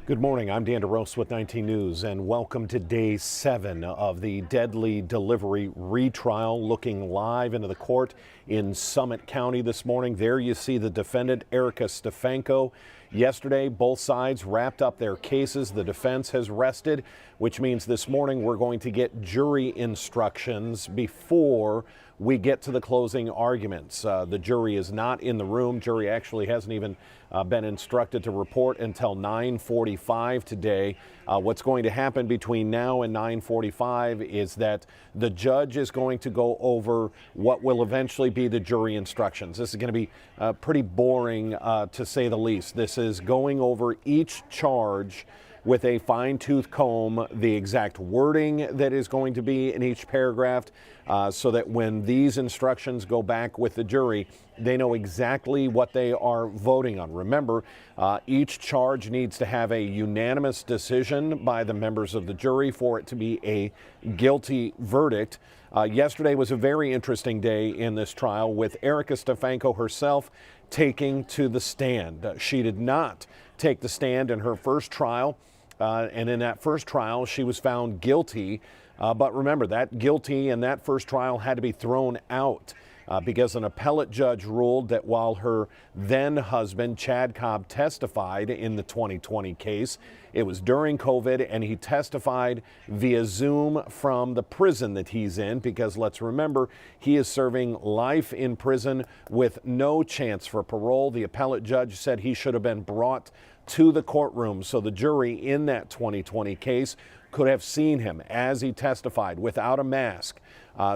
Good morning, I'm Dan DeRose with 19 News, and welcome to day 7 of the deadly delivery retrial, looking live into the court in Summit County this morning. There you see the defendant, Erica Stefanko. Yesterday, both sides wrapped up their cases. The defense has rested, which means this morning we're going to get jury instructions before we get to the closing arguments. The jury is not in the room. Jury actually hasn't even been instructed to report until 9:45 today. What's going to happen between now and 9:45 is that the judge is going to go over what will eventually be the jury instructions. This is going to be pretty boring, to say the least. This is going over each charge with a fine-tooth comb, the exact wording that is going to be in each paragraph, so that when these instructions go back with the jury, they know exactly what they are voting on. Remember, each charge needs to have a unanimous decision by the members of the jury for it to be a guilty verdict. Yesterday was a very interesting day in this trial, with Erica Stefanko herself taking to the stand. She did not take the stand in her first trial. And in that first trial, she was found guilty. But remember, that guilty in that first trial had to be thrown out because an appellate judge ruled that while her then husband, Chad Cobb, testified in the 2020 case, it was during COVID, and he testified via Zoom from the prison that he's in, because let's remember, he is serving life in prison with no chance for parole. The appellate judge said he should have been brought to the courtroom so the jury in that 2020 case could have seen him as he testified without a mask,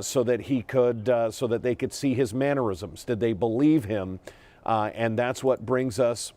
so that they could see his mannerisms. Did they believe him? And that's what brings us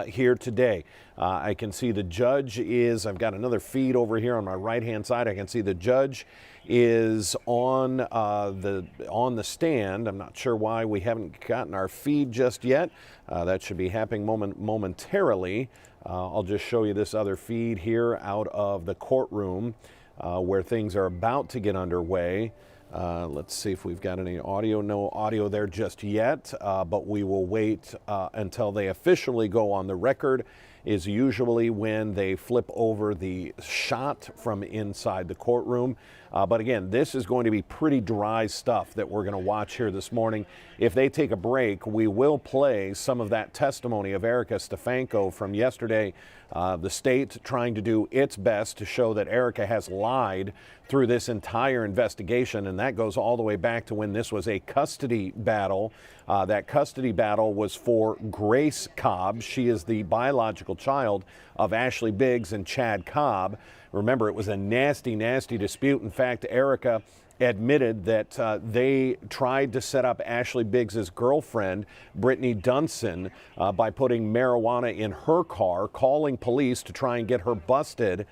here today. I can see the judge is, I've got another feed over here on my right-hand side. I can see the judge is on the stand. I'm not sure why we haven't gotten our feed just yet. That should be happening momentarily. I'll just show you this other feed here out of the courtroom where things are about to get underway. Let's see if we've got any audio. No audio there just yet, but we will wait until they officially go on the record, is usually when they flip over the shot from inside the courtroom. But again, this is going to be pretty dry stuff that we're going to watch here this morning. If they take a break, we will play some of that testimony of Erica Stefanko from yesterday. The state trying to do its best to show that Erica has lied through this entire investigation, and that goes all the way back to when this was a custody battle. That custody battle was for Grace Cobb. She is the biological child of Ashley Biggs and Chad Cobb. Remember, it was a nasty, nasty dispute. In fact, Erica admitted that they tried to set up Ashley Biggs' girlfriend, Brittany Dunson, by putting marijuana in her car, calling police to try and get her busted,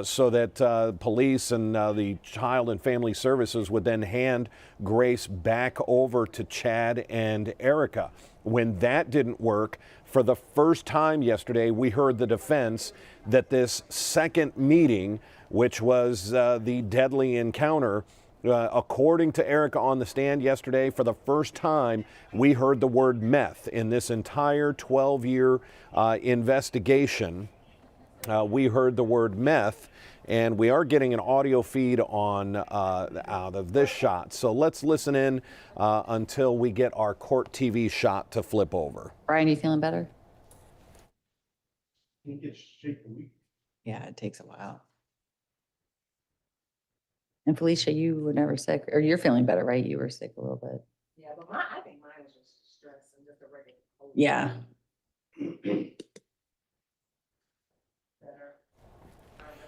so that police and the Child and Family Services would then hand Grace back over to Chad and Erica. When that didn't work, for the first time yesterday, we heard the defense that this second meeting, which was the deadly encounter, according to Erica on the stand yesterday, for the first time, we heard the word meth in this entire 12-year investigation. We heard the word meth, and we are getting an audio feed on out of this shot. So let's listen in until we get our court TV shot to flip over. Brian, you feeling better? You get shake a week. Yeah, it takes a while. And Felicia, you were never sick, or you're feeling better, right? You were sick a little bit. Yeah, but I think mine was just stress and just a regular cold. Yeah.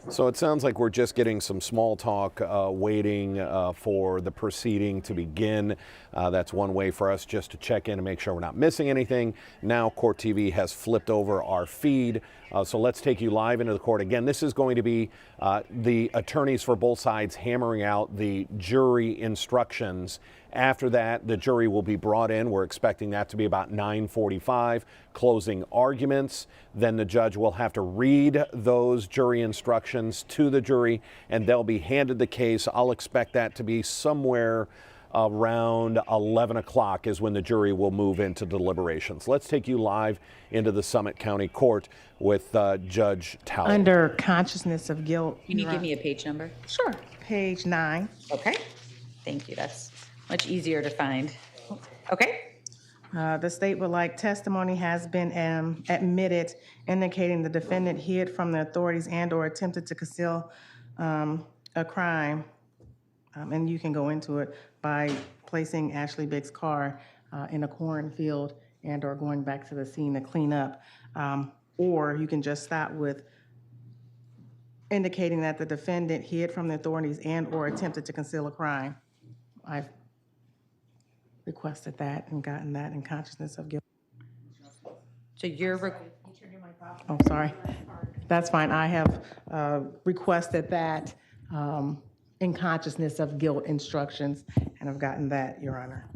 So it sounds like we're just getting some small talk, waiting for the proceeding to begin. That's one way for us just to check in and make sure we're not missing anything. Now Court TV has flipped over our feed, so let's take you live into the court. Again, this is going to be the attorneys for both sides hammering out the jury instructions. After that, the jury will be brought in. We're expecting that to be about 9:45, closing arguments. Then the judge will have to read those jury instructions to the jury, and they'll be handed the case. I'll expect that to be somewhere around 11 o'clock is when the jury will move into deliberations. Let's take you live into the Summit County Court with Judge Towle. Under consciousness of guilt. Can you give me a page number? Sure. Page 9. Okay, thank you. That's much easier to find. Okay, The state would like testimony has been admitted indicating the defendant hid from the authorities and/or attempted to conceal a crime. And you can go into it by placing Ashley Bick's car in a cornfield and/or going back to the scene to clean up. Or you can just stop with indicating that the defendant hid from the authorities and/or attempted to conceal a crime. I've requested that and gotten that in consciousness of guilt. so you're, Oh, sorry. That's fine. I have requested that in consciousness of guilt instructions, and I've gotten that, Your Honor.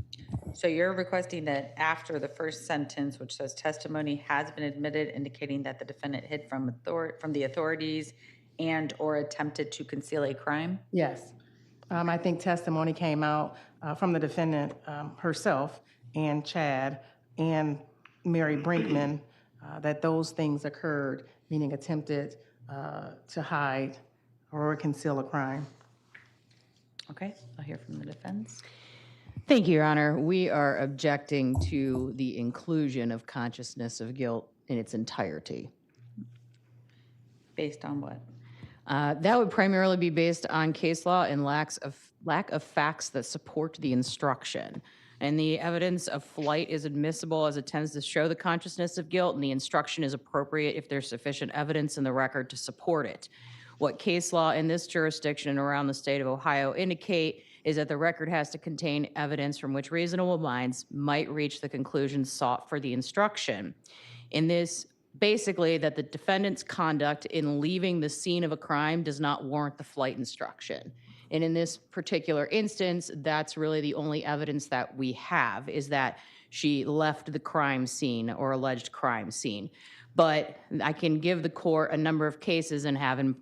so you're requesting that after the first sentence, which says testimony has been admitted indicating that the defendant hid from the authorities and/or attempted to conceal a crime? Yes. I think testimony came out from the defendant herself and Chad and Mary Brinkman that those things occurred, meaning attempted to hide or conceal a crime. Okay, I'll hear from the defense. Thank you, Your Honor. We are objecting to the inclusion of consciousness of guilt in its entirety. Based on what? That would primarily be based on case law and lack of facts that support the instruction. And the evidence of flight is admissible as it tends to show the consciousness of guilt, and the instruction is appropriate if there's sufficient evidence in the record to support it. What case law in this jurisdiction and around the state of Ohio indicate is that the record has to contain evidence from which reasonable minds might reach the conclusion sought for the instruction. In this, basically, that the defendant's conduct in leaving the scene of a crime does not warrant the flight instruction. And in this particular instance, that's really the only evidence that we have, is that she left the crime scene or alleged crime scene. But I can give the court a number of cases and have in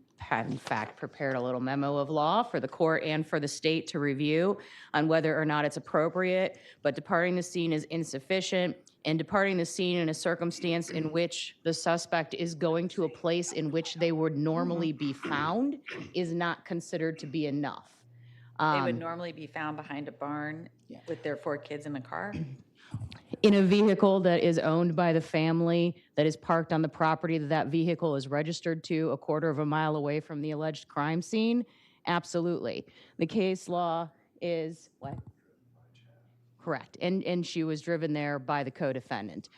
fact prepared a little memo of law for the court and for the state to review on whether or not it's appropriate, but departing the scene is insufficient, and departing the scene in a circumstance in which the suspect is going to a place in which they would normally be found is not considered to be enough. They would normally be found behind a barn with their 4 kids in a car? In a vehicle that is owned by the family, that is parked on the property that that vehicle is registered to, a quarter of a mile away from the alleged crime scene, absolutely. The case law is what? Correct, and she was driven there by the co-defendant.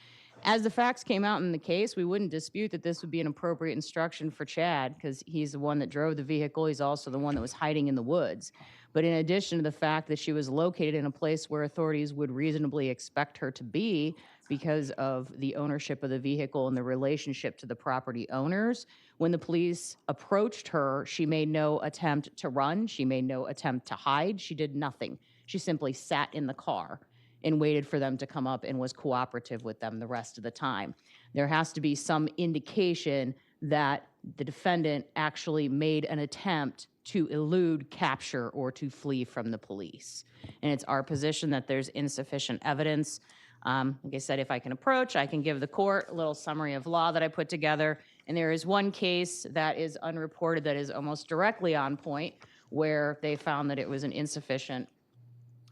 As the facts came out in the case, we wouldn't dispute that this would be an appropriate instruction for Chad, because he's the one that drove the vehicle. He's also the one that was hiding in the woods. But in addition to the fact that she was located in a place where authorities would reasonably expect her to be because of the ownership of the vehicle and the relationship to the property owners, when the police approached her, she made no attempt to run. She made no attempt to hide. She did nothing. She simply sat in the car and waited for them to come up and was cooperative with them the rest of the time. There has to be some indication that the defendant actually made an attempt to elude capture or to flee from the police. And it's our position that there's insufficient evidence. Like I said, if I can approach, I can give the court a little summary of law that I put together. And there is one case that is unreported that is almost directly on point, where they found that it was an insufficient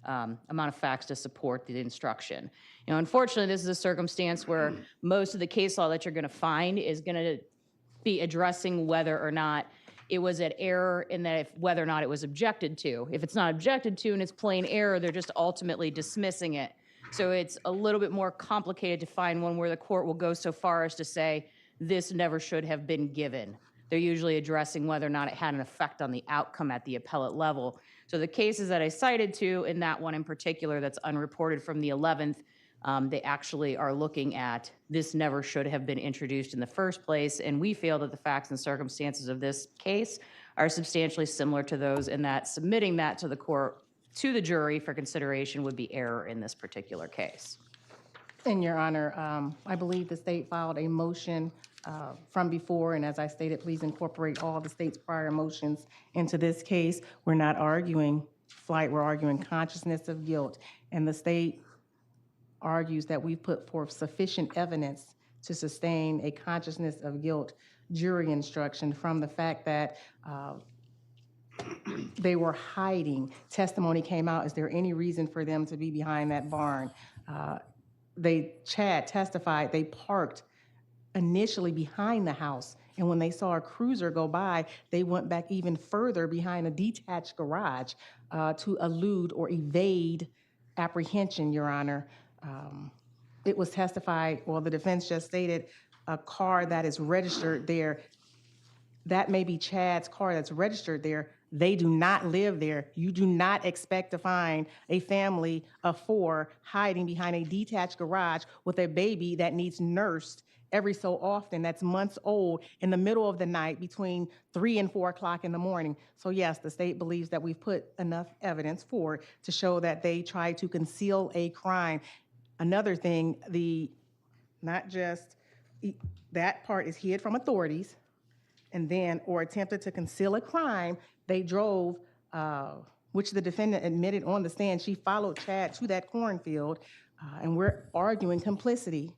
amount of facts to support the instruction. You know, unfortunately, this is a circumstance where most of the case law that you're going to find is going to be addressing whether or not it was at error, and that whether or not it was objected to. If it's not objected to and it's plain error, they're just ultimately dismissing it. So it's a little bit more complicated to find one where the court will go so far as to say, this never should have been given. They're usually addressing whether or not it had an effect on the outcome at the appellate level. So the cases that I cited to, in that one in particular that's unreported from the 11th, they actually are looking at this never should have been introduced in the first place, and we feel that the facts and circumstances of this case are substantially similar to those, and that submitting that to the court, to the jury for consideration would be error in this particular case. And Your Honor, I believe the state filed a motion from before, and as I stated, please incorporate all the state's prior motions into this case. We're not arguing flight, we're arguing consciousness of guilt. And the state argues that we put forth sufficient evidence to sustain a consciousness of guilt jury instruction from the fact that they were hiding. Testimony came out, is there any reason for them to be behind that barn? Chad testified they parked initially behind the house, and when they saw a cruiser go by, they went back even further behind a detached garage to elude or evade apprehension, Your Honor. It was testified, well, the defense just stated, a car that is registered there, that may be Chad's car that's registered there. They do not live there. You do not expect to find a family of 4 hiding behind a detached garage with a baby that needs nursed every so often, that's months old, in the middle of the night between 3 and 4 o'clock in the morning. So yes, the state believes that we've put enough evidence forward to show that they tried to conceal a crime. Another thing, not just, that part is hid from authorities, and then, or attempted to conceal a crime, they drove, which the defendant admitted on the stand, she followed Chad to that cornfield, and we're arguing complicity.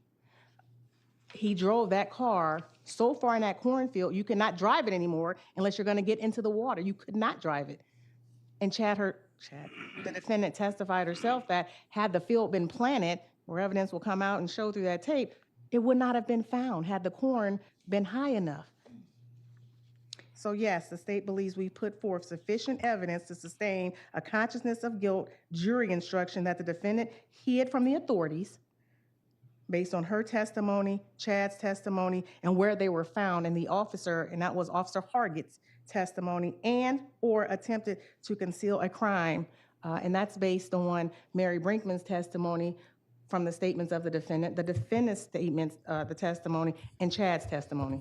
He drove that car so far in that cornfield, you cannot drive it anymore unless you're gonna get into the water. You could not drive it. And the defendant testified herself that had the field been planted, where evidence will come out and show through that tape, it would not have been found had the corn been high enough. So yes, the state believes we put forth sufficient evidence to sustain a consciousness of guilt jury instruction that the defendant hid from the authorities based on her testimony, Chad's testimony, and where they were found, and the officer, and that was Officer Hargett's testimony, and or attempted to conceal a crime. And that's based on Mary Brinkman's testimony from the statements of the defendant's statements, the testimony, and Chad's testimony.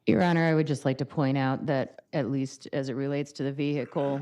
Your Honor, I would just like to point out that, at least as it relates to the vehicle,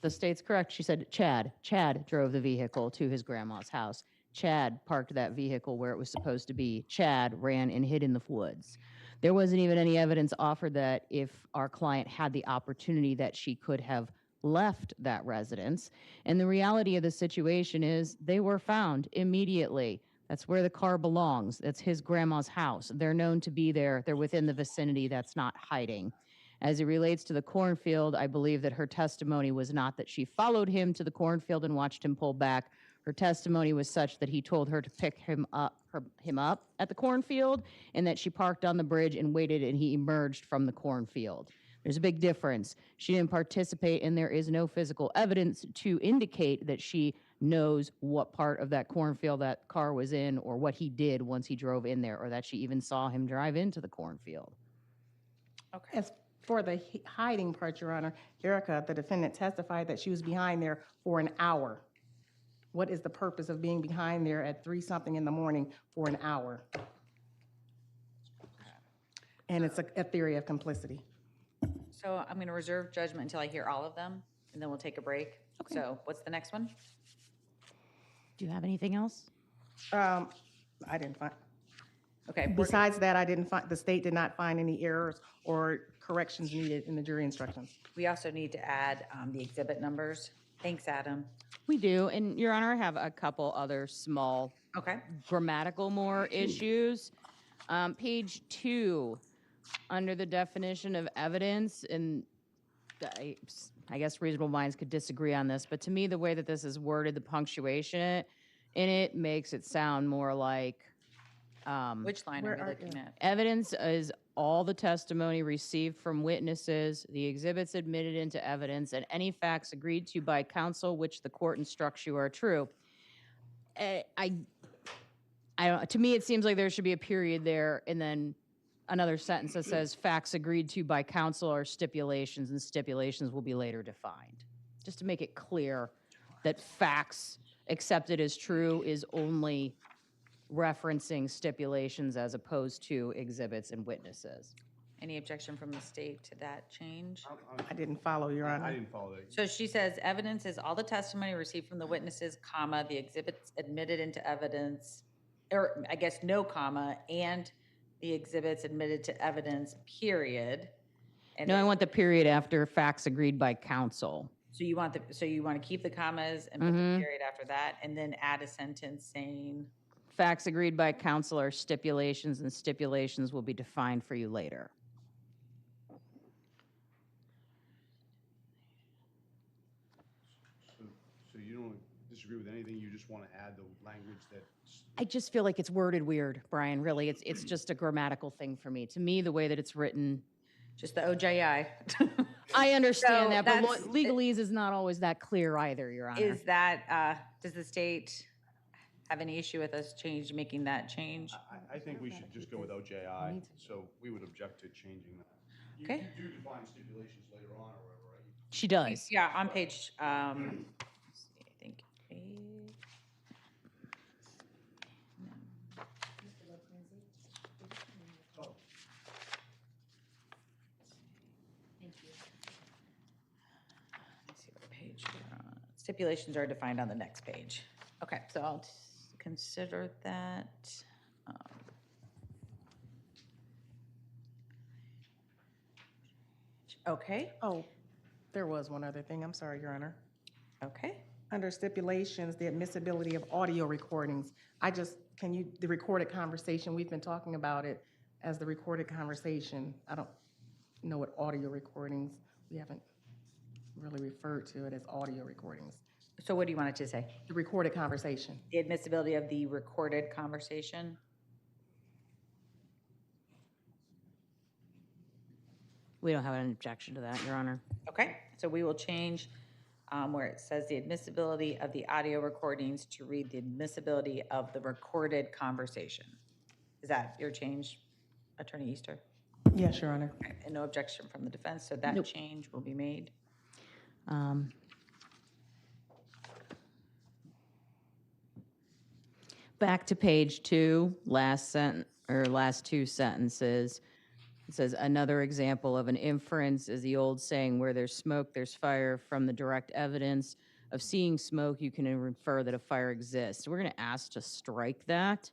the state's correct. She said Chad drove the vehicle to his grandma's house. Chad parked that vehicle where it was supposed to be. Chad ran and hid in the woods. There wasn't even any evidence offered that if our client had the opportunity that she could have left that residence. And the reality of the situation is they were found immediately. That's where the car belongs. That's his grandma's house. They're known to be there. They're within the vicinity. That's not hiding. As it relates to the cornfield, I believe that her testimony was not that she followed him to the cornfield and watched him pull back. Her testimony was such that he told her to pick him up at the cornfield, and that she parked on the bridge and waited, and he emerged from the cornfield. There's a big difference. She didn't participate, and there is no physical evidence to indicate that she knows what part of that cornfield that car was in, or what he did once he drove in there, or that she even saw him drive into the cornfield. Okay. As for the hiding part, Your Honor, Erica, the defendant, testified that she was behind there for an hour. What is the purpose of being behind there at 3-something in the morning for an hour? And it's a theory of complicity. So I'm going to reserve judgment until I hear all of them, and then we'll take a break. Okay. So what's the next one? Do you have anything else? I didn't find. Okay. Besides that, the state did not find any errors or corrections needed in the jury instructions. We also need to add the exhibit numbers. Thanks, Adam. We do. And Your Honor, I have a couple other small grammatical more issues. Page 2, under the definition of evidence, and I guess reasonable minds could disagree on this, but to me, the way that this is worded, the punctuation in it makes it sound more like which line are we looking at? Evidence is all the testimony received from witnesses, the exhibits admitted into evidence, and any facts agreed to by counsel which the court instructs you are true. I don't. To me, it seems like there should be a period there, and then another sentence that says facts agreed to by counsel are stipulations, and stipulations will be later defined. Just to make it clear that facts accepted as true is only referencing stipulations as opposed to exhibits and witnesses. Any objection from the state to that change? I didn't follow, Your Honor. I didn't follow that. So she says evidence is all the testimony received from the witnesses, comma, the exhibits admitted into evidence, or I guess no comma, and the exhibits admitted to evidence, period. And No, I then- want the period after facts agreed by counsel. So you want to keep the commas and put the period after that, and then add a sentence saying, Facts agreed by counsel are stipulations, and stipulations will be defined for you later. So you don't disagree with anything, you just want to add the language that, I just feel like it's worded weird, Brian, really. It's just a grammatical thing for me. To me, the way that it's written, just the OJI. I understand So that, but that's- legalese is not always that clear either, Your Honor. Is that, does the state have any issue with us making that change? I think we should just go with OJI, so we would object to changing that. Okay. You do define stipulations later on or whatever, right? She does. Yeah, on page, let's see, I think, let's see what page we're on. Stipulations are defined on the next page. Okay, so I'll consider that. Okay, Oh, there was one other thing. I'm sorry, Your Honor. okay. Under stipulations, the admissibility of audio recordings, the recorded conversation, we've been talking about it as the recorded conversation. I don't know what audio recordings, we haven't really referred to it as audio recordings. So what do you want it to say? The recorded conversation. The admissibility of the recorded conversation? We don't have an objection to that, Your Honor. Okay, so we will change where it says the admissibility of the audio recordings to read the admissibility of the recorded conversation. Is that your change, Attorney Easter? Yes, Your Honor. Okay, and no objection from the defense, so that change will be made. Back to page 2, last two sentences. It says, another example of an inference is the old saying, where there's smoke, there's fire. From the direct evidence of seeing smoke, you can infer that a fire exists. We're going to ask to strike that.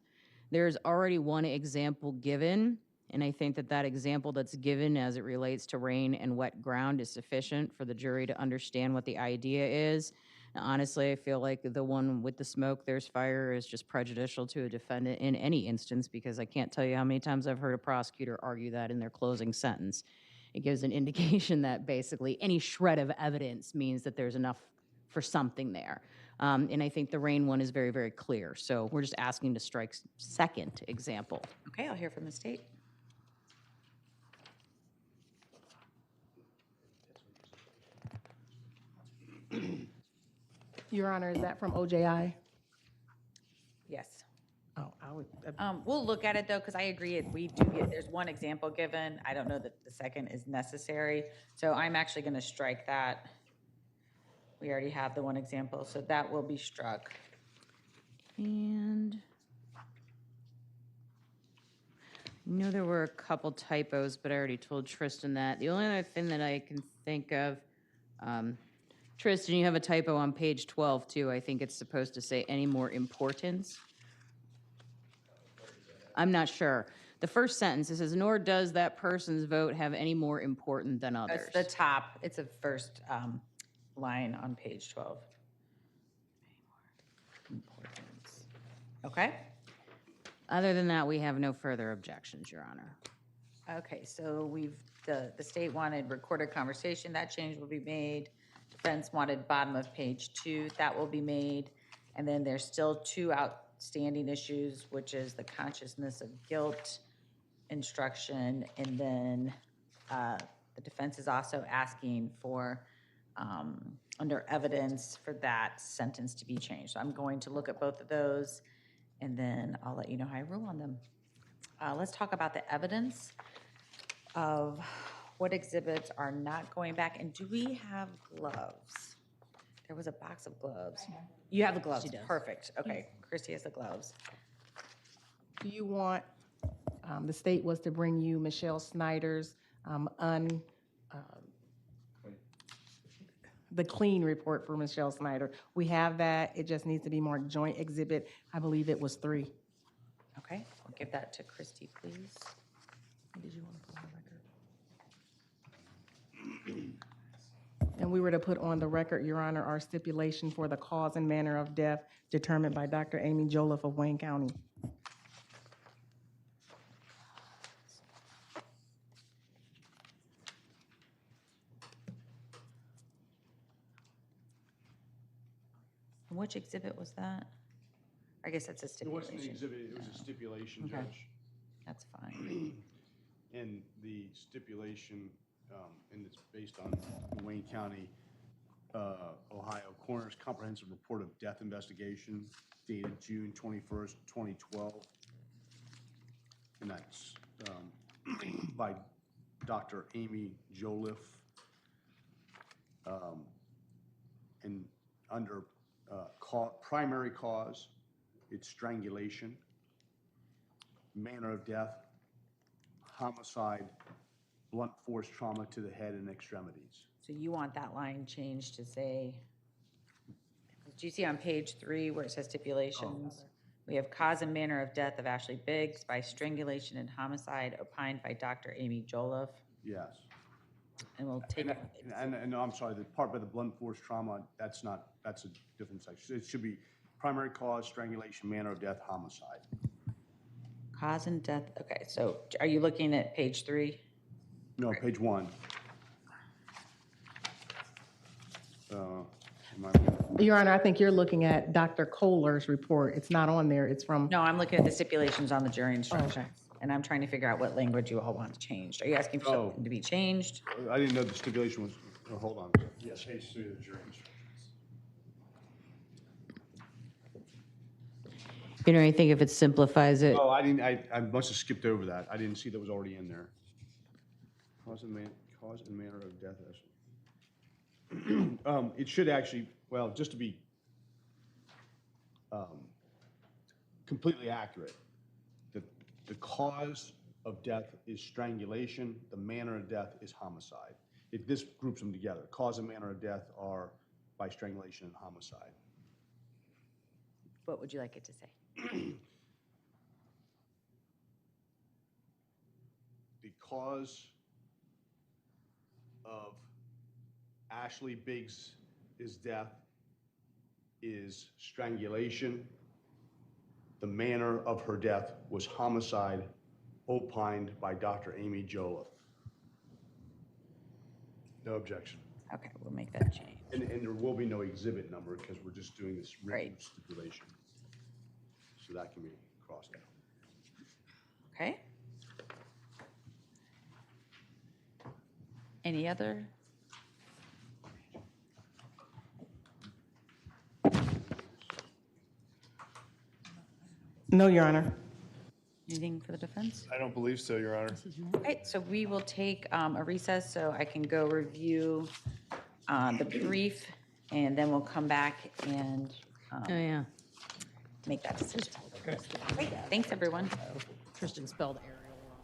There's already one example given, and I think that that example that's given as it relates to rain and wet ground is sufficient for the jury to understand what the idea is. Now, honestly, I feel like the one with the smoke, there's fire is just prejudicial to a defendant in any instance, because I can't tell you how many times I've heard a prosecutor argue that in their closing sentence. It gives an indication that basically any shred of evidence means that there's enough for something there. And I think the rain one is very, very clear. So we're just asking to strike second example. Okay, I'll hear from the state. Your Honor, is that from OJI? Yes. Oh, I would, We'll look at it though, because I agree, there's one example given. I don't know that the second is necessary. So I'm actually going to strike that. We already have the one example, so that will be struck. And I know there were a couple typos, but I already told Tristan that. The only other thing that I can think of, Tristan, you have a typo on page 12 too. I think it's supposed to say any more importance. I'm not sure. The first sentence, it says, nor does that person's vote have any more important than others. It's the top, it's the first line on page 12. Importance. Okay? Other than that, we have no further objections, Your Honor. Okay, so the state wanted recorded conversation, that change will be made. Defense wanted bottom of page 2, that will be made. And then there's still two outstanding issues, which is the consciousness of guilt instruction. And then the defense is also asking for, under evidence, for that sentence to be changed. So I'm going to look at both of those, and then I'll let you know how I rule on them. Let's talk about the evidence of what exhibits are not going back. And do we have gloves? There was a box of gloves. You have the gloves? Perfect. Okay, Christy has the gloves. do you want, the state was to bring you Michelle Snyder's the clean report for Michelle Snyder. We have that. It just needs to be marked joint exhibit. I believe it was 3. Okay, I'll give that to Christy, please. Did you want to put on record? And we were to put on the record, Your Honor, our stipulation for the cause and manner of death determined by Dr. Amy Joliffe of Wayne County. And which exhibit was that? I guess that's a It wasn't an stipulation. exhibit, it was a stipulation, Okay. Judge. That's fine. And the stipulation, and it's based on Wayne County, Ohio Coroner's Comprehensive Report of Death Investigation dated June 21st, 2012. And that's by Dr. Amy Joliffe. And under primary cause, it's strangulation, manner of death, homicide, blunt force trauma to the head and extremities. So you want that line changed to say, do you see on page 3 where it says stipulations? We have cause and manner of death of Ashley Biggs by strangulation and homicide opined by Dr. Amy Joliffe. Yes. And we'll take it. And I'm sorry, the part by the blunt force trauma, that's a different section. It should be primary cause, strangulation, manner of death, homicide. Cause and death, okay, so are you looking at page 3? No, page 1. Your Honor, I think you're looking at Dr. Kohler's report. It's not on there. It's from, No, I'm looking at the stipulations on the jury instructions. okay. And I'm trying to figure out what language you all want changed. Are you asking for Oh. something to be changed? I didn't know the stipulation was, hold on. Yes, page 3 of the jury instructions. You know, I think if it simplifies it, Oh, I must have skipped over that. I didn't see that was already in there. Cause and manner of death. It should actually, well, just to be completely accurate, the cause of death is strangulation, the manner of death is homicide. This groups them together. Cause and manner of death are by strangulation and homicide. What would you like it to say? The cause of Ashley Biggs' death is strangulation. The manner of her death was homicide, opined by Dr. Amy Joliffe. No objection. Okay, we'll make that change. And there will be no exhibit number because we're just doing this written Right. stipulation. So that can be crossed out. Okay? Any other? No, Your Honor. Anything for the defense? I don't believe so, Your Honor. Okay, so we will take a recess so I can go review the brief, and then we'll come back and oh yeah, make that decision. Great, thanks, everyone. Tristan spelled Ariel wrong.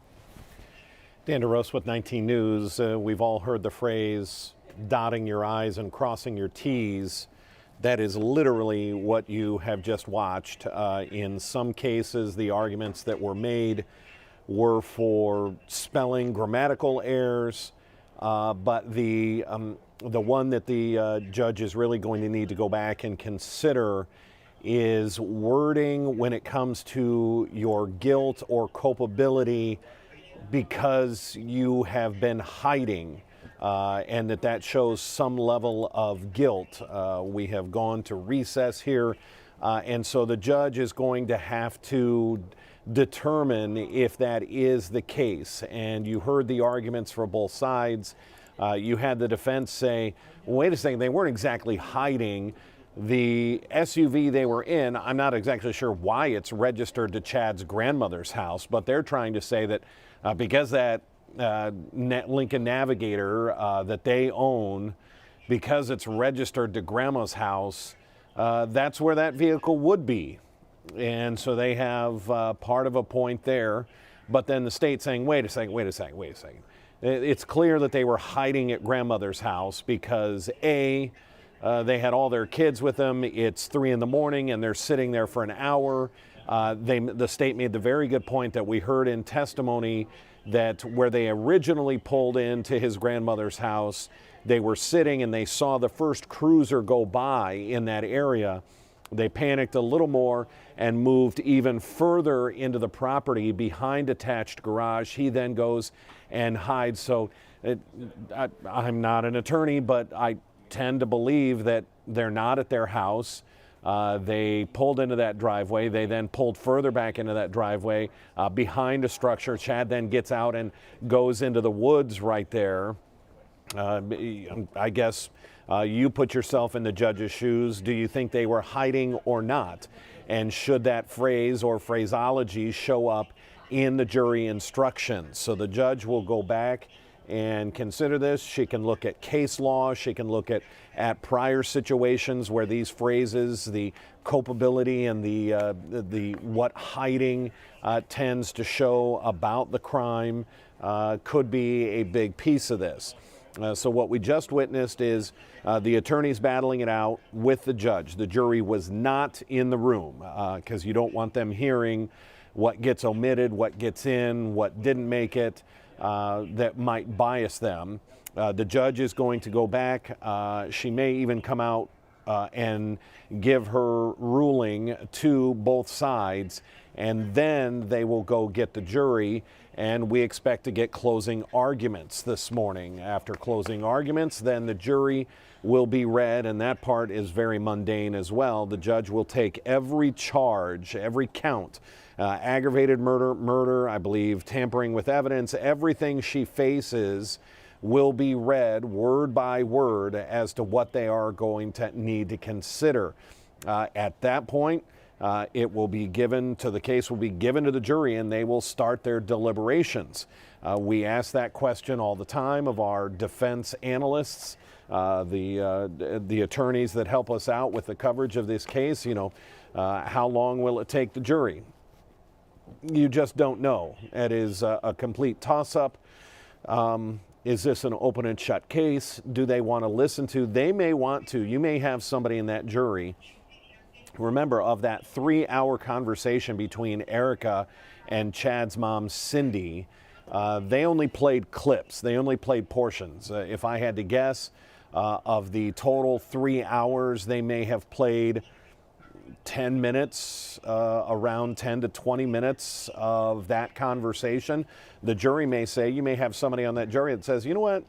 Dan DeRose with 19 News. We've all heard the phrase dotting your I's and crossing your T's. That is literally what you have just watched. In some cases, the arguments that were made were for spelling, grammatical errors, but the one that the judge is really going to need to go back and consider is wording when it comes to your guilt or culpability because you have been hiding, and that shows some level of guilt. We have gone to recess here, and so the judge is going to have to determine if that is the case. And you heard the arguments for both sides. You had the defense say, wait a second, they weren't exactly hiding. The SUV they were in, I'm not exactly sure why it's registered to Chad's grandmother's house, but they're trying to say that because that Lincoln Navigator that they own, because it's registered to grandma's house, that's where that vehicle would be. And so they have part of a point there, but then the state saying, wait a second. It's clear that they were hiding at grandmother's house because A, they had all their kids with them. It's 3 a.m. and they're sitting there for an hour. The state made the very good point that we heard in testimony that where they originally pulled into his grandmother's house, they were sitting and they saw the first cruiser go by in that area. They panicked a little more and moved even further into the property behind attached garage. He then goes and hides. So I'm not an attorney, but I tend to believe that they're not at their house. They pulled into that driveway. They then pulled further back into that driveway behind a structure. Chad then gets out and goes into the woods right there. I guess you put yourself in the judge's shoes. Do you think they were hiding or not? And should that phrase or phraseology show up in the jury instructions? So the judge will go back and consider this. She can look at case law. She can look at prior situations where these phrases, the culpability and the what hiding tends to show about the crime could be a big piece of this. So what we just witnessed is the attorneys battling it out with the judge. The jury was not in the room because you don't want them hearing what gets omitted, what gets in, what didn't make it, that might bias them. The judge is going to go back. She may even come out and give her ruling to both sides, and then they will go get the jury, and we expect to get closing arguments this morning. After closing arguments, then the jury will be read, and that part is very mundane as well. The judge will take every charge, every count, aggravated murder, I believe, tampering with evidence, everything she faces will be read word by word as to what they are going to need to consider. At that point, it will be given to the case will be given to the jury, and they will start their deliberations. We ask that question all the time of our defense analysts, the attorneys that help us out with the coverage of this case. How long will it take the jury? You just don't know. It is a complete toss-up. Is this an open and shut case? Do they want to listen to? They may want to. You may have somebody in that jury. Remember, of that 3-hour conversation between Erica and Chad's mom, Cindy, they only played clips. They only played portions. If I had to guess, of the total 3 hours, they may have played 10 minutes, around 10 to 20 minutes of that conversation. The jury may say, you may have somebody on that jury that says, you know what,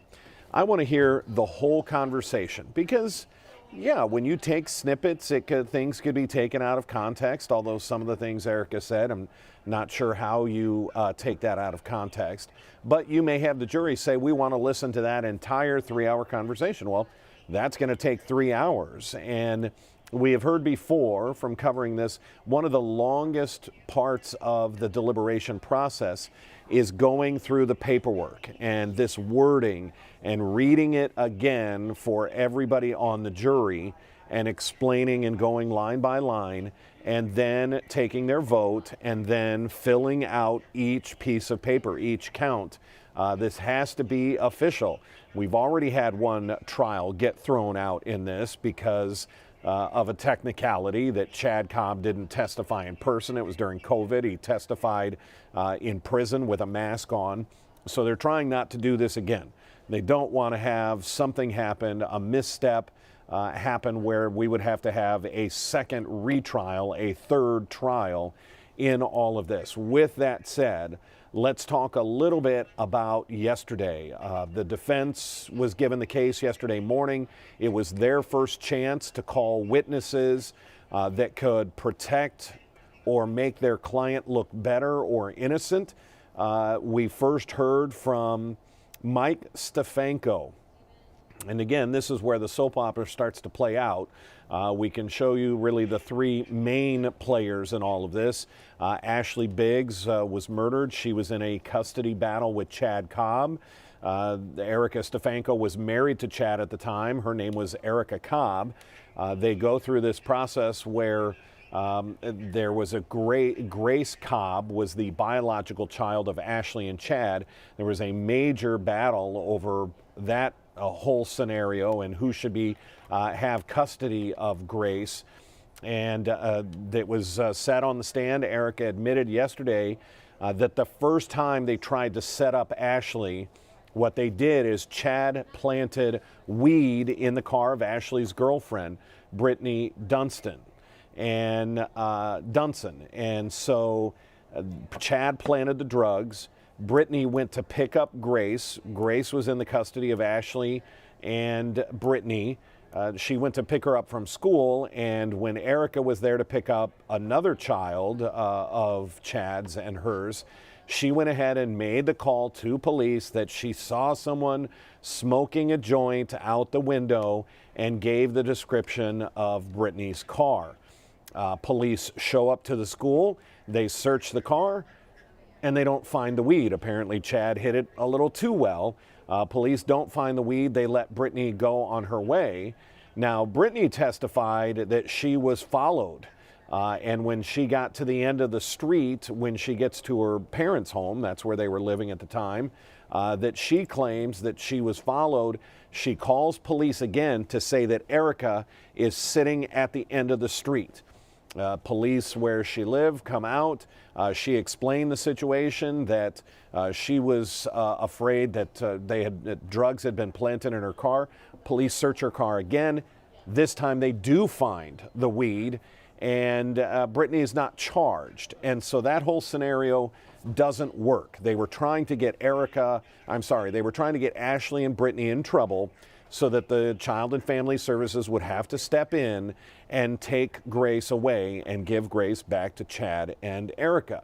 I want to hear the whole conversation. Because, yeah, when you take snippets, things could be taken out of context, although some of the things Erica said, I'm not sure how you take that out of context. But you may have the jury say, we want to listen to that entire 3-hour conversation. Well, that's going to take 3 hours. And we have heard before from covering this, one of the longest parts of the deliberation process is going through the paperwork and this wording and reading it again for everybody on the jury and explaining and going line by line and then taking their vote and then filling out each piece of paper, each count. This has to be official. We've already had one trial get thrown out in this because of a technicality that Chad Cobb didn't testify in person. It was during COVID. He testified in prison with a mask on. So they're trying not to do this again. They don't want to have something happen, a misstep happen where we would have to have a second retrial, a third trial in all of this. With that said, let's talk a little bit about yesterday. The defense was given the case yesterday morning. It was their first chance to call witnesses that could protect or make their client look better or innocent. We first heard from Mike Stefanko. And again, this is where the soap opera starts to play out. We can show you really the three main players in all of this. Ashley Biggs was murdered. She was in a custody battle with Chad Cobb. Erica Stefanko was married to Chad at the time. Her name was Erica Cobb. They go through this process where there was a Grace Cobb was the biological child of Ashley and Chad. There was a major battle over that whole scenario and who should be have custody of Grace. And that was said on the stand. Erica admitted yesterday that the first time they tried to set up Ashley, what they did is Chad planted weed in the car of Ashley's girlfriend, Brittany Dunson. And so Chad planted the drugs. Brittany went to pick up Grace. Grace was in the custody of Ashley and Brittany. She went to pick her up from school, and when Erica was there to pick up another child of Chad's and hers, she went ahead and made the call to police that she saw someone smoking a joint out the window and gave the description of Brittany's car. Police show up to the school, they search the car, and they don't find the weed. Apparently Chad hit it a little too well. Police don't find the weed. They let Brittany go on her way. Now, Brittany testified that she was followed. And when she got to the end of the street, when she gets to her parents' home, that's where they were living at the time, that she claims that she was followed. She calls police again to say that Erica is sitting at the end of the street. Police where she lived come out. She explained the situation, that she was afraid that that drugs had been planted in her car. Police search her car again. This time they do find the weed, and Brittany is not charged. And so that whole scenario doesn't work. They were trying to get they were trying to get Ashley and Brittany in trouble so that the Child and Family Services would have to step in and take Grace away and give Grace back to Chad and Erica.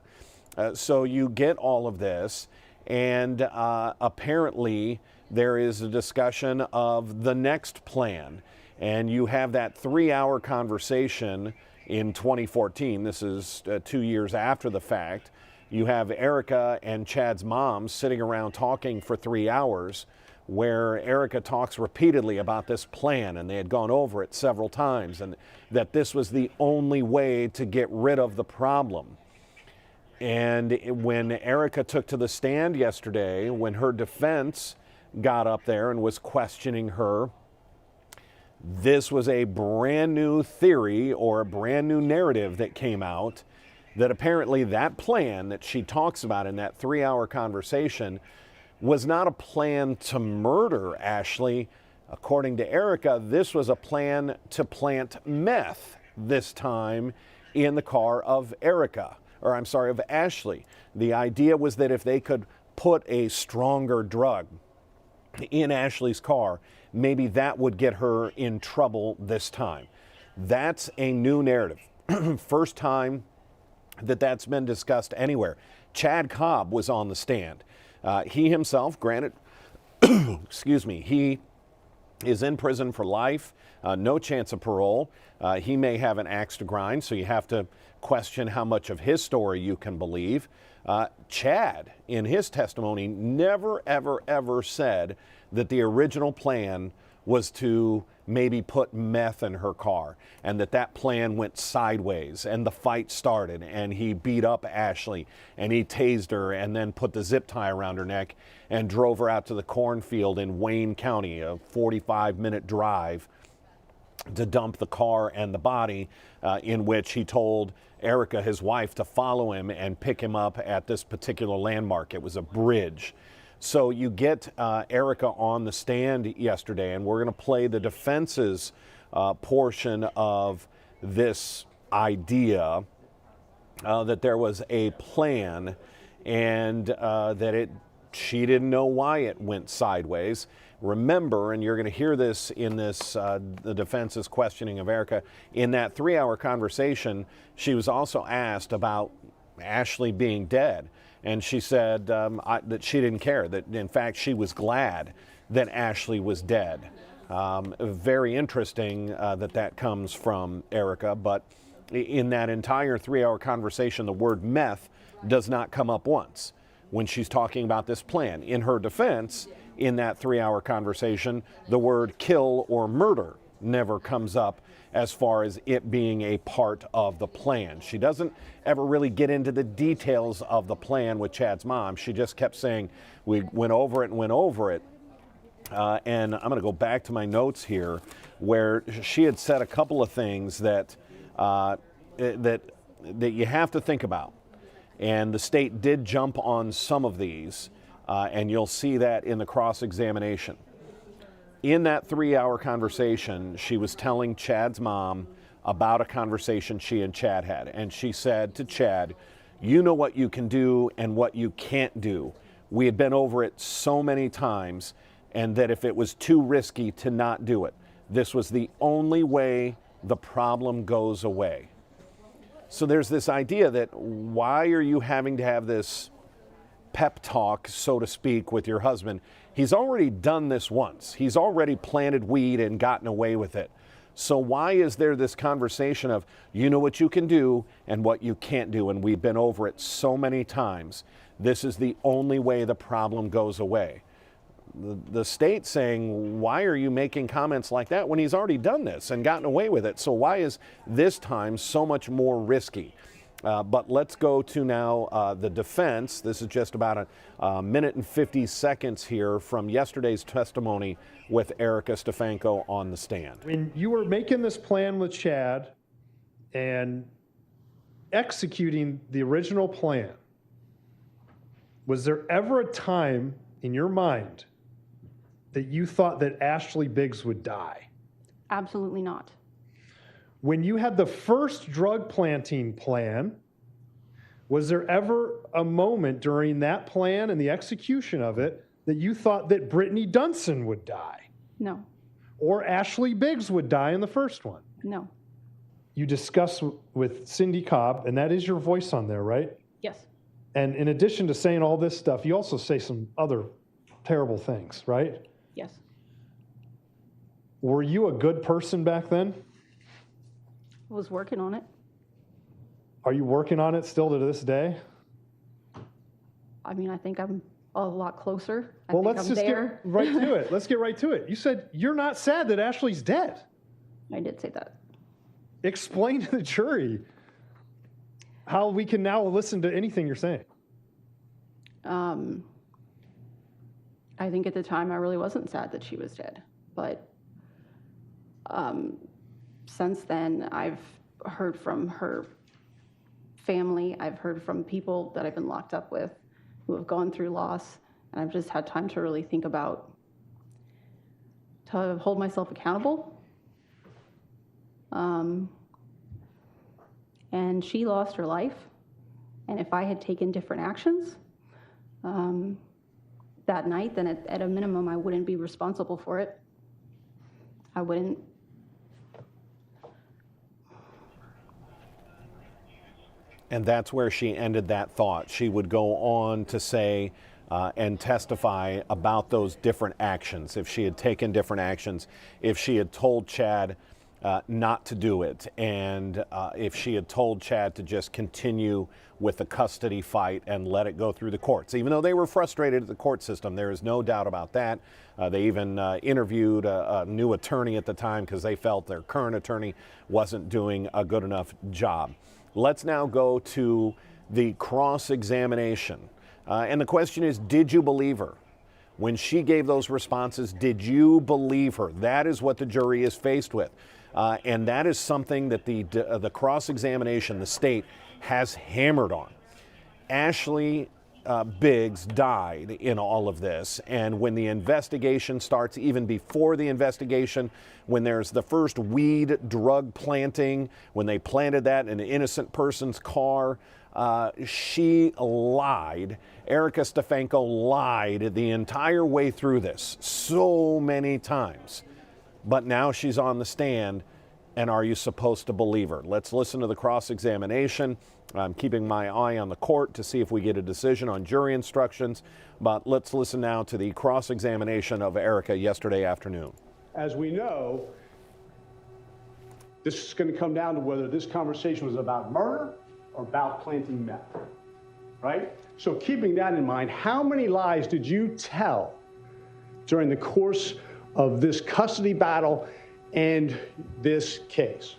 So you get all of this, and apparently there is a discussion of the next plan. And you have that 3-hour conversation in 2014. This is 2 years after the fact. You have Erica and Chad's mom sitting around talking for 3 hours, where Erica talks repeatedly about this plan, and they had gone over it several times, and that this was the only way to get rid of the problem. And when Erica took to the stand yesterday, when her defense got up there and was questioning her, this was a brand new theory or a brand new narrative that came out, that apparently that plan that she talks about in that 3-hour conversation was not a plan to murder Ashley. According to Erica, this was a plan to plant meth, this time in the car of of Ashley. The idea was that if they could put a stronger drug in Ashley's car, maybe that would get her in trouble this time. That's a new narrative. First time that that's been discussed anywhere. Chad Cobb was on the stand. He himself, granted, he is in prison for life, no chance of parole. He may have an axe to grind, so you have to question how much of his story you can believe. Chad, in his testimony, never, ever, ever said that the original plan was to maybe put meth in her car, and that plan went sideways and the fight started and he beat up Ashley and he tased her and then put the zip tie around her neck and drove her out to the cornfield in Wayne County, a 45-minute drive, to dump the car and the body, in which he told Erica, his wife, to follow him and pick him up at this particular landmark. It was a bridge. So you get Erica on the stand yesterday, and we're going to play the defense's portion of this idea that there was a plan, and that she didn't know why it went sideways. Remember, and you're going to hear this in this the defense's questioning of Erica, in that 3-hour conversation, she was also asked about Ashley being dead. And she said that she didn't care, that in fact she was glad that Ashley was dead. Very interesting that comes from Erica, but in that entire 3-hour conversation, the word meth does not come up once when she's talking about this plan. In her defense, in that 3-hour conversation, the word kill or murder never comes up as far as it being a part of the plan. She doesn't ever really get into the details of the plan with Chad's mom. She just kept saying, we went over it and went over it. And I'm going to go back to my notes here, where she had said a couple of things that that you have to think about. And the state did jump on some of these, and you'll see that in the cross-examination. In that 3-hour conversation, she was telling Chad's mom about a conversation she and Chad had. And she said to Chad, you know what you can do and what you can't do. We had been over it so many times, and that if it was too risky to not do it, this was the only way the problem goes away. So there's this idea that why are you having to have this pep talk, so to speak, with your husband? He's already done this once. He's already planted weed and gotten away with it. So why is there this conversation of, you know what you can do and what you can't do, and we've been over it so many times. This is the only way the problem goes away. The state saying, why are you making comments like that when he's already done this and gotten away with it? So why is this time so much more risky? But let's go to now the defense. This is just about a minute and 50 seconds here from yesterday's testimony with Erica Stefanko on the stand. When you were making this plan with Chad and executing the original plan, was there ever a time in your mind that you thought that Ashley Biggs would die? Absolutely not. When you had the first drug planting plan, was there ever a moment during that plan and the execution of it that you thought that Brittany Dunson would die? No. Or Ashley Biggs would die in the first one? No. You discussed with Cindy Cobb, and that is your voice on there, right? Yes. And in addition to saying all this stuff, you also say some other terrible things, right? Yes. Were you a good person back then? I was working on it. Are you working on it still to this day? I mean, I think I'm a lot closer. Well, think let's I'm just there. get right to it. Let's get right to it. You said you're not sad that Ashley's dead. I did say that. Explain to the jury how we can now listen to anything you're saying. I think at the time I really wasn't sad that she was dead. But since then, I've heard from her family. I've heard from people that I've been locked up with who have gone through loss. And I've just had time to really think about, to hold myself accountable. And she lost her life. And if I had taken different actions that night, then at a minimum, I wouldn't be responsible for it. I wouldn't. And that's where she ended that thought. She would go on to say and testify about those different actions. If she had taken different actions, if she had told Chad not to do it, and if she had told Chad to just continue with the custody fight and let it go through the courts. Even though they were frustrated at the court system, there is no doubt about that. They even interviewed a new attorney at the time because they felt their current attorney wasn't doing a good enough job. Let's now go to the cross-examination. And the question is, did you believe her? When she gave those responses, did you believe her? That is what the jury is faced with. And that is something that the cross-examination, the state, has hammered on. Ashley Biggs died in all of this. And when the investigation starts, even before the investigation, when there's the first weed drug planting, when they planted that in an innocent person's car, she lied. Erica Stefanko lied the entire way through this so many times. But now she's on the stand, and are you supposed to believe her? Let's listen to the cross-examination. I'm keeping my eye on the court to see if we get a decision on jury instructions, but let's listen now to the cross-examination of Erica yesterday afternoon. As we know, this is going to come down to whether this conversation was about murder or about planting meth, right? So keeping that in mind, how many lies did you tell during the course of this custody battle and this case?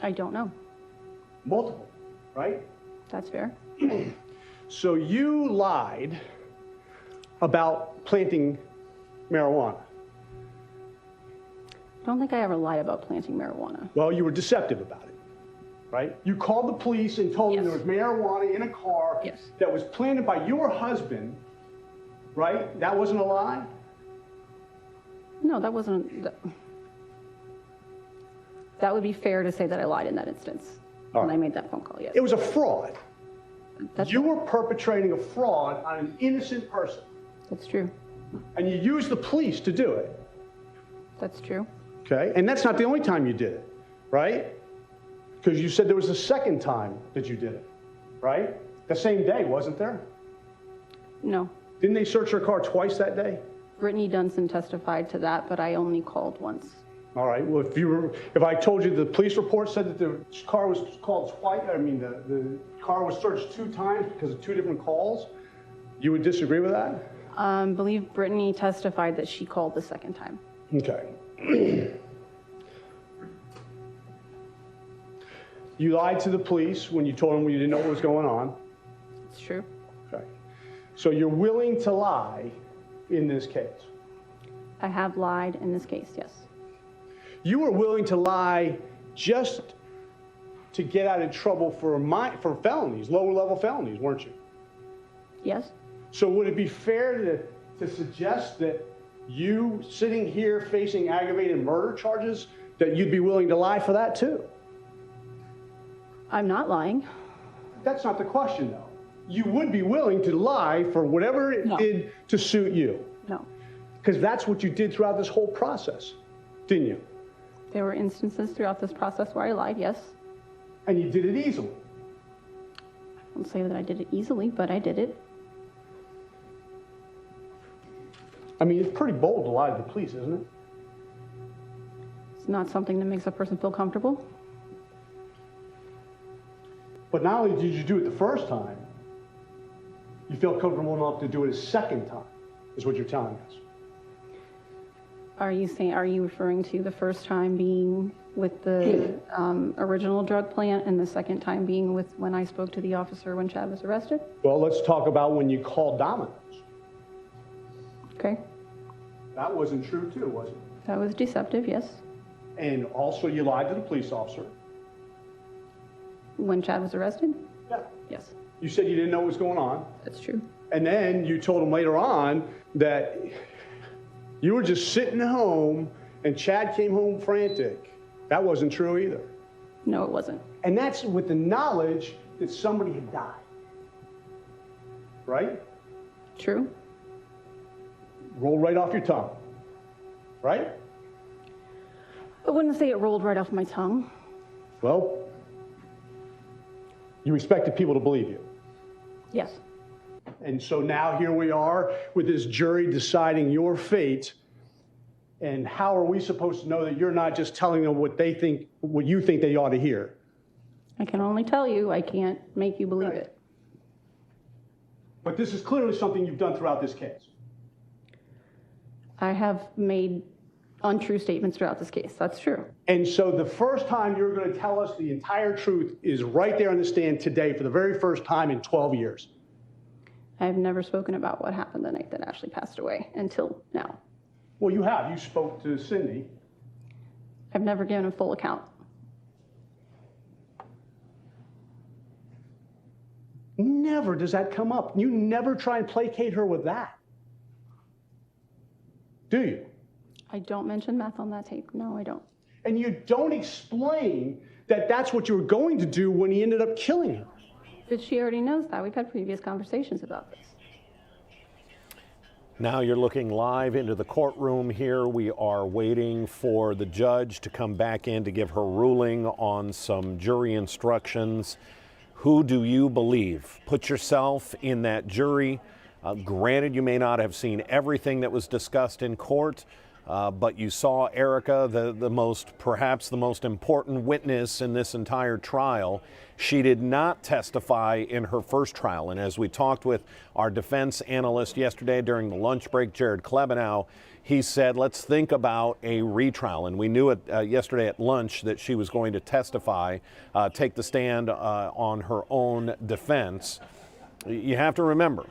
I don't know. Multiple, right? That's fair. So you lied about planting marijuana. I don't think I ever lied about planting marijuana. Well, you were deceptive about it, right? You called the police and told them Yes. there was marijuana in a car Yes. that was planted by your husband, right? That wasn't a lie? No, that wasn't, that would be fair to say that I lied in that instance when I made that phone call, yes. It was a fraud. That's You were perpetrating a fraud on an innocent person, That's true. and you used the police to do it, That's true. okay? And that's not the only time you did it, right? Because you said there was a second time that you did it, right? The same day, wasn't there? No. Didn't they search your car twice that day? Brittany Dunson testified to that, but I only called once. All right, well, if I told you the police report said that the car was called twice, the car was searched 2 times because of 2 different calls, you would disagree with that? I believe Brittany testified that she called the second time. Okay. You lied to the police when you told them you didn't know what was going on. It's true. Okay. So you're willing to lie in this case. I have lied in this case, yes. You were willing to lie just to get out of trouble for felonies, lower level felonies, weren't you? Yes? So would it be fair to suggest that you sitting here facing aggravated murder charges, that you'd be willing to lie for that too? I'm not lying. That's not the question though. You would be willing to lie for whatever it No. did to suit you. No. Because that's what you did throughout this whole process, didn't you? There were instances throughout this process where I lied, yes. And you did it easily. I won't say that I did it easily, but I did it. I mean, it's pretty bold to lie to the police, isn't it? It's not something that makes a person feel comfortable. But not only did you do it the first time, you feel comfortable enough to do it a second time, is what you're telling us. Are you referring to the first time being with the original drug plant and the second time being with when I spoke to the officer when Chad was arrested? Well, let's talk about when you called Domino's. Okay. That wasn't true too, was it? That was deceptive, yes. And also you lied to the police officer. When Chad was arrested? Yeah. Yes, You said you didn't know what was going on. that's true. And then you told him later on that you were just sitting home and Chad came home frantic. That wasn't true either. No, it wasn't. And that's with the knowledge that somebody had died. Right? True. Rolled right off your tongue. Right? I wouldn't say it rolled right off my tongue. Well, you expected people to believe you. Yes. And so now here we are with this jury deciding your fate. And how are we supposed to know that you're not just telling them what you think they ought to hear? I can only tell you, I can't make you believe it. But this is clearly something you've done throughout this case. I have made untrue statements throughout this case. That's true. And so the first time you're going to tell us the entire truth is right there on the stand today for the very first time in 12 years. I've never spoken about what happened the night that Ashley passed away until now. Well, you have. You spoke to Cindy. I've never given a full account. Never does that come up. You never try and placate her with that. Do you? I don't mention meth on that tape. No, I don't. And you don't explain that that's what you were going to do when he ended up killing her. But she already knows that. We've had previous conversations about this. Now you're looking live into the courtroom here. We are waiting for the judge to come back in to give her ruling on some jury instructions. Who do you believe? Put yourself in that jury. Granted, you may not have seen everything that was discussed in court, but you saw Erica, perhaps the most important witness in this entire trial. She did not testify in her first trial. And as we talked with our defense analyst yesterday during the lunch break, Jared Klebanow, he said, let's think about a retrial. And we knew it yesterday at lunch that she was going to testify, take the stand on her own defense. You have to remember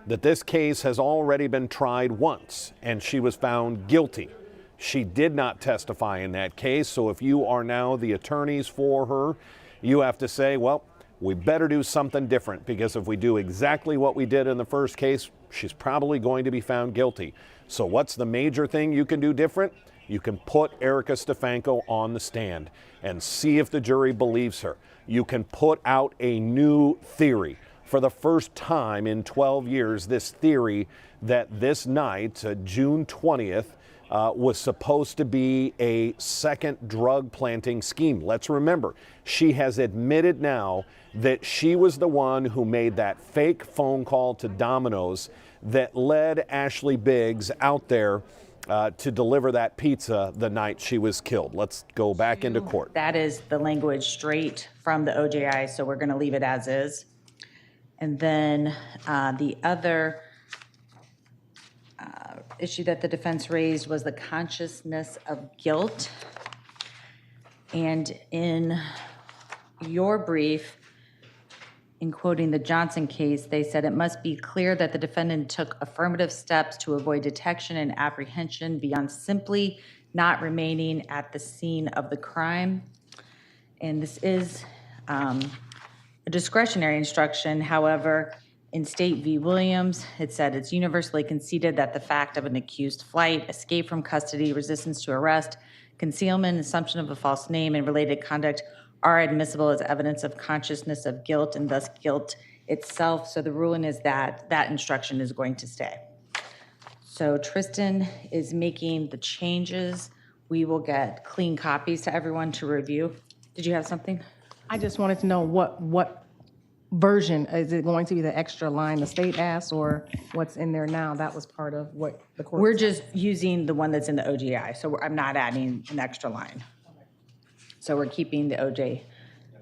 that this case has already been tried once, and she was found guilty. She did not testify in that case, so if you are now the attorneys for her, you have to say, well, we better do something different, because if we do exactly what we did in the first case, she's probably going to be found guilty. So what's the major thing you can do different? You can put Erica Stefanko on the stand and see if the jury believes her. You can put out a new theory. For the first time in 12 years, this theory that this night, June 20th, was supposed to be a second drug planting scheme. Let's remember, she has admitted now that she was the one who made that fake phone call to Domino's that led Ashley Biggs out there to deliver that pizza the night she was killed. Let's go back into court. That is the language straight from the OJI, so we're going to leave it as is. And then the other issue that the defense raised was the consciousness of guilt. And in your brief, in quoting the Johnson case, they said it must be clear that the defendant took affirmative steps to avoid detection and apprehension beyond simply not remaining at the scene of the crime. And this is a discretionary instruction. However, in State v. Williams, it said it's universally conceded that the fact of an accused flight, escape from custody, resistance to arrest, concealment, assumption of a false name, and related conduct are admissible as evidence of consciousness of guilt and thus guilt itself. So the ruling is that that instruction is going to stay. So Tristan is making the changes. We will get clean copies to everyone to review. Did you have something? I just wanted to know what version, is it going to be the extra line the state asked, or what's in there now? That was part of what the court. We're just using the one that's in the OGI, so I'm not adding an extra line. So we're keeping the OJI.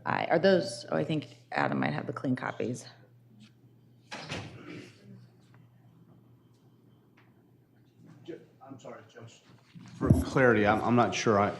Are those, I think Adam might have the clean copies. I'm sorry, Judge. For clarity, I'm not sure.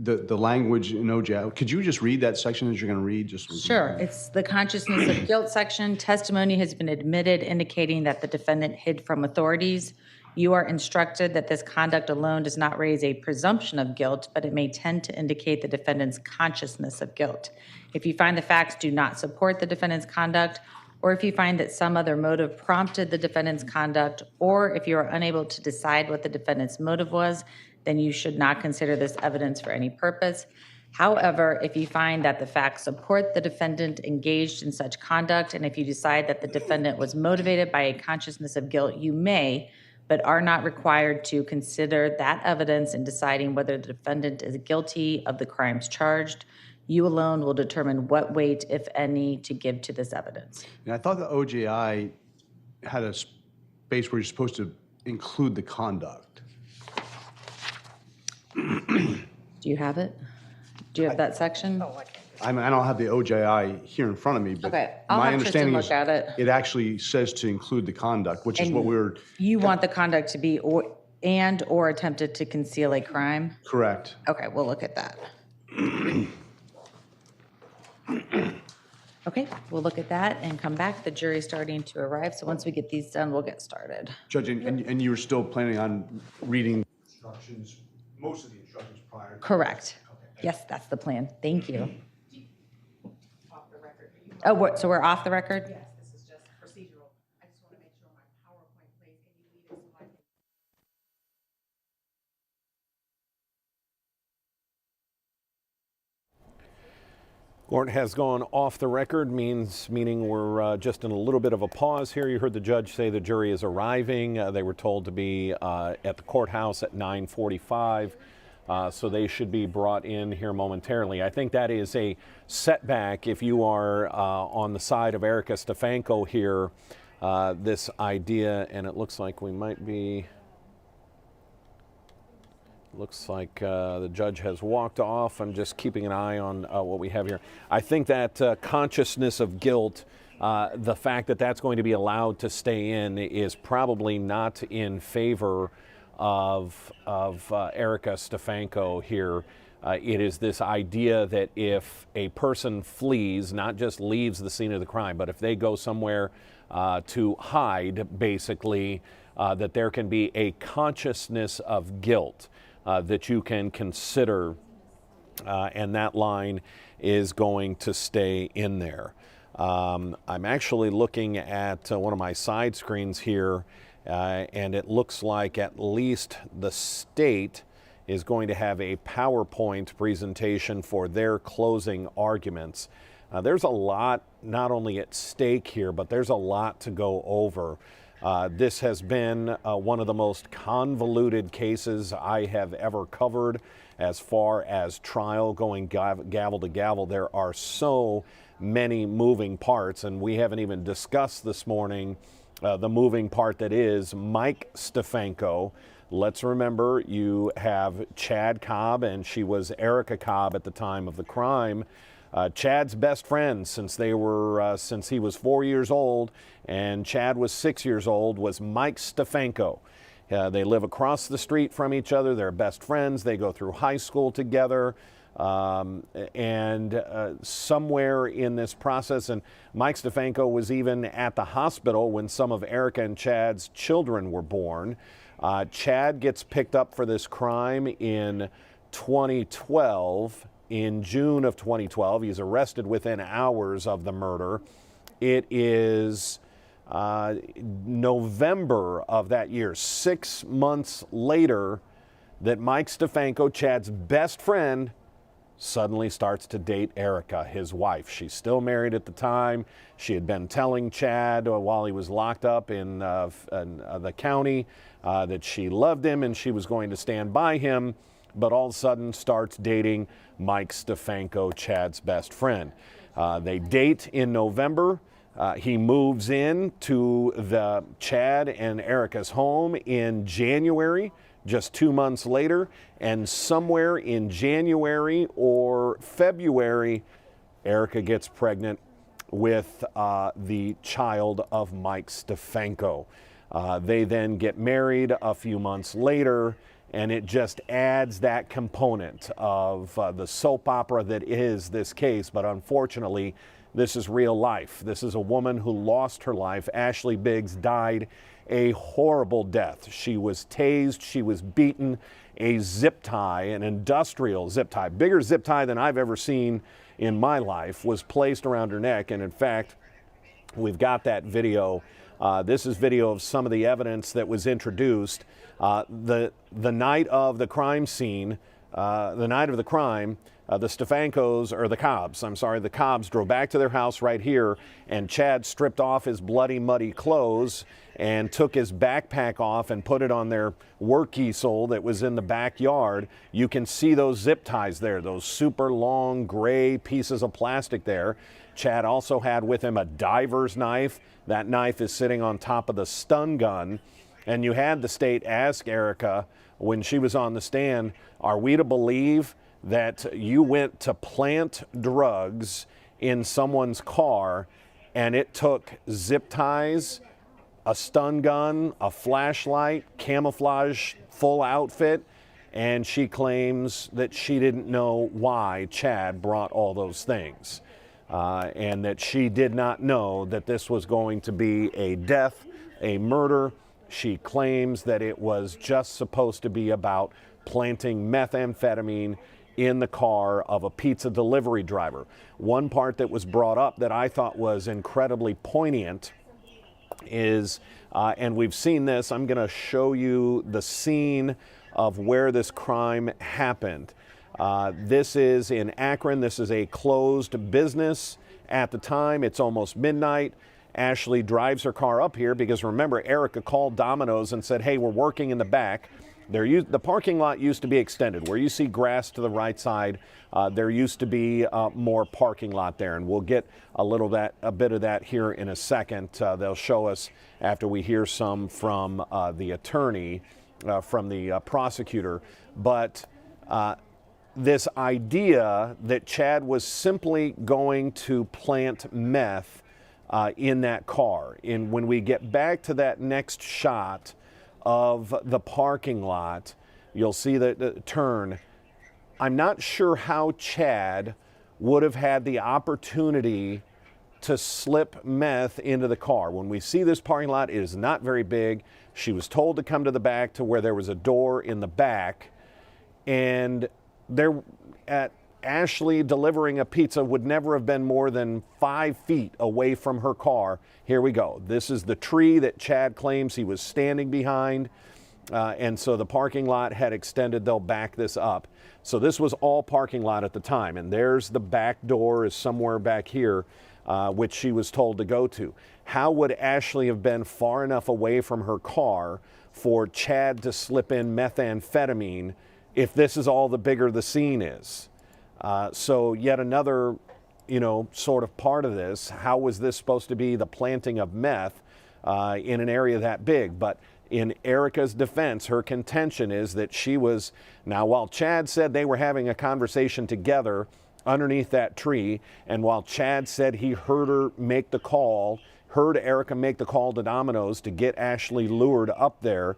The language in OJ, could you just read that section that you're going to read? Sure. It's the consciousness of guilt section. Testimony has been admitted indicating that the defendant hid from authorities. You are instructed that this conduct alone does not raise a presumption of guilt, but it may tend to indicate the defendant's consciousness of guilt. If you find the facts do not support the defendant's conduct, or if you find that some other motive prompted the defendant's conduct, or if you are unable to decide what the defendant's motive was, then you should not consider this evidence for any purpose. However, if you find that the facts support the defendant engaged in such conduct, and if you decide that the defendant was motivated by a consciousness of guilt, you may, but are not required to consider that evidence in deciding whether the defendant is guilty of the crimes charged. You alone will determine what weight, if any, to give to this evidence. And I thought the OJI had a space where you're supposed to include the conduct. Do you have it? Do you have that section? I mean, I don't have the OJI here in front of me, but Okay, I'll my have Tristan understanding look is at it. it actually says to include the conduct, which is what we're You want the conduct to be or attempted to conceal a crime? correct. Okay, we'll look at that. Okay, we'll look at that and come back. The jury's starting to arrive, so once we get these done, we'll get started. Judge, and you were still planning on reading instructions, most of the instructions prior? Correct. Yes, that's the plan. Thank you. Oh, so we're off the record? Yes, this is just procedural. I just want to make sure my PowerPoint plays. Can you leave it so I can? Court has gone off the record, meaning we're just in a little bit of a pause here. You heard the judge say the jury is arriving. They were told to be at the courthouse at 9:45, so they should be brought in here momentarily. I think that is a setback if you are on the side of Erica Stefanko here, this idea, and it looks like we might be... Looks like the judge has walked off. I'm just keeping an eye on what we have here. I think that consciousness of guilt, the fact that that's going to be allowed to stay in, is probably not in favor of Erica Stefanko here. It is this idea that if a person flees, not just leaves the scene of the crime, but if they go somewhere to hide, basically, that there can be a consciousness of guilt that you can consider and that line is going to stay in there. I'm actually looking at one of my side screens here, and it looks like at least the state is going to have a PowerPoint presentation for their closing arguments. There's a lot not only at stake here, but there's a lot to go over. This has been one of the most convoluted cases I have ever covered as far as trial going gavel to gavel. There are so many moving parts, and we haven't even discussed this morning the moving part that is Mike Stefanko. Let's remember, you have Chad Cobb, and she was Erica Cobb at the time of the crime. Chad's best friend since he was 4 years old and Chad was 6 years old was Mike Stefanko. They live across the street from each other. They're best friends. They go through high school together. Somewhere in this process, and Mike Stefanko was even at the hospital when some of Erica and Chad's children were born. Chad gets picked up for this crime in 2012. In June of 2012, he's arrested within hours of the murder. It is November of that year, 6 months later, that Mike Stefanko, Chad's best friend, suddenly starts to date Erica, his wife. She's still married at the time. She had been telling Chad while he was locked up in the county that she loved him and she was going to stand by him, but all of a sudden starts dating Mike Stefanko, Chad's best friend. They date in November. He moves in to the Chad and Erica's home in January, just 2 months later, and somewhere in January or February, Erica gets pregnant with the child of Mike Stefanko. They then get married a few months later, and it just adds that component of the soap opera that is this case. But unfortunately, this is real life. This is a woman who lost her life. Ashley Biggs died a horrible death. She was tased, she was beaten. A zip tie, an industrial zip tie, bigger zip tie than I've ever seen in my life, was placed around her neck. And in fact, we've got that video. This is video of some of the evidence that was introduced. The night of the crime scene, the night of the crime, the Stefankos, or the Cobbs, the Cobbs drove back to their house right here, and Chad stripped off his bloody, muddy clothes and took his backpack off and put it on their work easel that was in the backyard. You can see those zip ties there, those super long gray pieces of plastic there. Chad also had with him a diver's knife. That knife is sitting on top of the stun gun. And you had the state ask Erica when she was on the stand, are we to believe that you went to plant drugs in someone's car and it took zip ties, a stun gun, a flashlight, camouflage, full outfit, and she claims that she didn't know why Chad brought all those things, and that she did not know that this was going to be a death, a murder. She claims that it was just supposed to be about planting methamphetamine in the car of a pizza delivery driver. One part that was brought up that I thought was incredibly poignant is, and we've seen this, I'm going to show you the scene of where this crime happened. This is in Akron. This is a closed business at the time. It's almost midnight. Ashley drives her car up here because, remember, Erica called Domino's and said, hey, we're working in the back. The parking lot used to be extended. Where you see grass to the right side, there used to be more parking lot there, and we'll get a bit of that here in a second. They'll show us after we hear some from the attorney, from the prosecutor. But this idea that Chad was simply going to plant meth in that car. And when we get back to that next shot of the parking lot, you'll see the turn. I'm not sure how Chad would have had the opportunity to slip meth into the car. When we see this parking lot, it is not very big. She was told to come to the back to where there was a door in the back. And there, at Ashley delivering a pizza would never have been more than 5 feet away from her car. Here we go. This is the tree that Chad claims he was standing behind. And so the parking lot had extended. They'll back this up. So this was all parking lot at the time. And there's the back door is somewhere back here, which she was told to go to. How would Ashley have been far enough away from her car for Chad to slip in methamphetamine if this is all the bigger the scene is? So yet another, sort of part of this. How was this supposed to be the planting of meth in an area that big? But in Erica's defense, her contention is that she was, now while Chad said they were having a conversation together underneath that tree, and while Chad said he heard Erica make the call to Domino's to get Ashley lured up there,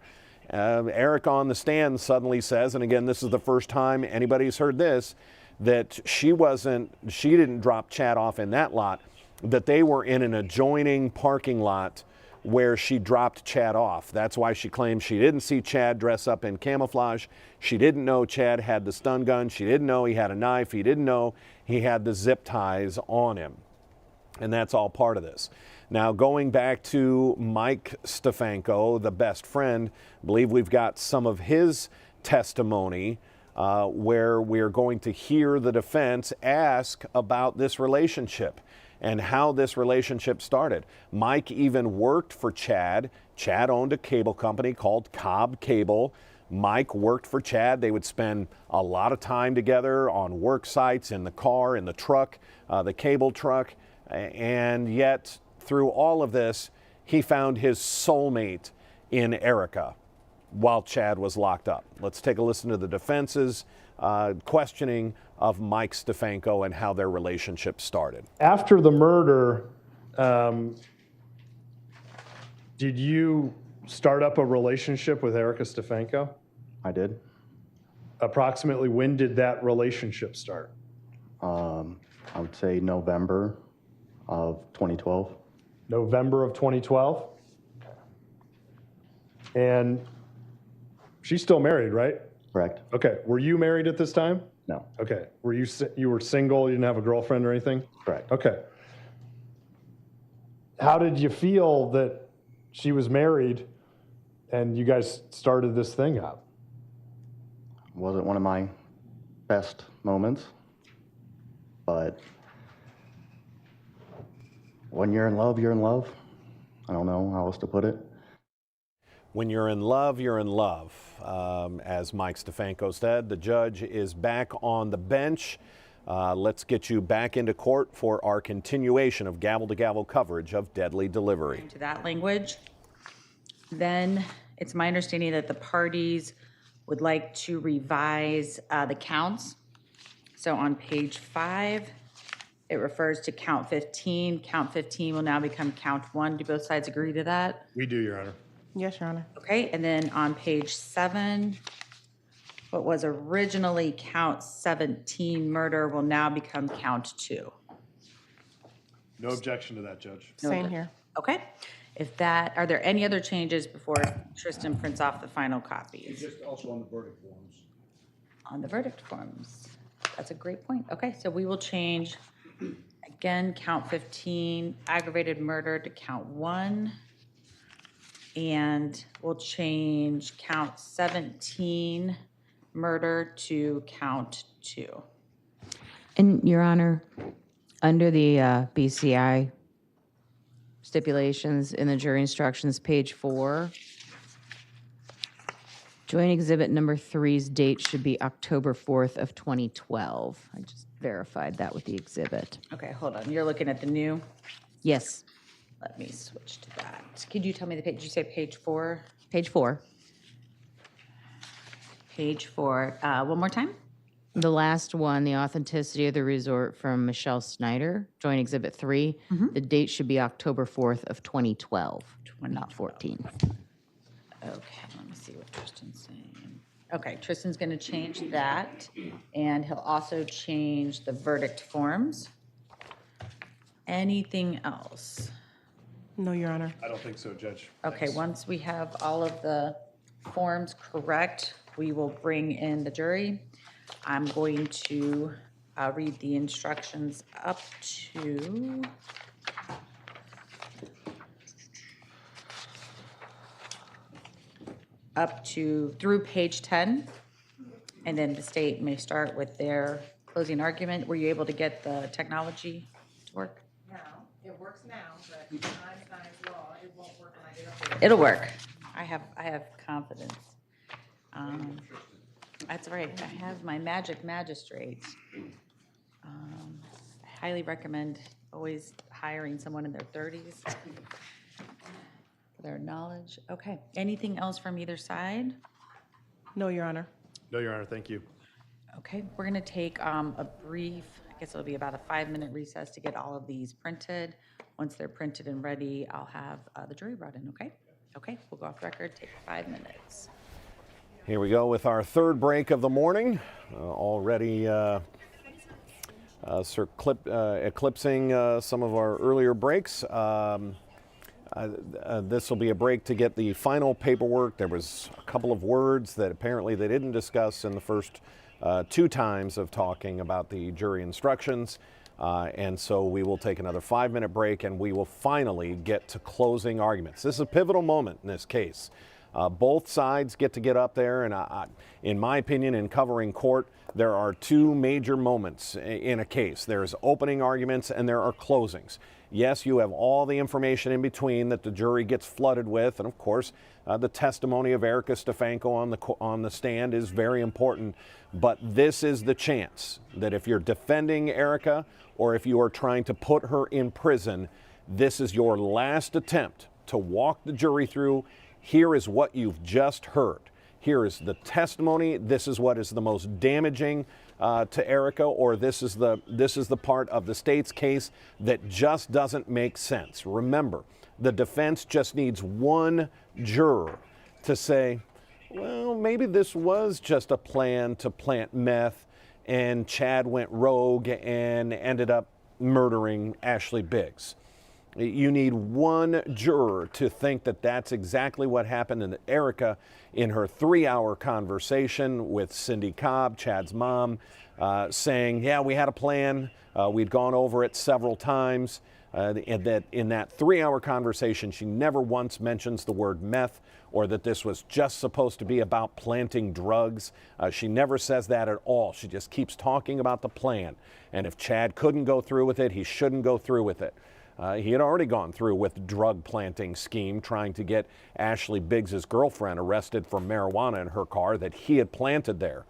Erica on the stand suddenly says, and again, this is the first time anybody's heard this, that she didn't drop Chad off in that lot, that they were in an adjoining parking lot where she dropped Chad off. That's why she claims she didn't see Chad dress up in camouflage. She didn't know Chad had the stun gun. She didn't know he had a knife. He didn't know he had the zip ties on him. And that's all part of this. Now, going back to Mike Stefanko, the best friend, I believe we've got some of his testimony where we're going to hear the defense ask about this relationship and how this relationship started. Mike even worked for Chad. Chad owned a cable company called Cobb Cable. Mike worked for Chad. They would spend a lot of time together on work sites, in the car, in the truck, the cable truck. And yet, through all of this, he found his soulmate in Erica while Chad was locked up. Let's take a listen to the defense's questioning of Mike Stefanko and how their relationship started. After the murder, did you start up a relationship with Erica Stefanko? I did. Approximately when did that relationship start? I would say November of 2012. November of 2012? And she's still married, right? Correct. Okay. Were you married at this time? No. Okay. Were you were single? You didn't have a girlfriend or anything? Correct. Okay. How did you feel that she was married and you guys started this thing up? Wasn't one of my best moments, but when you're in love, you're in love. I don't know how else to put it. When you're in love, you're in love. As Mike Stefanko said, the judge is back on the bench. Let's get you back into court for our continuation of gavel-to-gavel coverage of deadly delivery. To that language. Then it's my understanding that the parties would like to revise the counts. So on page 5, it refers to count 15. Count 15 will now become count 1. Do both sides agree to that? We do, Your Honor. Yes, Your Honor. Okay, and then on page 7, what was originally count 17 murder will now become count 2. No objection to that, Judge. Same here. Okay, are there any other changes before Tristan prints off the final copies? Just also on the verdict forms. On the verdict forms, that's a great point. Okay, so we will change, again, count 15 aggravated murder to count 1. And we'll change count 17 murder to count 2. And Your Honor, under the BCI stipulations in the jury instructions, page 4, joint exhibit number 3's date should be October 4th of 2012. I just verified that with the exhibit. Okay, hold on. You're looking at the new? Yes, Let me switch to that. Could you tell me the page? Did you say page 4? page 4. Page 4. One more time? The last one, the authenticity of the resort from Michelle Snyder, joint exhibit 3. The date should be October 4th of 2012, not 14. Okay, let me see what Tristan's saying. Okay, Tristan's going to change that, and he'll also change the verdict forms. Anything else? No, Your Honor. I don't think so, Judge. Okay, once we have all of the forms correct, we will bring in the jury. I'm going to I'll read the instructions up to through page 10. And then the state may start with their closing argument. Were you able to get the technology to work? Now, it works now, but Einstein's law, it won't work when I get up there. It'll work. I have confidence. That's right. I have my magic magistrate. I highly recommend always hiring someone in their 30s for their knowledge. Okay. Anything else from either side? No, Your Honor. No, Your Honor, thank you. Okay, we're going to take a brief, I guess it'll be about a 5-minute recess to get all of these printed. Once they're printed and ready, I'll have the jury brought in, okay? Okay, we'll go off record, take 5 minutes. Here we go with our third break of the morning, already eclipsing some of our earlier breaks. This will be a break to get the final paperwork. There was a couple of words that apparently they didn't discuss in the first 2 times of talking about the jury instructions. And so we will take another 5-minute break and we will finally get to closing arguments. This is a pivotal moment in this case. Both sides get to get up there, and in my opinion, in covering court, there are 2 major moments in a case. There's opening arguments and there are closings. Yes, you have all the information in between that the jury gets flooded with, and of course, the testimony of Erica Stefanko on the stand is very important. But this is the chance that if you're defending Erica or if you are trying to put her in prison, this is your last attempt to walk the jury through. Here is what you've just heard. Here is the testimony. This is what is the most damaging to Erica, or this is the part of the state's case that just doesn't make sense. Remember, the defense just needs one juror to say, well, maybe this was just a plan to plant meth and Chad went rogue and ended up murdering Ashley Biggs. You need one juror to think that that's exactly what happened. And Erica, in her 3-hour conversation with Cindy Cobb, Chad's mom, saying, yeah, we had a plan. We'd gone over it several times. And that in that 3-hour conversation, she never once mentions the word meth or that this was just supposed to be about planting drugs. She never says that at all. She just keeps talking about the plan. And if Chad couldn't go through with it, he shouldn't go through with it. He had already gone through with drug planting scheme, trying to get Ashley Biggs' girlfriend arrested for marijuana in her car that he had planted there.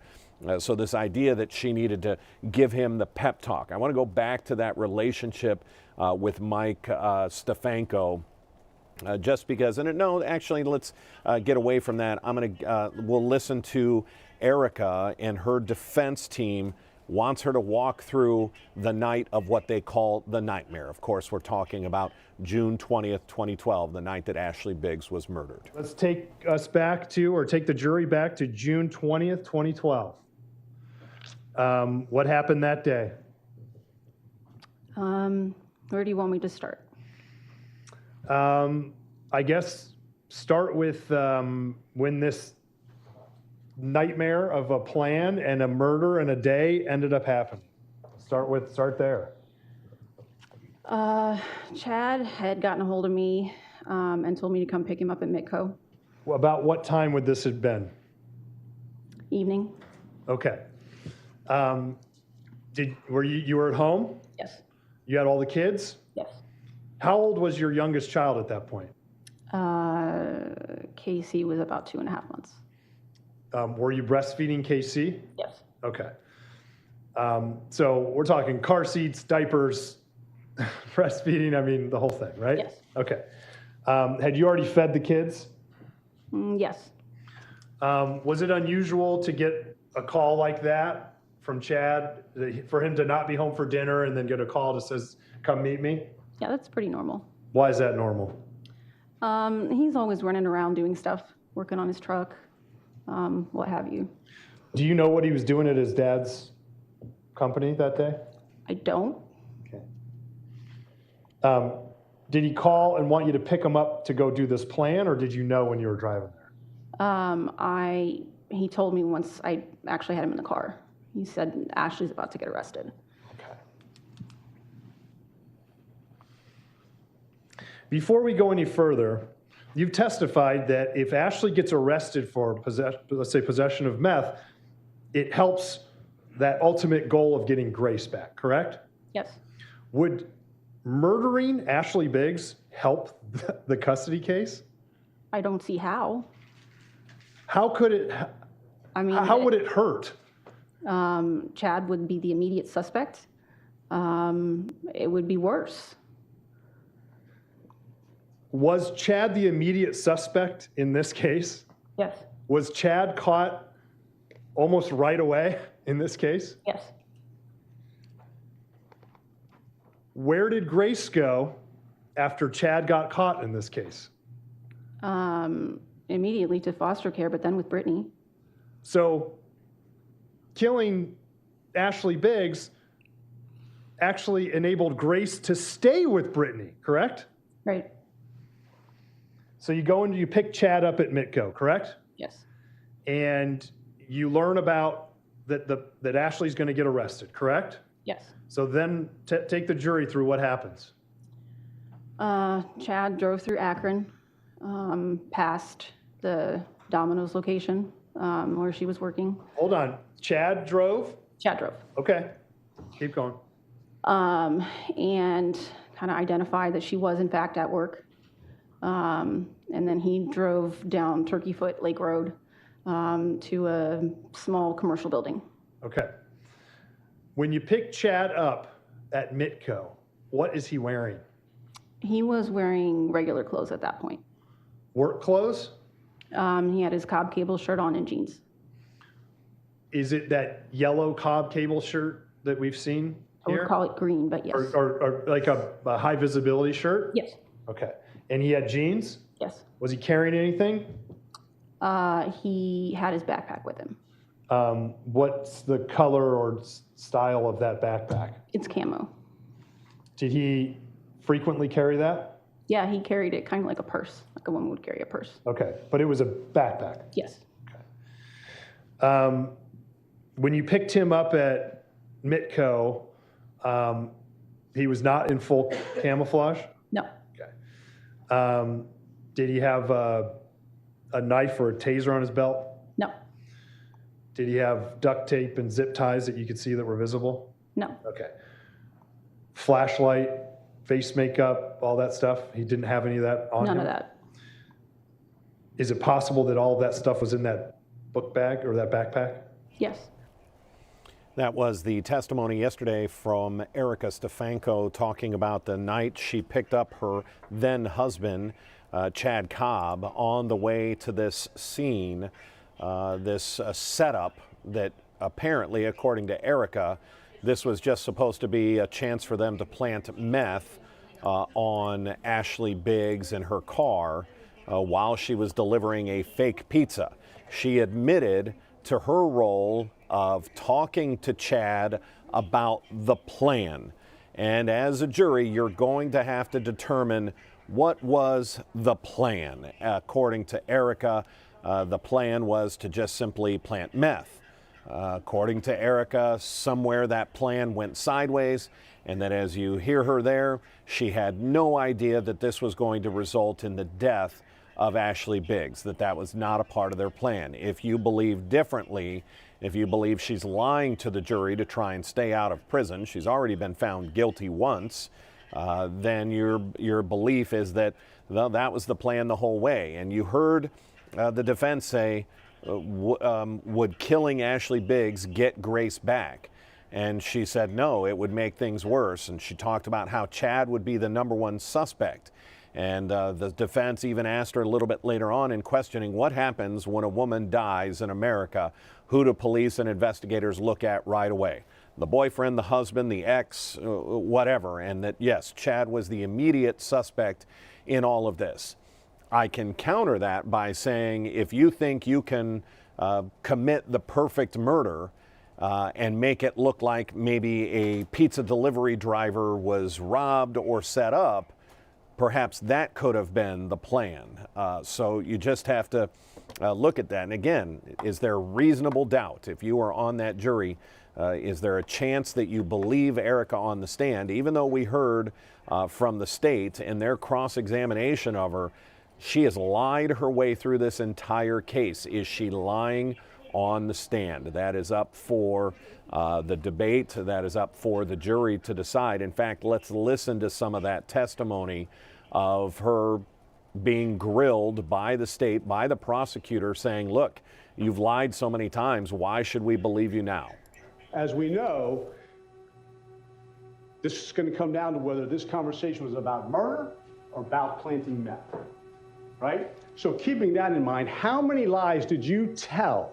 So this idea that she needed to give him the pep talk. I want to go back to that relationship with Mike Stefanko, just because. And no, actually, let's get away from that. We'll listen to Erica and her defense team wants her to walk through the night of what they call the nightmare. Of course, we're talking about June 20th, 2012, the night that Ashley Biggs was murdered. Let's take us back to, or take the jury back to June 20th, 2012. What happened that day? Where do you want me to start? I guess start with when this nightmare of a plan and a murder in a day ended up happening. Start there. Chad had gotten a hold of me and told me to come pick him up at Mitco. Well, about what time would this have been? Evening. Okay. Were you were at home? Yes. You had all the kids? Yes. How old was your youngest child at that point? Casey was about 2.5 months. Were you breastfeeding Casey? Yes. Okay. So we're talking car seats, diapers, breastfeeding, I mean, the whole thing, right? Yes. Okay. Had you already fed the kids? Yes. Was it unusual to get a call like that from Chad, for him to not be home for dinner and then get a call that says, come meet me? Yeah, that's pretty normal. Why is that normal? He's always running around doing stuff, working on his truck, what have you. Do you know what he was doing at his dad's company that day? I don't. Okay. Did he call and want you to pick him up to go do this plan, or did you know when you were driving there? He told me once I actually had him in the car. He said Ashley's about to get arrested. Okay. Before we go any further, you've testified that if Ashley gets arrested for let's say possession of meth, it helps that ultimate goal of getting Grace back, correct? Yes. Would murdering Ashley Biggs help the custody case? I don't see how. How could it, I mean, how would it hurt? Chad would be the immediate suspect. It would be worse. Was Chad the immediate suspect in this case? Yes. Was Chad caught almost right away in this case? Yes. Where did Grace go after Chad got caught in this case? Immediately to foster care, but then with Brittany. So killing Ashley Biggs actually enabled Grace to stay with Brittany, correct? Right. So you go and you pick Chad up at Mitco, correct? Yes. And you learn about that Ashley's going to get arrested, correct? Yes. So then take the jury through what happens. Chad drove through Akron, past the Domino's location where she was working. Hold on. Chad drove? Chad drove. Okay. Keep going. And kind of identified that she was in fact at work. And then he drove down Turkey Foot Lake Road to a small commercial building. Okay. When you pick Chad up at Mitco, what is he wearing? He was wearing regular clothes at that point. Work clothes? He had his Cobb Cable shirt on and jeans. Is it that yellow Cobb Cable shirt that we've seen I here? would call it green, but yes. Or like a high visibility shirt? Yes. Okay. And he had jeans? Yes. Was he carrying anything? He had his backpack with him. What's the color or style of that backpack? It's camo. Did he frequently carry that? Yeah, he carried it kind of like a purse, like a woman would carry a purse. Okay, but it was a backpack. Yes. When you picked him up at Mitco, he was not in full camouflage? No. Okay. Did he have a knife or a taser on his belt? No. Did he have duct tape and zip ties that you could see that were visible? No. Okay. Flashlight, face makeup, all that stuff? He didn't have any of that on him? None of that. Is it possible that all of that stuff was in that book bag or that backpack? Yes. That was the testimony yesterday from Erica Stefanko talking about the night she picked up her then husband, Chad Cobb, on the way to this scene, this setup that apparently, according to Erica, this was just supposed to be a chance for them to plant meth on Ashley Biggs in her car while she was delivering a fake pizza. She admitted to her role of talking to Chad about the plan. And as a jury, you're going to have to determine what was the plan. According to Erica, the plan was to just simply plant meth. According to Erica, somewhere that plan went sideways, and that as you hear her there, she had no idea that this was going to result in the death of Ashley Biggs, that was not a part of their plan. If you believe differently, if you believe she's lying to the jury to try and stay out of prison, she's already been found guilty once, then your belief is that that was the plan the whole way. And you heard the defense say, would killing Ashley Biggs get Grace back? And she said no, it would make things worse. And she talked about how Chad would be the #1 suspect. And the defense even asked her a little bit later on in questioning, what happens when a woman dies in America? Who do police and investigators look at right away? The boyfriend, the husband, the ex, whatever. And that, yes, Chad was the immediate suspect in all of this. I can counter that by saying, if you think you can commit the perfect murder and make it look like maybe a pizza delivery driver was robbed or set up, perhaps that could have been the plan. So you just have to look at that. And again, is there reasonable doubt? If you are on that jury, is there a chance that you believe Erica on the stand, even though we heard from the state in their cross-examination of her, she has lied her way through this entire case. Is she lying on the stand? That is up for the debate. That is up for the jury to decide. In fact, let's listen to some of that testimony of her being grilled by the state, by the prosecutor, saying, look, you've lied so many times. Why should we believe you now? As we know, this is going to come down to whether this conversation was about murder or about planting meth, right? So keeping that in mind, how many lies did you tell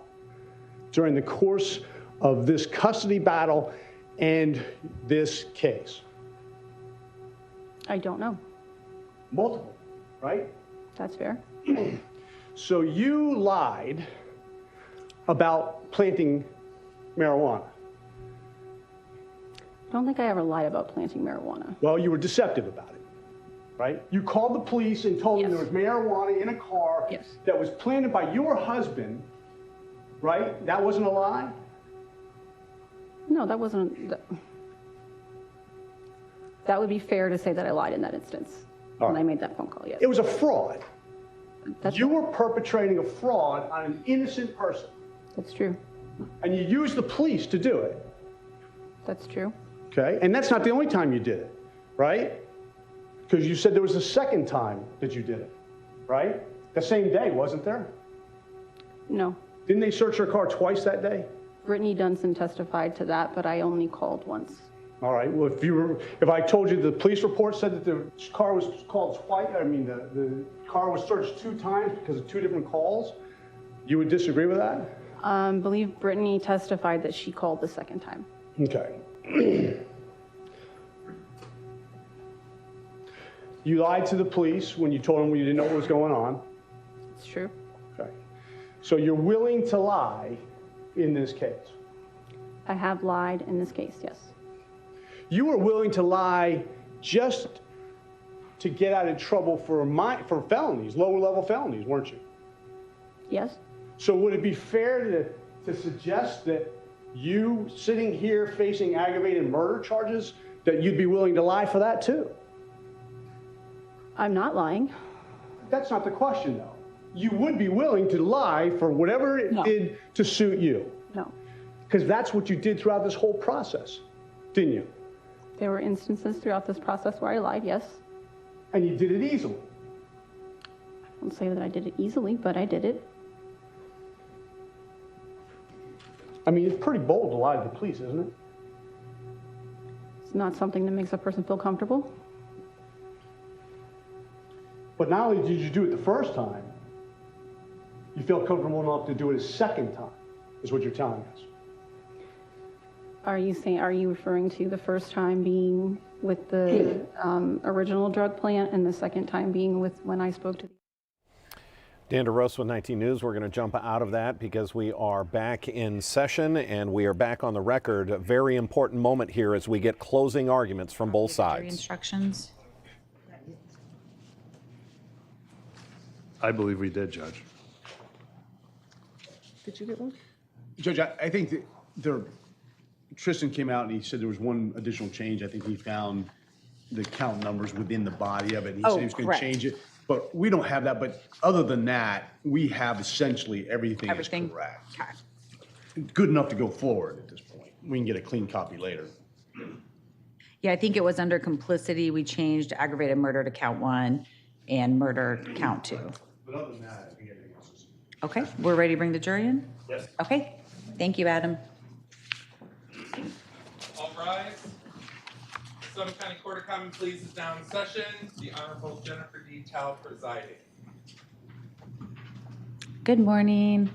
during the course of this custody battle and this case? I don't know. Multiple, right? That's fair. So you lied about planting marijuana. I don't think I ever lied about planting marijuana. Well, you were deceptive about it, right? You called the police and told them Yes. there was marijuana in a car Yes. that was planted by your husband, right? That wasn't a lie? No, that wasn't. That would be fair to say that I lied in that instance when I made that phone call, yes. It was a fraud. That's You were perpetrating a fraud on an innocent person, That's true. and you used the police to do it, That's true. okay? And that's not the only time you did it, right? Because you said there was a second time that you did it, right? The same day, wasn't there? No. Didn't they search your car twice that day? Brittany Dunson testified to that, but I only called once. All right, well, if I told you the police report said that the car was called twice, the car was searched 2 times because of 2 different calls, you would disagree with that? I believe Brittany testified that she called the second time. Okay. You lied to the police when you told them you didn't know what was going on. It's true. Okay. So you're willing to lie in this case? I have lied in this case, yes. You were willing to lie just to get out of trouble for felonies, lower level felonies, weren't you? Yes? So would it be fair to suggest that you sitting here facing aggravated murder charges, that you'd be willing to lie for that too? I'm not lying. That's not the question though. You would be willing to lie for whatever it No. did to suit you. No. Because that's what you did throughout this whole process, didn't you? There were instances throughout this process where I lied, yes. And you did it easily. I won't say that I did it easily, but I did it. I mean, it's pretty bold to lie to the police, isn't it? It's not something that makes a person feel comfortable. But not only did you do it the first time, you felt comfortable enough to do it a second time, is what you're telling us. Are you referring to the first time being with the original drug plant and the second time being with when I spoke to the... Dan DeRosa with 19 News. We're going to jump out of that because we are back in session and we are back on the record. A very important moment here as we get closing arguments from both Jury sides. instructions. I believe we did, Judge. Did you get one? Judge, I think that Tristan came out and he said there was one additional change. I think he found the count numbers within the body of it. He said he was going to correct. change it, but we don't have that. But other than that, we have essentially everything is Everything. correct. Okay. Good enough to go forward at this point. We can get a clean copy later. Yeah, I think it was under complicity. We changed aggravated murder to count 1 and murder to count 2. But other than that, I think everything else is. Okay, we're ready to bring the jury in? Yes. Okay, thank you, Adam. All rise. Summit County Court of Common Pleas is now in session. The Honorable Jennifer D. Tao presiding. Good morning.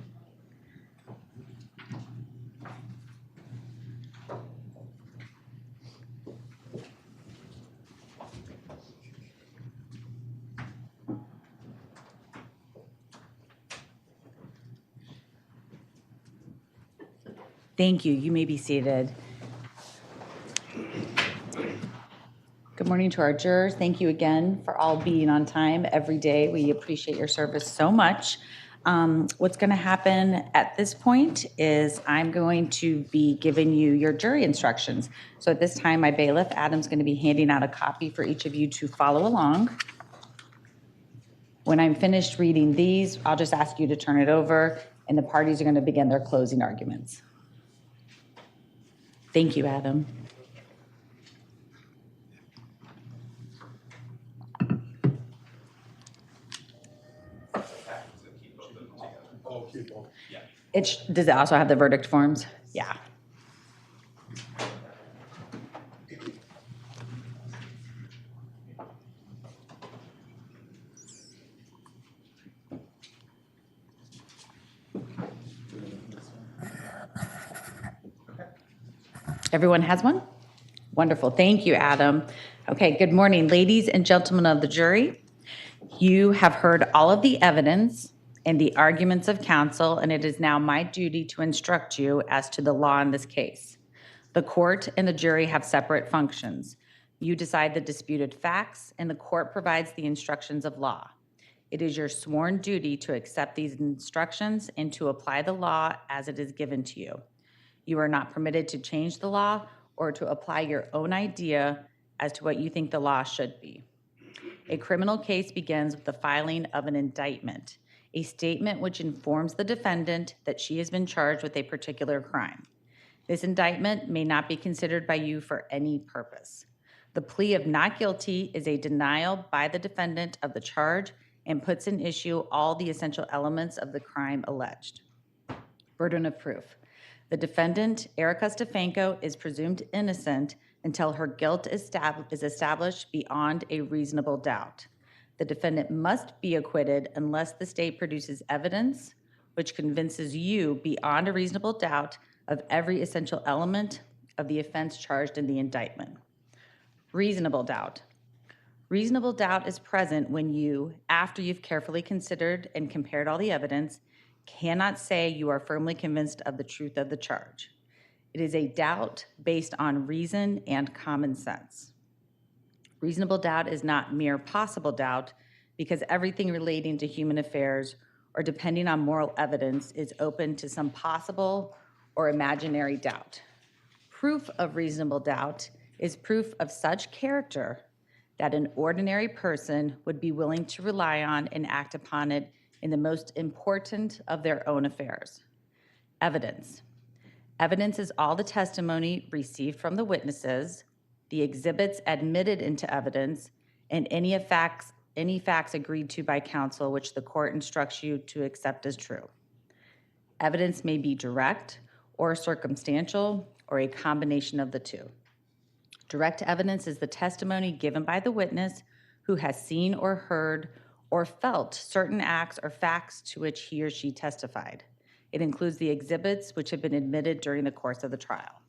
Thank you. You may be seated. Good Good morning to our jurors. Thank you again for all being on time every day. We appreciate your service so much. What's going to happen at this point is I'm going to be giving you your jury instructions. So at this time, my bailiff, Adam's going to be handing out a copy for each of you to follow along. When I'm finished reading these, I'll just ask you to turn it over, and the parties are going to begin their closing arguments. Thank you, Adam. Does it also have the verdict forms? Yeah. Everyone has one? Wonderful. Thank you, Adam. Okay, good morning, ladies and gentlemen of the jury. You have heard all of the evidence and the arguments of counsel, and it is now my duty to instruct you as to the law in this case. The court and the jury have separate functions. You decide the disputed facts, and the court provides the instructions of law. It is your sworn duty to accept these instructions and to apply the law as it is given to you. You are not permitted to change the law or to apply your own idea as to what you think the law should be. A criminal case begins with the filing of an indictment, a statement which informs the defendant that she has been charged with a particular crime. This indictment may not be considered by you for any purpose. The plea of not guilty is a denial by the defendant of the charge and puts in issue all the essential elements of the crime alleged. Burden of proof. The defendant, Erica Stefanko, is presumed innocent until her guilt is established beyond a reasonable doubt. The defendant must be acquitted unless the state produces evidence which convinces you beyond a reasonable doubt of every essential element of the offense charged in the indictment. Reasonable doubt. Reasonable doubt is present when you, after you've carefully considered and compared all the evidence, cannot say you are firmly convinced of the truth of the charge. It is a doubt based on reason and common sense. Reasonable doubt is not mere possible doubt because everything relating to human affairs or depending on moral evidence is open to some possible or imaginary doubt. Proof of reasonable doubt is proof of such character that an ordinary person would be willing to rely on and act upon it in the most important of their own affairs. Evidence. Evidence is all the testimony received from the witnesses, the exhibits admitted into evidence, and any facts agreed to by counsel which the court instructs you to accept as true. Evidence may be direct or circumstantial or a combination of the two. Direct evidence is the testimony given by the witness who has seen or heard or felt certain acts or facts to which he or she testified. It includes the exhibits which have been admitted during the course of the trial.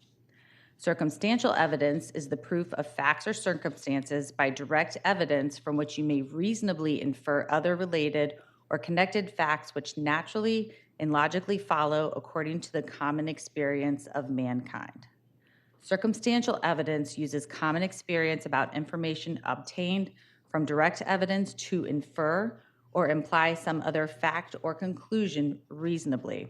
Circumstantial evidence is the proof of facts or circumstances by direct evidence from which you may reasonably infer other related or connected facts which naturally and logically follow according to the common experience of mankind. Circumstantial evidence uses common experience about information obtained from direct evidence to infer or imply some other fact or conclusion reasonably.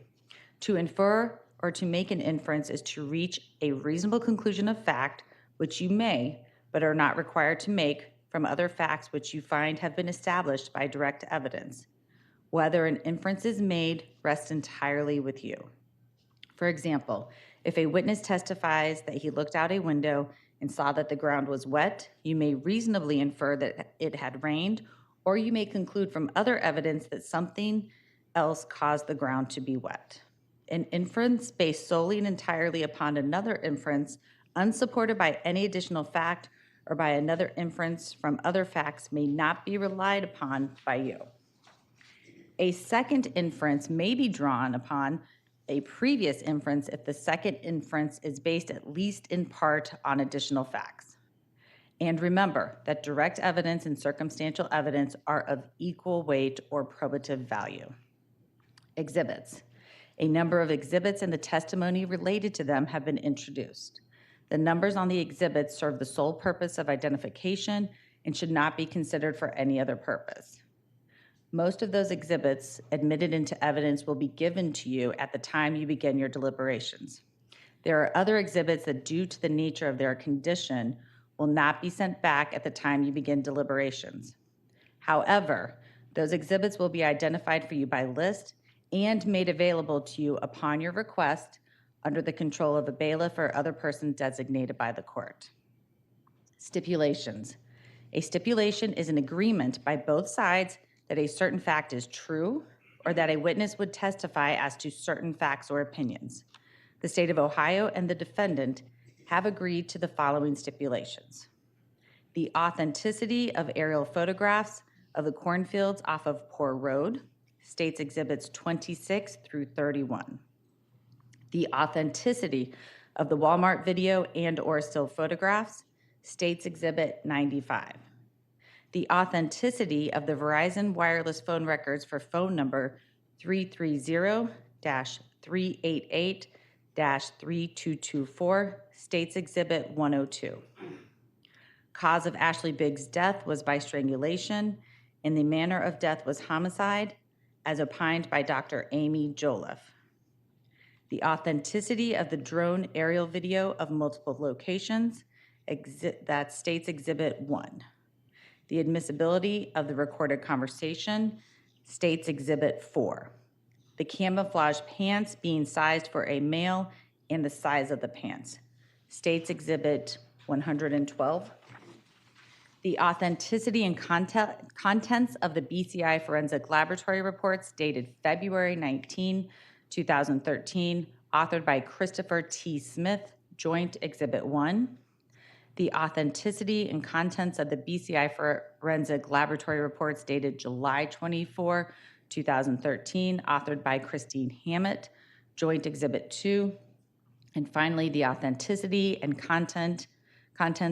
To infer or to make an inference is to reach a reasonable conclusion of fact, which you may, but are not required to make from other facts which you find have been established by direct evidence. Whether an inference is made rests entirely with you. For example, if a witness testifies that he looked out a window and saw that the ground was wet, you may reasonably infer that it had rained, or you may conclude from other evidence that something else caused the ground to be wet. An inference based solely and entirely upon another inference, unsupported by any additional fact or by another inference from other facts, may not be relied upon by you. A second inference may be drawn upon a previous inference if the second inference is based at least in part on additional facts. And remember that direct evidence and circumstantial evidence are of equal weight or probative value. Exhibits. A number of exhibits and the testimony related to them have been introduced. The numbers on the exhibits serve the sole purpose of identification and should not be considered for any other purpose. Most of those exhibits admitted into evidence will be given to you at the time you begin your deliberations. There are other exhibits that, due to the nature of their condition, will not be sent back at the time you begin deliberations. However, those exhibits will be identified for you by list and made available to you upon your request under the control of a bailiff or other person designated by the court. Stipulations. A stipulation is an agreement by both sides that a certain fact is true or that a witness would testify as to certain facts or opinions. The state of Ohio and the defendant have agreed to the following stipulations. The authenticity of aerial photographs of the cornfields off of Poor Road, States Exhibits 26 through 31. The authenticity of the Walmart video and/or still photographs, States Exhibit 95. The authenticity of the Verizon wireless phone records for phone number 330-388-3224, States Exhibit 102. Cause of Ashley Biggs' death was by strangulation, and the manner of death was homicide, as opined by Dr. Amy Joliffe. The authenticity of the drone aerial video of multiple locations, that's States Exhibit 1. The admissibility of the recorded conversation, States Exhibit 4. The camouflage pants being sized for a male and the size of the pants, States Exhibit 112. The authenticity and contents of the BCI forensic laboratory reports dated February 19, 2013, authored by Christopher T. Smith, Joint Exhibit 1. The authenticity and contents of the BCI forensic laboratory reports dated July 24, 2013, authored by Christine Hammett, Joint Exhibit 2. And finally, the authenticity and contents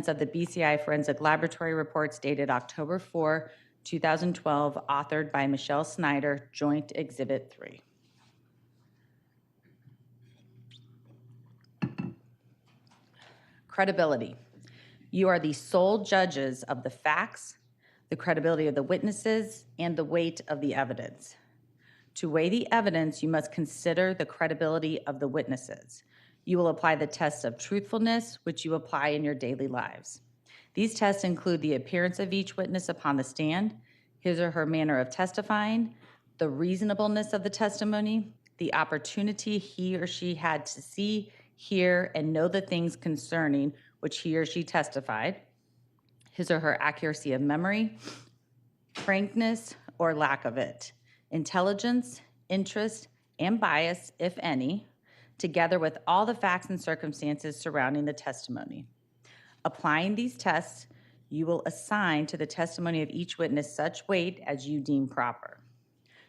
of the BCI forensic laboratory reports dated October 4, 2012, authored by Michelle Snyder, Joint Exhibit 3. Credibility. You are the sole judges of the facts, the credibility of the witnesses, and the weight of the evidence. To weigh the evidence, you must consider the credibility of the witnesses. You will apply the tests of truthfulness, which you apply in your daily lives. These tests include the appearance of each witness upon the stand, his or her manner of testifying, the reasonableness of the testimony, the opportunity he or she had to see, hear, and know the things concerning which he or she testified, his or her accuracy of memory, frankness or lack of it, intelligence, interest, and bias, if any, together with all the facts and circumstances surrounding the testimony. Applying these tests, you will assign to the testimony of each witness such weight as you deem proper.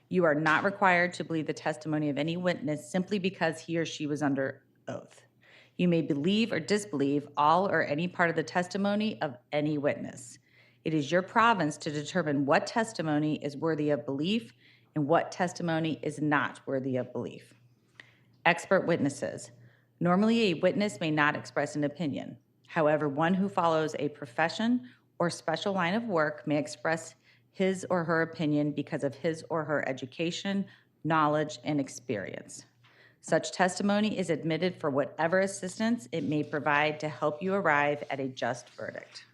You are not required to believe the testimony of any witness simply because he or she was under oath. You may believe or disbelieve all or any part of the testimony of any witness. It is your province to determine what testimony is worthy of belief and what testimony is not worthy of belief. Expert witnesses. Normally, a witness may not express an opinion. However, one who follows a profession or special line of work may express his or her opinion because of his or her education, knowledge, and experience. Such testimony is admitted for whatever assistance it may provide to help you arrive at a just verdict.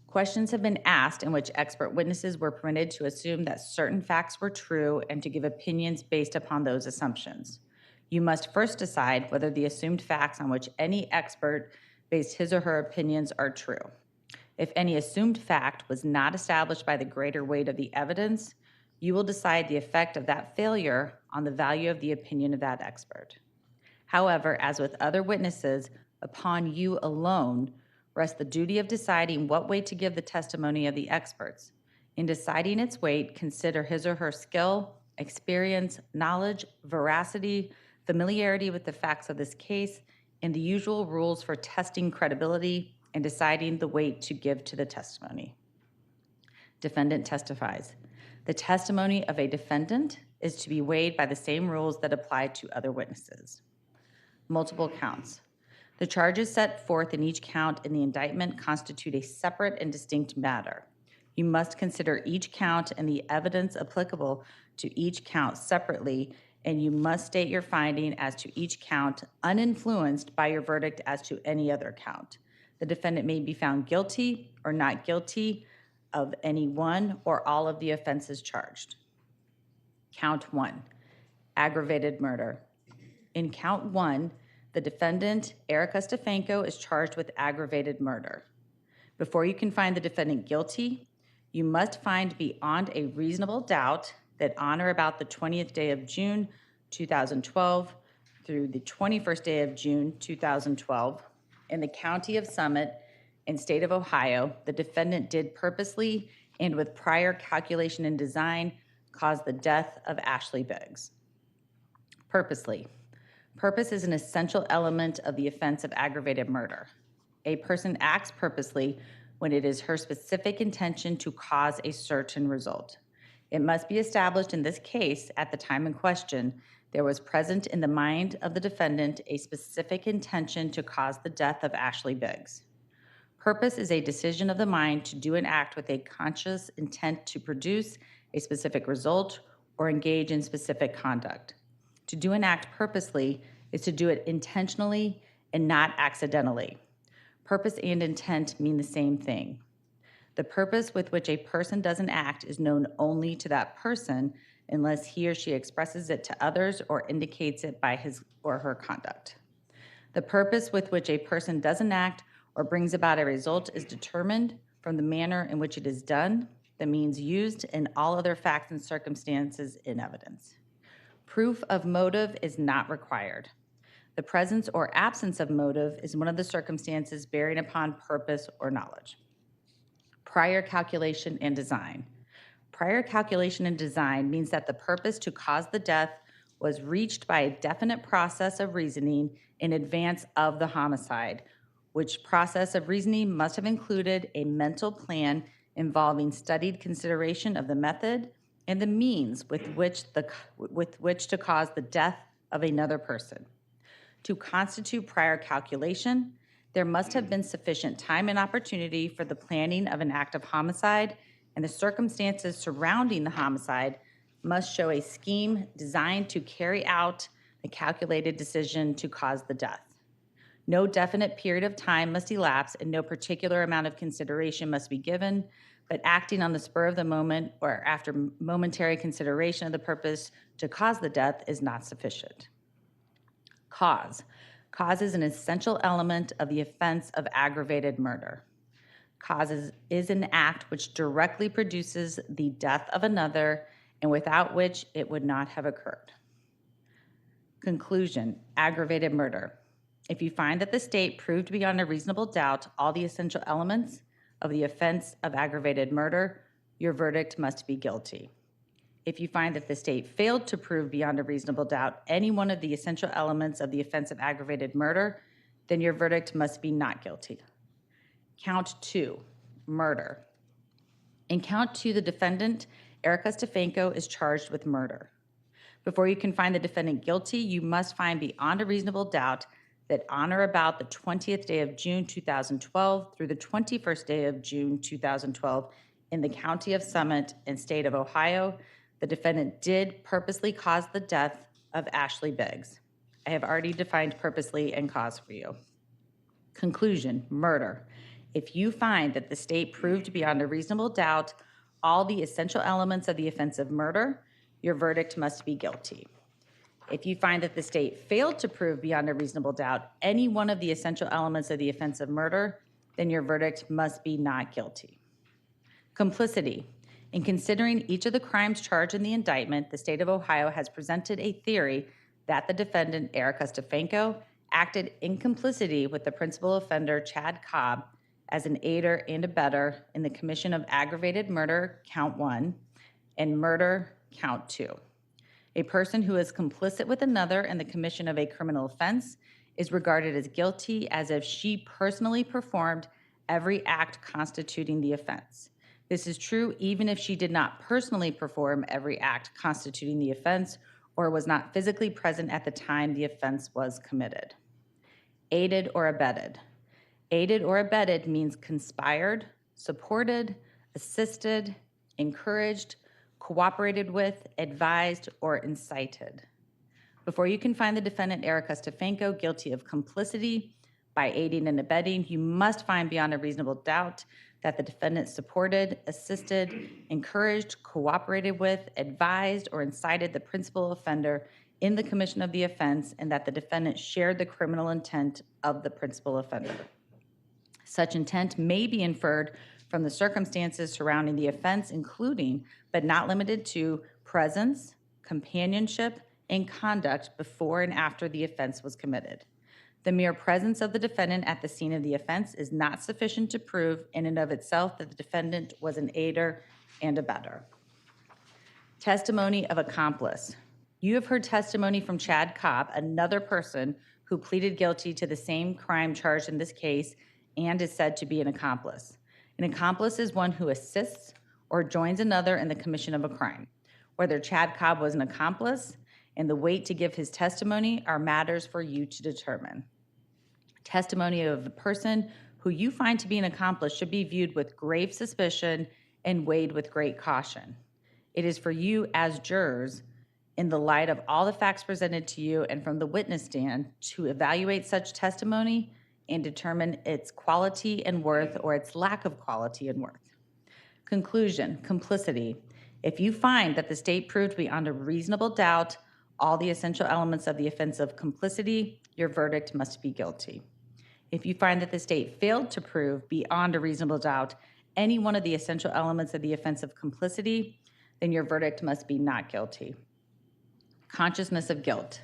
Questions have been asked in which expert witnesses were permitted to assume that certain facts were true and to give opinions based upon those assumptions. You must first decide whether the assumed facts on which any expert based his or her opinions are true. If any assumed fact was not established by the greater weight of the evidence, you will decide the effect of that failure on the value of the opinion of that expert. However, as with other witnesses, upon you alone rests the duty of deciding what weight to give the testimony of the experts. In deciding its weight, consider his or her skill, experience, knowledge, veracity, familiarity with the facts of this case, and the usual rules for testing credibility and deciding the weight to give to the testimony. Defendant testifies. The testimony of a defendant is to be weighed by the same rules that apply to other witnesses. Multiple counts. The charges set forth in each count in the indictment constitute a separate and distinct matter. You must consider each count and the evidence applicable to each count separately, and you must state your finding as to each count uninfluenced by your verdict as to any other count. The defendant may be found guilty or not guilty of any one or all of the offenses charged. Count 1, aggravated murder. In count 1, the defendant, Erica Stefanko, is charged with aggravated murder. Before you can find the defendant guilty, you must find beyond a reasonable doubt that on or about the 20th day of June 2012 through the 21st day of June 2012 in the County of Summit and State of Ohio, the defendant did purposely and with prior calculation and design cause the death of Ashley Biggs. Purposely. Purpose is an essential element of the offense of aggravated murder. A person acts purposely when it is her specific intention to cause a certain result. It must be established in this case, at the time in question, there was present in the mind of the defendant a specific intention to cause the death of Ashley Biggs. Purpose is a decision of the mind to do an act with a conscious intent to produce a specific result or engage in specific conduct. To do an act purposely is to do it intentionally and not accidentally. Purpose and intent mean the same thing. The purpose with which a person does an act is known only to that person unless he or she expresses it to others or indicates it by his or her conduct. The purpose with which a person does an act or brings about a result is determined from the manner in which it is done, the means used, and all other facts and circumstances in evidence. Proof of motive is not required. The presence or absence of motive is one of the circumstances bearing upon purpose or knowledge. Prior calculation and design. Prior calculation and design means that the purpose to cause the death was reached by a definite process of reasoning in advance of the homicide, which process of reasoning must have included a mental plan involving studied consideration of the method and the means with which to cause the death of another person. To constitute prior calculation, there must have been sufficient time and opportunity for the planning of an act of homicide, and the circumstances surrounding the homicide must show a scheme designed to carry out the calculated decision to cause the death. No definite period of time must elapse and no particular amount of consideration must be given, but acting on the spur of the moment or after momentary consideration of the purpose to cause the death is not sufficient. Cause. Cause is an essential element of the offense of aggravated murder. Cause is an act which directly produces the death of another and without which it would not have occurred. Conclusion. Aggravated murder. If you find that the state proved beyond a reasonable doubt all the essential elements of the offense of aggravated murder, your verdict must be guilty. If you find that the state failed to prove beyond a reasonable doubt any one of the essential elements of the offense of aggravated murder, then your verdict must be not guilty. Count 2, murder. In count 2, the defendant, Erica Stefanko, is charged with murder. Before you can find the defendant guilty, you must find beyond a reasonable doubt that on or about the 20th day of June 2012 through the 21st day of June 2012 in the County of Summit and State of Ohio, the defendant did purposely cause the death of Ashley Biggs. I have already defined purposely and cause for you. Conclusion, murder. If you find that the state proved beyond a reasonable doubt all the essential elements of the offense of murder, your verdict must be guilty. If you find that the state failed to prove beyond a reasonable doubt any one of the essential elements of the offense of murder, then your verdict must be not guilty. Complicity. In considering each of the crimes charged in the indictment, the state of Ohio has presented a theory that the defendant, Erica Stefanko, acted in complicity with the principal offender, Chad Cobb, as an aider and abettor in the commission of aggravated murder, count 1, and murder, count 2. A person who is complicit with another in the commission of a criminal offense is regarded as guilty as if she personally performed every act constituting the offense. This is true even if she did not personally perform every act constituting the offense or was not physically present at the time the offense was committed. Aided or abetted. Aided or abetted means conspired, supported, assisted, encouraged, cooperated with, advised, or incited. Before you can find the defendant, Erica Stefanko, guilty of complicity by aiding and abetting, you must find beyond a reasonable doubt that the defendant supported, assisted, encouraged, cooperated with, advised, or incited the principal offender in the commission of the offense, and that the defendant shared the criminal intent of the principal offender. Such intent may be inferred from the circumstances surrounding the offense, including, but not limited to, presence, companionship, and conduct before and after the offense was committed. The mere presence of the defendant at the scene of the offense is not sufficient to prove in and of itself that the defendant was an aider and abetter. Testimony of accomplice. You have heard testimony from Chad Cobb, another person who pleaded guilty to the same crime charged in this case and is said to be an accomplice. An accomplice is one who assists or joins another in the commission of a crime. Whether Chad Cobb was an accomplice and the weight to give his testimony are matters for you to determine. Testimony of the person who you find to be an accomplice should be viewed with grave suspicion and weighed with great caution. It is for you as jurors, in the light of all the facts presented to you and from the witness stand, to evaluate such testimony and determine its quality and worth or its lack of quality and worth. Conclusion, complicity. If you find that the state proved beyond a reasonable doubt all the essential elements of the offense of complicity, your verdict must be guilty. If you find that the state failed to prove beyond a reasonable doubt any one of the essential elements of the offense of complicity, then your verdict must be not guilty. Consciousness of guilt.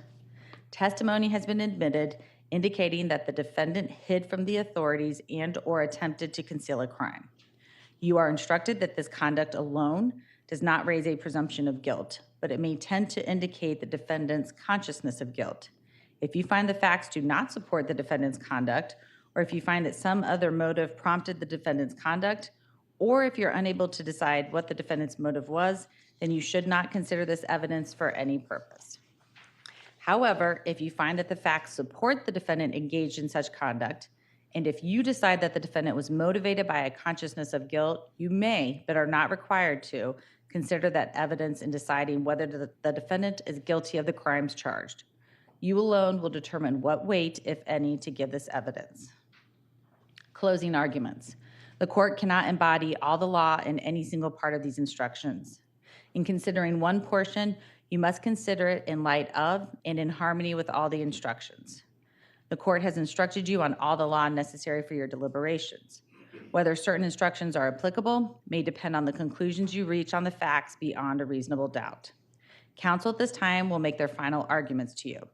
Testimony has been admitted indicating that the defendant hid from the authorities and or attempted to conceal a crime. You are instructed that this conduct alone does not raise a presumption of guilt, but it may tend to indicate the defendant's consciousness of guilt. If you find the facts do not support the defendant's conduct, or if you find that some other motive prompted the defendant's conduct, or if you're unable to decide what the defendant's motive was, then you should not consider this evidence for any purpose. However, if you find that the facts support the defendant engaged in such conduct, and if you decide that the defendant was motivated by a consciousness of guilt, you may, but are not required to, consider that evidence in deciding whether the defendant is guilty of the crimes charged. You alone will determine what weight, if any, to give this evidence. Closing arguments. The court cannot embody all the law in any single part of these instructions. In considering one portion, you must consider it in light of and in harmony with all the instructions. The court has instructed you on all the law necessary for your deliberations. Whether certain instructions are applicable may depend on the conclusions you reach on the facts beyond a reasonable doubt. Counsel at this time will make their final arguments to you.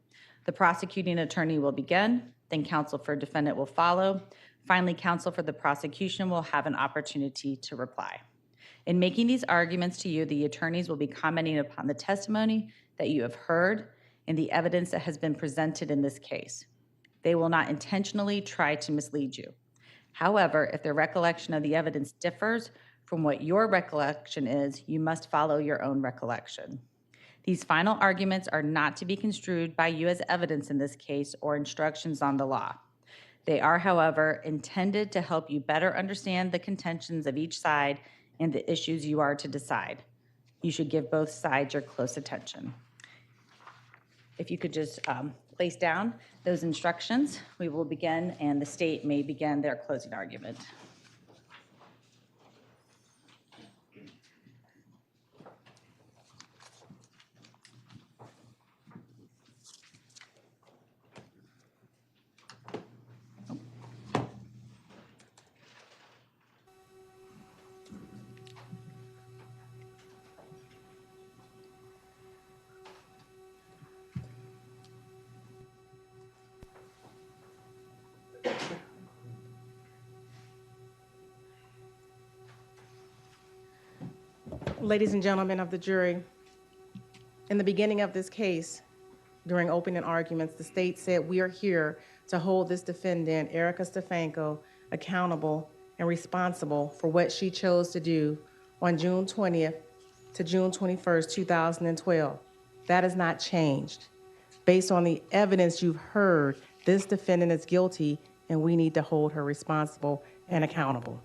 The prosecuting attorney will begin, then counsel for defendant will follow. Finally, counsel for the prosecution will have an opportunity to reply. In making these arguments to you, the attorneys will be commenting upon the testimony that you have heard and the evidence that has been presented in this case. They will not intentionally try to mislead you. However, if their recollection of the evidence differs from what your recollection is, you must follow your own recollection. These final arguments are not to be construed by you as evidence in this case or instructions on the law. They are, however, intended to help you better understand the contentions of each side and the issues you are to decide. You should give both sides your close attention. If you could just place down those instructions, we will begin, and the state may begin their closing argument. Ladies and gentlemen of the jury, in the beginning of this case, during opening arguments, the state said we are here to hold this defendant, Erica Stefanko, accountable and responsible for what she chose to do on June 20th to June 21st, 2012. That has not changed. Based on the evidence you've heard, This defendant is guilty, and we need to hold her responsible and accountable.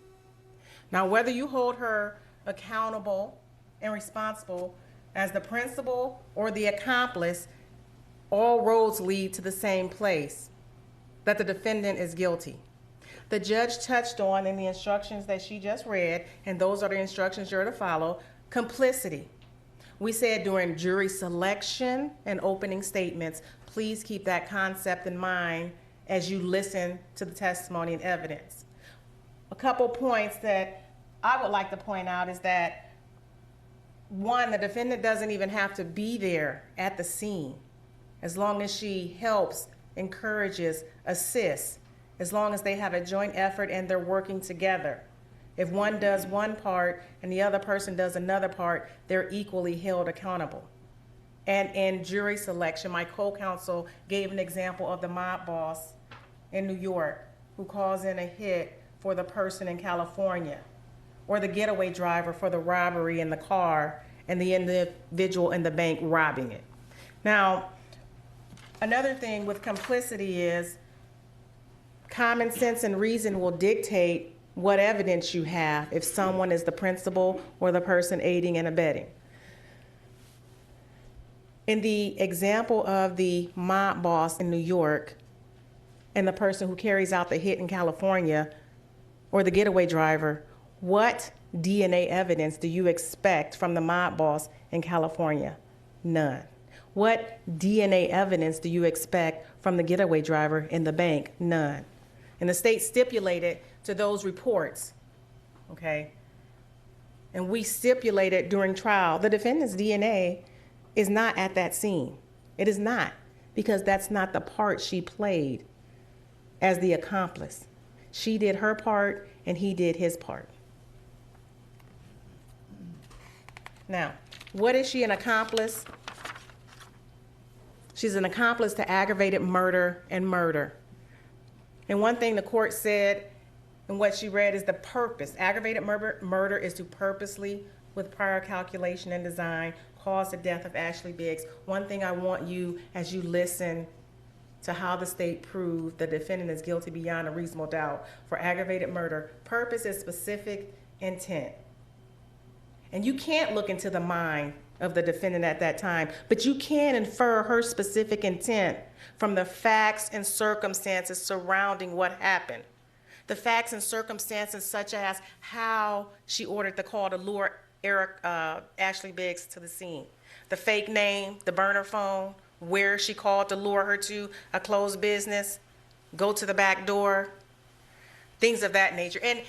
Now, whether you hold her accountable and responsible as the principal or the accomplice, all roads lead to the same place, that the defendant is guilty. The judge touched on in the instructions that she just read, and those are the instructions you're to follow, complicity. We said during jury selection and opening statements, please keep that concept in mind as you listen to the testimony and evidence. A couple points that I would like to point out is that, one, the defendant doesn't even have to be there at the scene, as long as she helps, encourages, assists, as long as they have a joint effort and they're working together. If one does one part and the other person does another part, they're equally held accountable. And in jury selection, my co-counsel gave an example of the mob boss in New York who calls in a hit for the person in California, or the getaway driver for the robbery in the car and the individual in the bank robbing it. Now, another thing with complicity is common sense and reason will dictate what evidence you have if someone is the principal or the person aiding and abetting. In the example of the mob boss in New York and the person who carries out the hit in California, or the getaway driver, what DNA evidence do you expect from the mob boss in California? None. What DNA evidence do you expect from the getaway driver in the bank? None. And the state stipulated to those reports, okay? And we stipulated during trial, the defendant's DNA is not at that scene. It is not, because that's not the part she played as the accomplice. She did her part and he did his part. Now, what is she an accomplice? She's an accomplice to aggravated murder and murder. And one thing the court said and what she read is the purpose. Aggravated murder is to purposely, with prior calculation and design, cause the death of Ashley Biggs. One thing I want you, as you listen to how the state proved the defendant is guilty beyond a reasonable doubt for aggravated murder, purpose is specific intent. And you can't look into the mind of the defendant at that time, but you can infer her specific intent from the facts and circumstances surrounding what happened. The facts and circumstances such as how she ordered the call to lure Ashley Biggs to the scene, the fake name, the burner phone, where she called to lure her to a closed business, go to the back door, things of that nature. And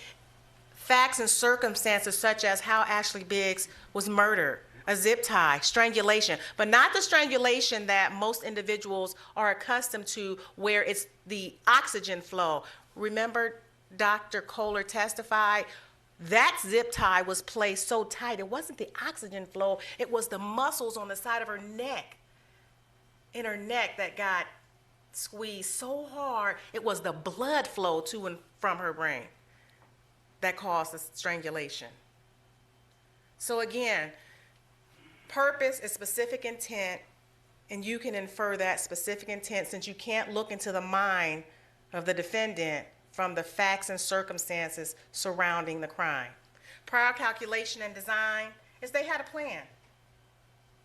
facts and circumstances such as how Ashley Biggs was murdered, a zip tie, strangulation, but not the strangulation that most individuals are accustomed to where it's the oxygen flow. Remember, Dr. Kohler testified that zip tie was placed so tight, it wasn't the oxygen flow, it was the muscles on the side of her neck, in her neck, that got squeezed so hard, it was the blood flow to and from her brain that caused the strangulation. So again, purpose is specific intent, and you can infer that specific intent since you can't look into the mind of the defendant from the facts and circumstances surrounding the crime. Prior calculation and design is they had a plan.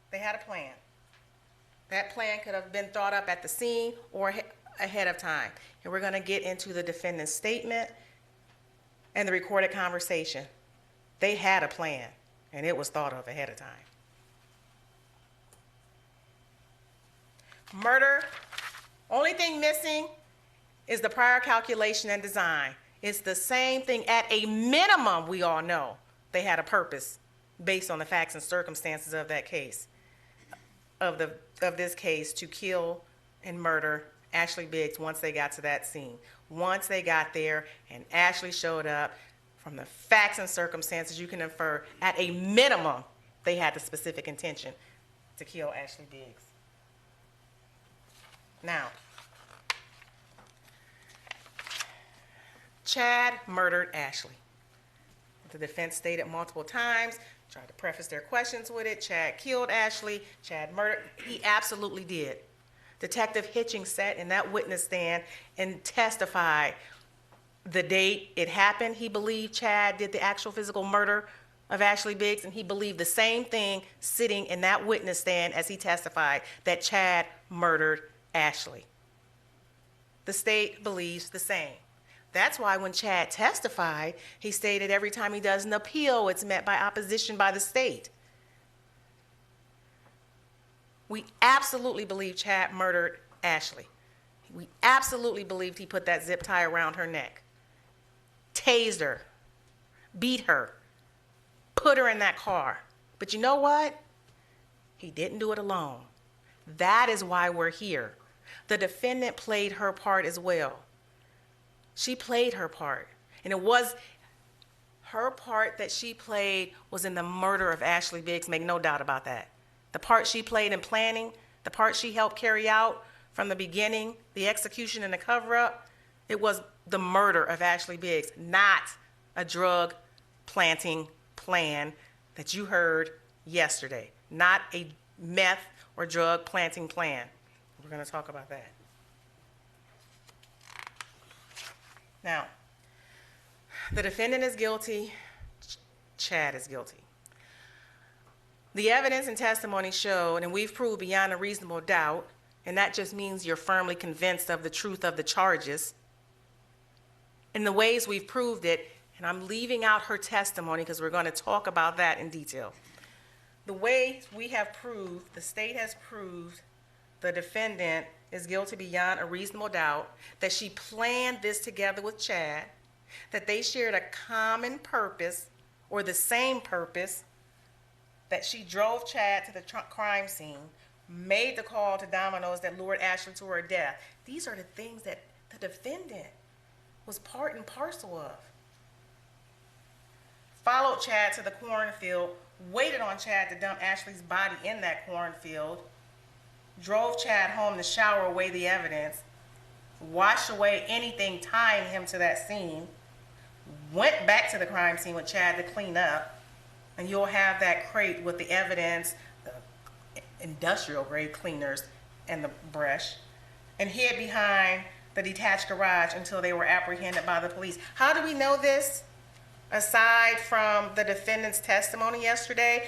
They had a plan. That plan could have been thought up at the scene or ahead of time. And we're going to get into the defendant's statement and the recorded conversation. They had a plan, and it was thought of ahead of time. Murder, only thing missing is the prior calculation and design. It's the same thing. At a minimum, we all know they had a purpose based on the facts and circumstances of that case, of this case, to kill and murder Ashley Biggs once they got to that scene. Once they got there and Ashley showed up, from the facts and circumstances, you can infer at a minimum they had the specific intention to kill Ashley Biggs. Now, Chad murdered Ashley. The defense stated multiple times, tried to preface their questions with it, Chad killed Ashley, Chad murdered. He absolutely did. Detective Hitchings sat in that witness stand and testified the date it happened. He believed Chad did the actual physical murder of Ashley Biggs, and he believed the same thing sitting in that witness stand as he testified, that Chad murdered Ashley. The state believes the same. That's why when Chad testified, he stated every time he does an appeal, it's met by opposition by the state. We absolutely believe Chad murdered Ashley. We absolutely believed he put that zip tie around her neck, tased her, beat her, put her in that car. But you know what? He didn't do it alone. That is why we're here. The defendant played her part as well. She played her part. And it was her part that she played was in the murder of Ashley Biggs, make no doubt about that. The part she played in planning, the part she helped carry out from the beginning, the execution and the cover-up, it was the murder of Ashley Biggs, not a drug planting plan that you heard yesterday, not a meth or drug planting plan. We're going to talk about that. Now, the defendant is guilty, Chad is guilty. The evidence and testimony showed, and we've proved beyond a reasonable doubt, and that just means you're firmly convinced of the truth of the charges. In the ways we've proved it, and I'm leaving out her testimony because we're going to talk about that in detail. The way we have proved, the state has proved the defendant is guilty beyond a reasonable doubt, that she planned this together with Chad, that they shared a common purpose or the same purpose, that she drove Chad to the crime scene, made the call to Domino's that lured Ashley to her death. These are the things that the defendant was part and parcel of. Followed Chad to the cornfield, waited on Chad to dump Ashley's body in that cornfield, drove Chad home to shower away the evidence, washed away anything tying him to that scene, went back to the crime scene with Chad to clean up, and you'll have that crate with the evidence, the industrial grade cleaners and the brush, and hid behind the detached garage until they were apprehended by the police. How do we know this? Aside from the defendant's testimony yesterday,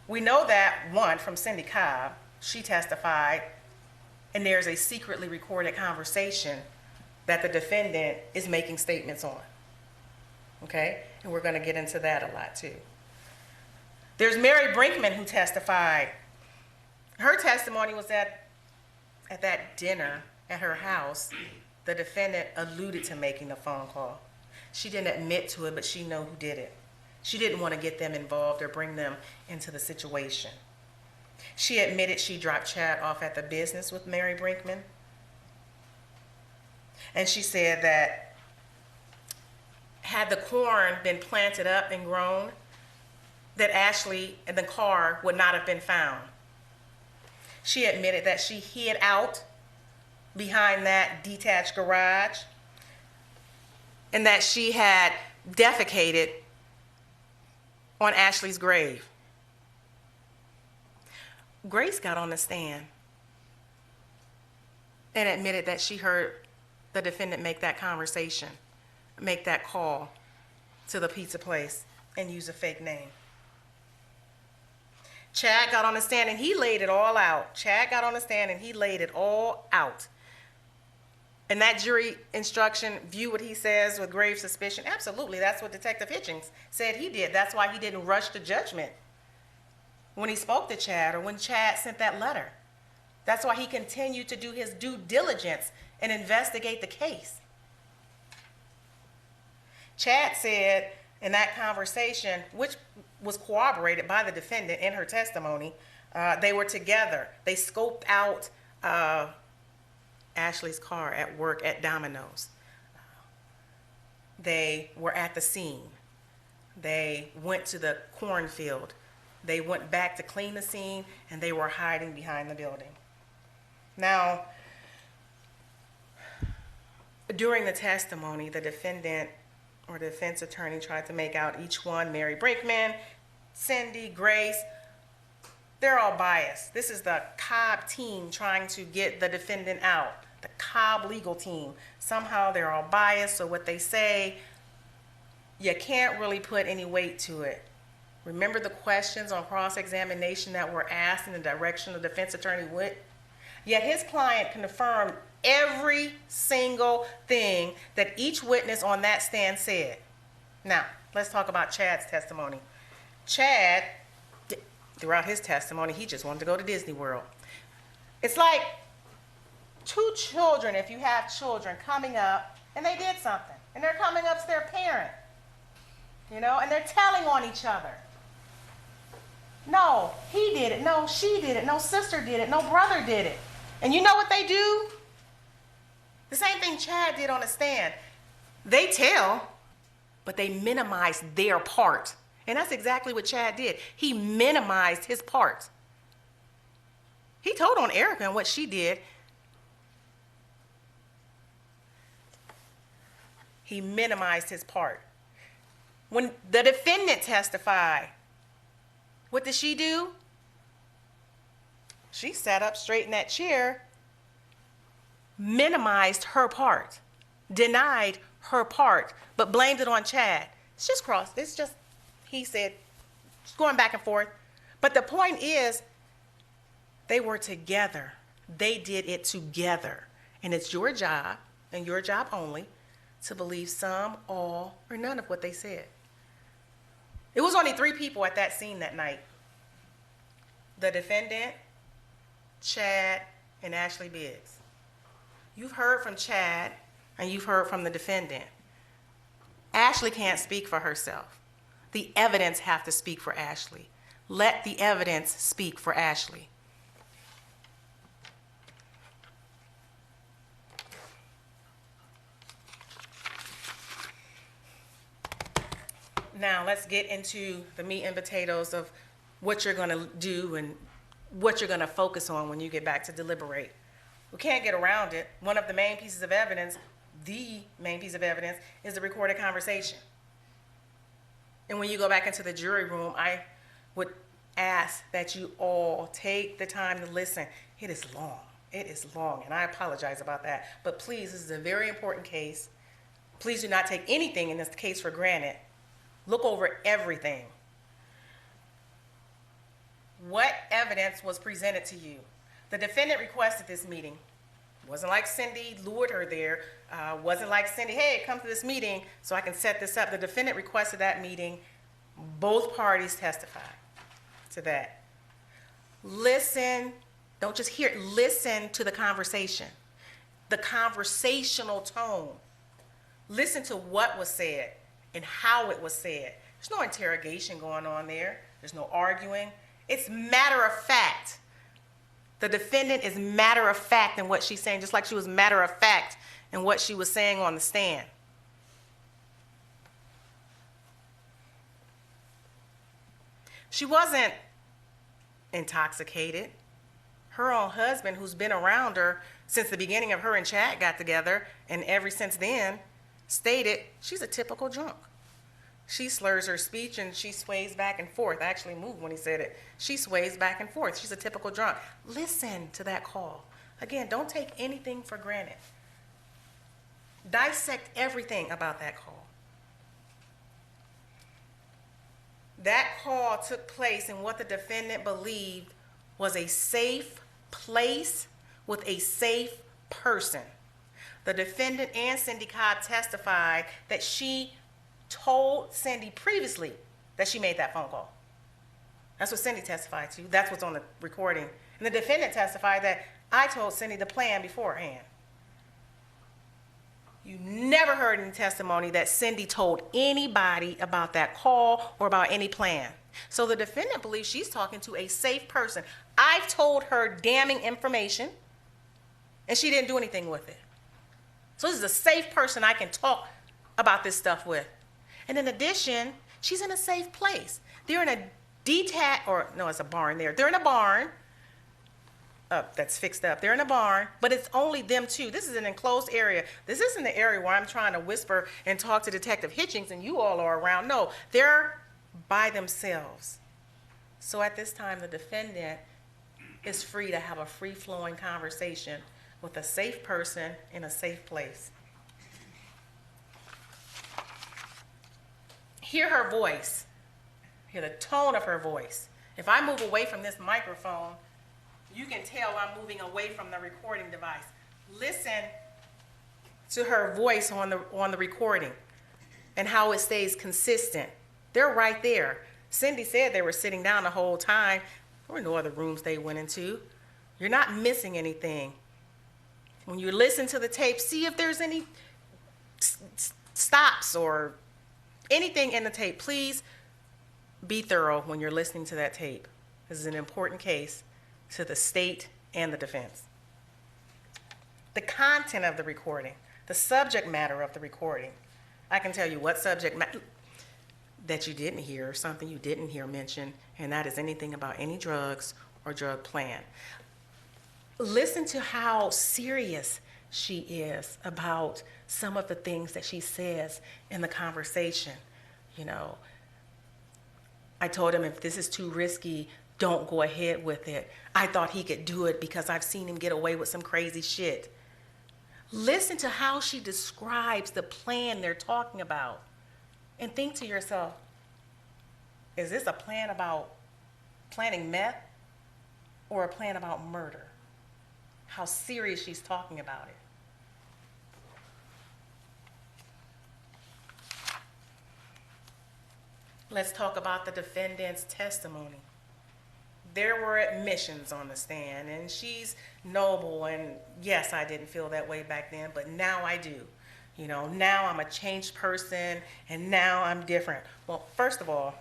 we know that, one, from Cindy Cobb, she testified, and there's a secretly recorded conversation that the defendant is making statements on. Okay? And we're going to get into that a lot too. There's Mary Brinkman who testified. Her testimony was that at that dinner at her house, the defendant alluded to making a phone call. She didn't admit to it, but she knew who did it. She didn't want to get them involved or bring them into the situation. She admitted she dropped Chad off at the business with Mary Brinkman. And she said that had the corn been planted up and grown, that Ashley and the car would not have been found. She admitted that she hid out behind that detached garage and that she had defecated on Ashley's grave. Grace got on the stand and admitted that she heard the defendant make that conversation, make that call to the pizza place and use a fake name. Chad got on the stand and he laid it all out. Chad got on the stand and he laid it all out. And that jury instruction, view what he says with grave suspicion. Absolutely, that's what Detective Hitchings said he did. That's why he didn't rush to judgment when he spoke to Chad or when Chad sent that letter. That's why he continued to do his due diligence and investigate the case. Chad said in that conversation, which was corroborated by the defendant in her testimony, they were together. They scoped out Ashley's car at work at Domino's. They were at the scene. They went to the cornfield. They went back to clean the scene, and they were hiding behind the building. Now, during the testimony, the defendant or the defense attorney tried to make out each one, Mary Brinkman, Cindy, Grace, They're all biased. This is the Cobb team trying to get the defendant out, the Cobb legal team. Somehow they're all biased, so what they say, you can't really put any weight to it. Remember the questions on cross-examination that were asked in the direction the defense attorney went? Yet his client confirmed every single thing that each witness on that stand said. Now, let's talk about Chad's testimony. Chad, throughout his testimony, he just wanted to go to Disney World. It's like two children, if you have children, coming up and they did something, and they're coming up to their parent, and they're telling on each other. No, he did it. No, she did it. No, sister did it. No, brother did it. And you know what they do? The same thing Chad did on the stand. They tell, but they minimize their part. And that's exactly what Chad did. He minimized his part. He told on Erica and what she did. He minimized his part. When the defendant testified, what did she do? She sat up straight in that chair, minimized her part, denied her part, but blamed it on Chad. It's just, he said, it's going back and forth. But the point is, they were together. They did it together. And it's your job, and your job only, to believe some, all, or none of what they said. It was only 3 people at that scene that night. The defendant, Chad, and Ashley Biggs. You've heard from Chad, and you've heard from the defendant. Ashley can't speak for herself. The evidence have to speak for Ashley. Let the evidence speak for Ashley. Now let's get into the meat and potatoes of what you're gonna do and what you're gonna focus on when you get back to deliberate. We can't get around it. One of the main pieces of evidence, the main piece of evidence, is the recorded conversation. And when you go back into the jury room, I would ask that you all take the time to listen. It is long, and I apologize about that. But please, this is a very important case. Please do not take anything in this case for granted. Look over everything. What evidence was presented to you? The defendant requested this meeting. Wasn't like Cindy lured her there. Wasn't like Cindy, hey, come to this meeting so I can set this up. The defendant requested that meeting. Both parties testified to that. Listen, don't just hear it. Listen to the conversation, the conversational tone. Listen to what was said and how it was said. There's no interrogation going on there. There's no arguing. It's matter of fact. The defendant is matter of fact in what she's saying, just like she was matter of fact in what she was saying on the stand. She wasn't intoxicated. Her own husband, who's been around her since the beginning of her and Chad got together, and ever since then, stated she's a typical drunk. She slurs her speech and she sways back and forth. I actually moved when he said it. She sways back and forth. She's a typical drunk. Listen to that call. Again, don't take anything for granted. Dissect everything about that call. That call took place in what the defendant believed was a safe place with a safe person. The defendant and Cindy Cobb testified that she told Cindy previously that she made that phone call. That's what Cindy testified to. That's what's on the recording. And the defendant testified that I told Cindy the plan beforehand. You never heard any testimony that Cindy told anybody about that call or about any plan. So the defendant believes she's talking to a safe person. I've told her damning information, and she didn't do anything with it. So this is a safe person I can talk about this stuff with. And in addition, she's in a safe place. They're in a it's a barn there. They're in a barn that's fixed up. They're in a barn, but it's only them two. This is an enclosed area. This isn't the area where I'm trying to whisper and talk to Detective Hitchings and you all are around. No, they're by themselves. So at this time, the defendant is free to have a free-flowing conversation with a safe person in a safe place. Hear her voice. Hear the tone of her voice. If I move away from this microphone, you can tell I'm moving away from the recording device. Listen to her voice on the recording and how it stays consistent. They're right there. Cindy said they were sitting down the whole time. There were no other rooms they went into. You're not missing anything. When you listen to the tape, see if there's any stops or anything in the tape. Please be thorough when you're listening to that tape. This is an important case to the state and the defense. The content of the recording, the subject matter of the recording. I can tell you what subject matter that you didn't hear, something you didn't hear mentioned, and that is anything about any drugs or drug plan. Listen to how serious she is about some of the things that she says in the conversation. You know, I told him, if this is too risky, don't go ahead with it. I thought he could do it because I've seen him get away with some crazy shit. Listen to how she describes the plan they're talking about. And think to yourself, is this a plan about planning meth or a plan about murder? How serious she's talking about it. Let's talk about the defendant's testimony. There were admissions on the stand, and she's noble, and yes, I didn't feel that way back then, but now I do. You know, now I'm a changed person, and now I'm different. Well, first of all,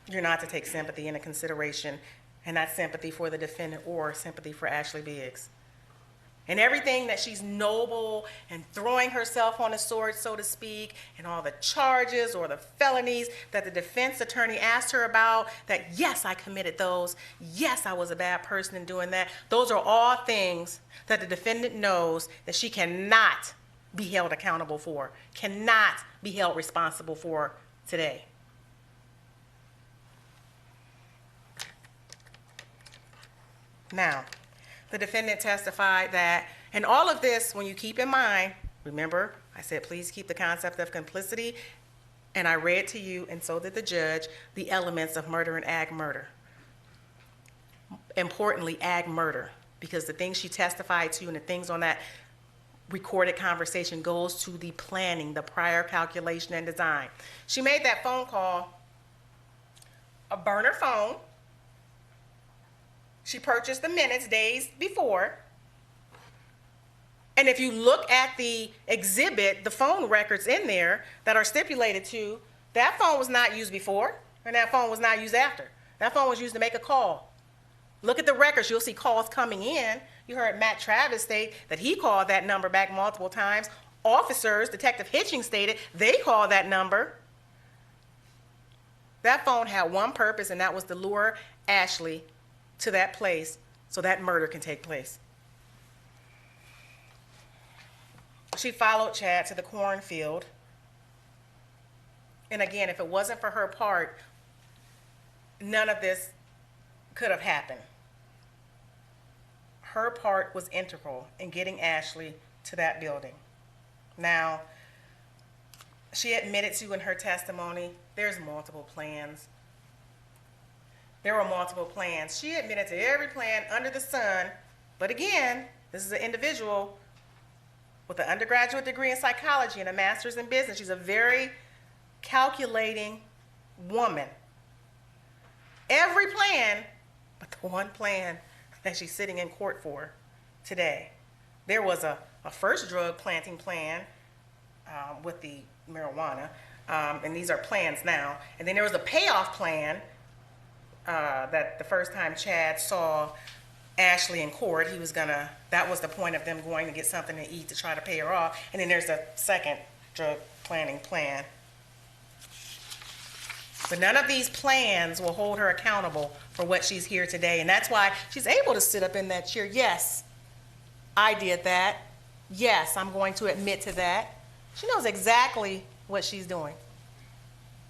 you're not to take sympathy into consideration, and not sympathy for the defendant or sympathy for Ashley Biggs. And everything that she's noble and throwing herself on the sword, so to speak, and all the charges or the felonies that the defense attorney asked her about, that yes, I committed those, yes, I was a bad person in doing that. Those are all things that the defendant knows that she cannot be held accountable for, cannot be held responsible for today. Now, the defendant testified that, and all of this, when you keep in mind, remember, I said, please keep the concept of complicity, and I read to you, and so did the judge, the elements of murder and ag murder. Importantly, ag murder, because the things she testified to and the things on that recorded conversation goes to the planning, the prior calculation and design. She made that phone call, a burner phone. She purchased the minutes days before. And if you look at the exhibit, the phone records in there that are stipulated to, that phone was not used before, and that phone was not used after. That phone was used to make a call. Look at the records, you'll see calls coming in. You heard Matt Travis state that he called that number back multiple times. Officers, Detective Hitching stated, they called that number. That phone had one purpose, and that was to lure Ashley to that place so that murder can take place. She followed Chad to the cornfield. And again, if it wasn't for her part, none of this could have happened. Her part was integral in getting Ashley to that building. Now, she admitted to in her testimony, there's multiple plans. There were multiple plans. She admitted to every plan under the sun, but again, this is an individual with an undergraduate degree in psychology and a master's in business. She's a very calculating woman. Every plan, but the one plan that she's sitting in court for today. There was a first drug planting plan with the marijuana, and these are plans now. And then there was a payoff plan that the first time Chad saw Ashley in court, that was the point of them going to get something to eat to try to pay her off. And then there's a second drug planning plan. But none of these plans will hold her accountable for what she's here today. And that's why she's able to sit up in that chair. Yes, I did that. Yes, I'm going to admit to that. She knows exactly what she's doing.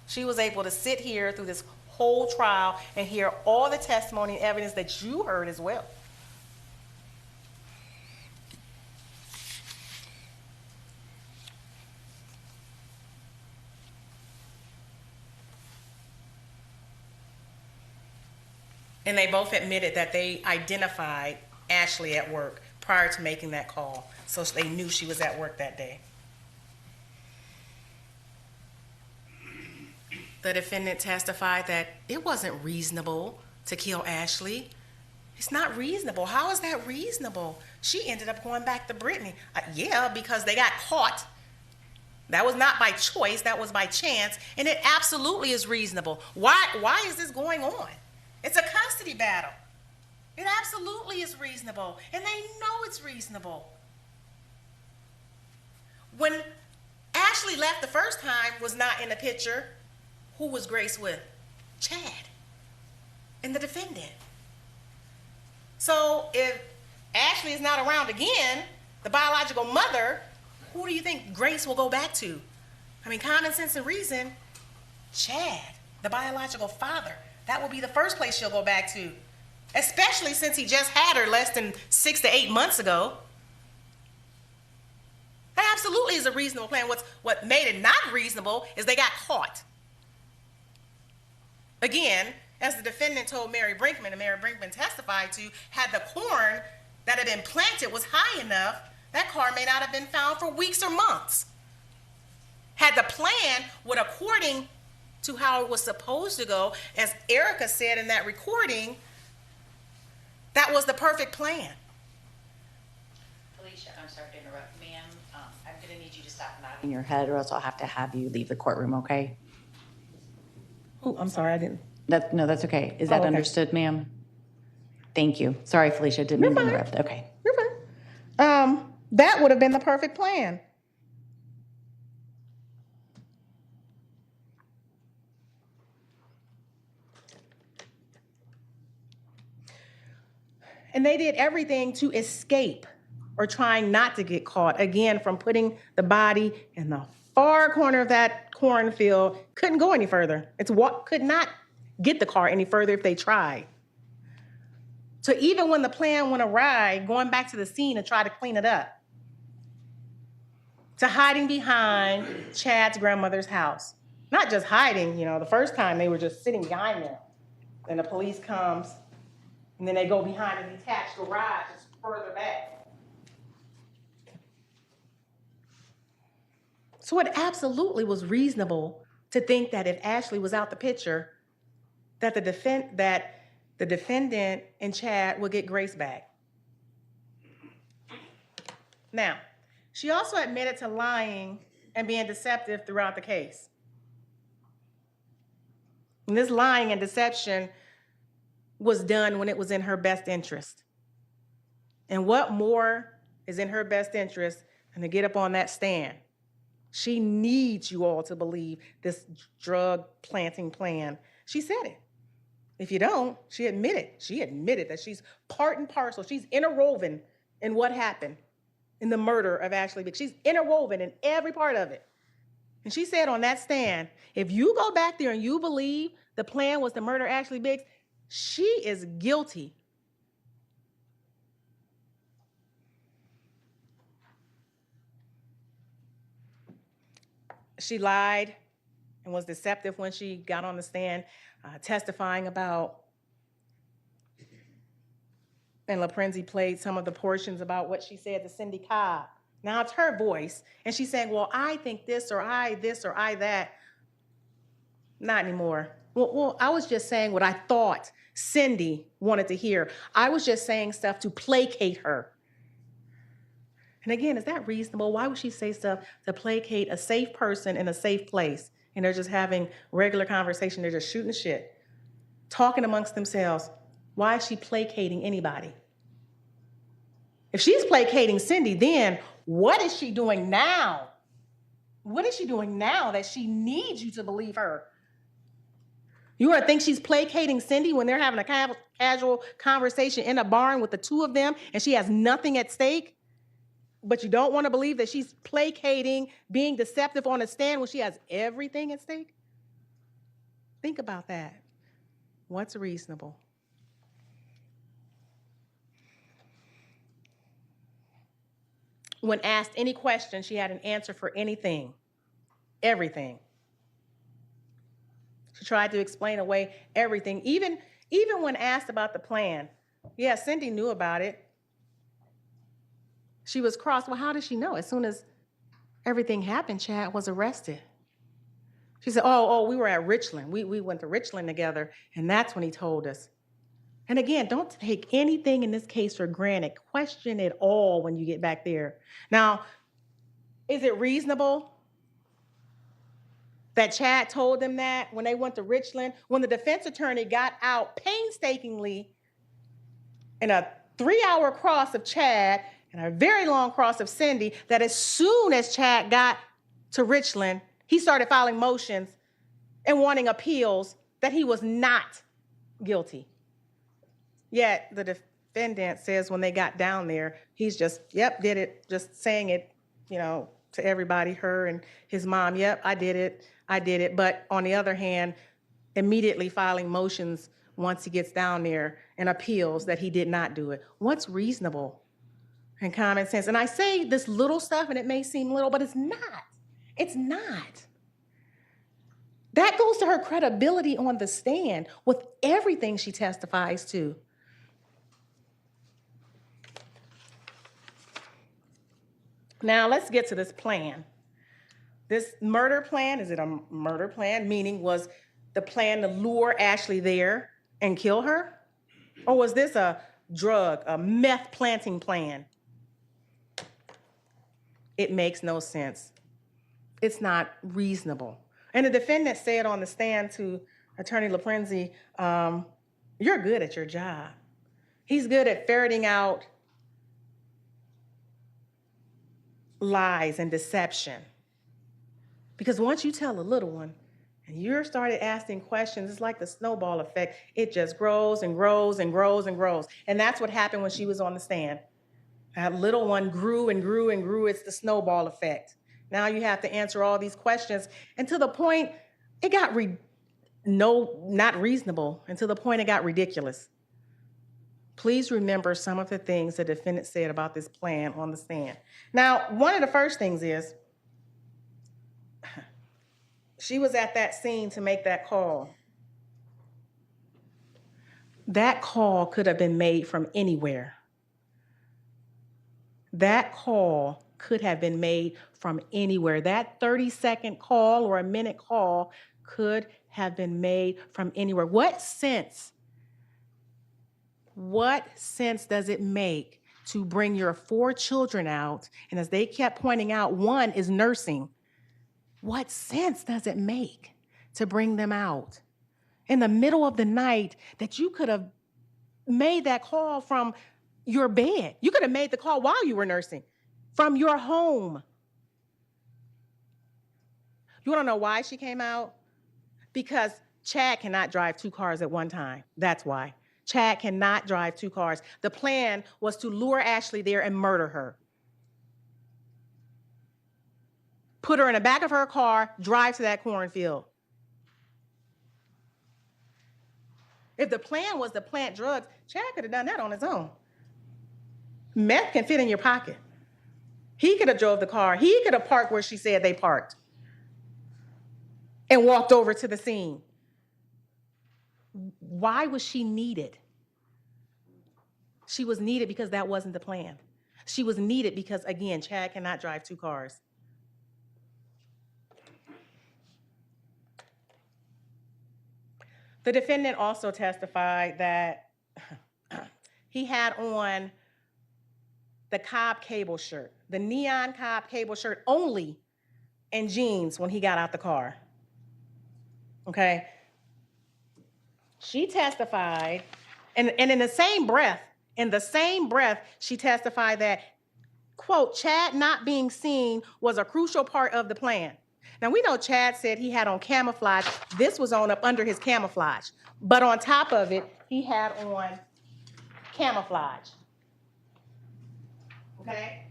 She was able to sit here through this whole trial and hear all the testimony and evidence that you heard as well. And they both admitted that they identified Ashley at work prior to making that call, so they knew she was at work that day. The defendant testified that it wasn't reasonable to kill Ashley. It's not reasonable. How is that reasonable? She ended up going back to Brittany. Yeah, because they got caught. That was not by choice, that was by chance, and it absolutely is reasonable. Why is this going on? It's a custody battle. It absolutely is reasonable, and they know it's reasonable. When Ashley left the first time was not in the picture, who was Grace with? Chad and the defendant. So if Ashley is not around again, the biological mother, who do you think Grace will go back to? I mean, common sense and reason, Chad, the biological father. That will be the first place she'll go back to, especially since he just had her less than 6 to 8 months ago. That absolutely is a reasonable plan. What made it not reasonable is they got caught. Again, as the defendant told Mary Brinkman, and Mary Brinkman testified to, had the corn that had been planted was high enough, that car may not have been found for weeks or months. Had the plan would, according to how it was supposed to go, as Erica said in that recording, that was the perfect plan. Felicia, I'm sorry to interrupt. Ma'am, I'm going to need you to stop nodding your head, or else I'll have to have you leave the courtroom, okay? Oh, I'm sorry, I didn't. No, that's okay. Is that okay. understood, ma'am? Thank you. Sorry, Felicia, didn't mean to interrupt. Okay. You're fine. That would have been the perfect plan. And they did everything to escape or trying not to get caught. Again, from putting the body in the far corner of that cornfield, couldn't go any further. Could not get the car any further if they tried. So even when the plan went awry, going back to the scene and try to clean it up, to hiding behind Chad's grandmother's house. Not just hiding, the first time they were just sitting behind them. And the police comes, and then they go behind a detached garage just further back. So it absolutely was reasonable to think that if Ashley was out the picture, that the defendant and Chad would get Grace back. Now, she also admitted to lying and being deceptive throughout the case. And this lying and deception was done when it was in her best interest. And what more is in her best interest than to get up on that stand? She needs you all to believe this drug planting plan. She said it. If you don't, she admitted that she's part and parcel. She's interwoven in what happened in the murder of Ashley Biggs. She's interwoven in every part of it. And she said on that stand, if you go back there and you believe the plan was to murder Ashley Biggs, she is guilty. She lied and was deceptive when she got on the stand, testifying about, and LaPrenzie played some of the portions about what she said to Cindy Cobb. Now it's her voice, and she's saying, well, I think this, or I that. Not anymore. Well, I was just saying what I thought Cindy wanted to hear. I was just saying stuff to placate her. And again, is that reasonable? Why would she say stuff to placate a safe person in a safe place? And they're just having regular conversation. They're just shooting the shit, talking amongst themselves. Why is she placating anybody? If she's placating Cindy, then what is she doing now? What is she doing now that she needs you to believe her? You want to think she's placating Cindy when they're having a casual conversation in a barn with the two of them and she has nothing at stake? But you don't want to believe that she's placating, being deceptive on a stand when she has everything at stake? Think about that. What's reasonable? When asked any question, she had an answer for anything, everything. She tried to explain away everything, even when asked about the plan. Yeah, Cindy knew about it. She was cross. Well, how did she know? As soon as everything happened, Chad was arrested. She said, oh, we were at Richland. We went to Richland together, and that's when he told us. And again, don't take anything in this case for granted. Question it all when you get back there. Now, is it reasonable that Chad told them that when they went to Richland, when the defense attorney got out painstakingly in a 3-hour cross of Chad and a very long cross of Cindy, that as soon as Chad got to Richland, he started filing motions and wanting appeals that he was not guilty. Yet the defendant says when they got down there, he's just, yep, did it, just saying it, to everybody, her and his mom, yep, I did it. But on the other hand, immediately filing motions once he gets down there and appeals that he did not do it. What's reasonable and common sense? And I say this little stuff and it may seem little, but it's not. It's not. That goes to her credibility on the stand with everything she testifies to. Now, let's get to this plan. This murder plan, is it a murder plan? Meaning, was the plan to lure Ashley there and kill her? Or was this a drug, a meth planting plan? It makes no sense. It's not reasonable. And the defendant said on the stand to Attorney LaPrenzie, you're good at your job. He's good at ferreting out lies and deception. Because once you tell a little one and you're started asking questions, it's like the snowball effect. It just grows and grows and grows and grows. And that's what happened when she was on the stand. That little one grew and grew and grew. It's the snowball effect. Now you have to answer all these questions. And to the point, it got not reasonable, and to the point it got ridiculous. Please remember some of the things the defendant said about this plan on the stand. Now, one of the first things is, she was at that scene to make that call. That call could have been made from anywhere. That call could have been made from anywhere. That 30-second call or a minute call could have been made from anywhere. What sense does it make to bring your 4 children out? And as they kept pointing out, one is nursing. What sense does it make to bring them out in the middle of the night that you could have made that call from your bed? You could have made the call while you were nursing from your home. You want to know why she came out? Because Chad cannot drive 2 cars at one time. That's why. Chad cannot drive 2 cars. The plan was to lure Ashley there and murder her. Put her in the back of her car, drive to that cornfield. If the plan was to plant drugs, Chad could have done that on his own. Meth can fit in your pocket. He could have drove the car. He could have parked where she said they parked and walked over to the scene. Why was she needed? She was needed because that wasn't the plan. She was needed because, again, Chad cannot drive 2 cars. The defendant also testified that he had on the Cobb cable shirt, the neon Cobb cable shirt only, and jeans when he got out the car. Okay? She testified, and in the same breath, she testified that, quote, Chad not being seen was a crucial part of the plan. Now, we know Chad said he had on camouflage. This was on up under his camouflage. But on top of it, he had on camouflage. Okay?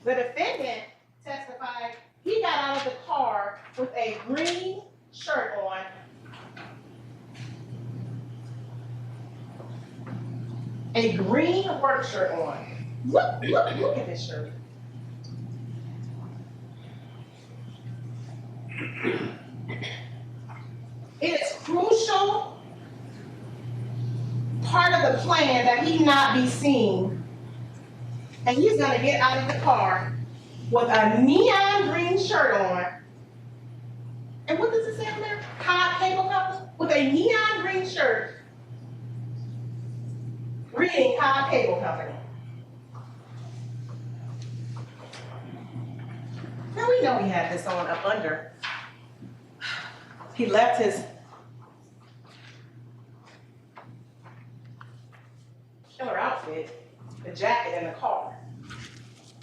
The defendant testified he got out of the car with a green shirt on a green work shirt on. Look at this shirt. It is crucial part of the plan that he not be seen. And he's gonna get out of the car with a neon green shirt on. And what does it say on there? Cobb Cable Company? With a neon green shirt. Reading Cobb Cable Company. Now we know he had this on up under. He left his killer outfit, the jacket in the car.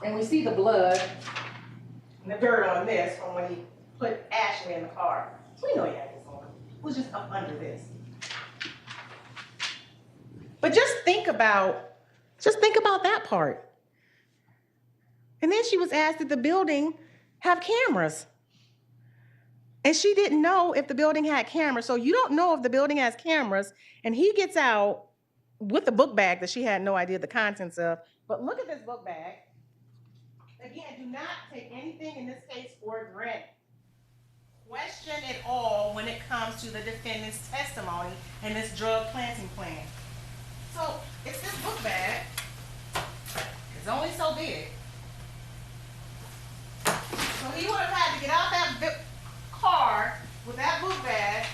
And we see the blood and the dirt on this from when he put Ashley in the car. So we know he had this on. It was just up under this. But just think about that part. And then she was asked, did the building have cameras? And she didn't know if the building had cameras. So you don't know if the building has cameras. And he gets out with the book bag that she had no idea the contents of. But look at this book bag. Again, do not take anything in this case for granted. Question it all when it comes to the defendant's testimony and this drug planting plan. So it's this book bag. It's only so big. So he would have had to get out that car with that book bag,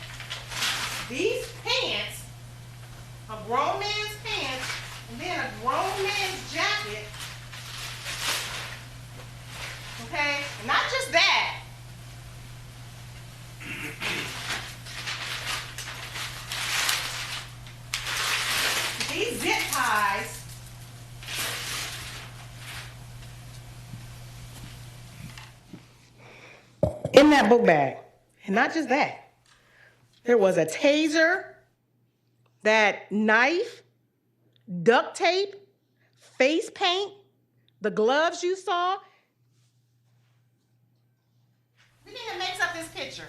these pants, a grown man's pants, and then a grown man's jacket. Okay? And not just that. These zip ties in that book bag. And not just that. There was a taser, that knife, duct tape, face paint, the gloves you saw. We need to mix up this picture.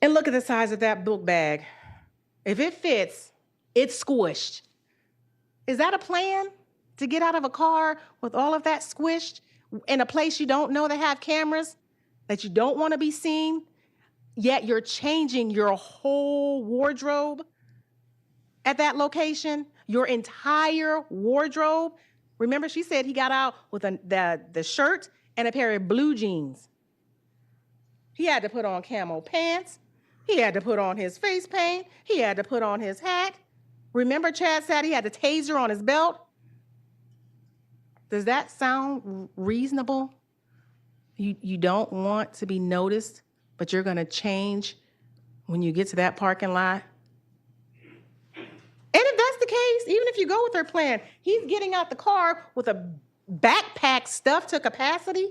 And look at the size of that book bag. If it fits, it's squished. Is that a plan? To get out of a car with all of that squished in a place you don't know that have cameras, that you don't want to be seen, yet you're changing your whole wardrobe at that location, your entire wardrobe. Remember, she said he got out with the shirt and a pair of blue jeans. He had to put on camo pants. He had to put on his face paint. He had to put on his hat. Remember, Chad said he had the taser on his belt. Does that sound reasonable? You don't want to be noticed, but you're going to change when you get to that parking lot? And if that's the case, even if you go with her plan, he's getting out the car with a backpack stuffed to capacity.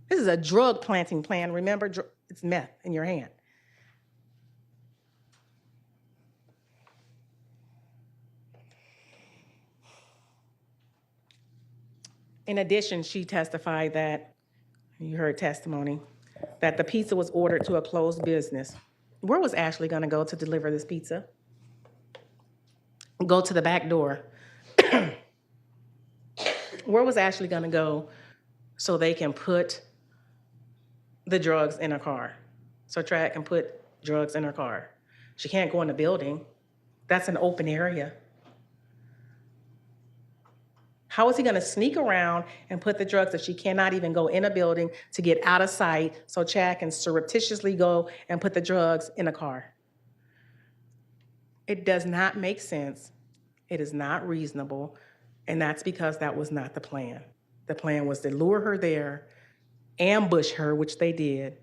This is a drug planting plan. Remember, it's meth in your hand. In addition, she testified that, you heard testimony, that the pizza was ordered to a closed business. Where was Ashley going to go to deliver this pizza? Go to the back door. Where was Ashley going to go so they can put the drugs in her car? So Trad can put drugs in her car. She can't go in the building. That's an open area. How is he going to sneak around and put the drugs if she cannot even go in a building to get out of sight so Chad can surreptitiously go and put the drugs in a car? It does not make sense. It is not reasonable. And that's because that was not the plan. The plan was to lure her there, ambush her, which they did,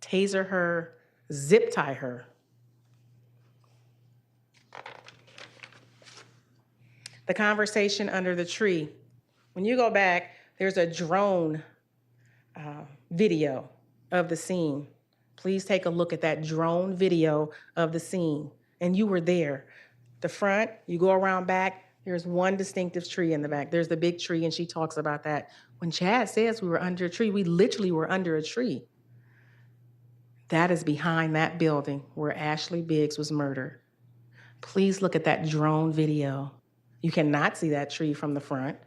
taser her, zip tie her. The conversation under the tree. When you go back, there's a drone video of the scene. Please take a look at that drone video of the scene. And you were there. The front, you go around back, there's one distinctive tree in the back. There's the big tree, and she talks about that. When Chad says we were under a tree, we literally were under a tree. That is behind that building where Ashley Biggs was murdered. Please look at that drone video. You cannot see that tree from the front.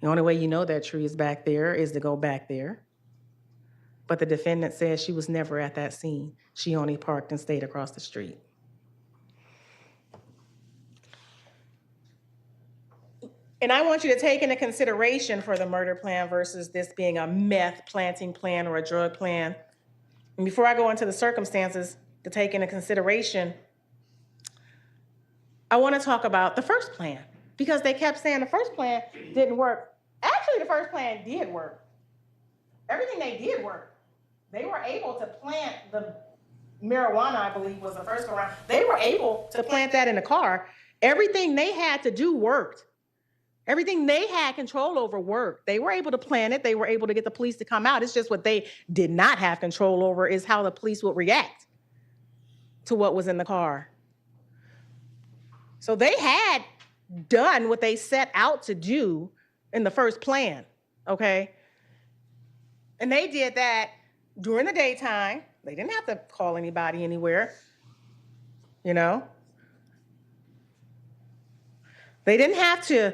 The only way you know that tree is back there is to go back there. But the defendant says she was never at that scene. She only parked and stayed across the street. And I want you to take into consideration for the murder plan versus this being a meth planting plan or a drug plan. And before I go into the circumstances to take into consideration, I want to talk about the first plan, because they kept saying the first plan didn't work. Actually, the first plan did work. Everything they did work. They were able to plant the marijuana, I believe was the first go around. They were able to plant that in the car. Everything they had to do worked. Everything they had control over worked. They were able to plan it. They were able to get the police to come out. It's just what they did not have control over is how the police would react to what was in the car. So they had done what they set out to do in the first plan, okay? And they did that during the daytime. They didn't have to call anybody anywhere, you know? They didn't have to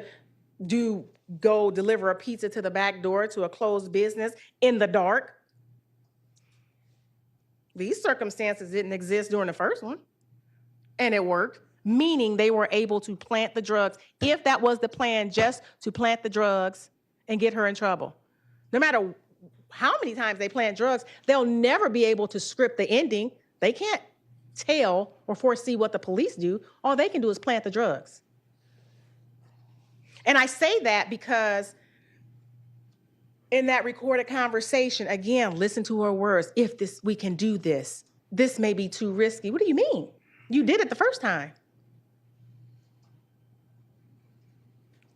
go deliver a pizza to the back door to a closed business in the dark. These circumstances didn't exist during the first one, and it worked, meaning they were able to plant the drugs, if that was the plan, just to plant the drugs and get her in trouble. No matter how many times they plant drugs, they'll never be able to script the ending. They can't tell or foresee what the police do. All they can do is plant the drugs. And I say that because in that recorded conversation, again, listen to her words. If we can do this, this may be too risky. What do you mean? You did it the first time.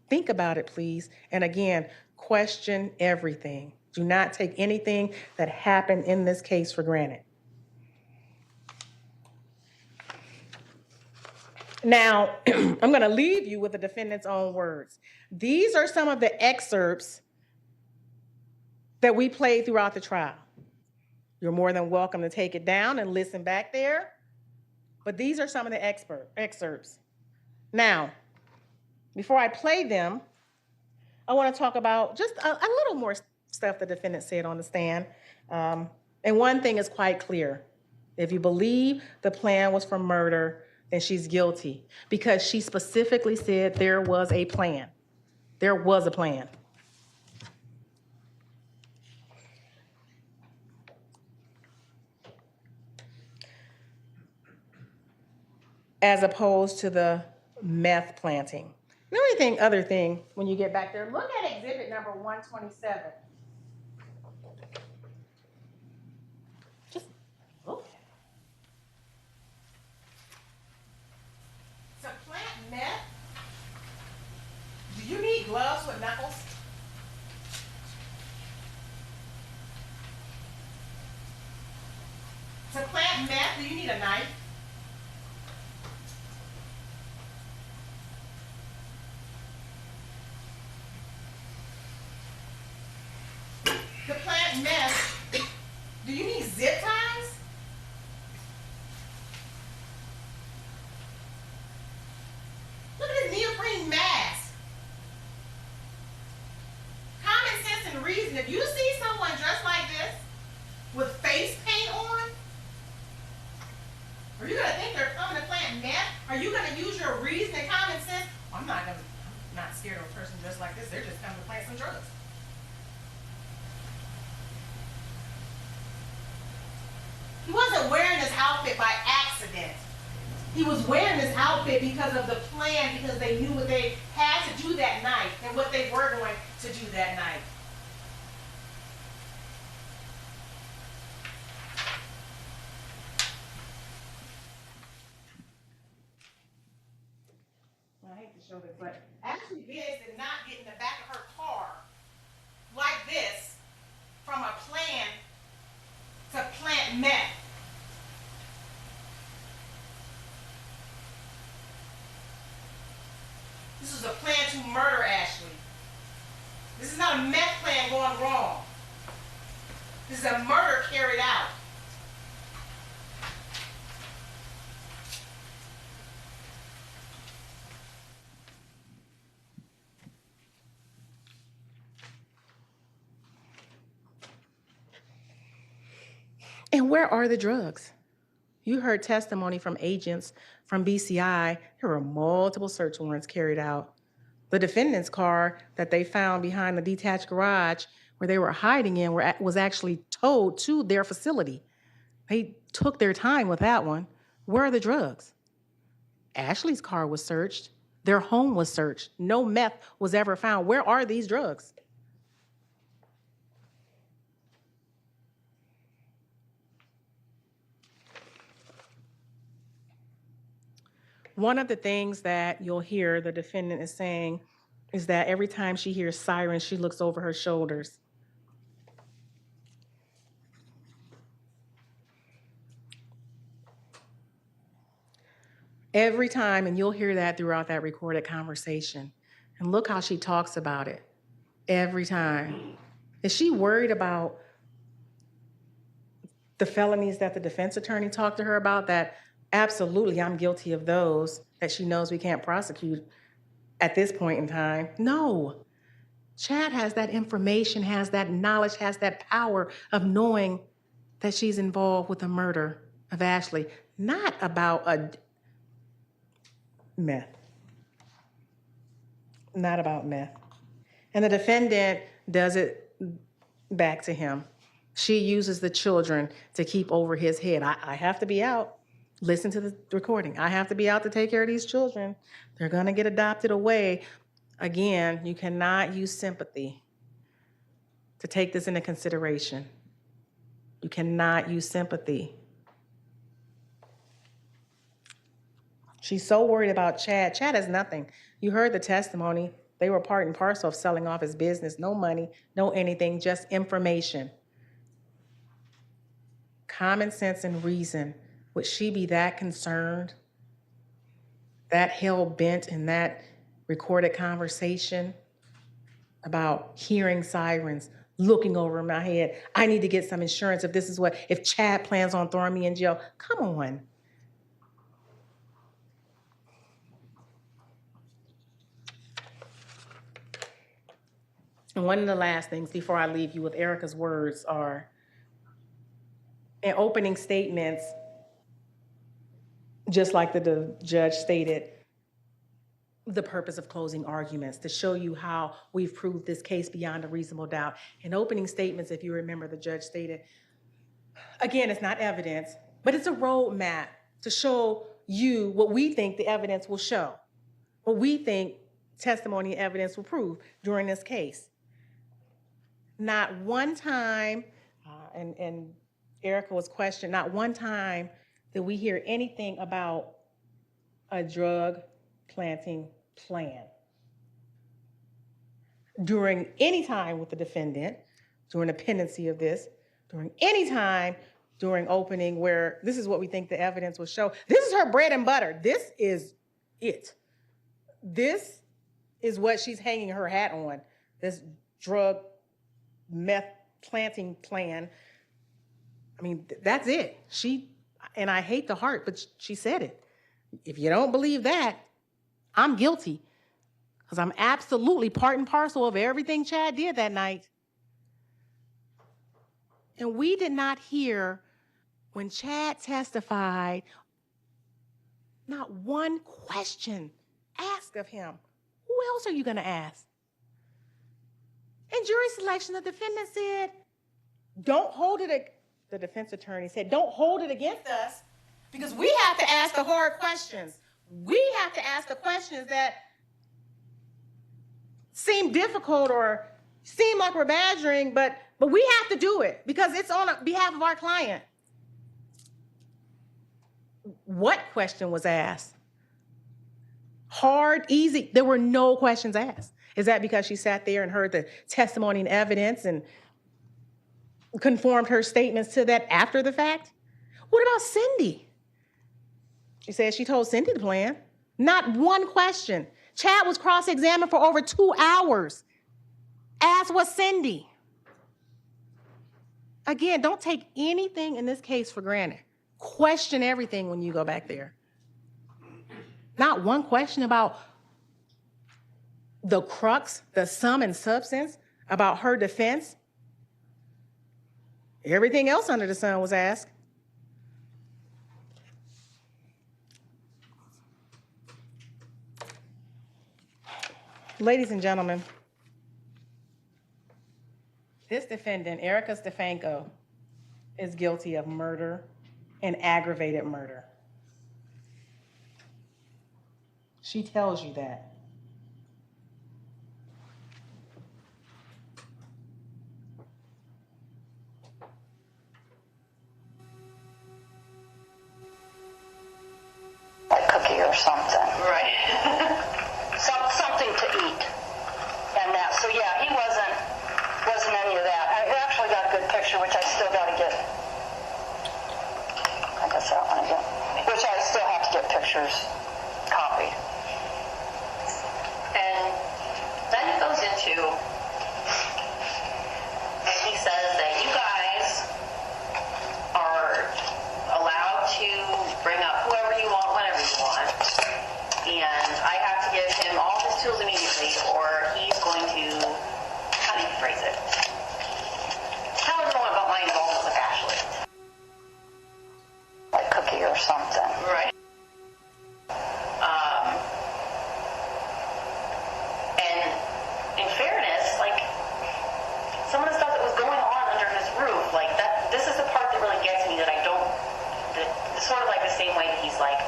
Think about it, please. And again, question everything. Do not take anything that happened in this case for granted. Now, I'm going to leave you with the defendant's own words. These are some of the excerpts that we played throughout the trial. You're more than welcome to take it down and listen back there. But these are some of the excerpts. Now, before I play them, I want to talk about just a little more stuff the defendant said on the stand. And one thing is quite clear. If you believe the plan was for murder, then she's guilty, because she specifically said there was a plan. There was a plan. As opposed to the meth planting. The other thing, when you get back there, look at exhibit number 127. Just look. To plant meth, do you need gloves with knuckles? To plant meth, do you need a knife? To plant meth, do you need zip ties? Look at this neoprene mask. Common sense and reason. If you see someone dressed like this with face paint on, are you gonna think they're coming to plant meth? Are you gonna use your reason and common sense? I'm not scared of a person dressed like this. They're just coming to plant some drugs. He wasn't wearing this outfit by accident. He was wearing this outfit because of the plan, because they knew what they had to do that night and what they were going to do that night. I hate to show this, but Ashley Biggs did not get in the back of her car like this from a plan to plant meth. This is a plan to murder Ashley. This is not a meth plan going wrong. This is a murder carried out. And where are the drugs? You heard testimony from agents from BCI. There were multiple search warrants carried out. The defendant's car that they found behind the detached garage where they were hiding in was actually towed to their facility. They took their time with that one. Where are the drugs? Ashley's car was searched. Their home was searched. No meth was ever found. Where are these drugs? One of the things that you'll hear the defendant is saying is that every time she hears sirens, she looks over her shoulders. Every time, and you'll hear that throughout that recorded conversation. And look how she talks about it every time. Is she worried about the felonies that the defense attorney talked to her about? That absolutely, I'm guilty of those that she knows we can't prosecute at this point in time. No. Chad has that information, has that knowledge, has that power of knowing that she's involved with the murder of Ashley, not about a meth. Not about meth. And the defendant does it back to him. She uses the children to keep over his head. I have to be out. Listen to the recording. I have to be out to take care of these children. They're going to get adopted away. Again, you cannot use sympathy to take this into consideration. You cannot use sympathy. She's so worried about Chad. Chad has nothing. You heard the testimony. They were part and parcel of selling off his business. No money, no anything, just information. Common sense and reason. Would she be that concerned, that hell-bent in that recorded conversation about hearing sirens, looking over my head? I need to get some insurance if Chad plans on throwing me in jail. Come on. And one of the last things before I leave you with Erica's words are, in opening statements, just like the judge stated, the purpose of closing arguments, to show you how we've proved this case beyond a reasonable doubt. In opening statements, if you remember, the judge stated, again, it's not evidence, but it's a roadmap to show you what we think the evidence will show, what we think testimony and evidence will prove during this case. Not one time, and Erica was questioned, not one time did we hear anything about a drug planting plan. During any time with the defendant, during the pendency of this, during any time during opening where this is what we think the evidence will show. This is her bread and butter. This is it. This is what she's hanging her hat on, this drug meth planting plan. I mean, that's it. And I hate the heart, but she said it. If you don't believe that, I'm guilty, because I'm absolutely part and parcel of everything Chad did that night. And we did not hear, when Chad testified, not one question asked of him. Who else are you going to ask? In jury selection, the defendant said, the defense attorney said, don't hold it against us, because we have to ask the hard questions. We have to ask the questions that seem difficult or seem like we're badgering, but we have to do it because it's on behalf of our client. What question was asked? Hard, easy. There were no questions asked. Is that because she sat there and heard the testimony and evidence and conformed her statements to that after the fact? What about Cindy? She said she told Cindy the plan. Not one question. Chad was cross-examined for over 2 hours. As was Cindy. Again, don't take anything in this case for granted. Question everything when you go back there. Not one question about the crux, the sum and substance, about her defense. Everything else under the sun was asked. Ladies and gentlemen, this defendant, Erica Stefanko, is guilty of murder and aggravated murder. She tells you that. A cookie or something. Right. Something to eat. And that, so yeah, he wasn't any of that. I actually got a good picture, which I still got to get. I guess that one again. Which I still have to get pictures copied. And then it goes into, and he says that you guys are allowed to bring up whoever you want, whenever you want. And I have to give him all his tools immediately, or he's going to, how do you phrase it? Tell everyone about my involvement with Ashley. A cookie or something. Right. And in fairness, like, some of the stuff that was going on under his roof, like, this is the part that really gets me, that I don't, sort of like the same way that he's like,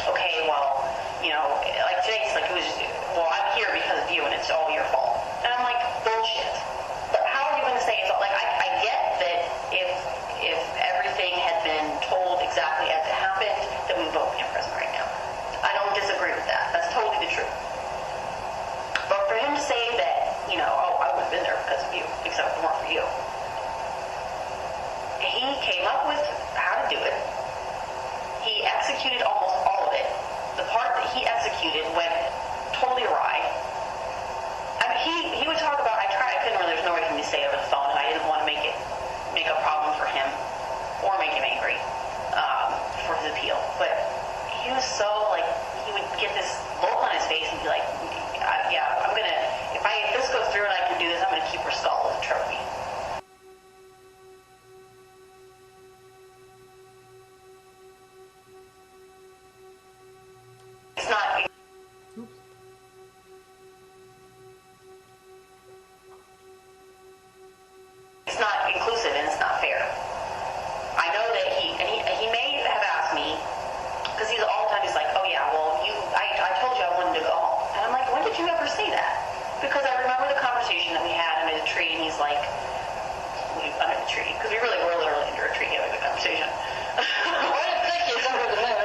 okay, well, you know, like Jake's like, it was, well, I'm here because of you and it's all your fault. And I'm like, bullshit. But how are you going to say it's all, like, I get that if everything had been told exactly as it happened, that we would both be in prison right now. I don't disagree with that. That's totally the truth. But for him to say that, you know, oh, I would have been there because of you, except if it weren't for you. He came up with how to do it. He executed almost all of it. The part that he executed went totally awry. I mean, he would talk about, I couldn't really, there's no way for me to say it over the phone, and I didn't want to make a problem for him or make him angry for his appeal. But he was so, like, he would get this look on his face and be like, yeah, I'm gonna, if this goes through and I can do this, I'm gonna keep her skull as a trophy. It's not inclusive and it's not fair. I know that he may have asked me, because he's all the time, he's like, oh yeah, well, I told you I wanted to go home. And I'm like, when did you ever say that? Because I remember the conversation that we had under the tree, and he's like, under the tree, because we really were literally under a tree having the conversation. I didn't think he was under the moon.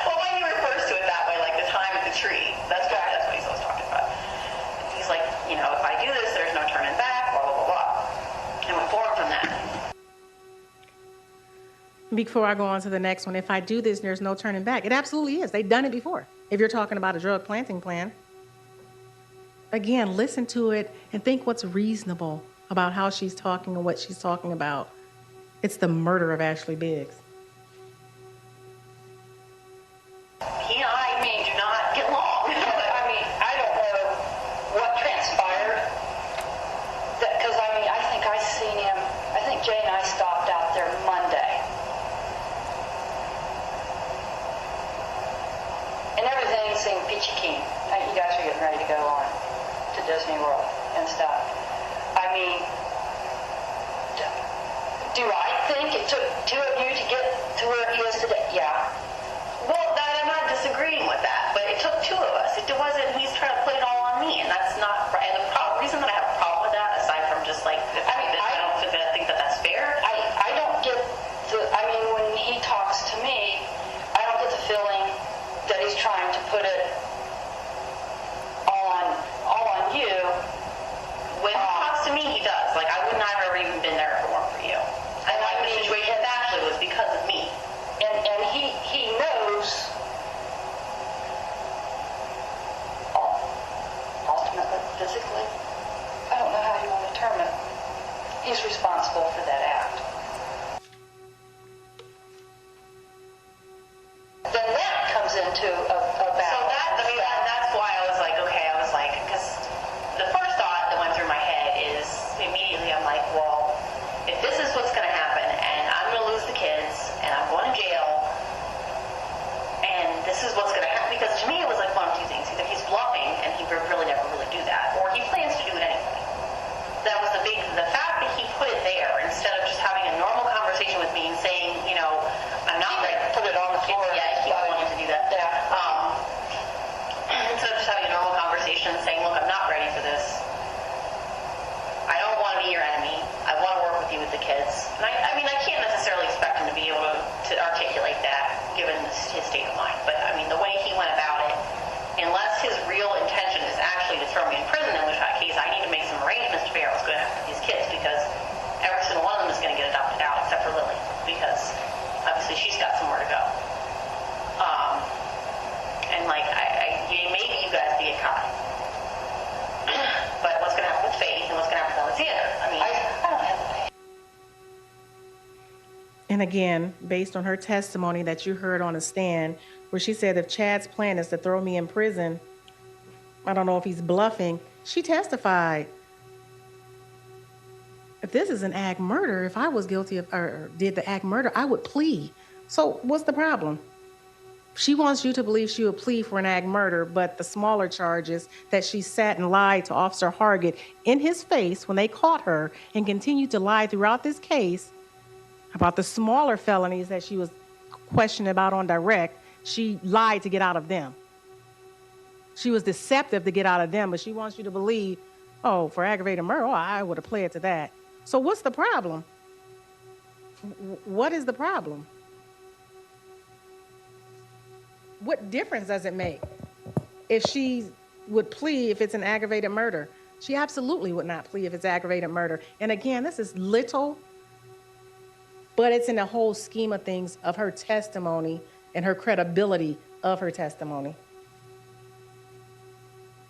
Well, when he refers to it that way, like the time at the tree, that's what he's always talking about. He's like, you know, if I do this, there's no turning back, blah, blah, blah, blah. And went forward from that. Before I go on to the next one, if I do this, there's no turning back. It absolutely is. They've done it before. If you're talking about a drug planting plan. Again, listen to it and think what's reasonable about how she's talking and what she's talking about. It's the murder of Ashley Biggs. He and I do not get along. I mean, I don't know what transpired. Because, I mean, I think I seen him, I think Jay and I stopped out there Monday. And everything seemed peachy keen. You guys are getting ready to go on to Disney World and stuff. I mean, do I think it took two of you to get to where he is today? Yeah. Well, I'm not disagreeing with that, but it took two of us. It wasn't, he's trying to put it all on me, and that's not right. And the reason that I have a problem with that, aside from just like, I don't think that that's fair. I don't get I mean, when he talks to me, I don't get the feeling that he's trying to put it all on you. When he talks to me, he does. Like, I would not have ever even been there if it weren't for you. And like the situation with Ashley was because of me. And he knows ultimately, physically, I don't know how you want to term it, he's responsible for that act. Then that comes into a battle. So that's why I was like, okay, because the first thought that went through my head is immediately I'm like, well, if this is this is what's going to happen. Because to me, it was like one of two things. Either he's bluffing, and he really never really do that, or he plans to do it anyway. That was the fact that he put it there, instead of just having a normal conversation with me and saying, you know, I'm not ready. Put it on the floor. Yeah, he wanted to do that. Yeah. Instead of just having a normal conversation and saying, look, I'm not ready for this. I don't want to be your enemy. I want to work with you with the kids. And I mean, I can't necessarily expect him to be able to articulate that, given his state of mind. But, I mean, the way he went about it, unless his real intention is actually to throw me in prison, in which case I need to make some arrangements to figure out what's going to happen with these kids, because every single one of them is going to get adopted out, except for Lily, because obviously she's got somewhere to go. And, like, maybe you guys could get caught. But what's going to happen with Faith and what's going to happen with Alexander? I mean, I don't have the. And again, based on her testimony that you heard on the stand, where she said if Chad's plan is to throw me in prison, I don't know if he's bluffing, she testified. If this is an act murder, if I was guilty of or did the act murder, I would plea. So what's the problem? She wants you to believe she would plea for an act murder, but the smaller charges that she sat and lied to Officer Hargett in his face when they caught her and continued to lie throughout this case about the smaller felonies that she was questioned about on direct, she lied to get out of them. She was deceptive to get out of them, but she wants you to believe, oh, for aggravated murder, oh, I would have pled to that. So what's the problem? What is the problem? What difference does it make if she would plea if it's an aggravated murder? She absolutely would not plea if it's aggravated murder. And again, this is little, but it's in the whole scheme of things of her testimony and her credibility of her testimony.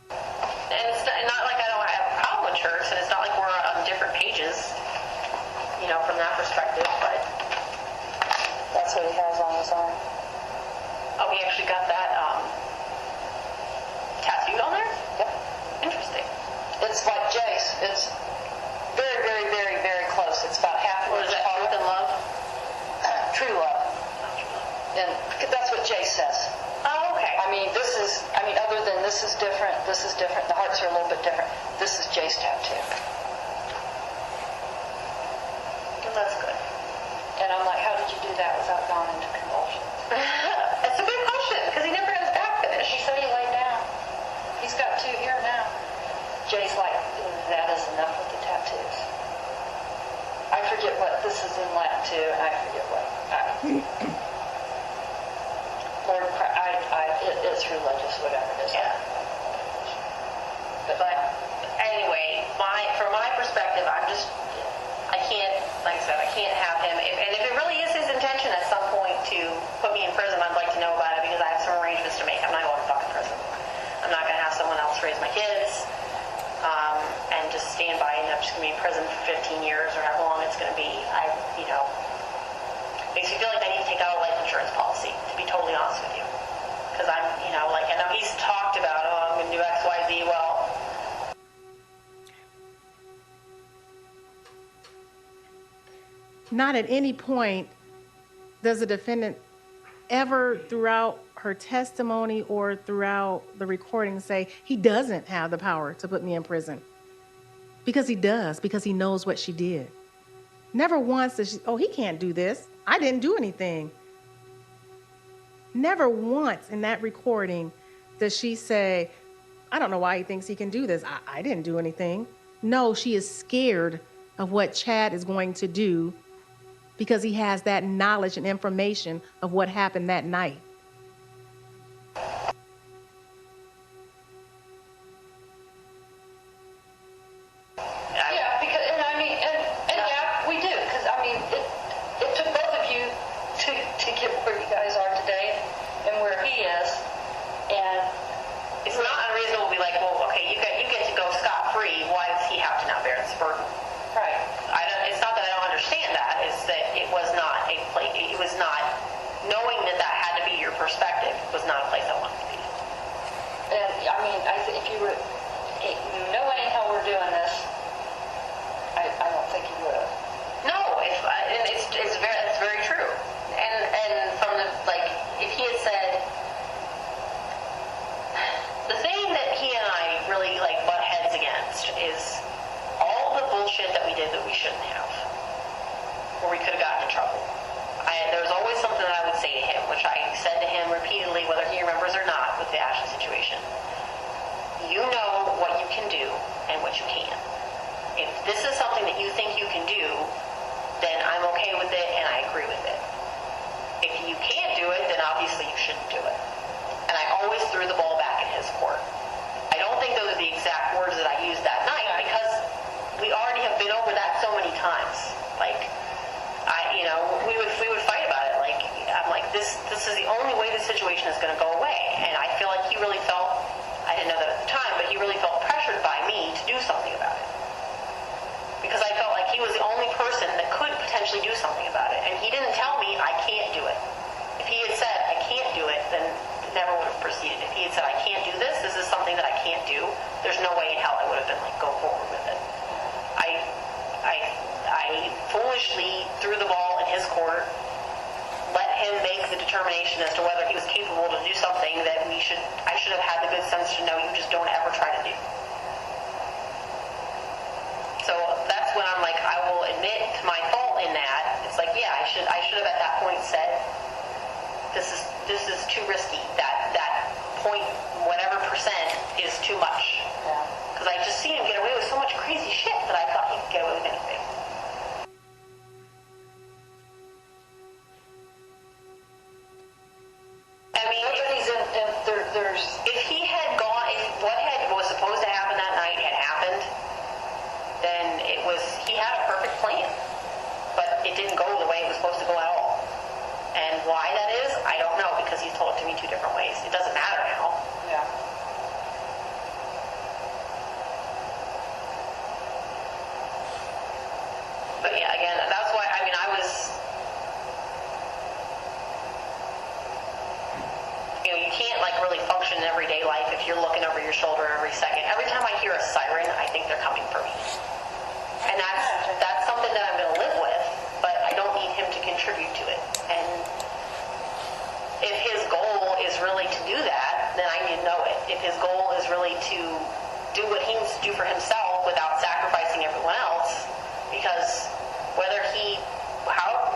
And it's not like I don't have a problem with Turks, and it's not like we're on different pages, you know, from that perspective, but That's what he has on his arm. oh, he actually got that tattooed on there? Yep. Interesting. It's like Jace. It's very, very, very, very close. It's about half an What is inch that, tall. Truth and Love? True love. And that's what Jace says. Oh, okay. Other than this is different, the hearts are a little bit different. This is Jace tattoo. Well, that's good. And I'm like, how did you do that without going into convulsions? That's a good question, because he never had his back finished. He said he laid down. He's got two here now. Jay's like, that is enough with the tattoos. I forget what, this is in Latin too, and I forget what. Lord, it's religious, whatever it is. Yeah. But anyway, from my perspective, I can't, like I said, I can't have him. And if it really is his intention at some point to put me in prison, I'd like to know about it, because I have some arrangements to make. I'm not going to fucking prison. I'm not going to have someone else raise my kids and just stand by and I'm just going to be in prison for 15 years or however long it's going to be. Makes me feel like I need to take out a life insurance policy, to be totally honest with you. Because I know he's talked about, I'm going to do X, Y, Z. Well, Not at any point does the defendant ever throughout her testimony or throughout the recording say he doesn't have the power to put me in prison. Because he does, because he knows what she did. Never once does she, oh, he can't do this. I didn't do anything. Never once in that recording does she say, I don't know why he thinks he can do this. I didn't do anything. No, she is scared of what Chad is going to do because he has that knowledge and information of what happened that night. Yeah, because, yeah, we do, because, it took both of you to get where you guys are today and where he is, and it's not unreasonable to be like, well, okay, you get to go scot-free. Why does he have to now bear this burden? right. It's not that I don't understand that. It's that it was not knowing that had to be your and what you can't. If this is something that you think you can do, then I'm okay with it and I agree with it. If you can't do it, then obviously you shouldn't do it. And I always threw the ball back in his court. I don't think those are the exact words that I used that night because we already have been over that so many times. Like, we would fight about it. Like, I'm like, this is the only way this situation is going to go away. And I feel like he really felt, I didn't know that at the time, but he really felt pressured by me to do something about it. Because I felt like he was the only person that could potentially do something about it. And he didn't tell me I can't do it. If he had said I can't do it, then it never would have proceeded. If he had said I can't do this is something that I can't do, there's no way in hell I would have been like, go forward with it. I foolishly threw the ball in his court, let him make the determination as to whether he was capable to do something that I should have had the good sense to know you just don't ever try to do. So that's when I'm like, I will admit to my fault in that. It's like, yeah, I should have at that point said, this is too risky. That point, whatever percent is too much. Because I just seen him get away with so much crazy shit that I thought he could get away with anything. I mean, if he had gone, if what was supposed to happen that night had happened, then he had a perfect plan, but it didn't go the way it was supposed to go at all. And why that is, I don't know, because he's told it to me 2 different ways. It doesn't matter now. Yeah. But yeah, again, that's why, I mean, you can't like really function in everyday life if you're looking over your shoulder every second. Every time I hear a siren, I think they're coming for me. And that's something that I'm going to live with, but I don't need him to contribute to it. And if his goal is really to do that, then I need to know it. If his goal is really to do what he needs to do for himself without sacrificing everyone else, because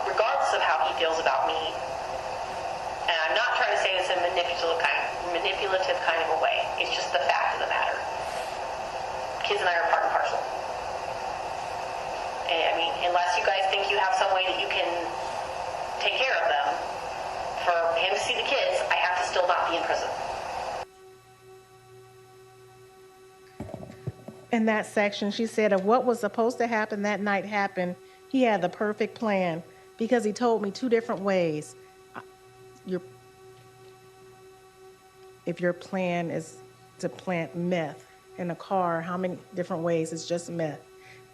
regardless of how he feels about me, and I'm not trying to say this in a manipulative kind of a way, it's just the fact of the matter. Kids and I are part and parcel. And I mean, unless you guys think you have some way that you can take care of them, for him to see the kids, I have to still not be in prison. In that section, she said, if what was supposed to happen that night happened, he had the perfect plan because he told me 2 different ways. If your plan is to plant meth in a car, how many different ways is just meth?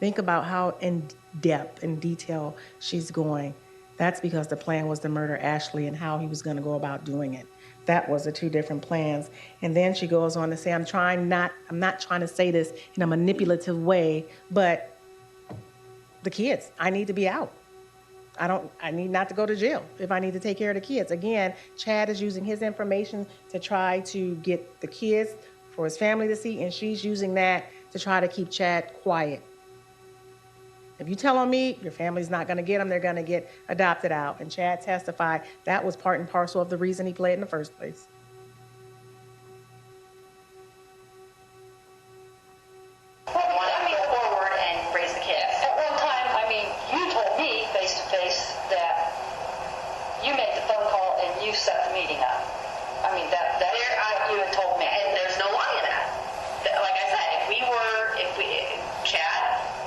Think about how in depth and detail she's going. That's because the plan was to murder Ashley and how he was going to go about doing it. That was the 2 different plans. And then she goes on to say, I'm not trying to say this in a manipulative way, but the kids, I need to be out. I need not to go to jail if I need to take care of the kids. Again, Chad is using his information to try to get the kids for his family to see, and she's using that to try to keep Chad quiet. If you tell on me, your family's not going to get them, they're going to get adopted out. And Chad testified that was part and parcel of the reason he pled in the first place. You set the meeting up. I mean, you had told me. And there's no lie in that. Like I said,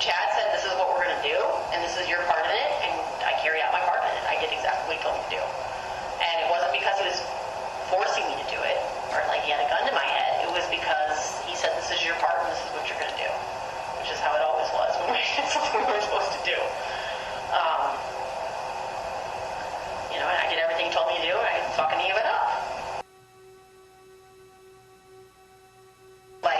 Chad said this is what we're going to do, and this is your part in it, and I carried out my part in it. I did exactly what he told me to do. And it wasn't because he was forcing me to do it, or like he had a gun to my head. It was because he said this is your part, and this is what you're going to do. Which is how it always was when we did something we were supposed to do. And I did everything he told me to do, and I didn't fuck any of it up. But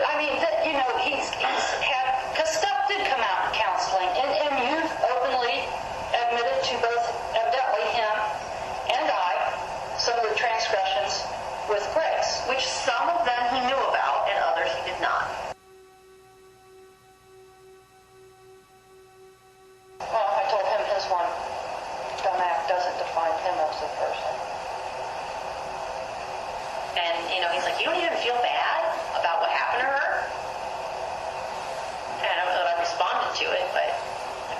I mean, he's had, because stuff did come out in counseling, and you've openly admitted to both, evidently him and I, some of the transgressions with Grace, which some of them he knew about, and others he did not. Well, I told him his one dumb act doesn't define him as a person. And, he's like, you don't even feel bad about what happened to her? responded to it, but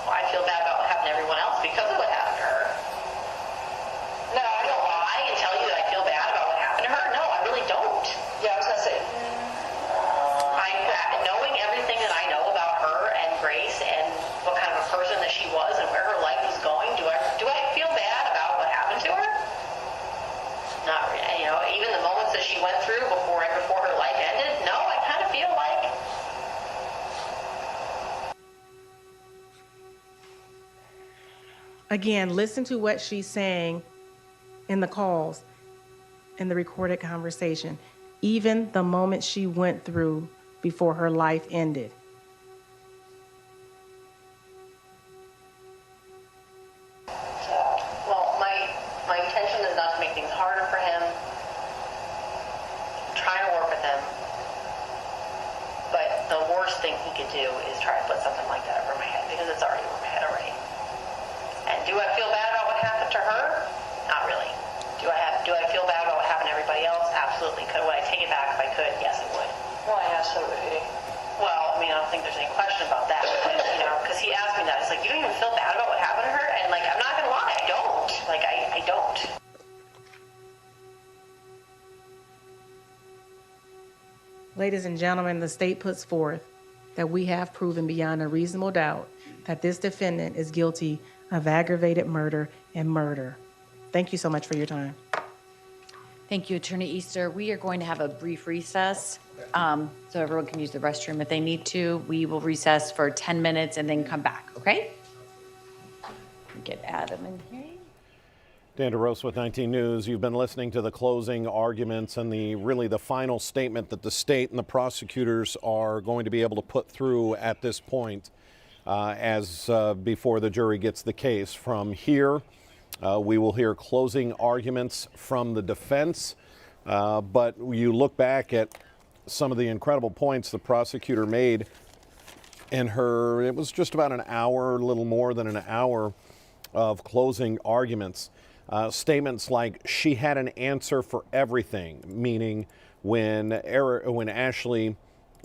I feel bad about what happened to everyone else because of what happened to her. No, I don't. Lie and tell you that I feel bad about what happened to her? No, I really don't. Yeah, I was gonna say. Knowing everything that I know about her and Grace and what kind of a person that she was and where her life was going, do I feel bad about what happened to her? Not really. You know, even the moments that she went through right before her life ended, no, I kind of feel like. Again, listen to what she's saying in the calls, in the recorded conversation, even the moment she went through before her life ended. Well, my intention is not to make things harder for him. I'm trying to work with him. But the worst thing he could do is try to put something like that over my head, because it's already over my head already. And do I feel bad about what happened to her? Not really. Do I feel bad about what happened to everybody else? Absolutely. Would I take it back if I could? Yes, I would. Well, yeah, so would he. Well, I mean, I don't think there's any question about that. You know, because he asked me that. It's like, you don't even feel bad about what happened to her? And like, I'm not gonna lie, I don't. Like, I don't. Ladies and gentlemen, the state puts forth that we have proven beyond a reasonable doubt that this defendant is guilty of aggravated murder and murder. Thank you so much for your time. Thank you, Attorney Easter. We are going to have a brief recess, so everyone can use the restroom if they need to. We will recess for 10 minutes and then come back, okay? Get Adam in here. Dan DeRosa with 19 News. You've been listening to the closing arguments and the final statement that the state and the prosecutors are going to be able to put through at this point before the jury gets the case. From here, we will hear closing arguments from the defense, but you look back at some of the incredible points the prosecutor made in it was just about an hour, a little more than an hour of closing arguments. Statements like she had an answer for everything, meaning when Ashley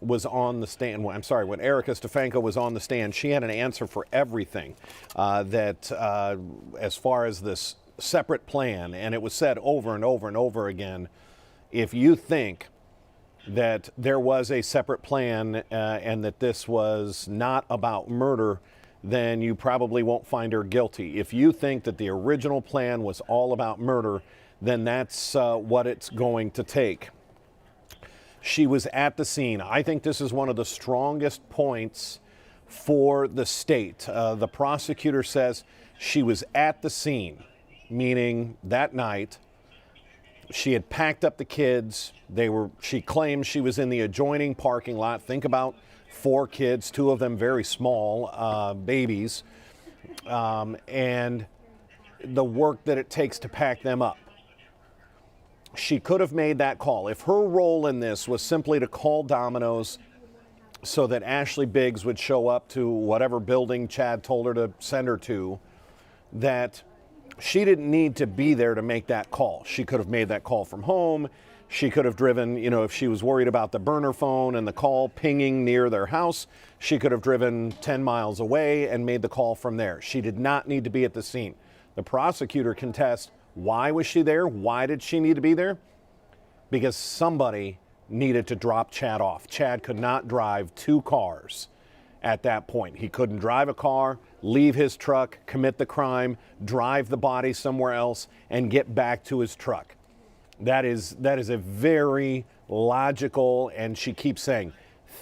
was on the stand, when Erica Stefanko was on the stand, she had an answer for everything as far as this separate plan. And it was said over and over and over again, if you think that there was a separate plan and that this was not about murder, then you probably won't find her guilty. If you think that the original plan was all about murder, then that's what it's going to take. She was at the scene. I think this is one of the strongest points for the state. The prosecutor says she was at the scene, meaning that night she had packed up the kids. She claimed she was in the adjoining parking lot. Think about 4 kids, 2 of them very small babies, and the work that it takes to pack them up. She could have made that call. If her role in this was simply to call Domino's so that Ashley Biggs would show up to whatever building Chad told her to send her to, that she didn't need to be there to make that call. She could have made that call from home. She could have driven, if she was worried about the burner phone and the call pinging near their house, she could have driven 10 miles away and made the call from there. She did not need to be at the scene. The prosecutor contests, why was she there? Why did she need to be there? Because somebody needed to drop Chad off. Chad could not drive 2 cars at that point. He couldn't drive a car, leave his truck, commit the crime, drive the body somewhere else, and get back to his truck. That is a very logical, and she keeps saying,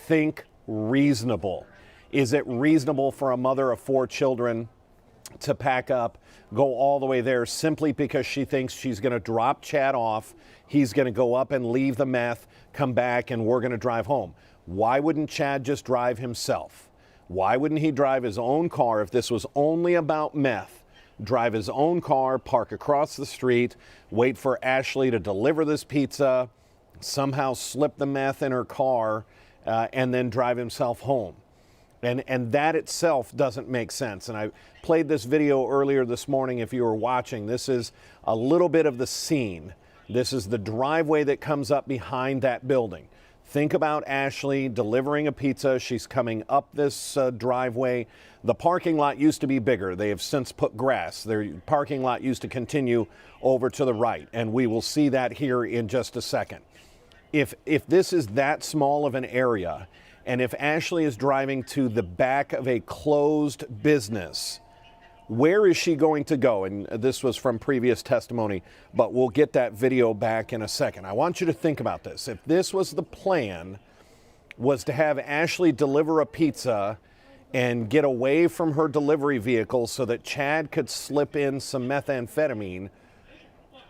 think reasonable. Is it reasonable for a mother of 4 children to pack up, go all the way there simply because she thinks she's going to drop Chad off, he's going to go up and leave the meth, come back, and we're going to drive home? Why wouldn't Chad just drive himself? Why wouldn't he drive his own car if this was only about meth? Drive his own car, park across the street, wait for Ashley to deliver this pizza, somehow slip the meth in her car, and then drive himself home. And that itself doesn't make sense. And I played this video earlier this morning if you were watching. This is a little bit of the scene. This is the driveway that comes up behind that building. Think about Ashley delivering a pizza. She's coming up this driveway. The parking lot used to be bigger. They have since put grass. Their parking lot used to continue over to the right, and we will see that here in just a second. If this is that small of an area, and if Ashley is driving to the back of a closed business, where is she going to go? And this was from previous testimony, but we'll get that video back in a second. I want you to think about this. If this was the plan, was to have Ashley deliver a pizza and get away from her delivery vehicle so that Chad could slip in some methamphetamine,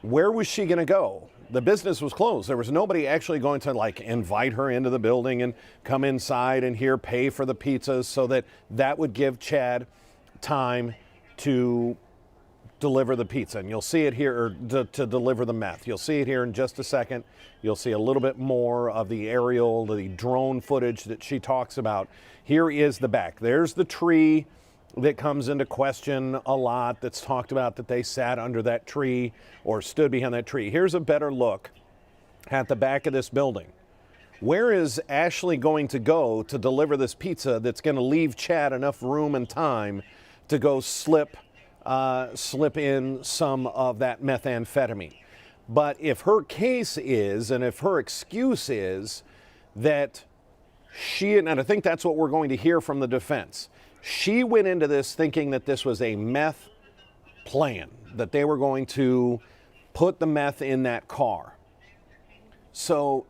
where was she going to go? The business was closed. There was nobody actually going to like invite her into the building and come inside and here pay for the pizzas so that would give Chad time to deliver the pizza. And you'll see it here, or to deliver the meth. You'll see it here in just a second. You'll see a little bit more of the aerial, the drone footage that she talks about. Here is the back. There's the tree that comes into question a lot, that's talked about that they sat under that tree or stood behind that tree. Here's a better look at the back of this building. Where is Ashley going to go to deliver this pizza that's going to leave Chad enough room and time to go slip in some of that methamphetamine? But if her case is, and if her excuse is that she, and I think that's what we're going to hear from the defense, she went into this thinking that this was a meth plan, that they were going to put the meth in that car. So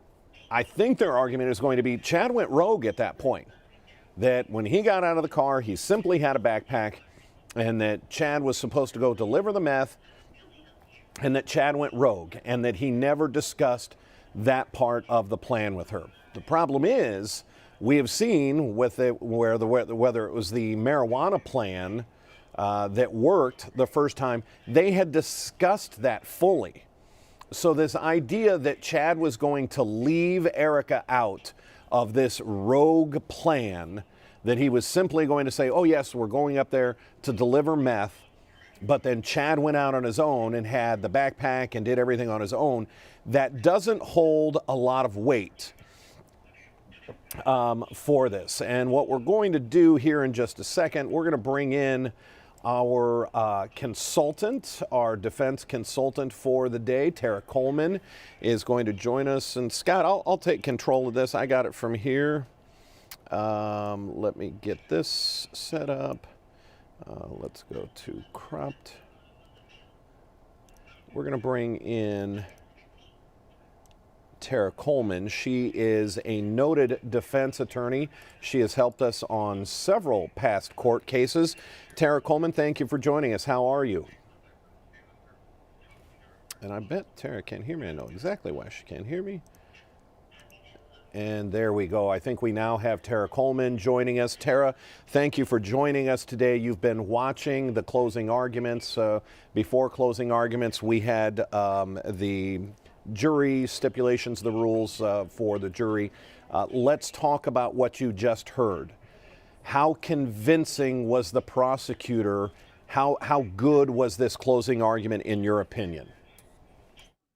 I think their argument is going to be Chad went rogue at that point, that when he got out of the car, he simply had a backpack, and that Chad was supposed to go deliver the meth, and that Chad went rogue, and that he never discussed that part of the plan with her. The problem is, we have seen with it whether it was the marijuana plan that worked the first time, they had discussed that fully. So this idea that Chad was going to leave Erica out of this rogue plan, that he was simply going to say, oh yes, we're going up there to deliver meth, but then Chad went out on his own and had the backpack and did everything on his own, that doesn't hold a lot of weight for this. And what we're going to do here in just a second, we're going to bring in our consultant, our defense consultant for the day. Tara Coleman is going to join us. And Scott, I'll take control of this. I got it from here. Let me get this set up. Let's go to cropped. We're going to bring in Tara Coleman. She is a noted defense attorney. She has helped us on several past court cases. Tara Coleman, thank you for joining us. How are you? And I bet Tara can't hear me. I know exactly why she can't hear me. And there we go. I think we now have Tara Coleman joining us. Tara, thank you for joining us today. You've been watching the closing arguments. Before closing arguments, we had the jury stipulations, the rules for the jury. Let's talk about what you just heard. How convincing was the prosecutor? How good was this closing argument in your opinion?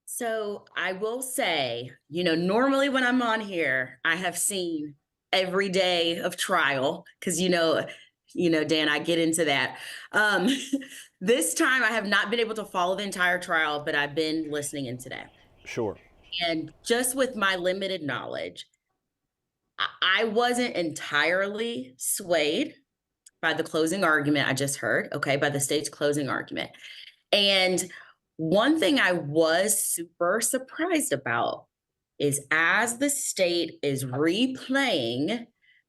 So I will say, normally when I'm on here, I have seen every day of trial because, Dan, I get into that. This time I have not been able to follow the entire trial, but I've been listening in today. Sure. And just with my limited knowledge, I wasn't entirely swayed by the closing argument I just heard, by the state's closing argument. And one thing I was super surprised about is as the state is replaying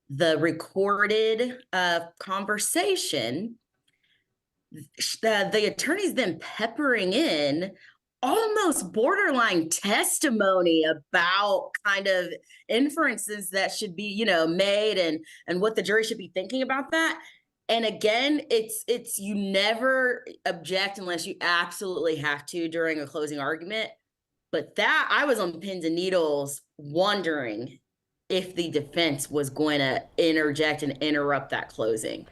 the recorded conversation, the attorney's then peppering in almost borderline testimony about kind of inferences that should be, made and what the jury should be thinking about that. And again, it's you never object unless you absolutely have to during a closing argument. But that I was on pins and needles wondering if the defense was going to interject and interrupt that closing.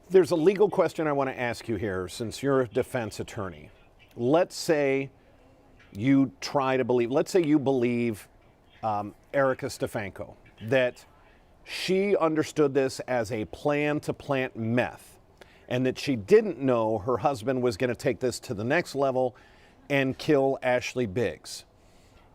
There's a legal question I want to ask you here since you're a defense attorney. Let's say you believe Erica Stefanko, that she understood this as a plan to plant meth, and that she didn't know her husband was going to take this to the next level and kill Ashley Biggs.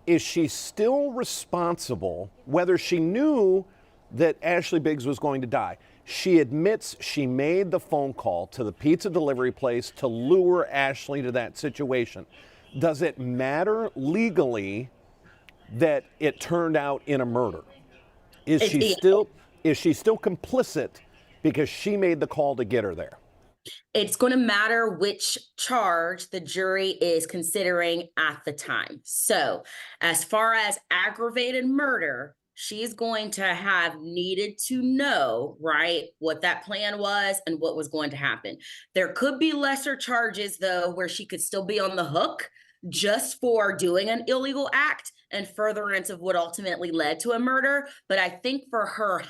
Is she still responsible, whether she knew that Ashley Biggs was going to die? She admits she made the phone call to the pizza delivery place to lure Ashley to that situation. Does it matter legally that it turned out in a murder? Is she still complicit because she made the call to get her there? It's going to matter which charge the jury is considering at the time. So, as far as aggravated murder, she's going to have needed to know, right, what that plan was and what was going to happen. There could be lesser charges, though, where she could still be on the hook just for doing an illegal act and furtherance of what ultimately led to a murder. But I think for her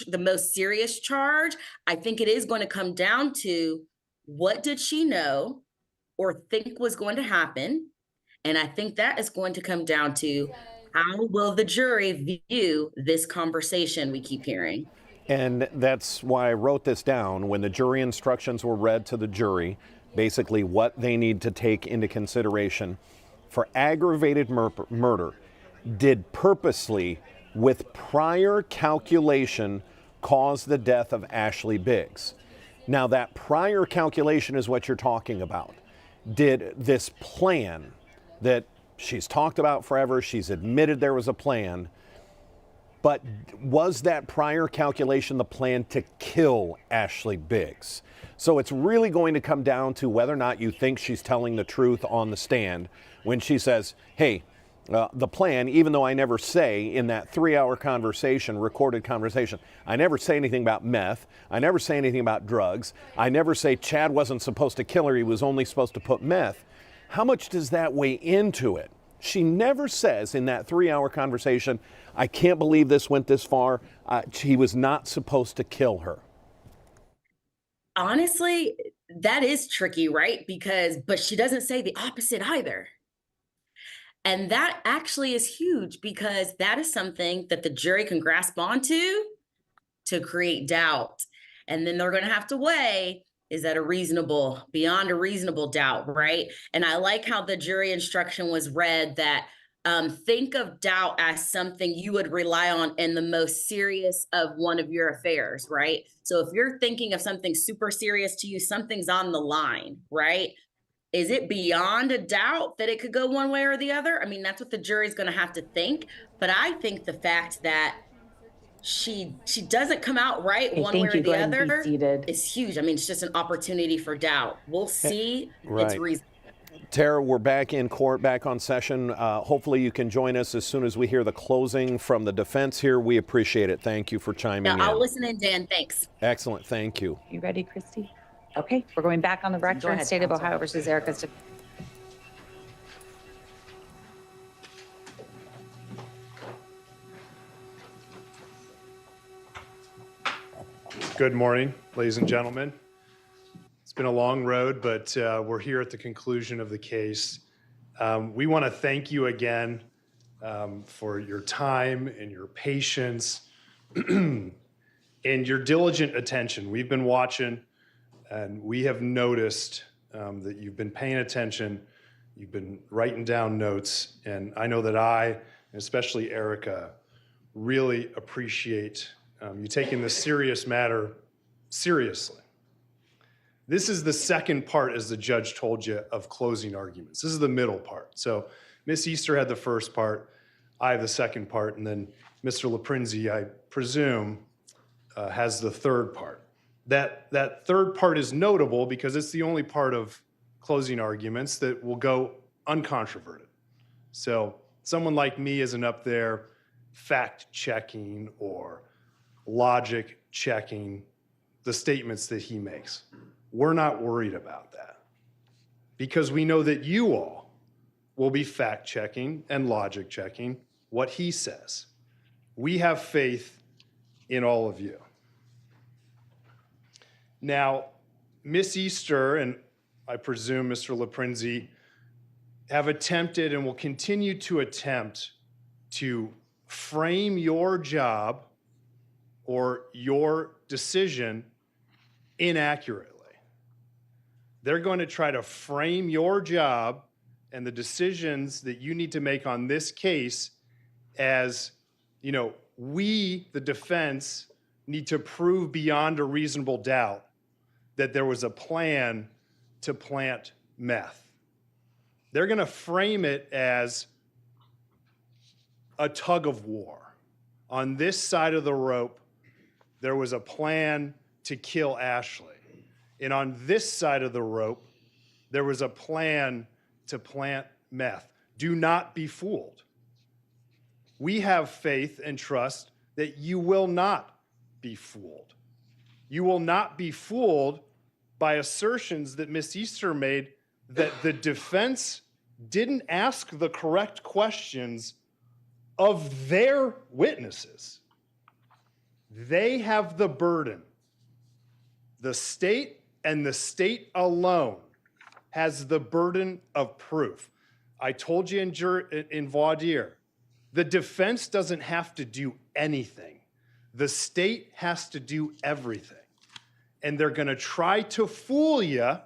the most serious charge, I think it is going to come down to what did she know or think was going to happen? And I think that is going to come down to how will the jury view this conversation we keep hearing? And that's why I wrote this down. When the jury instructions were read to the jury, basically what they need to take into consideration for aggravated murder, did purposely, with prior calculation, cause the death of Ashley Biggs. Now, that prior calculation is what you're talking about. Did this plan that she's talked about forever, she's admitted there was a plan, but was that prior calculation the plan to kill Ashley Biggs? So it's really going to come down to whether or not you think she's telling the truth on the stand when she says, hey, the plan, even though I never say in that 3-hour conversation, recorded conversation, I never say anything about meth, I never say anything about drugs, I never say Chad wasn't supposed to kill her, he was only supposed to put meth. How much does that weigh into it? She never says in that 3-hour conversation, I can't believe this went this far, he was not supposed to kill her. Honestly, that is tricky, right? But she doesn't say the opposite either. And that actually is huge because that is something that the jury can grasp onto to create doubt. And then they're going to have to weigh, is that beyond a reasonable doubt, right? And I like how the jury instruction was read that think of doubt as something you would rely on in the most serious of one of your affairs, right? So if you're thinking of something super serious to you, something's on the line, right? Is it beyond a doubt that it could go one way or the other? I mean, that's what the jury's going to have to think. But I think the fact that she doesn't come out right one way or the other is huge. I mean, it's just an opportunity for doubt. We'll see. Right. It's reasonable. Tara, we're back in court, back on session. Hopefully you can join us as soon as we hear the closing from the defense here. We appreciate it. Thank you for chiming in. I'll listen in, Dan. Thanks. Excellent. Thank you. You ready, Christy? Okay, we're going back on the record. State of Ohio versus Erica Stefanko. Good morning, ladies and gentlemen. It's been a long road, but we're here at the conclusion of the case. We want to thank you again for your time and your patience and your diligent attention. We've been watching and we have noticed that you've been paying attention, you've been writing down notes, and I know that I, and especially Erica, really appreciate you taking this serious matter seriously. This is the second part, as the judge told you, of closing arguments. This is the middle part. So Miss Easter had the first part, I have the second part, and then Mr. LaPrinzi, I presume, has the third part. That third part is notable because it's the only part of closing arguments that will go uncontroverted. So someone like me isn't up there fact checking or logic checking the statements that he makes. We're not worried about that because we know that you all will be fact checking and logic checking what he says. We have faith in all of you. Now, Miss Easter and I presume Mr. LaPrinzi have attempted and will continue to attempt to frame your job or your decision inaccurately. They're going to try to frame your job and the decisions that you need to make on this case as, we, the defense, need to prove beyond a reasonable doubt that there was a plan to plant meth. They're going to frame it as a tug of war. On this side of the rope, there was a plan to kill Ashley. And on this side of the rope, there was a plan to plant meth. Do not be fooled. We have faith and trust that you will not be fooled. You will not be fooled by assertions that Miss Easter made that the defense didn't ask the correct questions of their witnesses. They have the burden. The state and the state alone has the burden of proof. I told you in voir dire, the defense doesn't have to do anything. The state has to do everything. And they're going to try to fool you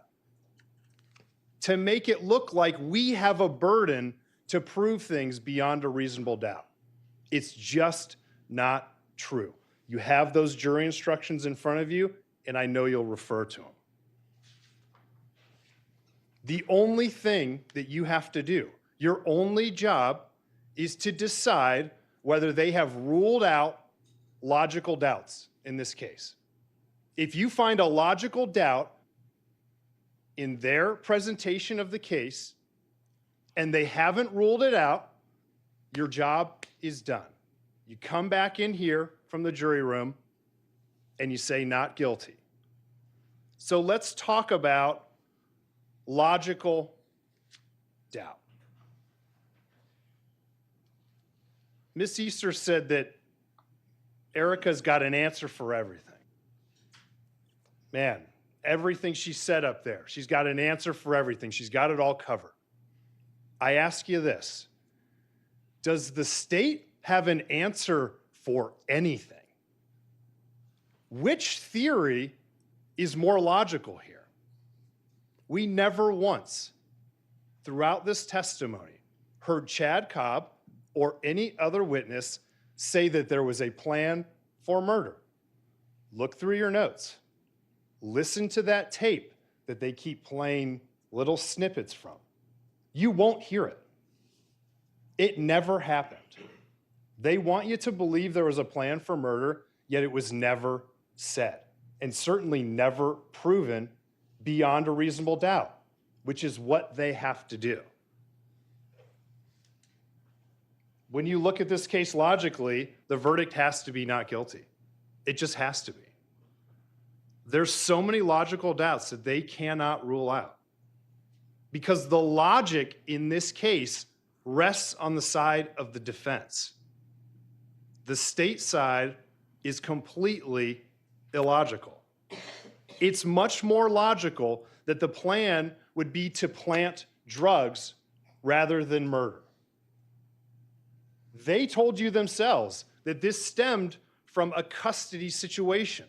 to make it look like we have a burden to prove things beyond a reasonable doubt. It's just not true. You have those jury instructions in front of you, and I know you'll refer to them. The only thing that you have to do, your only job, is to decide whether they have ruled out logical doubts in this case. If you find a logical doubt in their presentation of the case and they haven't ruled it out, your job is done. You come back in here from the jury room and you say not guilty. So let's talk about logical doubt. Miss Easter said that Erica's got an answer for everything. Man, everything she said up there, she's got an answer for everything. She's got it all covered. I ask you this, does the state have an answer for anything? Which theory is more logical here? We never once, throughout this testimony, heard Chad Cobb or any other witness say that there was a plan for murder. Look through your notes. Listen to that tape that they keep playing little snippets from. You won't hear it. It never happened. They want you to believe there was a plan for murder, yet it was never said, and certainly never proven beyond a reasonable doubt, which is what they have to do. When you look at this case logically, the verdict has to be not guilty. It just has to be. There's so many logical doubts that they cannot rule out because the logic in this case rests on the side of the defense. The state side is completely illogical. It's much more logical that the plan would be to plant drugs rather than murder. They told you themselves that this stemmed from a custody situation,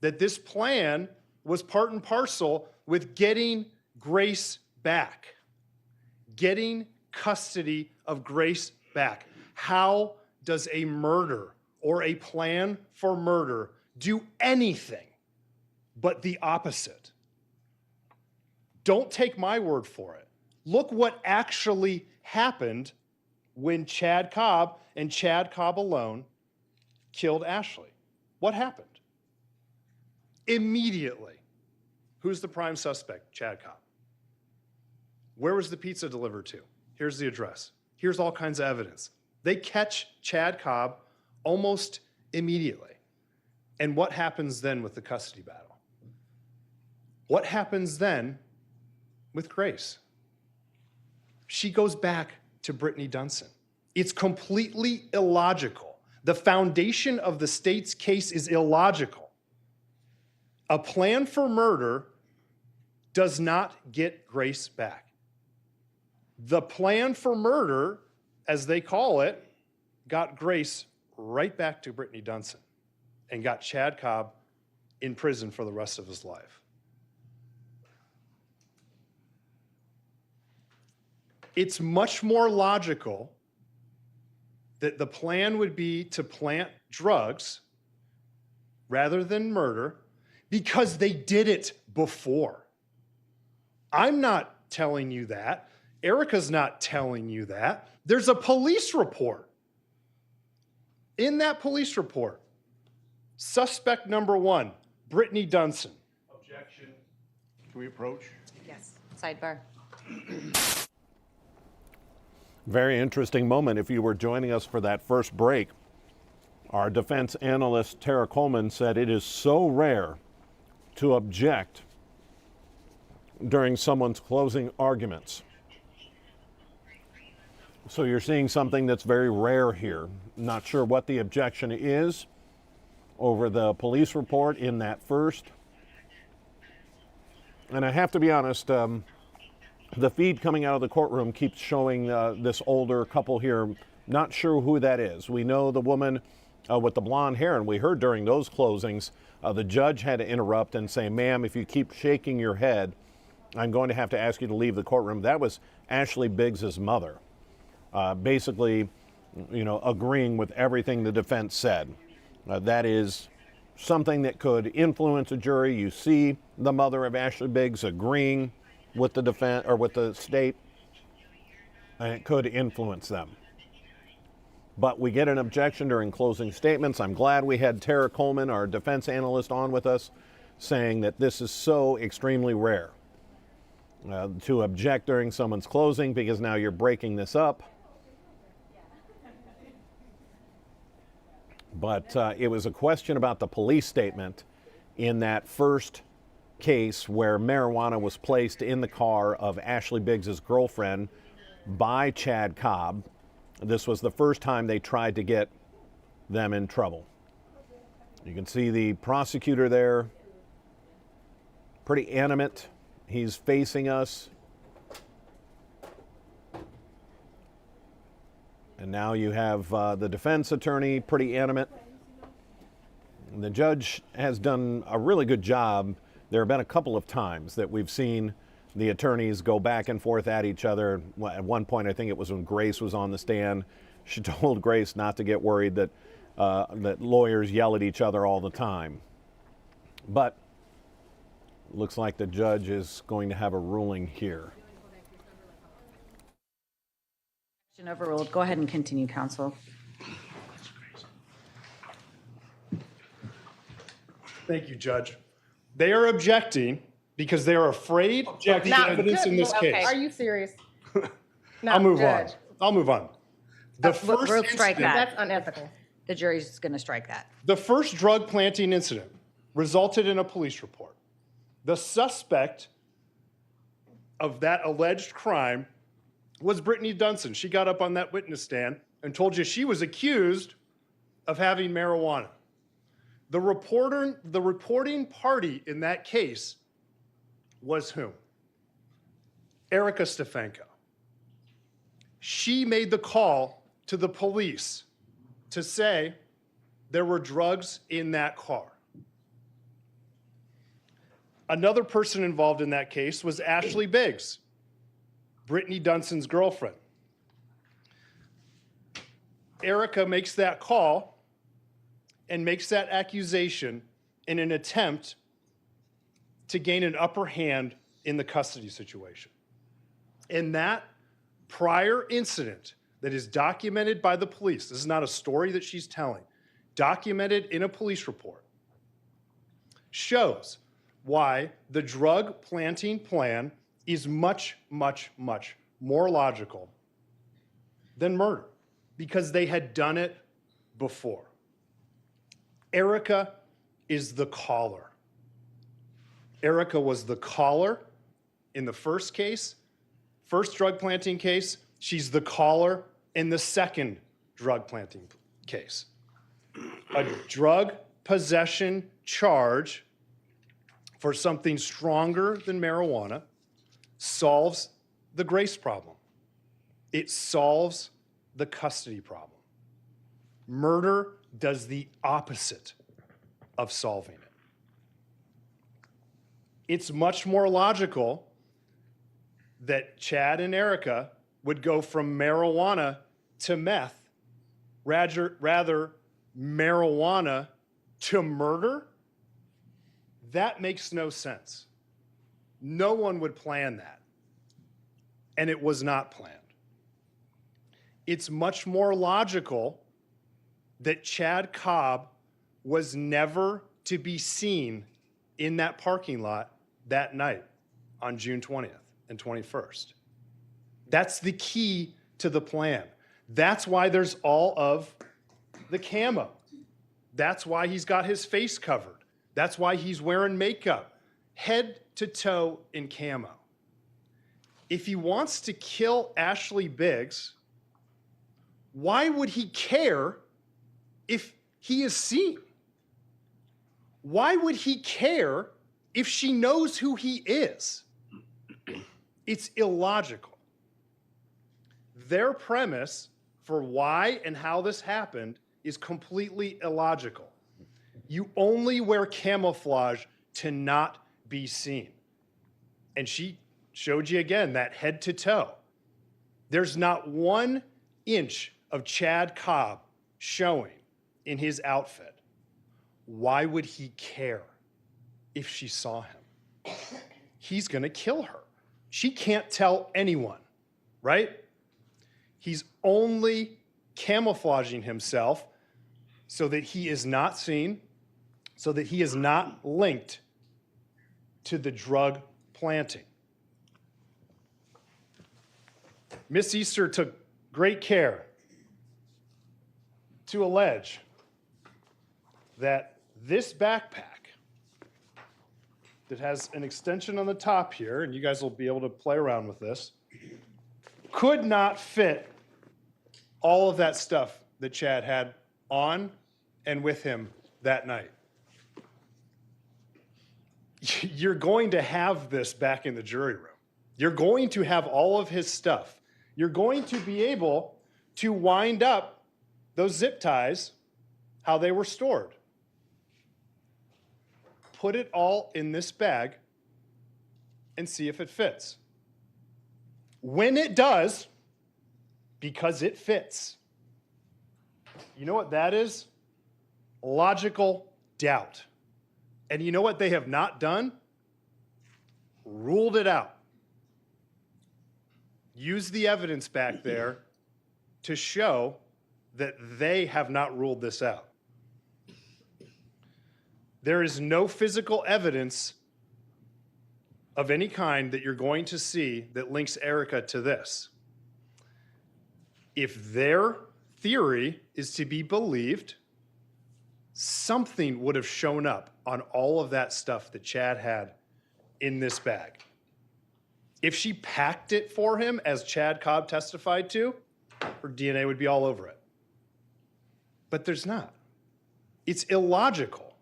that this plan was part and parcel with getting Grace back, getting custody of Grace back. How does a murder or a plan for murder do anything but the opposite? Don't take my word for it. Look what actually happened when Chad Cobb and Chad Cobb alone killed Ashley. What happened? Immediately, who's the prime suspect? Chad Cobb. Where was the pizza delivered to? Here's the address. Here's all kinds of evidence. They catch Chad Cobb almost immediately. And what happens then with the custody battle? What happens then with Grace? She goes back to Brittany Dunson. It's completely illogical. The foundation of the state's case is illogical. A plan for murder does not get Grace back. The plan for murder as they call it, got Grace right back to Brittany Dunson and got Chad Cobb in prison for the rest of his life. It's much more logical that the plan would be to plant drugs rather than murder because they did it before. I'm not telling you that. Erica's not telling you that. There's a police report. In that police report, suspect number 1, Brittany Dunson. Objection. Can we approach? Yes. Sidebar. Very interesting moment. If you were joining us for that first break, our defense analyst Tara Coleman said it is so rare to object during someone's closing arguments. So you're seeing something that's very rare here. Not sure what the objection is over the police report in that first. And I have to be honest, the feed coming out of the courtroom keeps showing this older couple here. Not sure who that is. We know the woman with the blonde hair, and we heard during those closings, the judge had to interrupt and say, ma'am, if you keep shaking your head, I'm going to have to ask you to leave the courtroom. That was Ashley Biggs's mother, basically, agreeing with everything the defense said. That is something that could influence a jury. You see the mother of Ashley Biggs agreeing with the defense or with the state, and it could influence them. But we get an objection during closing statements. I'm glad we had Tara Coleman, our defense analyst, on with us, saying that this is so extremely rare to object during someone's closing, because now you're breaking this up. But it was a question about the police statement in that first case where marijuana was placed in the car of Ashley Biggs's girlfriend by Chad Cobb. This was the first time they tried to get them in trouble. You can see the prosecutor there, pretty animate. He's facing us. And now you have the defense attorney, pretty animate. And the judge has done a really good job. There have been a couple of times that we've seen the attorneys go back and forth at each other. At one point, I think it was when Grace was on the stand. She told Grace not to get worried that that lawyers yell at each other all the time. But looks like the judge is going to have a ruling here. Overruled. Go ahead and continue, counsel. Thank you, Judge. They are objecting because they are afraid of the evidence in this case. Are you serious? I'll move on. I'll move on. The first We'll strike incident- that. That's unethical. The jury's going to strike that. The first drug planting incident resulted in a police report. The suspect of that alleged crime was Brittany Dunson. She got up on that witness stand and told you she was accused of having marijuana. The reporting party in that case was whom? Erica Stefanko. She made the call to the police to say there were drugs in that car. Another person involved in that case was Ashley Biggs, Brittany Dunson's girlfriend. Erica makes that call and makes that accusation in an attempt to gain an upper hand in the custody situation. In that prior incident that is documented by the police, this is not a story that she's telling, documented in a police report, shows why the drug planting plan is much, much, much more logical than murder, because they had done it before. Erica is the caller. Erica was the caller in the first case, first drug planting case. She's the caller in the second drug planting case. A drug possession charge for something stronger than marijuana solves the Grace problem. It solves the custody problem. Murder does the opposite of solving it. It's much more logical that Chad and Erica would go from marijuana to meth, rather marijuana to murder. That makes no sense. No one would plan that. And it was not planned. It's much more logical that Chad Cobb was never to be seen in that parking lot that night on June 20th and 21st. That's the key to the plan. That's why there's all of the camo. That's why he's got his face covered. That's why he's wearing makeup, head to toe in camo. If he wants to kill Ashley Biggs, why would he care if he is seen? Why would he care if she knows who he is? It's illogical. Their premise for why and how this happened is completely illogical. You only wear camouflage to not be seen. And she showed you again that head to toe. There's not 1 inch of Chad Cobb showing in his outfit. Why would he care if she saw him? He's going to kill her. She can't tell anyone, right? He's only camouflaging himself so that he is not seen, so that he is not linked to the drug planting. Miss Easter took great care to allege that this backpack that has an extension on the top here, and you guys will be able to play around with this, could not fit all of that stuff that Chad had on and with him that night. You're going to have this back in the jury room. You're going to have all of his stuff. You're going to be able to wind up those zip ties how they were stored. Put it all in this bag and see if it fits. When it does, because it fits, you know what that is? Logical doubt. And you know what they have not done? Ruled it out. Use the evidence back there to show that they have not ruled this out. There is no physical evidence of any kind that you're going to see that links Erica to this. If their theory is to be believed, something would have shown up on all of that stuff that Chad had in this bag. If she packed it for him, as Chad Cobb testified to, her DNA would be all over it. But there's not. It's illogical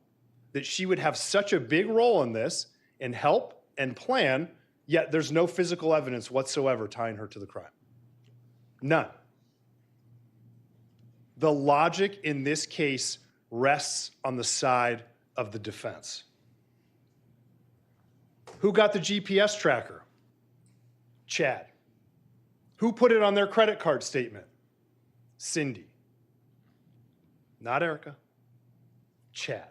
that she would have such a big role in this and help and plan, yet there's no physical evidence whatsoever tying her to the crime. None. The logic in this case rests on the side of the defense. Who got the GPS tracker? Chad. Who put it on their credit card statement? Cindy. Not Erica. Chad.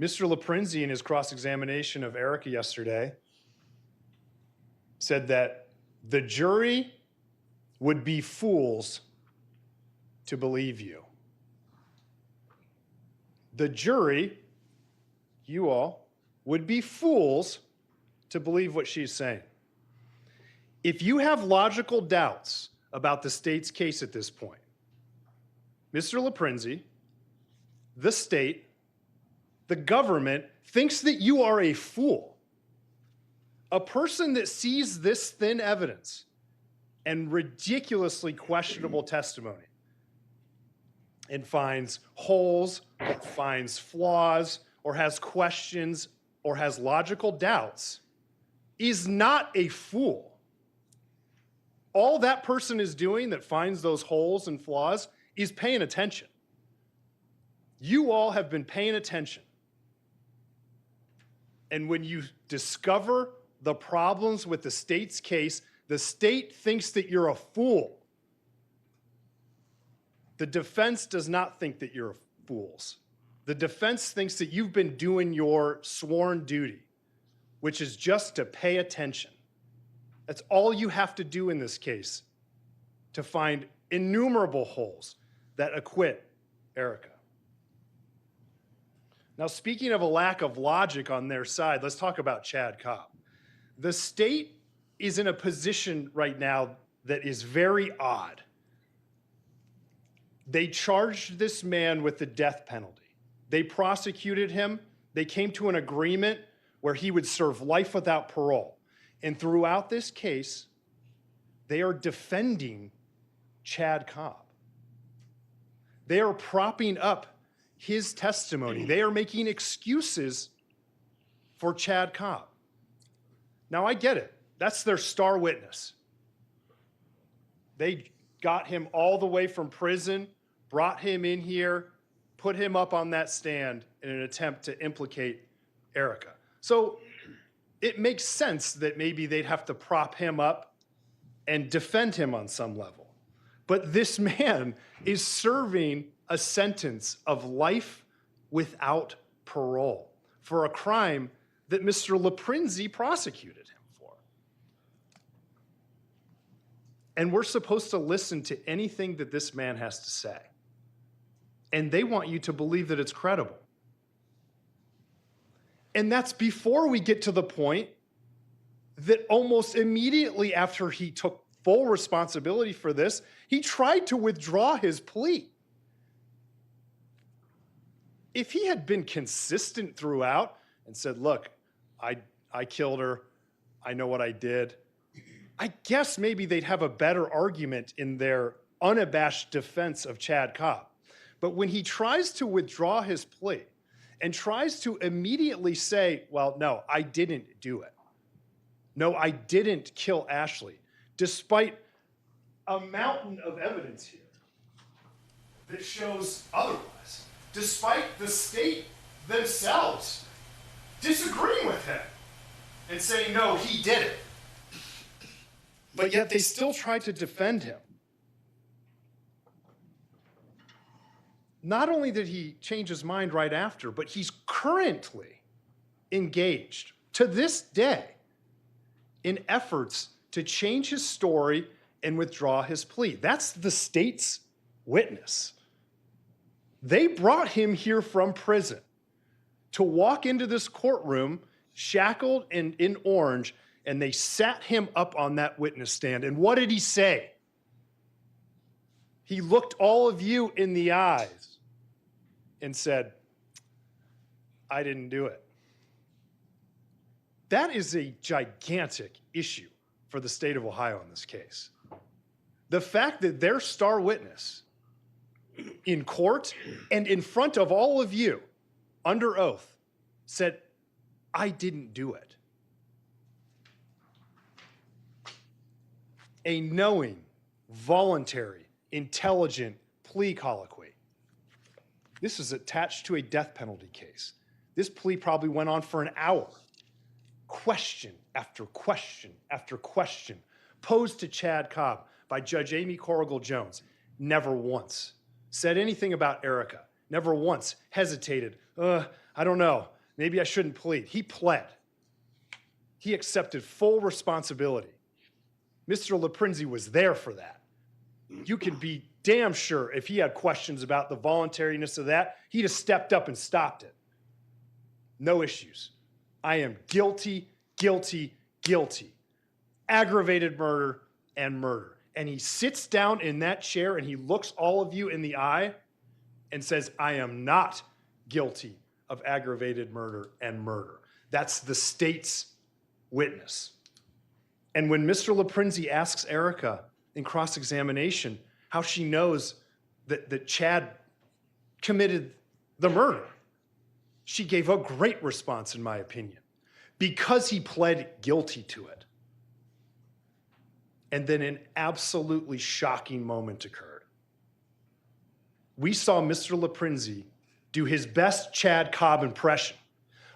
Mr. LaPrinzi, in his cross-examination of Erica yesterday, said that the jury would be fools to believe you. The jury, you all, would be fools to believe what she's saying. If you have logical doubts about the state's case at this point, Mr. LaPrinzi, the state, the government thinks that you are a fool. A person that sees this thin evidence and ridiculously questionable testimony and finds holes, or finds flaws, or has questions, or has logical doubts, is not a fool. All that person is doing that finds those holes and flaws is paying attention. You all have been paying attention. And when you discover the problems with the state's case, the state thinks that you're a fool. The defense does not think that you're fools. The defense thinks that you've been doing your sworn duty, which is just to pay attention. That's all you have to do in this case to find innumerable holes that acquit Erica. Now, speaking of a lack of logic on their side, let's talk about Chad Cobb. The state is in a position right now that is very odd. They charged this man with the death penalty. They prosecuted him. They came to an agreement where he would serve life without parole. And throughout this case, they are defending Chad Cobb. They are propping up his testimony. They are making excuses for Chad Cobb. Now, I get it. That's their star witness. They got him all the way from prison, brought him in here, put him up on that stand in an attempt to implicate Erica. So it makes sense that maybe they'd have to prop him up and defend him on some level. But this man is serving a sentence of life without parole for a crime that Mr. LaPrinzi prosecuted him for. And we're supposed to listen to anything that this man has to say. And they want you to believe that it's credible. And that's before we get to the point that almost immediately after he took full responsibility for this, he tried to withdraw his plea. If he had been consistent throughout and said, look, I killed her, I know what I did, I guess maybe they'd have a better argument in their unabashed defense of Chad Cobb. But when he tries to withdraw his plea and tries to immediately say, well, no, I didn't do it. No, I didn't kill Ashley, despite a mountain of evidence here that shows otherwise, despite the state themselves disagreeing with him and saying, no, he did it. But yet they still try to defend him. Not only did he change his mind right after, but he's currently engaged to this day in efforts to change his story and withdraw his plea. That's the state's witness. They brought him here from prison to walk into this courtroom shackled and in orange, and they sat him up on that witness stand. And what did he say? He looked all of you in the eyes and said, I didn't do it. That is a gigantic issue for the state of Ohio in this case. The fact that their star witness in court and in front of all of you under oath said, I didn't do it. A knowing, voluntary, intelligent plea colloquy. This is attached to a death penalty case. This plea probably went on for an hour. Question after question after question posed to Chad Cobb by Judge Amy Corrigal Jones. Never once said anything about Erica. Never once hesitated. I don't know. Maybe I shouldn't plead. He pled. He accepted full responsibility. Mr. LaPrinzi was there for that. You can be damn sure if he had questions about the voluntariness of that, he'd have stepped up and stopped it. No issues. I am guilty, guilty, guilty. Aggravated murder and murder. And he sits down in that chair and he looks all of you in the eye and says, I am not guilty of aggravated murder and murder. That's the state's witness. And when Mr. LaPrinzi asks Erica in cross-examination how she knows that Chad committed the murder, she gave a great response, in my opinion. because he pled guilty to it. And then an absolutely shocking moment occurred. We saw Mr. LaPrinzi do his best Chad Cobb impression.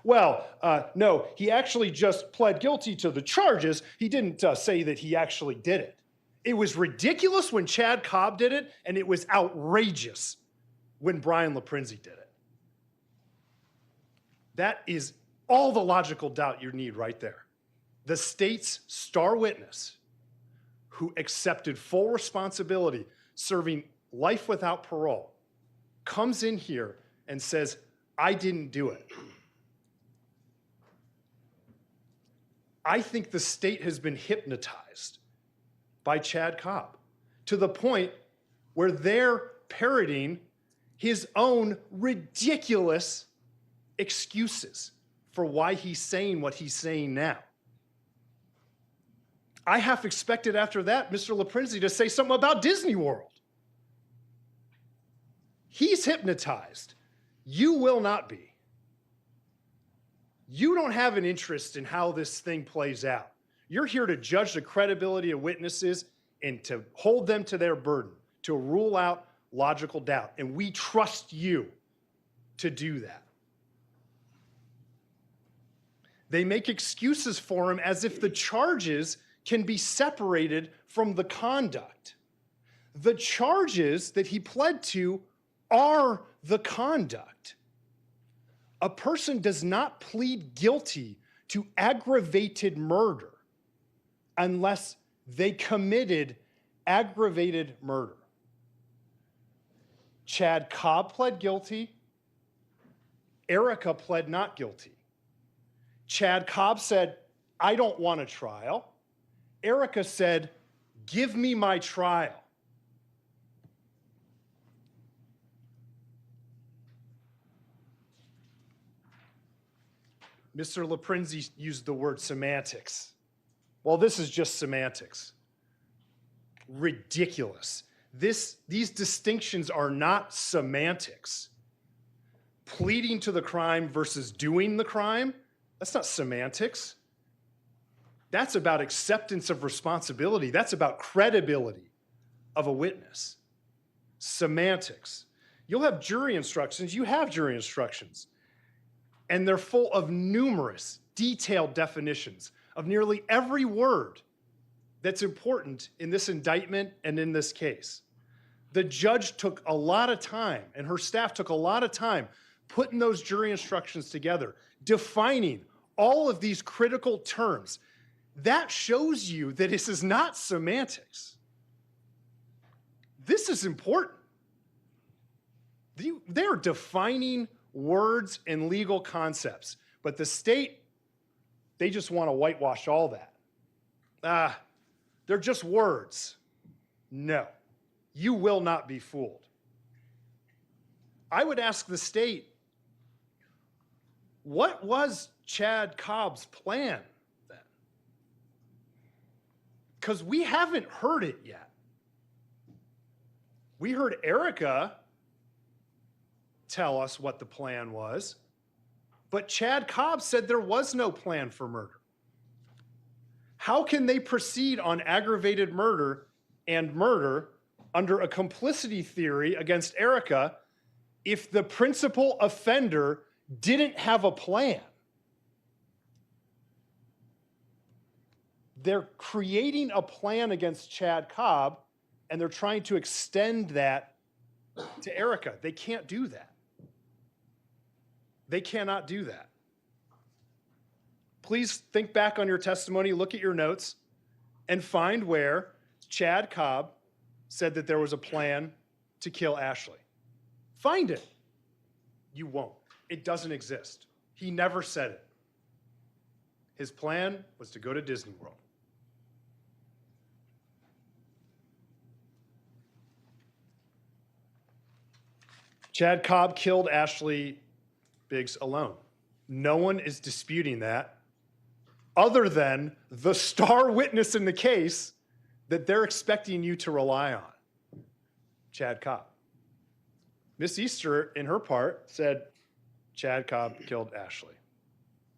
Well, no, he actually just pled guilty to the charges. He didn't say that he actually did it. It was ridiculous when Chad Cobb did it, and it was outrageous when Brian LaPrinzi did it. That is all the logical doubt you need right there. The state's star witness, who accepted full responsibility, serving life without parole, comes in here and says, I didn't do it. I think the state has been hypnotized by Chad Cobb to the point where they're parroting his own ridiculous excuses for why he's saying what he's saying now. I half expected after that Mr. LaPrinzi to say something about Disney World. He's hypnotized. You will not be. You don't have an interest in how this thing plays out. You're here to judge the credibility of witnesses and to hold them to their burden, to rule out logical doubt. And we trust you to do that. They make excuses for him as if the charges can be separated from the conduct. The charges that he pled to are the conduct. A person does not plead guilty to aggravated murder unless they committed aggravated murder. Chad Cobb pled guilty. Erica pled not guilty. Chad Cobb said, I don't want a trial. Erica said, give me my trial. Mr. LaPrinzi used the word semantics. Well, this is just semantics. Ridiculous. These distinctions are not semantics. Pleading to the crime versus doing the crime, that's not semantics. That's about acceptance of responsibility. That's about credibility of a witness. Semantics. You'll have jury instructions. You have jury instructions. And they're full of numerous detailed definitions of nearly every word that's important in this indictment and in this case. The judge took a lot of time, and her staff took a lot of time putting those jury instructions together, defining all of these critical terms. That shows you that this is not semantics. This is important. They're defining words and legal concepts, but the state, they just want to whitewash all that. They're just words. No, you will not be fooled. I would ask the state, what was Chad Cobb's plan then? Because we haven't heard it yet. We heard Erica tell us what the plan was, but Chad Cobb said there was no plan for murder. How can they proceed on aggravated murder and murder under a complicity theory against Erica if the principal offender didn't have a plan? They're creating a plan against Chad Cobb, and they're trying to extend that to Erica. They can't do that. They cannot do that. Please think back on your testimony, look at your notes, and find where Chad Cobb said that there was a plan to kill Ashley. Find it. You won't. It doesn't exist. He never said it. His plan was to go to Disney World. Chad Cobb killed Ashley Biggs alone. No one is disputing that, other than the star witness in the case that they're expecting you to rely on, Chad Cobb. Miss Easter, in her part, said Chad Cobb killed Ashley.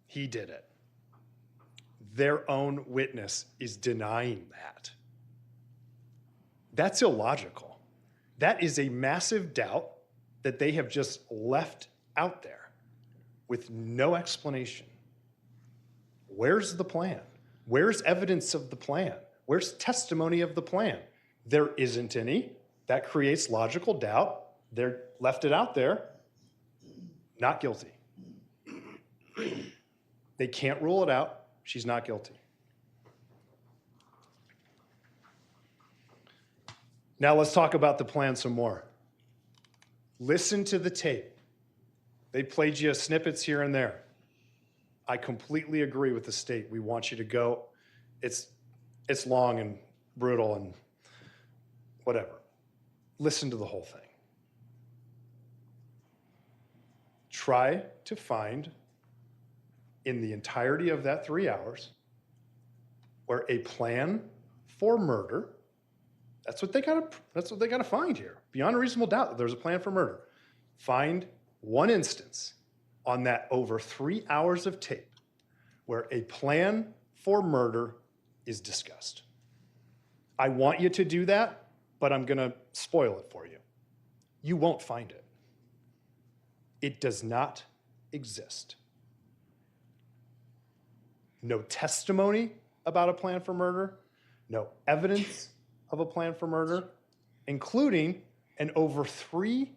He did it. their own witness is denying that. That's illogical. That is a massive doubt that they have just left out there with no explanation. Where's the plan? Where's evidence of the plan? Where's testimony of the plan? There isn't any. That creates logical doubt. They left it out there. Not guilty. They can't rule it out. She's not guilty. Now let's talk about the plan some more. Listen to the tape. They played you snippets here and there. I completely agree with the state. We want you to go. It's long and brutal and whatever. Listen to the whole thing. Try to find in the entirety of that 3 hours where a plan for murder, that's what they gotta find here. Beyond a reasonable doubt that there's a plan for murder. Find one instance on that over 3 hours of tape where a plan for murder is discussed. I want you to do that, but I'm gonna spoil it for you. You won't find it. It does not exist. No testimony about a plan for murder, no evidence of a plan for murder, including an over 3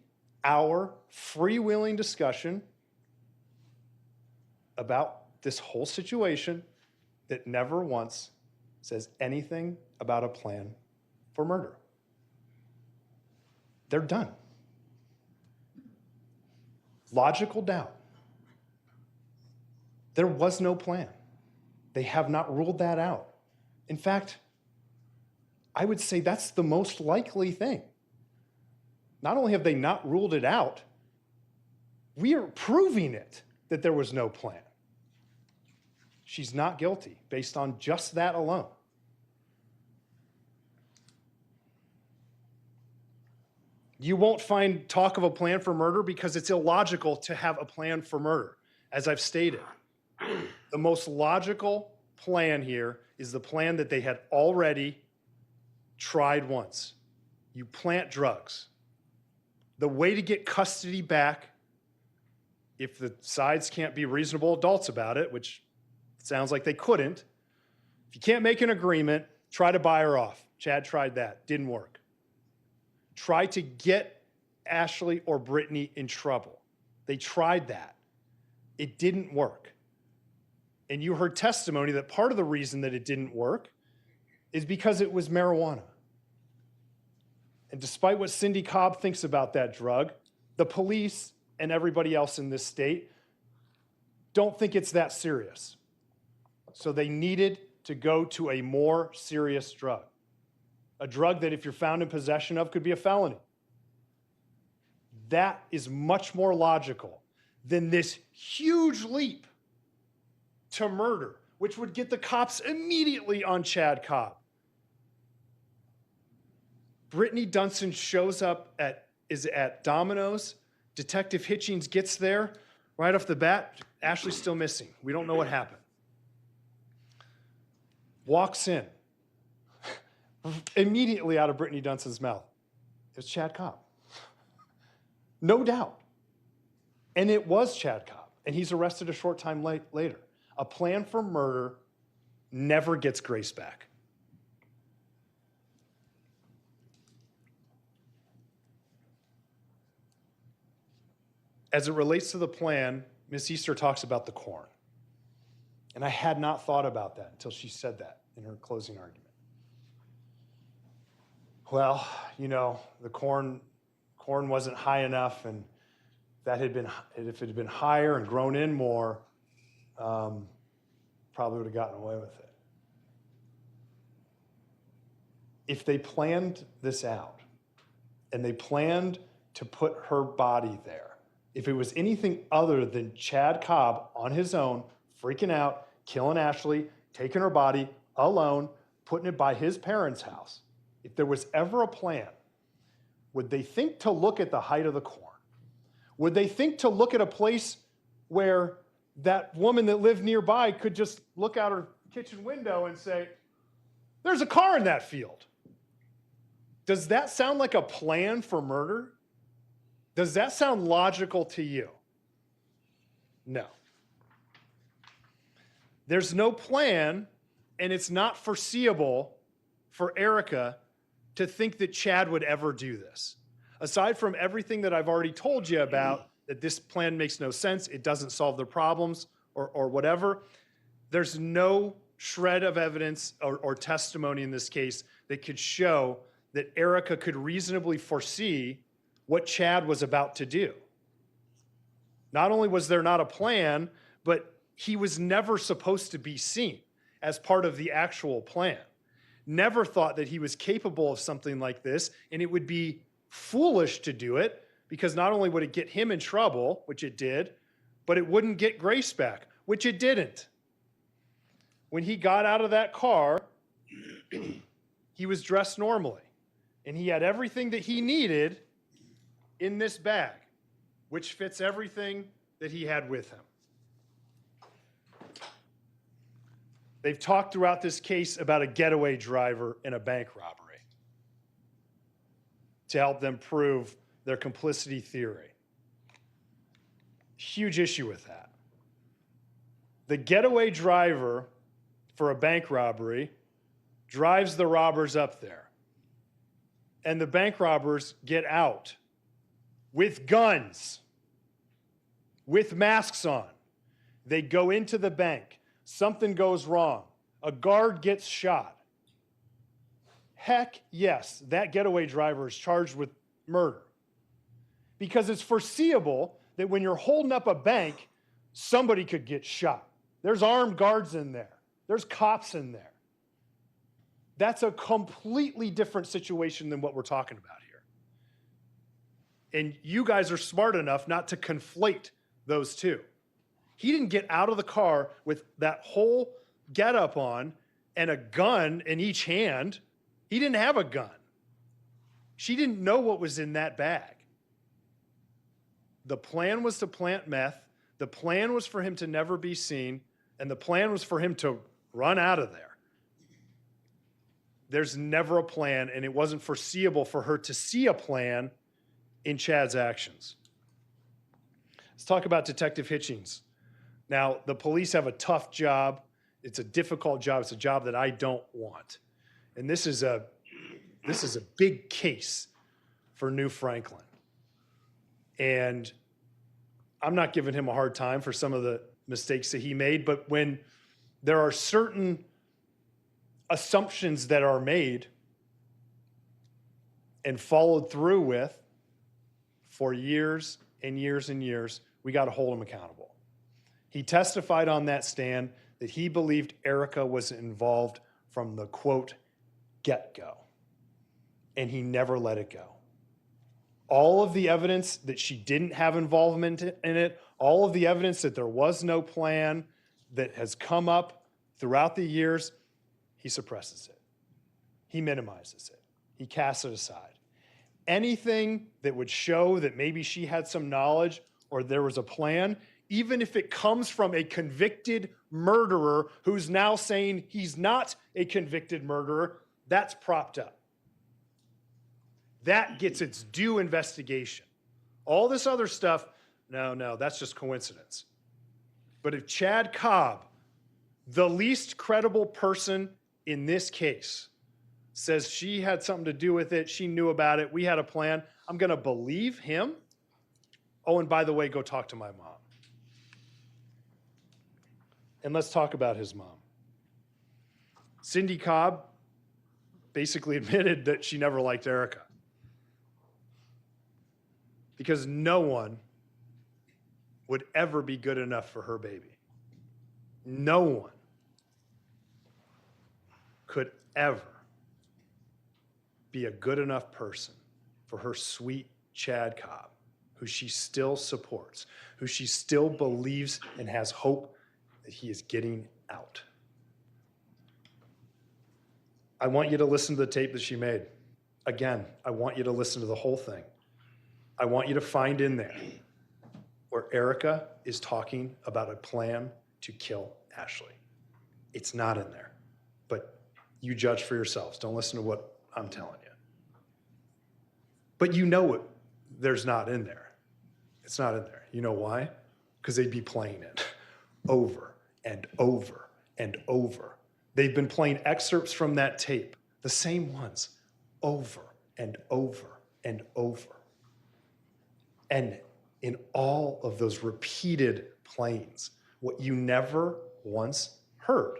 hour freewheeling discussion about this whole situation that never once says anything about a plan for murder. They're done. Logical doubt. There was no plan. They have not ruled that out. In fact, I would say that's the most likely thing. Not only have they not ruled it out, we are proving it that there was no plan. She's not guilty based on just that alone. You won't find talk of a plan for murder because it's illogical to have a plan for murder. As I've stated, the most logical plan here is the plan that they had already tried once. You plant drugs. The way to get custody back, if the sides can't be reasonable adults about it, which sounds like they couldn't, if you can't make an agreement, try to buy her off. Chad tried that, didn't work. Try to get Ashley or Brittany in trouble. They tried that. It didn't work. And you heard testimony that part of the reason that it didn't work is because it was marijuana. And despite what Cindy Cobb thinks about that drug, the police and everybody else in this state don't think it's that serious. So they needed to go to a more serious drug. A drug that if you're found in possession of could be a felony. That is much more logical than this huge leap to murder, which would get the cops immediately on Chad Cobb. Brittany Dunson shows up at Domino's. Detective Hitchings gets there. Right off the bat, Ashley's still missing. We don't know what happened. Walks in. Immediately out of Brittany Dunson's mouth, it was Chad Cobb. No doubt. And it was Chad Cobb. And he's arrested a short time later. A plan for murder never gets Grace back. As it relates to the plan, Miss Easter talks about the corn. And I had not thought about that until she said that in her closing argument. Well, you know, the corn wasn't high enough, and if it had been higher and grown in more, probably would have gotten away with it. If they planned this out, and they planned to put her body there, if it was anything other than Chad Cobb on his own, freaking out, killing Ashley, taking her body alone, putting it by his parents' house, if there was ever a plan, would they think to look at the height of the corn? Would they think to look at a place where that woman that lived nearby could just look out her kitchen window and say, there's a car in that field. Does that sound like a plan for murder? Does that sound logical to you? No. There's no plan, and it's not foreseeable for Erica to think that Chad would ever do this. Aside from everything that I've already told you about, that this plan makes no sense, it doesn't solve the problems, or whatever, there's no shred of evidence or testimony in this case that could show that Erica could reasonably foresee what Chad was about to do. Not only was there not a plan, but he was never supposed to be seen as part of the actual plan. Never thought that he was capable of something like this, and it would be foolish to do it because not only would it get him in trouble, which it did, but it wouldn't get Grace back, which it didn't. When he got out of that car, he was dressed normally, and he had everything that he needed in this bag, which fits everything that he had with him. They've talked throughout this case about a getaway driver in a bank robbery to help them prove their complicity theory. Huge issue with that. The getaway driver for a bank robbery drives the robbers up there, and the bank robbers get out with guns, with masks on. They go into the bank. Something goes wrong. A guard gets shot. Heck yes, that getaway driver is charged with murder. Because it's foreseeable that when you're holding up a bank, somebody could get shot. There's armed guards in there. There's cops in there. That's a completely different situation than what we're talking about here. And you guys are smart enough not to conflate those two. He didn't get out of the car with that whole getup on and a gun in each hand. He didn't have a gun. She didn't know what was in that bag. The plan was to plant meth. The plan was for him to never be seen. And the plan was for him to run out of there. There's never a plan, and it wasn't foreseeable for her to see a plan in Chad's actions. Let's talk about Detective Hitchings. Now, the police have a tough job. It's a difficult job. It's a job that I don't want. And this is a big case for New Franklin. And I'm not giving him a hard time for some of the mistakes that he made, but when there are certain assumptions that are made and followed through with for years and years and years, we got to hold him accountable. He testified on that stand that he believed Erica was involved from the, quote, get-go, and he never let it go. All of the evidence that she didn't have involvement in it, all of the evidence that there was no plan that has come up throughout the years, he suppresses it. He minimizes it. He casts it aside. Anything that would show that maybe she had some knowledge or there was a plan, even if it comes from a convicted murderer who's now saying he's not a convicted murderer, that's propped up. That gets its due investigation. All this other stuff, no, that's just coincidence. But if Chad Cobb, the least credible person in this case, says she had something to do with it, she knew about it, we had a plan, I'm going to believe him. Oh, and by the way, go talk to my mom. And let's talk about his mom. Cindy Cobb basically admitted that she never liked Erica. Because no one would ever be good enough for her baby. No one could ever be a good enough person for her sweet Chad Cobb, who she still supports, who she still believes and has hope that he is getting out. I want you to listen to the tape that she made. Again, I want you to listen to the whole thing. I want you to find in there where Erica is talking about a plan to kill Ashley. It's not in there. But you judge for yourselves. Don't listen to what I'm telling you. But you know it, there's not in there. It's not in there. You know why? Because they'd be playing it over and over and over. They've been playing excerpts from that tape, the same ones, over and over and over. And in all of those repeated playings, what you never once heard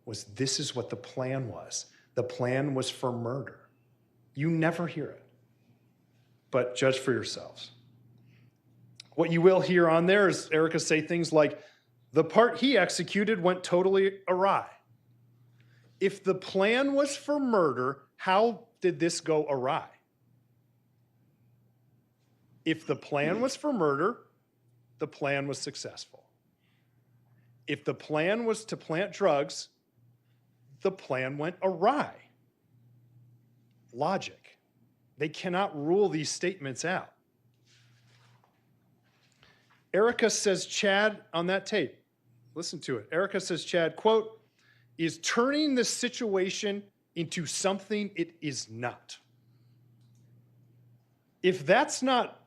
was this is what the plan was. The plan was for murder. You never hear it. But judge for yourselves. What you will hear on there is Erica say things like, the part he executed went totally awry. If the plan was for murder, how did this go awry? If the plan was for murder, the plan was successful. If the plan was to plant drugs, the plan went awry. Logic. They cannot rule these statements out. Erica says Chad on that tape, listen to it. Erica says Chad, quote, is turning the situation into something it is not. If that's not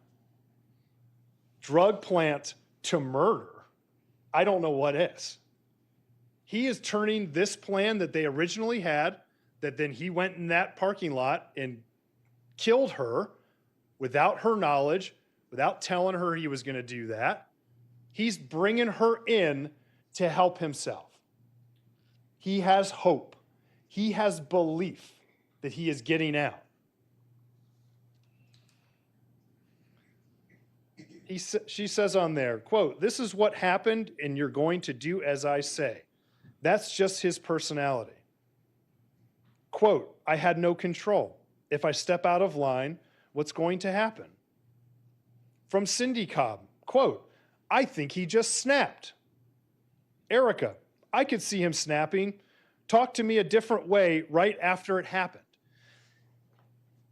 drug plant to murder, I don't know what is. He is turning this plan that they originally had, that then he went in that parking lot and killed her without her knowledge, without telling her he was going to do that. He's bringing her in to help himself. He has hope. He has belief that he is getting out. She says on there, quote, this is what happened and you're going to do as I say. That's just his personality. Quote, I had no control. If I step out of line, what's going to happen? From Cindy Cobb, quote, I think he just snapped. Erica, I could see him snapping. Talk to me a different way right after it happened.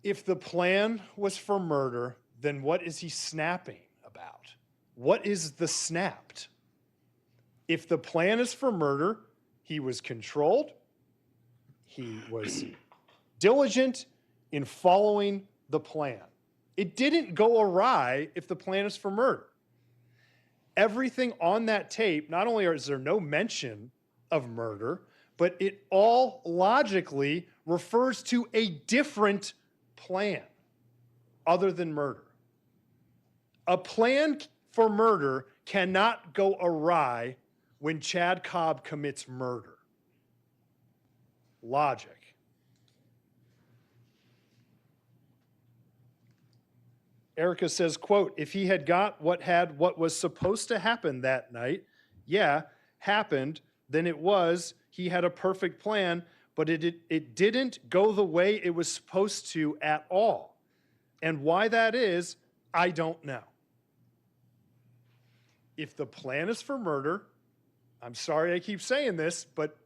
If the plan was for murder, then what is he snapping about? What is the snapped? If the plan is for murder, he was controlled, he was diligent in following the plan. It didn't go awry if the plan is for murder. Everything on that tape, not only is there no mention of murder, but it all logically refers to a different plan other than murder. A plan for murder cannot go awry when Chad Cobb commits murder. Logic. Erica says, quote, if he had got what was supposed to happen that night, happened, then he had a perfect plan, but it didn't go the way it was supposed to at all. And why that is, I don't know. If the plan is for murder, I'm sorry I keep saying this, but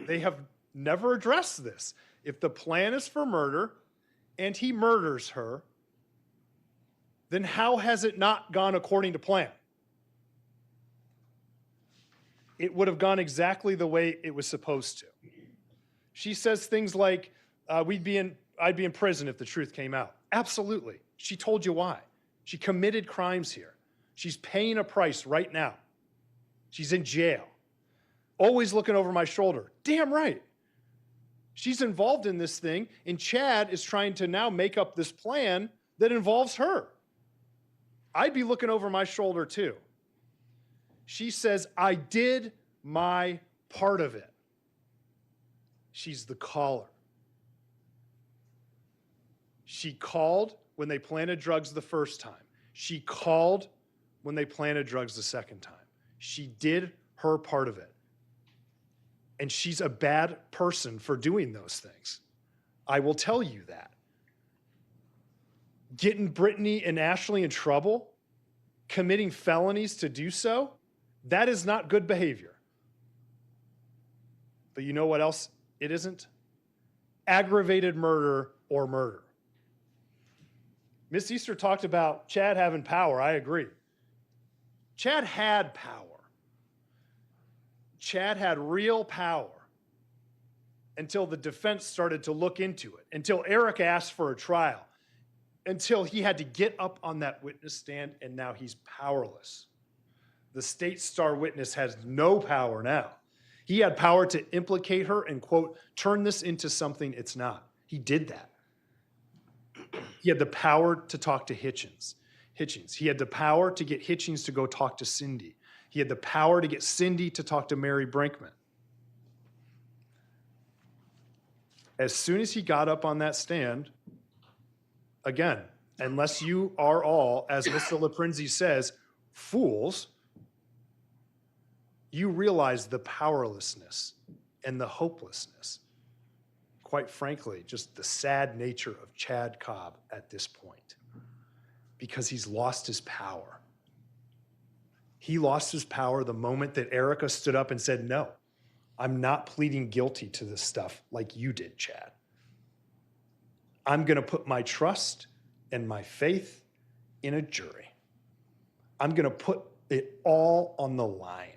they have never addressed this. If the plan is for murder and he murders her, then how has it not gone according to plan? It would have gone exactly the way it was supposed to. She says things like, I'd be in prison if the truth came out. Absolutely. She told you why. She committed crimes here. She's paying a price right now. She's in jail. Always looking over my shoulder. Damn right. She's involved in this thing, and Chad is trying to now make up this plan that involves her. I'd be looking over my shoulder too. She says, I did my part of it. She's the caller. She called when they planted drugs the first time. She called when they planted drugs the second time. She did her part of it. And she's a bad person for doing those things. I will tell you that. Getting Brittany and Ashley in trouble, committing felonies to do so, that is not good behavior. But you know what else it isn't? Aggravated murder or murder. Miss Easter talked about Chad having power. I agree. Chad had power. Chad had real power until the defense started to look into it, until Erica asked for a trial, until he had to get up on that witness stand, and now he's powerless. The state's star witness has no power now. He had power to implicate her and, quote, turn this into something it's not. He did that. He had the power to talk to Hitchens. He had the power to get Hitchens to go talk to Cindy. He had the power to get Cindy to talk to Mary Brinkman. As soon as he got up on that stand, again, unless you are all, as Mr. LaPrinzi says, fools, you realize the powerlessness and the hopelessness. Quite frankly, just the sad nature of Chad Cobb at this point, because he's lost his power. He lost his power the moment that Erica stood up and said, no, I'm not pleading guilty to this stuff like you did, Chad. I'm going to put my trust and my faith in a jury. I'm going to put it all on the line.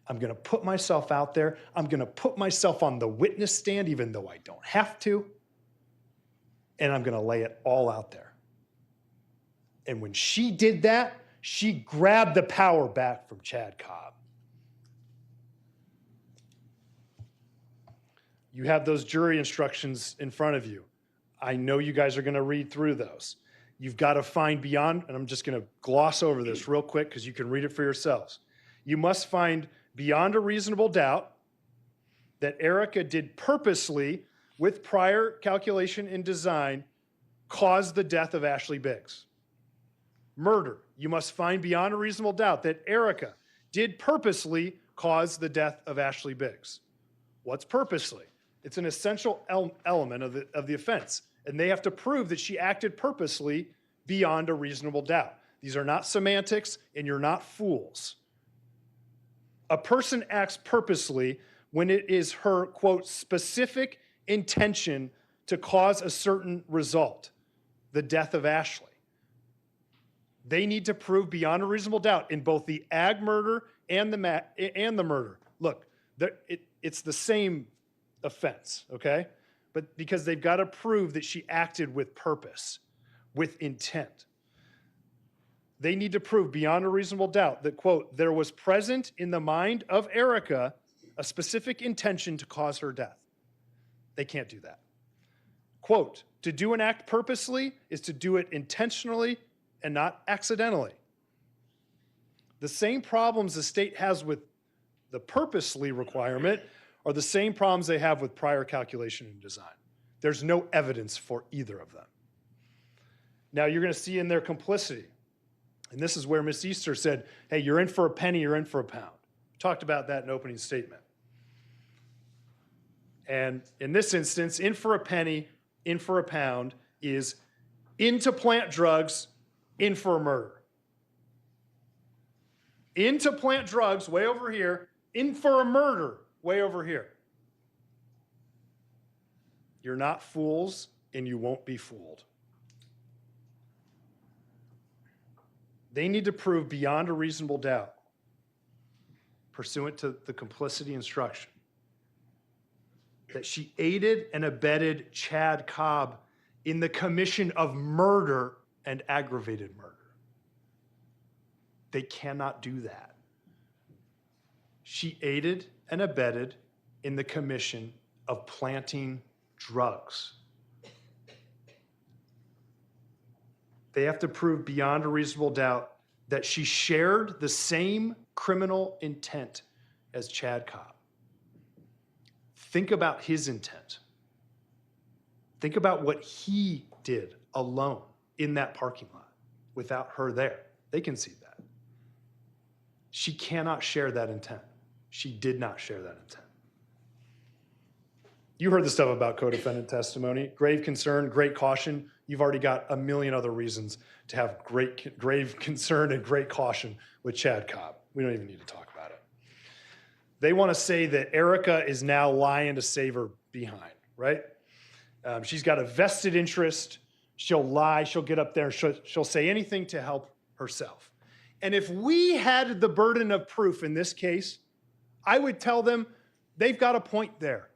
I'm going to put myself out there. I'm going to put myself on the witness stand, even though I don't have to. And I'm going to lay it all out there. And when she did that, she grabbed the power back from Chad Cobb. You have those jury instructions in front of you. I know you guys are going to read through those. You've got to find beyond, and I'm just going to gloss over this real quick because you can read it for yourselves. You must find beyond a reasonable doubt that Erica did purposely, with prior calculation and design, cause the death of Ashley Biggs. Murder. You must find beyond a reasonable doubt that Erica did purposely cause the death of Ashley Biggs. What's purposely? It's an essential element of the offense, and they have to prove that she acted purposely beyond a reasonable doubt. These are not semantics, and you're not fools. A person acts purposely when it is her, quote, specific intention to cause a certain result, the death of Ashley. They need to prove beyond a reasonable doubt in both the ag murder and the murder. Look, it's the same offense, okay? But because they've got to prove that she acted with purpose, with intent. They need to prove beyond a reasonable doubt that, quote, there was present in the mind of Erica a specific intention to cause her death. They can't do that. Quote, to do an act purposely is to do it intentionally and not accidentally. The same problems the state has with the purposely requirement are the same problems they have with prior calculation and design. There's no evidence for either of them. Now you're going to see in their complicity, and this is where Ms. Easter said, hey, you're in for a penny, you're in for a pound. Talked about that in opening statement. And in this instance, in for a penny, in for a pound is into plant drugs, in for a murder. Into plant drugs, way over here, in for a murder, way over here. You're not fools, and you won't be fooled. They need to prove beyond a reasonable doubt, pursuant to the complicity instruction, that she aided and abetted Chad Cobb in the commission of murder and aggravated murder. They cannot do that. She aided and abetted in the commission of planting drugs. They have to prove beyond a reasonable doubt that she shared the same criminal intent as Chad Cobb. Think about his intent. Think about what he did alone in that parking lot without her there. They can see that. She cannot share that intent. She did not share that intent. You heard the stuff about co-defendant testimony. Grave concern, great caution. You've already got a million other reasons to have grave concern and great caution with Chad Cobb. We don't even need to talk about it. They want to say that Erica is now lying to save her behind, right? She's got a vested interest. She'll lie. She'll get up there. She'll say anything to help herself. And if we had the burden of proof in this case, I would tell them they've got a point there.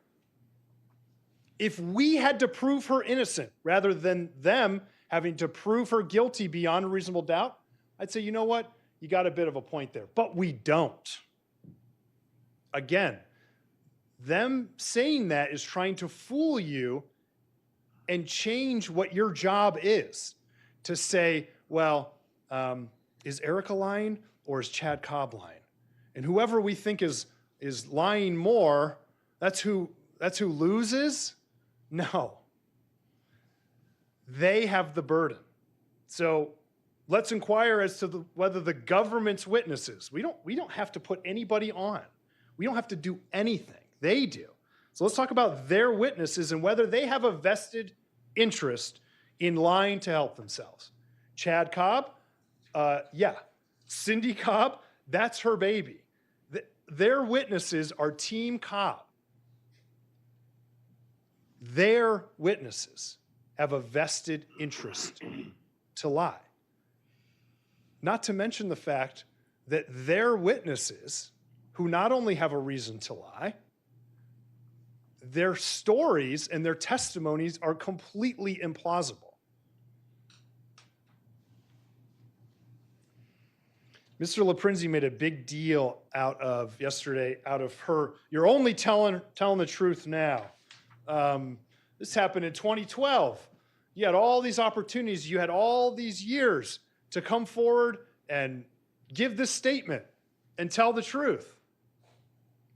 If we had to prove her innocent rather than them having to prove her guilty beyond a reasonable doubt, I'd say, you know what? You got a bit of a point there. But we don't. Again, them saying that is trying to fool you and change what your job is to say, well, is Erica lying or is Chad Cobb lying? And whoever we think is lying more, that's who loses? No. They have the burden. So let's inquire as to whether the government's witnesses, we don't have to put anybody on. We don't have to do anything. They do. So let's talk about their witnesses and whether they have a vested interest in lying to help themselves. Chad Cobb, yeah. Cindy Cobb, that's her baby. Their witnesses are Team Cobb. Their witnesses have a vested interest to lie. Not to mention the fact that their witnesses, who not only have a reason to lie, their stories and their testimonies are completely implausible. Mr. LaPrinzi made a big deal out of her, you're only telling the truth now. This happened in 2012. You had all these opportunities, you had all these years to come forward and give this statement and tell the truth.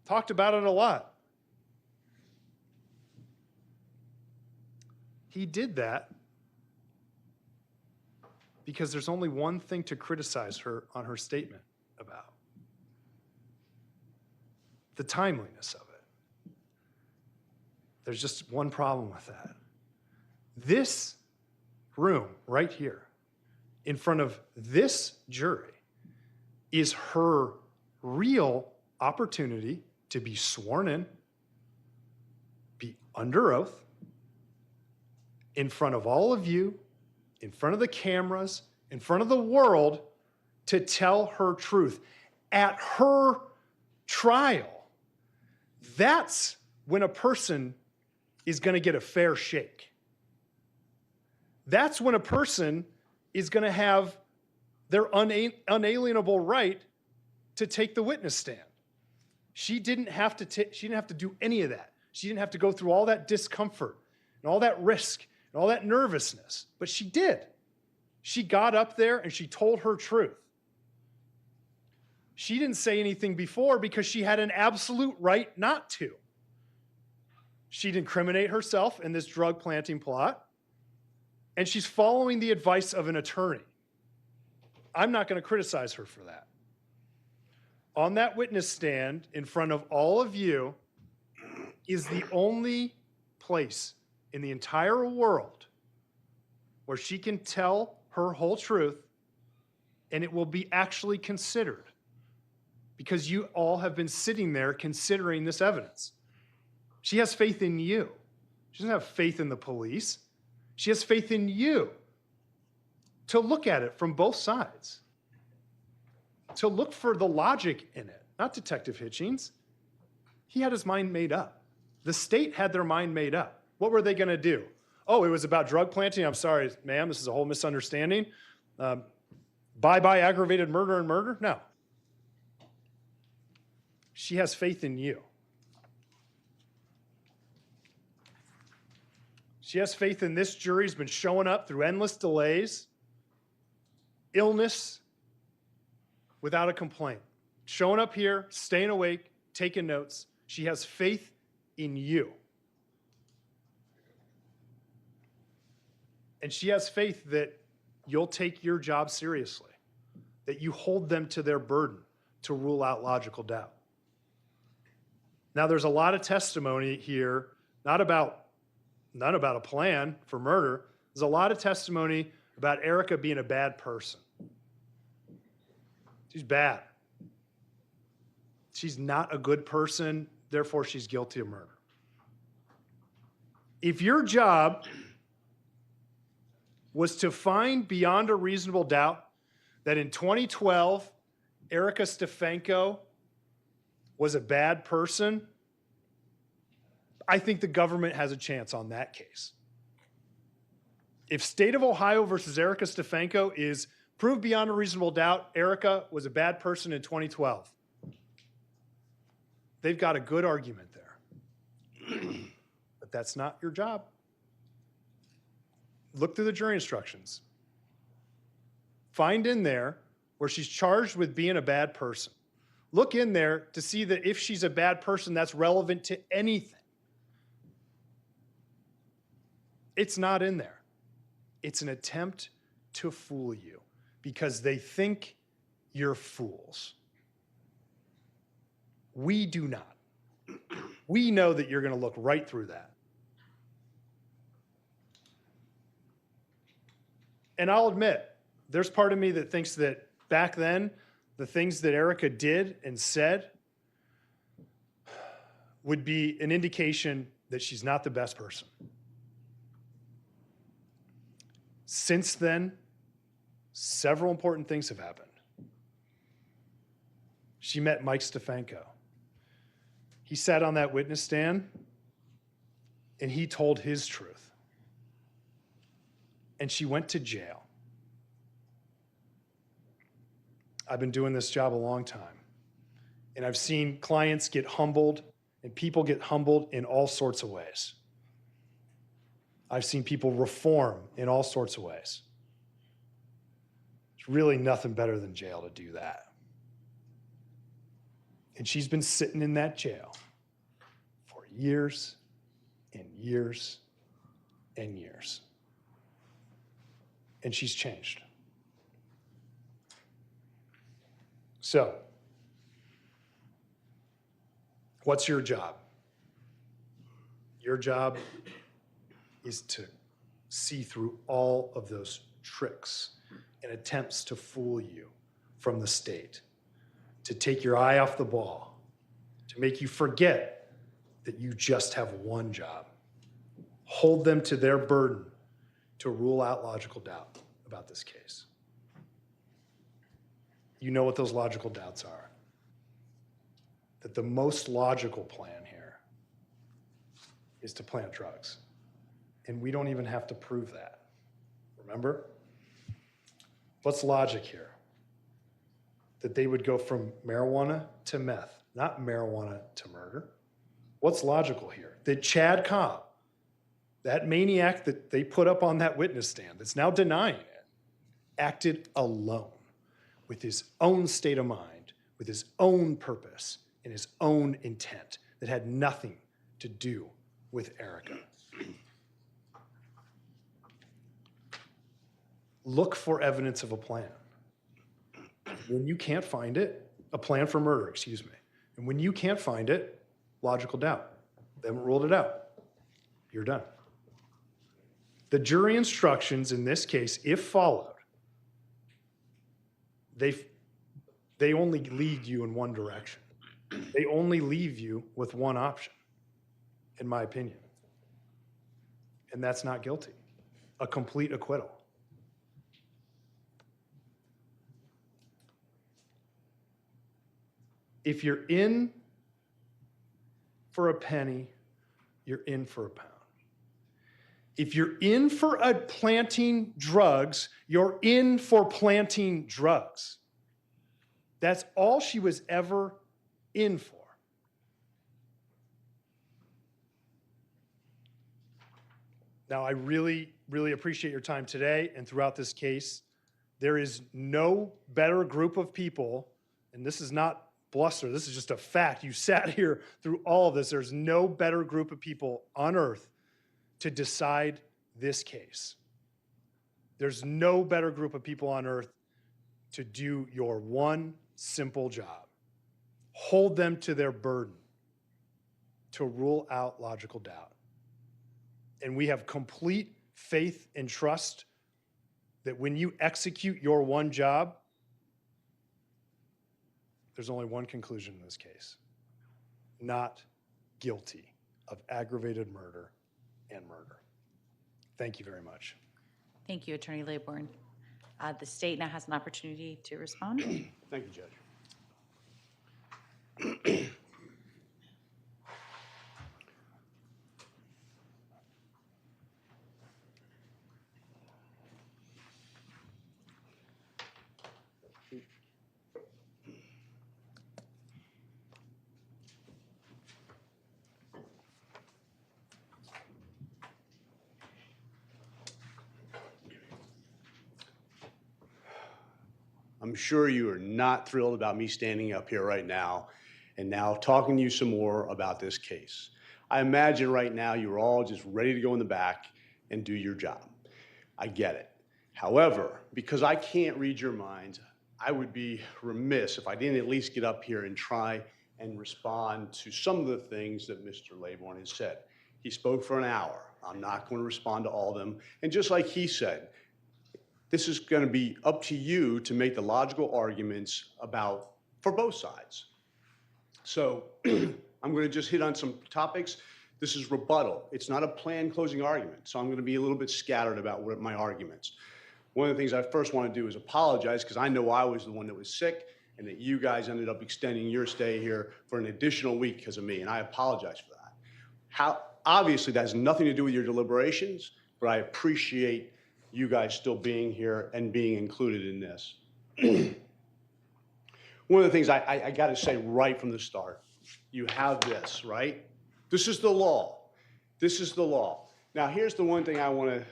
Talked about it a lot. He did that because there's only one thing to criticize her on her statement about: the timeliness of it. There's just one problem with that. This room right here, in front of this jury, is her real opportunity to be sworn in, be under oath, in front of all of you, in front of the cameras, in front of the world, to tell her truth. At her trial, that's when a person is going to get a fair shake. That's when a person is going to have their unalienable right to take the witness stand. She didn't have to do any of that. She didn't have to go through all that discomfort and all that risk and all that nervousness, but she did. She got up there and she told her truth. She didn't say anything before because she had an absolute right not to. She'd incriminate herself in this drug planting plot, and she's following the advice of an attorney. I'm not going to criticize her for that. On that witness stand in front of all of you is the only place in the entire world where she can tell her whole truth, and it will be actually considered, because you all have been sitting there considering this evidence. She has faith in you. She doesn't have faith in the police. She has faith in you to look at it from both sides, to look for the logic in it, not Detective Hitchings. He had his mind made up. The state had their mind made up. What were they going to do? Oh, it was about drug planting. I'm sorry, ma'am, this is a whole misunderstanding. Bye-bye aggravated murder and murder? No. She has faith in you. She has faith in this jury who's been showing up through endless delays, illness, without a complaint. Showing up here, staying awake, taking notes. She has faith in you. And she has faith that you'll take your job seriously, that you hold them to their burden to rule out logical doubt. Now, there's a lot of testimony here, not about a plan for murder. There's a lot of testimony about Erica being a bad person. She's bad. She's not a good person, therefore she's guilty of murder. If your job was to find beyond a reasonable doubt that in 2012, Erica Stefanko was a bad person, I think the government has a chance on that case. If State of Ohio versus Erica Stefanko is proved beyond a reasonable doubt, Erica was a bad person in 2012, they've got a good argument there. But that's not your job. Look through the jury instructions. Find in there where she's charged with being a bad person. Look in there to see that if she's a bad person, that's relevant to anything. It's not in there. It's an attempt to fool you because they think you're fools. We do not. We know that you're going to look right through that. And I'll admit, there's part of me that thinks that back then, the things that Erica did and said would be an indication that she's not the best person. Since then, several important things have happened. She met Mike Stefanko. He sat on that witness stand and he told his truth. And she went to jail. I've been doing this job a long time, and I've seen clients get humbled and people get humbled in all sorts of ways. I've seen people reform in all sorts of ways. It's really nothing better than jail to do that. And she's been sitting in that jail for years and years and years. And she's changed. So, what's your job? Your job is to see through all of those tricks and attempts to fool you from the state, to take your eye off the ball, to make you forget that you just have one job. Hold them to their burden to rule out logical doubt about this case. You know what those logical doubts are. That the most logical plan here is to plant drugs. And we don't even have to prove that. Remember? What's logic here? That they would go from marijuana to meth, not marijuana to murder. What's logical here? That Chad Cobb, that maniac that they put up on that witness stand that's now denying it, acted alone with his own state of mind, with his own purpose and his own intent that had nothing to do with Erica. Look for evidence of a plan. When you can't find it, a plan for murder, excuse me. And when you can't find it, logical doubt. They haven't ruled it out. You're done. The jury instructions in this case, if followed, they only lead you in one direction. They only leave you with one option, in my opinion. And that's not guilty. A complete acquittal. If you're in for a penny, you're in for a pound. If you're in for planting drugs, you're in for planting drugs. That's all she was ever in for. Now, I really, really appreciate your time today and throughout this case. There is no better group of people, and this is not bluster, this is just a fact. You sat here through all of this. There's no better group of people on earth to decide this case. There's no better group of people on earth to do your one simple job. Hold them to their burden to rule out logical doubt. And we have complete faith and trust that when you execute your one job, there's only one conclusion in this case: not guilty of aggravated murder and murder. Thank you very much. Thank you, Attorney Laybourne. The state now has an opportunity to respond. Thank you, Judge. I'm sure you are not thrilled about me standing up here right now and now talking to you some more about this case. I imagine right now you're all just ready to go in the back and do your job. I get it. However, because I can't read your minds, I would be remiss if I didn't at least get up here and try and respond to some of the things that Mr. Laybourne has said. He spoke for an hour. I'm not going to respond to all of them. And just like he said, this is going to be up to you to make the logical arguments for both sides. So I'm going to just hit on some topics. This is rebuttal. It's not a planned closing argument, so I'm going to be a little bit scattered about what my arguments. One of the things I first want to do is apologize, because I know I was the one that was sick and that you guys ended up extending your stay here for an additional week because of me, and I apologize for that. Obviously, that has nothing to do with your deliberations, but I appreciate you guys still being here and being included in this. One of the things I got to say right from the start, you have this, right? This is the law. This is the law. Now, here's the one thing I want to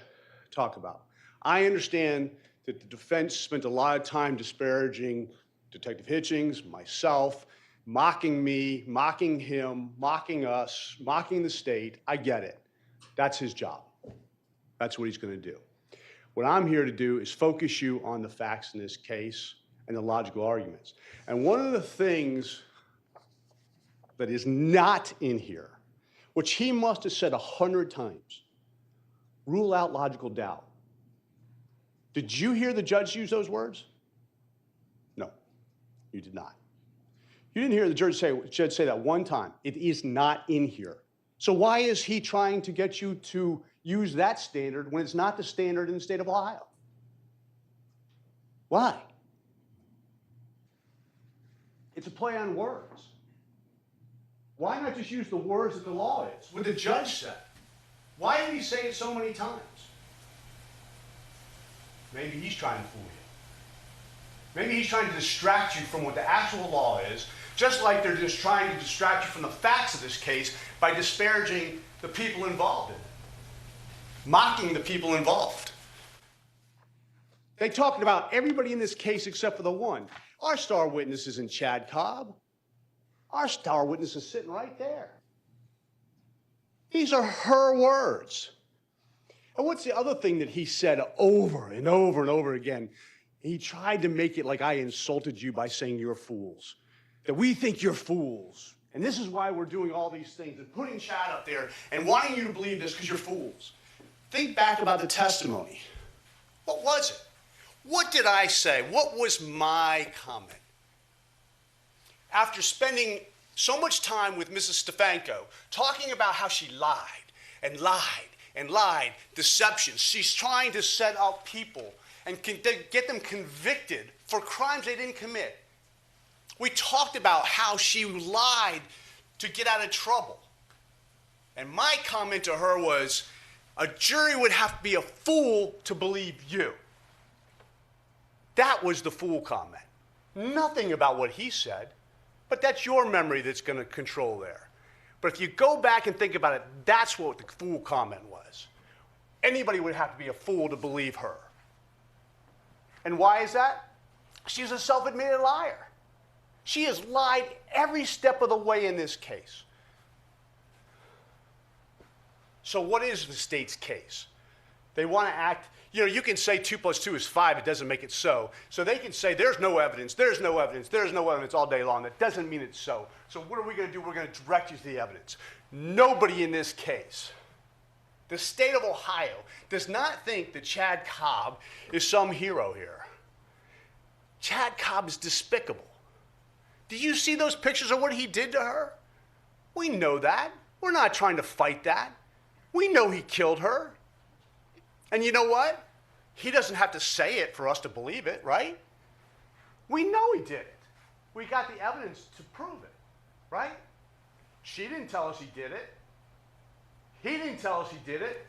talk about. I understand that the defense spent a lot of time disparaging Detective Hitchings, myself, mocking me, mocking him, mocking us, mocking the state. I get it. That's his job. That's what he's going to do. What I'm here to do is focus you on the facts in this case and the logical arguments. And one of the things that is not in here, which he must have said 100 times, rule out logical doubt. Did you hear the judge use those words? No, you did not. You didn't hear the judge say that one time. It is not in here. So why is he trying to get you to use that standard when it's not the standard in the state of Ohio? Why? It's a play on words. Why not just use the words that the law is, what the judge said? Why did he say it so many times? Maybe he's trying to fool you. Maybe he's trying to distract you from what the actual law is, just like they're just trying to distract you from the facts of this case by disparaging the people involved in it, mocking the people involved. They talked about everybody in this case except for the one. Our star witness isn't Chad Cobb. Our star witness is sitting right there. These are her words. And what's the other thing that he said over and over and over again? He tried to make it like I insulted you by saying you're fools, that we think you're fools. And this is why we're doing all these things and putting Chad up there and wanting you to believe this because you're fools. Think back about the testimony. What was it? What did I say? What was my comment? After spending so much time with Mrs. Stefanko, talking about how she lied and lied and lied, deception. She's trying to set up people and get them convicted for crimes they didn't commit. We talked about how she lied to get out of trouble. And my comment to her was, a jury would have to be a fool to believe you. That was the fool comment. Nothing about what he said, but that's your memory that's going to control there. But if you go back and think about it, that's what the fool comment was. Anybody would have to be a fool to believe her. And why is that? She's a self-admitted liar. She has lied every step of the way in this case. So what is the state's case? They want to act, you can say 2 + 2 is 5, it doesn't make it so. So they can say there's no evidence, there's no evidence, there's no evidence all day long. That doesn't mean it's so. So what are we going to do? We're going to direct you to the evidence. Nobody in this case, the state of Ohio, does not think that Chad Cobb is some hero here. Chad Cobb is despicable. Do you see those pictures of what he did to her? We know that. We're not trying to fight that. We know he killed her. And you know what? He doesn't have to say it for us to believe it, right? We know he did it. We got the evidence to prove it, right? She didn't tell us he did it. He didn't tell us he did it.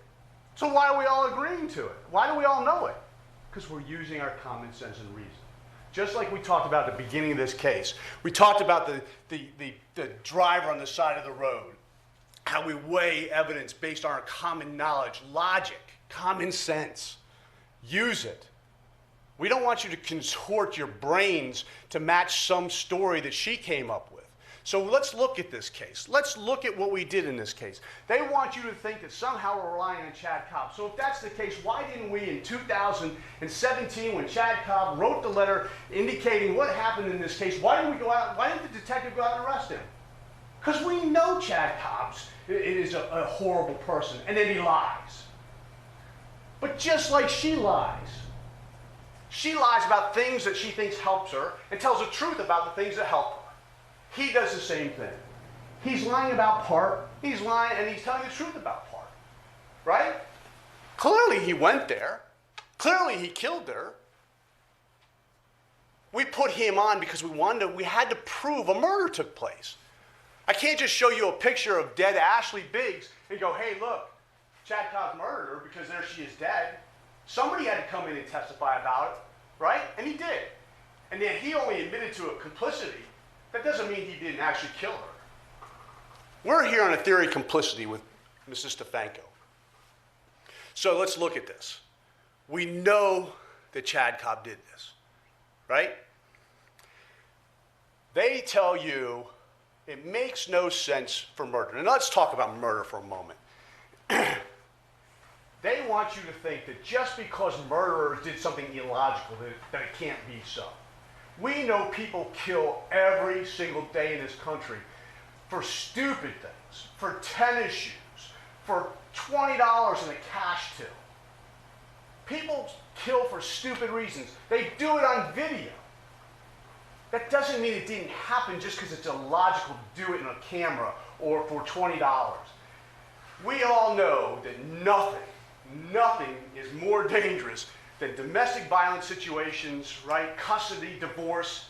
So why are we all agreeing to it? Why do we all know it? Because we're using our common sense and reason. Just like we talked about at the beginning of this case. We talked about the driver on the side of the road, how we weigh evidence based on our common knowledge, logic, common sense. Use it. We don't want you to contort your brains to match some story that she came up with. So let's look at this case. Let's look at what we did in this case. They want you to think that somehow we're relying on Chad Cobb. So if that's the case, why didn't we in 2017, when Chad Cobb wrote the letter indicating what happened in this case, why didn't the detective go out and arrest him? Because we know Chad Cobb is a horrible person, and then he lies. But just like she lies about things that she thinks helps her and tells the truth about the things that help her. He does the same thing. He's lying about part, he's lying, and he's telling the truth about part, right? Clearly he went there. Clearly he killed her. We put him on because we had to prove a murder took place. I can't just show you a picture of dead Ashley Biggs and go, hey, look, Chad Cobb's murdered her because there she is dead. Somebody had to come in and testify about it, right? And he did. And then he only admitted to a complicity. That doesn't mean he didn't actually kill her. We're here on a theory of complicity with Mrs. Stefanko. So let's look at this. We know that Chad Cobb did this, right? They tell you it makes no sense for murder. And let's talk about murder for a moment. They want you to think that just because murderers did something illogical, that it can't be so. We know people kill every single day in this country for stupid things, for tennis shoes, for $20 in a cash till. People kill for stupid reasons. They do it on video. That doesn't mean it didn't happen just because it's illogical to do it in a camera or for $20. We all know that nothing is more dangerous than domestic violence situations, right? Custody, divorce.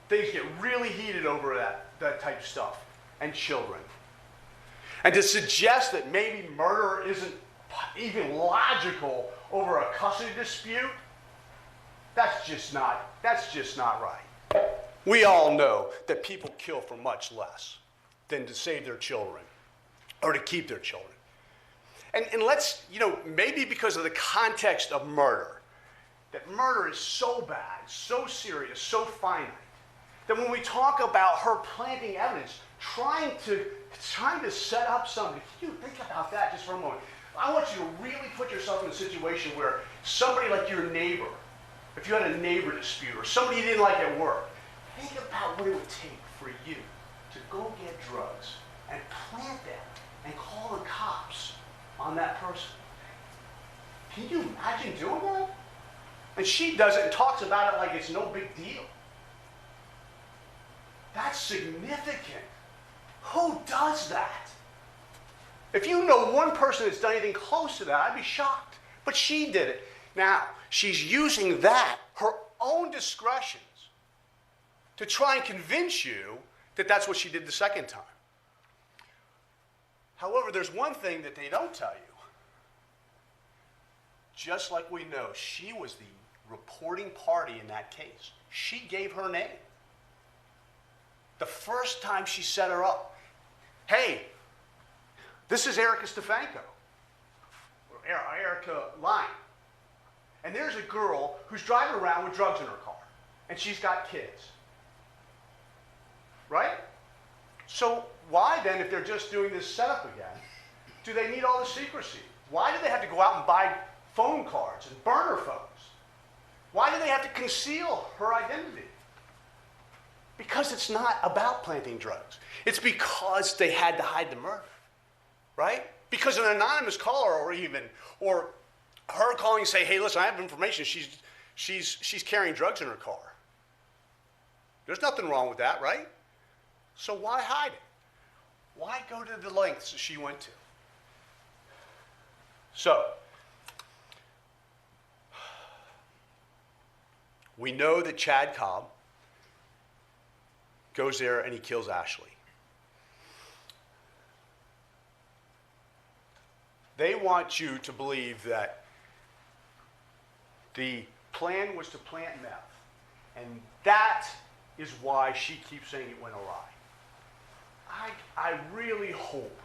Things get really heated over that type of stuff. And children. And to suggest that maybe murder isn't even logical over a custody dispute, that's just not right. We all know that people kill for much less than to save their children or to keep their children. And let's, maybe because of the context of murder, that murder is so bad, so serious, so finite, that when we talk about her planting evidence, trying to set up something, can you think about that just for a moment? I want you to really put yourself in a situation where somebody like your neighbor, if you had a neighbor dispute or somebody you didn't like at work, think about what it would take for you to go get drugs and plant them and call the cops on that person. Can you imagine doing that? And she does it and talks about it like it's no big deal. That's significant. Who does that? If you know one person that's done anything close to that, I'd be shocked. But she did it. Now, she's using that, her own discretions, to try and convince you that that's what she did the second time. However, there's one thing that they don't tell you. Just like we know, she was the reporting party in that case. She gave her name. The first time she set her up, hey, this is Erica Stefanko, or Erica lying. And there's a girl who's driving around with drugs in her car, and she's got kids. Right? So why then, if they're just doing this setup again, do they need all the secrecy? Why do they have to go out and buy phone cards and burner phones? Why do they have to conceal her identity? Because it's not about planting drugs. It's because they had to hide the murder, right? Because an anonymous caller or her calling and say, hey, listen, I have information. She's carrying drugs in her car. There's nothing wrong with that, right? So why hide it? Why go to the lengths that she went to? So, we know that Chad Cobb goes there and he kills Ashley. They want you to believe that the plan was to plant meth, and that is why she keeps saying it went awry. I really hope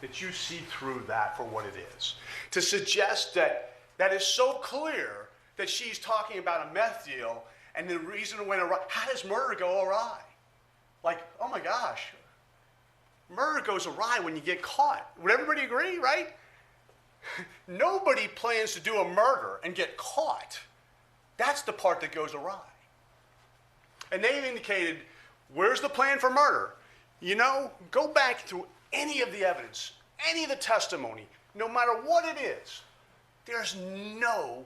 that you see through that for what it is. To suggest that is so clear that she's talking about a meth deal and the reason it went awry. How does murder go awry? Like, oh my gosh, murder goes awry when you get caught. Would everybody agree, right? Nobody plans to do a murder and get caught. That's the part that goes awry. And they've indicated, where's the plan for murder? You know, go back through any of the evidence, any of the testimony, no matter what it is. There's no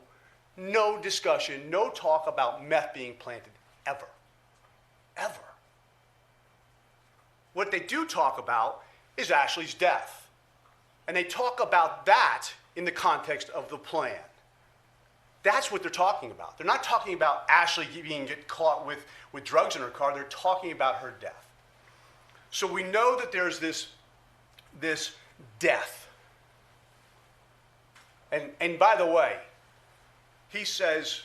discussion, no talk about meth being planted, ever. Ever. What they do talk about is Ashley's death. And they talk about that in the context of the plan. That's what they're talking about. They're not talking about Ashley get caught with drugs in her car. They're talking about her death. So we know that there's this death. And by the way, he says,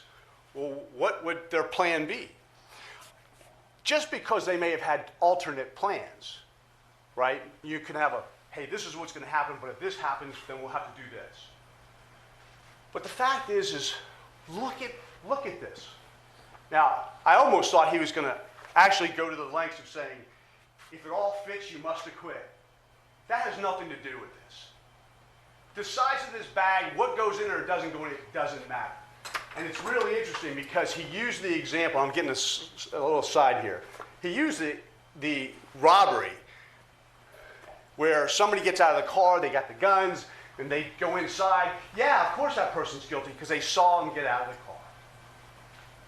well, what would their plan be? Just because they may have had alternate plans, right? You can have hey, this is what's going to happen, but if this happens, then we'll have to do this. But the fact is look at this. Now, I almost thought he was going to actually go to the lengths of saying, if it all fits, you must acquit. That has nothing to do with this. The size of this bag, what goes in or doesn't go in, it doesn't matter. And it's really interesting because he used the example, I'm getting a little side here. He used the robbery where somebody gets out of the car, they got the guns, and they go inside. Yeah, of course that person's guilty because they saw him get out of the car.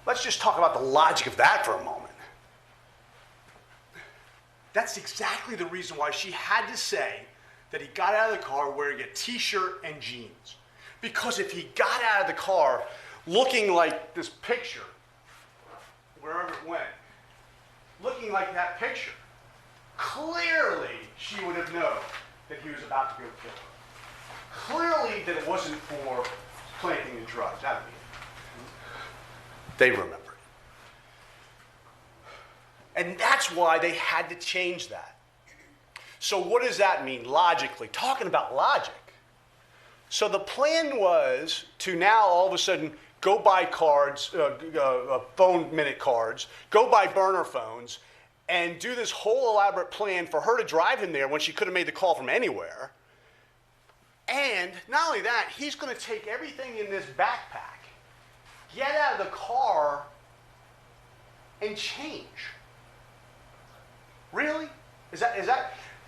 Let's just talk about the logic of that for a moment. That's exactly the reason why she had to say that he got out of the car wearing a t-shirt and jeans. Because if he got out of the car looking like this picture, wherever it went, looking like that picture, clearly she would have known that he was about to go kill her. Clearly that it wasn't for planting the drugs. That would be it. They remember it. And that's why they had to change that. So what does that mean logically? Talking about logic. So the plan was to now all of a sudden go buy cards, phone minute cards, go buy burner phones, and do this whole elaborate plan for her to drive him there when she could have made the call from anywhere. And not only that, he's going to take everything in this backpack, get out of the car, and change. Really? That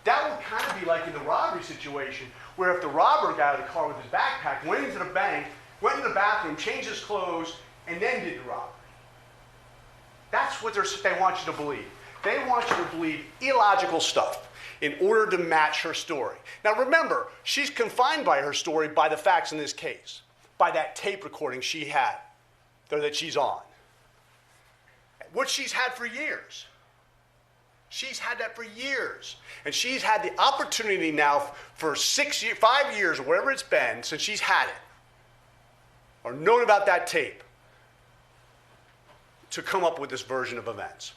would kind of be like in the robbery situation, where if the robber got out of the car with his backpack, went into the bank, went in the bathroom, changed his clothes, and then did the robbery. That's what they want you to believe. They want you to believe illogical stuff in order to match her story. Now remember, she's confined by her story by the facts in this case, by that tape recording she had, or that she's on. What she's had for years. She's had that for years. And she's had the opportunity now for 5 years, or whatever it's been, since she's had it, or known about that tape, to come up with this version of events.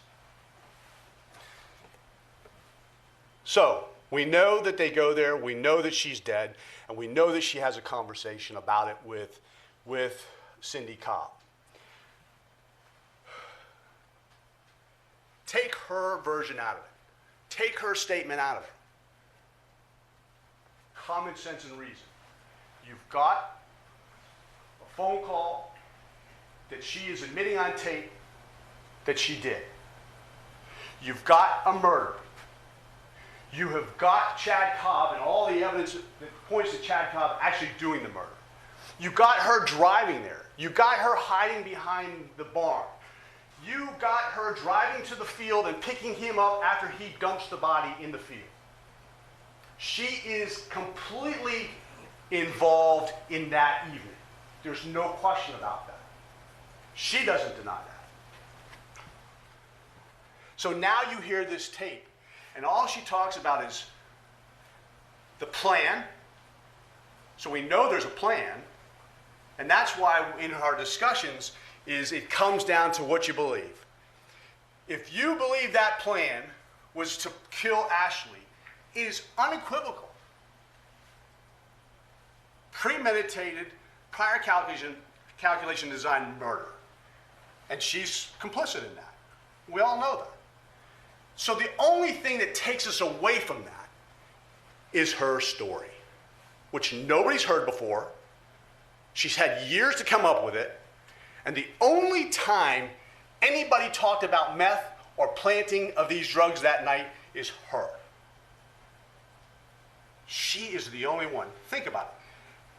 So, we know that they go there, we know that she's dead, and we know that she has a conversation about it with Cindy Cobb. Take her version out of it. Take her statement out of it. Common sense and reason. You've got a phone call that she is admitting on tape that she did. You've got a murder. You have got Chad Cobb and all the evidence that points to Chad Cobb actually doing the murder. You got her driving there. You got her hiding behind the barn. You got her driving to the field and picking him up after he dumps the body in the field. She is completely involved in that evening. There's no question about that. She doesn't deny that. So now you hear this tape, and all she talks about is the plan. So we know there's a plan, and that's why in our discussions is it comes down to what you believe. If you believe that plan was to kill Ashley, it is unequivocal. Premeditated, prior calculation, design, murder. And she's complicit in that. We all know that. So the only thing that takes us away from that is her story, which nobody's heard before. She's had years to come up with it. And the only time anybody talked about meth or planting of these drugs that night is her. She is the only one. Think about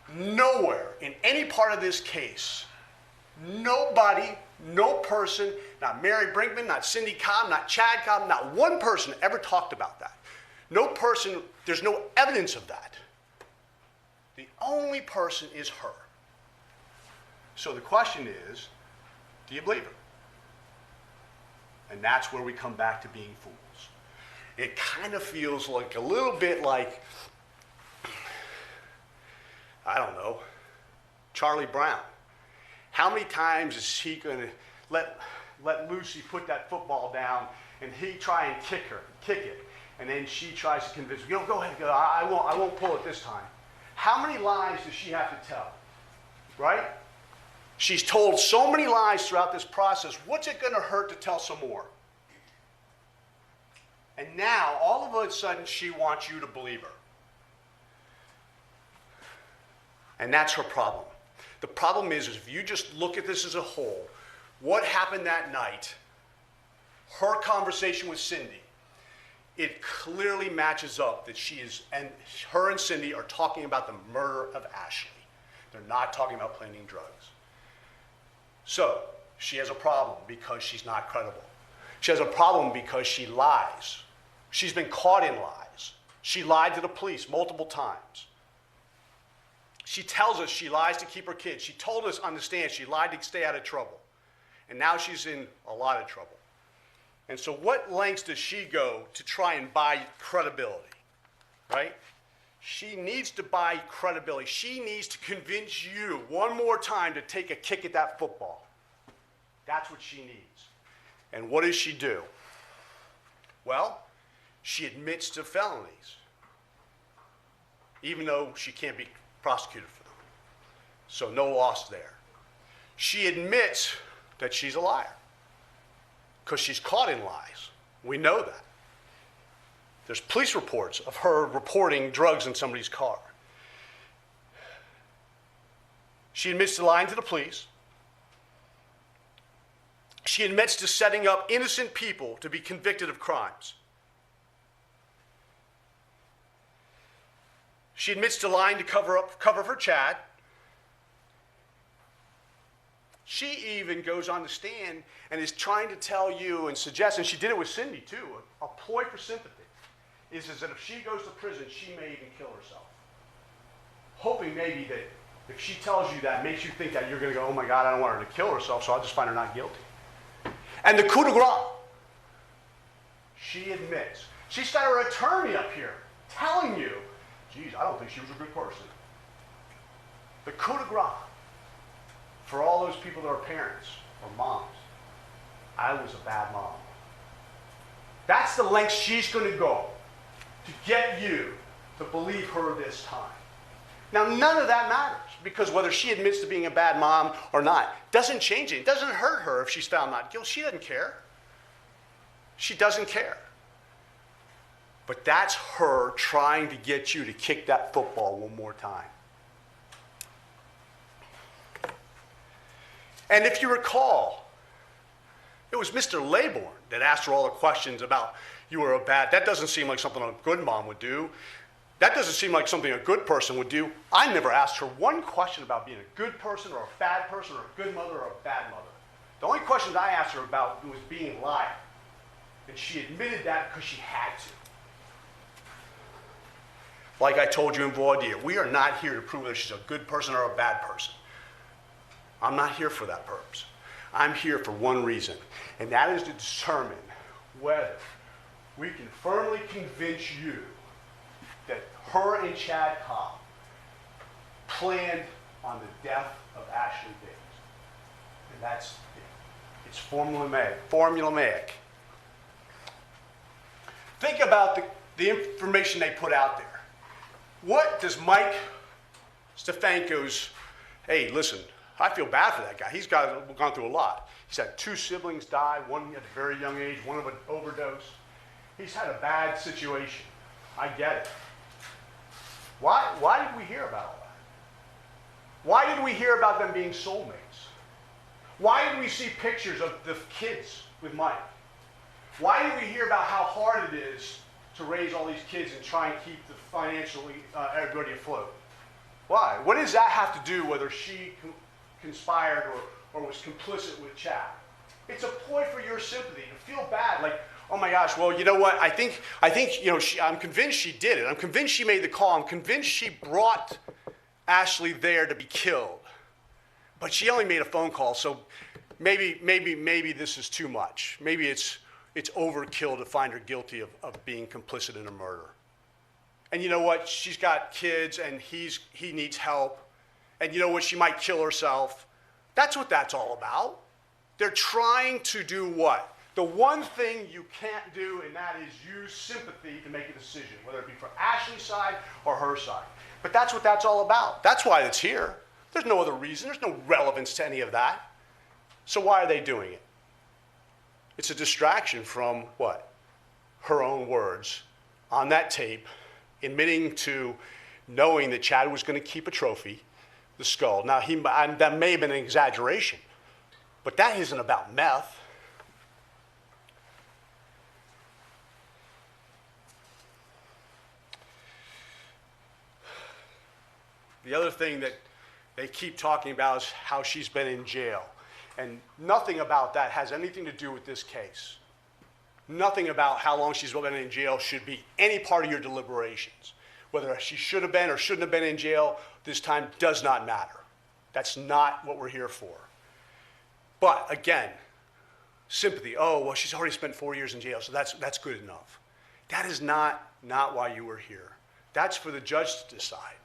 it. Nowhere in any part of this case, nobody, no person, not Mary Brinkman, not Cindy Cobb, not Chad Cobb, not one person ever talked about that. No person, there's no evidence of that. The only person is her. So the question is, do you believe her? And that's where we come back to being fools. It kind of feels like a little bit like, I don't know, Charlie Brown. How many times is he going to let Lucy put that football down and he try and kick it, and then she tries to convince him, go ahead, I won't pull it this time. How many lies does she have to tell, right? She's told so many lies throughout this process. What's it going to hurt to tell some more? And now, all of a sudden, she wants you to believe her. And that's her problem. The problem is if you just look at this as a whole, what happened that night, her conversation with Cindy, it clearly matches up that her and Cindy are talking about the murder of Ashley. They're not talking about planting drugs. So, she has a problem because she's not credible. She has a problem because she lies. She's been caught in lies. She lied to the police multiple times. She tells us she lies to keep her kids. She told us on the stand she lied to stay out of trouble. And now she's in a lot of trouble. And so what lengths does she go to try and buy credibility, right? She needs to buy credibility. She needs to convince you one more time to take a kick at that football. That's what she needs. And what does she do? Well, she admits to felonies, even though she can't be prosecuted for them. So no loss there. She admits that she's a liar because she's caught in lies. We know that. There's police reports of her reporting drugs in somebody's car. She admits to lying to the police. She admits to setting up innocent people to be convicted of crimes. She admits to lying to cover for Chad. She even goes on the stand and is trying to tell you and suggest, and she did it with Cindy too, a ploy for sympathy, is that if she goes to prison, she may even kill herself. Hoping maybe that if she tells you that, makes you think that you're going to go, oh my God, I don't want her to kill herself, so I'll just find her not guilty. And the coup de grace, she admits. She's got her attorney up here telling you, geez, I don't think she was a good person. The coup de grace, for all those people that are parents or moms, I was a bad mom. That's the length she's going to go to get you to believe her this time. Now, none of that matters, because whether she admits to being a bad mom or not doesn't change it. It doesn't hurt her if she's found not guilty. She doesn't care. She doesn't care. But that's her trying to get you to kick that football one more time. And if you recall, it was Mr. Laybourne that asked her all the questions about you were a bad, that doesn't seem like something a good mom would do. That doesn't seem like something a good person would do. I never asked her one question about being a good person or a bad person or a good mother or a bad mother. The only questions I asked her about was being a liar. And she admitted that because she had to. Like I told you in voir dire, we are not here to prove whether she's a good person or a bad person. I'm not here for that purpose. I'm here for one reason, and that is to determine whether we can firmly convince you that her and Chad Cobb planned on the death of Ashley Davis. And that's it. It's formulaic. Think about the information they put out there. What does Mike Stefanko's, hey, listen, I feel bad for that guy. He's gone through a lot. He's had 2 siblings die, one at a very young age, one of an overdose. He's had a bad situation. I get it. Why did we hear about all that? Why did we hear about them being soulmates? Why did we see pictures of the kids with Mike? Why did we hear about how hard it is to raise all these kids and try and keep the financially everybody afloat? Why? What does that have to do whether she conspired or was complicit with Chad? It's a ploy for your sympathy, to feel bad, like, oh my gosh, well, you know what, I think you know, I'm convinced she did it. I'm convinced she made the call. I'm convinced she brought Ashley there to be killed. But she only made a phone call, so maybe this is too much. Maybe it's overkill to find her guilty of being complicit in a murder. And you know what? She's got kids, and he needs help. And you know what? She might kill herself. That's what that's all about. They're trying to do what? The one thing you can't do, and that is use sympathy to make a decision, whether it be for Ashley's side or her side. But that's what that's all about. That's why it's here. There's no other reason. There's no relevance to any of that. So why are they doing it? It's a distraction from what? Her own words on that tape, admitting to knowing that Chad was going to keep a trophy, the skull. Now, that may have been an exaggeration, but that isn't about meth. The other thing that they keep talking about is how she's been in jail. And nothing about that has anything to do with this case. Nothing about how long she's been in jail should be any part of your deliberations. Whether she should have been or shouldn't have been in jail this time does not matter. That's not what we're here for. But again, sympathy. Oh, well, she's already spent 4 years in jail, so that's good enough. That is not why you were here. That's for the judge to decide.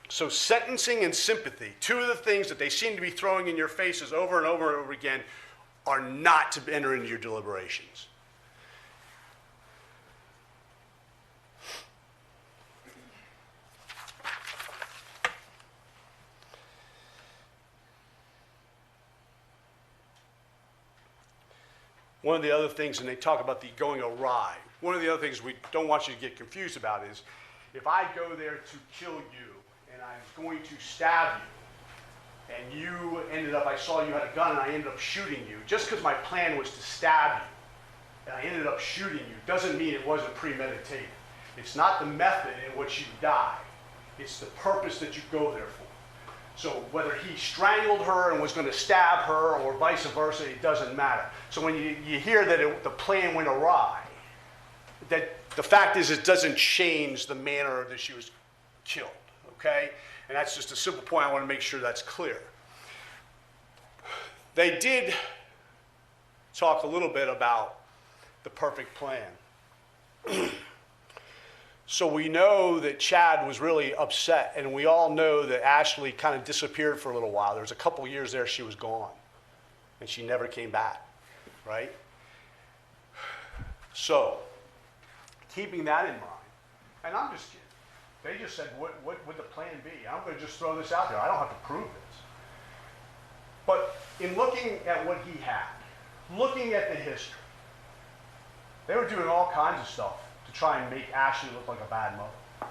So sentencing and sympathy, 2 of the things that they seem to be throwing in your faces over and over and over again, are not to enter into your deliberations. One of the other things, and they talk about the going awry, one of the other things we don't want you to get confused about is, if I go there to kill you, and I'm going to stab you, and you ended up, I saw you had a gun and I ended up shooting you, just because my plan was to stab you, and I ended up shooting you, doesn't mean it wasn't premeditated. It's not the method in which you die. It's the purpose that you go there for. So whether he strangled her and was going to stab her or vice versa, it doesn't matter. So when you hear that the plan went awry, that the fact is it doesn't change the manner that she was killed. Okay? And that's just a simple point. I want to make sure that's clear. They did talk a little bit about the perfect plan. So we know that Chad was really upset, and we all know that Ashley kind of disappeared for a little while. There was a couple years there she was gone, and she never came back, right? So, keeping that in mind, and I'm just kidding. They just said, what would the plan be? I'm going to just throw this out there. I don't have to prove this. But in looking at what he had, looking at the history, they were doing all kinds of stuff to try and make Ashley look like a bad mother.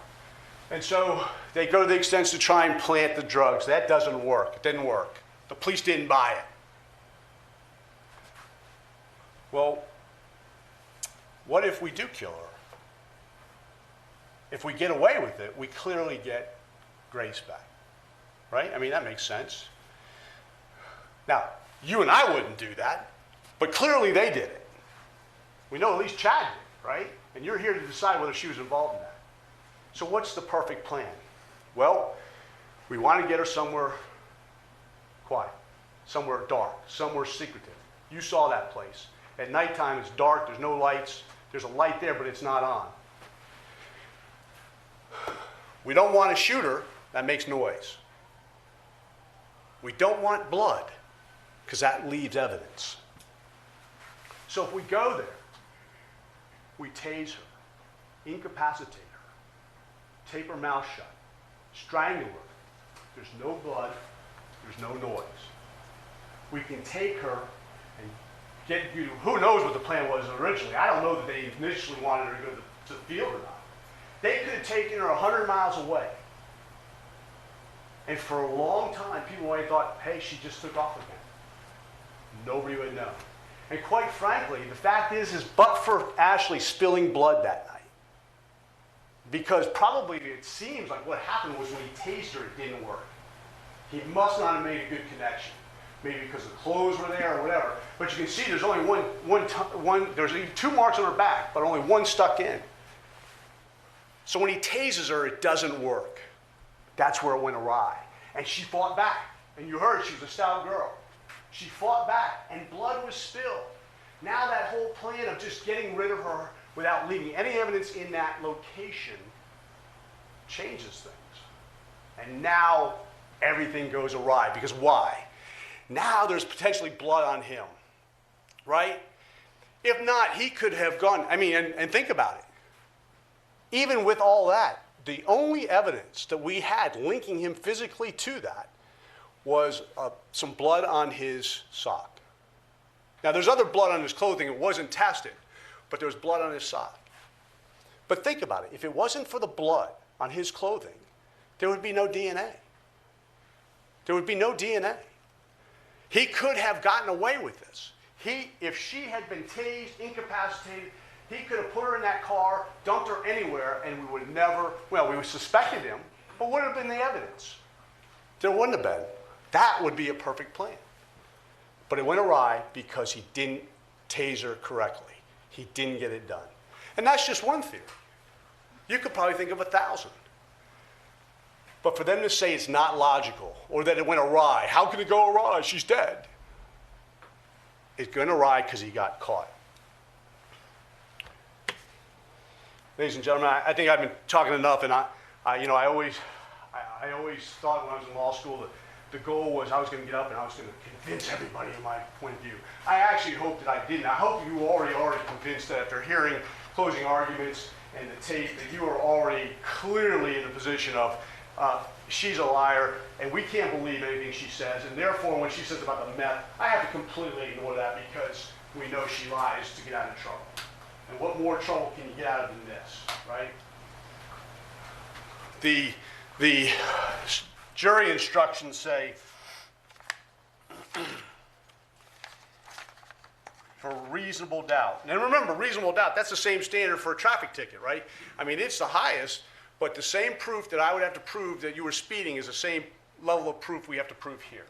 And so they go to the extent to try and plant the drugs. That doesn't work. It didn't work. The police didn't buy it. Well, what if we do kill her? If we get away with it, we clearly get Grace back, right? I mean, that makes sense. Now, you and I wouldn't do that, but clearly they did it. We know at least Chad did, right? And you're here to decide whether she was involved in that. So what's the perfect plan? Well, we want to get her somewhere quiet, somewhere dark, somewhere secretive. You saw that place. At nighttime, it's dark, there's no lights. There's a light there, but it's not on. We don't want to shoot her. That makes noise. We don't want blood, because that leaves evidence. So if we go there, we tase her, incapacitate her, tape her mouth shut, strangle her, There's no blood, there's no noise. We can take her and get you, who knows what the plan was originally. I don't know that they initially wanted her to go to the field or not. They could have taken her 100 miles away. And for a long time, people might have thought, hey, she just took off again. Nobody would know. And quite frankly, the fact is but for Ashley spilling blood that night, because probably it seems like what happened was when he tased her, it didn't work. He must not have made a good connection. Maybe because the clothes were there or whatever. But you can see there's only there's 2 marks on her back, but only 1 stuck in. So when he tases her, it doesn't work. That's where it went awry. And she fought back. And you heard she was a stout girl. She fought back, and blood was spilled. Now that whole plan of just getting rid of her without leaving any evidence in that location changes things. And now everything goes awry. Because why? Now there's potentially blood on him, right? If not, he could have gone, and think about it. Even with all that, the only evidence that we had linking him physically to that was some blood on his sock. Now, there's other blood on his clothing. It wasn't tested, but there was blood on his sock. But think about it. If it wasn't for the blood on his clothing, there would be no DNA. There would be no DNA. He could have gotten away with this. If she had been tased, incapacitated, he could have put her in that car, dumped her anywhere, and we would never, we would suspected him, but what would have been the evidence? There wouldn't have been. That would be a perfect plan. But it went awry because he didn't tase her correctly. He didn't get it done. And that's just one theory. You could probably think of 1,000. But for them to say it's not logical or that it went awry, how can it go awry? She's dead. It's going awry because he got caught. Ladies and gentlemen, I think I've been talking enough, and I always thought when I was in law school that the goal was I was going to get up and I was going to convince everybody of my point of view. I actually hope that I didn't. I hope you already convinced that after hearing closing arguments and the tape that you are already clearly in the position of she's a liar and we can't believe anything she says, and therefore when she says about the meth, I have to completely ignore that because we know she lies to get out of trouble. And what more trouble can you get out of than this, right? The jury instructions say, for reasonable doubt. And remember, reasonable doubt, that's the same standard for a traffic ticket, right? It's the highest, but the same proof that I would have to prove that you were speeding is the same level of proof we have to prove here.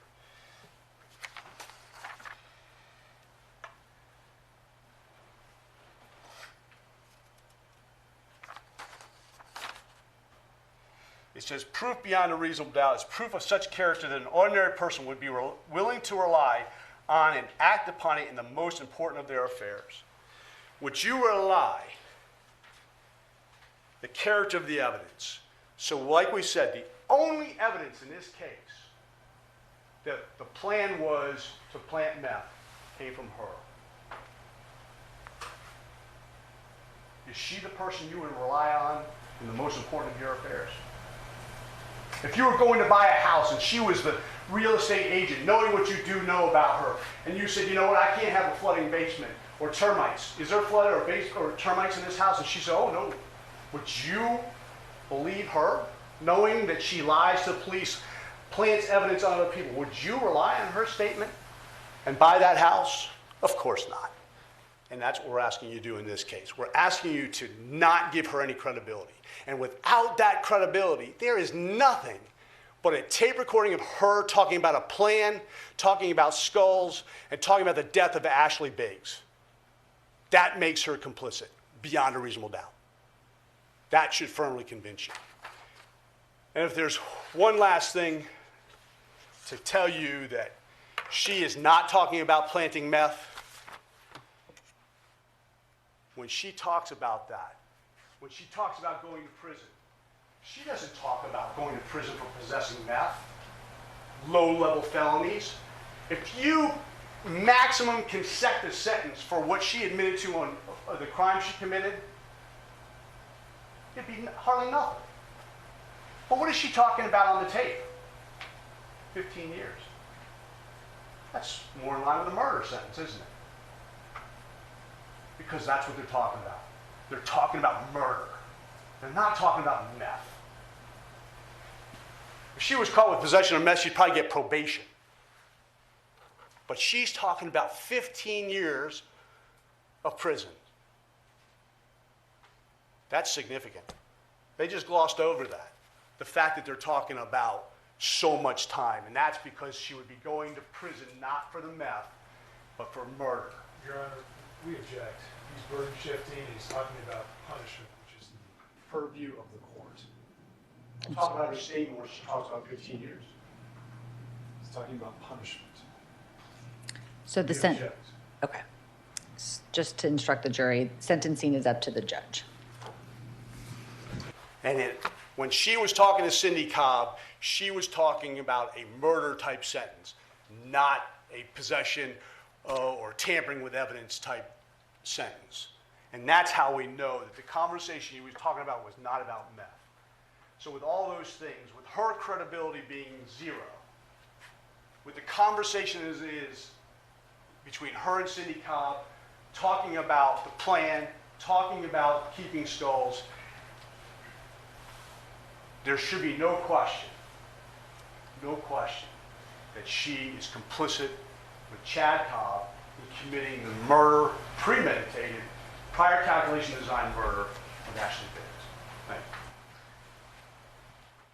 It says proof beyond a reasonable doubt is proof of such character that an ordinary person would be willing to rely on and act upon it in the most important of their affairs. Would you rely the character of the evidence? So like we said, the only evidence in this case that the plan was to plant meth came from her. Is she the person you would rely on in the most important of your affairs? If you were going to buy a house and she was the real estate agent, knowing what you do know about her, and you said, you know what, I can't have a flooding basement or termites. Is there flood or termites in this house? And she said, oh no. Would you believe her, knowing that she lies to the police, plants evidence on other people? Would you rely on her statement and buy that house? Of course not. And that's what we're asking you to do in this case. We're asking you to not give her any credibility. And without that credibility, there is nothing but a tape recording of her talking about a plan, talking about skulls, and talking about the death of Ashley Biggs. That makes her complicit beyond a reasonable doubt. That should firmly convince you. And if there's one last thing to tell you that she is not talking about planting meth, when she talks about that, when she talks about going to prison, she doesn't talk about going to prison for possessing meth, low-level felonies. If you maximum consecutive sentence for what she admitted to on the crime she committed, it'd be hardly nothing. But what is she talking about on the tape? 15 years. That's more in line with a murder sentence, isn't it? Because that's what they're talking about. They're talking about murder. They're not talking about meth. If she was caught with possession of meth, she'd probably get probation. But she's talking about 15 years of prison. That's significant. They just glossed over that. The fact that they're talking about so much time, and that's because she would be going to prison not for the meth, but for murder. Your Honor, we object. He's burden shifting, and he's talking about punishment, which is the purview of the court. I'm talking about her statement where she talks about 15 years. He's talking about punishment. So the We object. okay. Just to instruct the jury, sentencing is up to the judge. And when she was talking to Cindy Cobb, she was talking about a murder type sentence, not a possession or tampering with evidence type sentence. And that's how we know that the conversation he was talking about was not about meth. So with all those things, with her credibility being zero, with the conversation as is between her and Cindy Cobb, talking about the plan, talking about keeping skulls, there should be no question that she is complicit with Chad Cobb in committing the murder, premeditated, prior calculation design murder of Ashley Biggs. Thank you.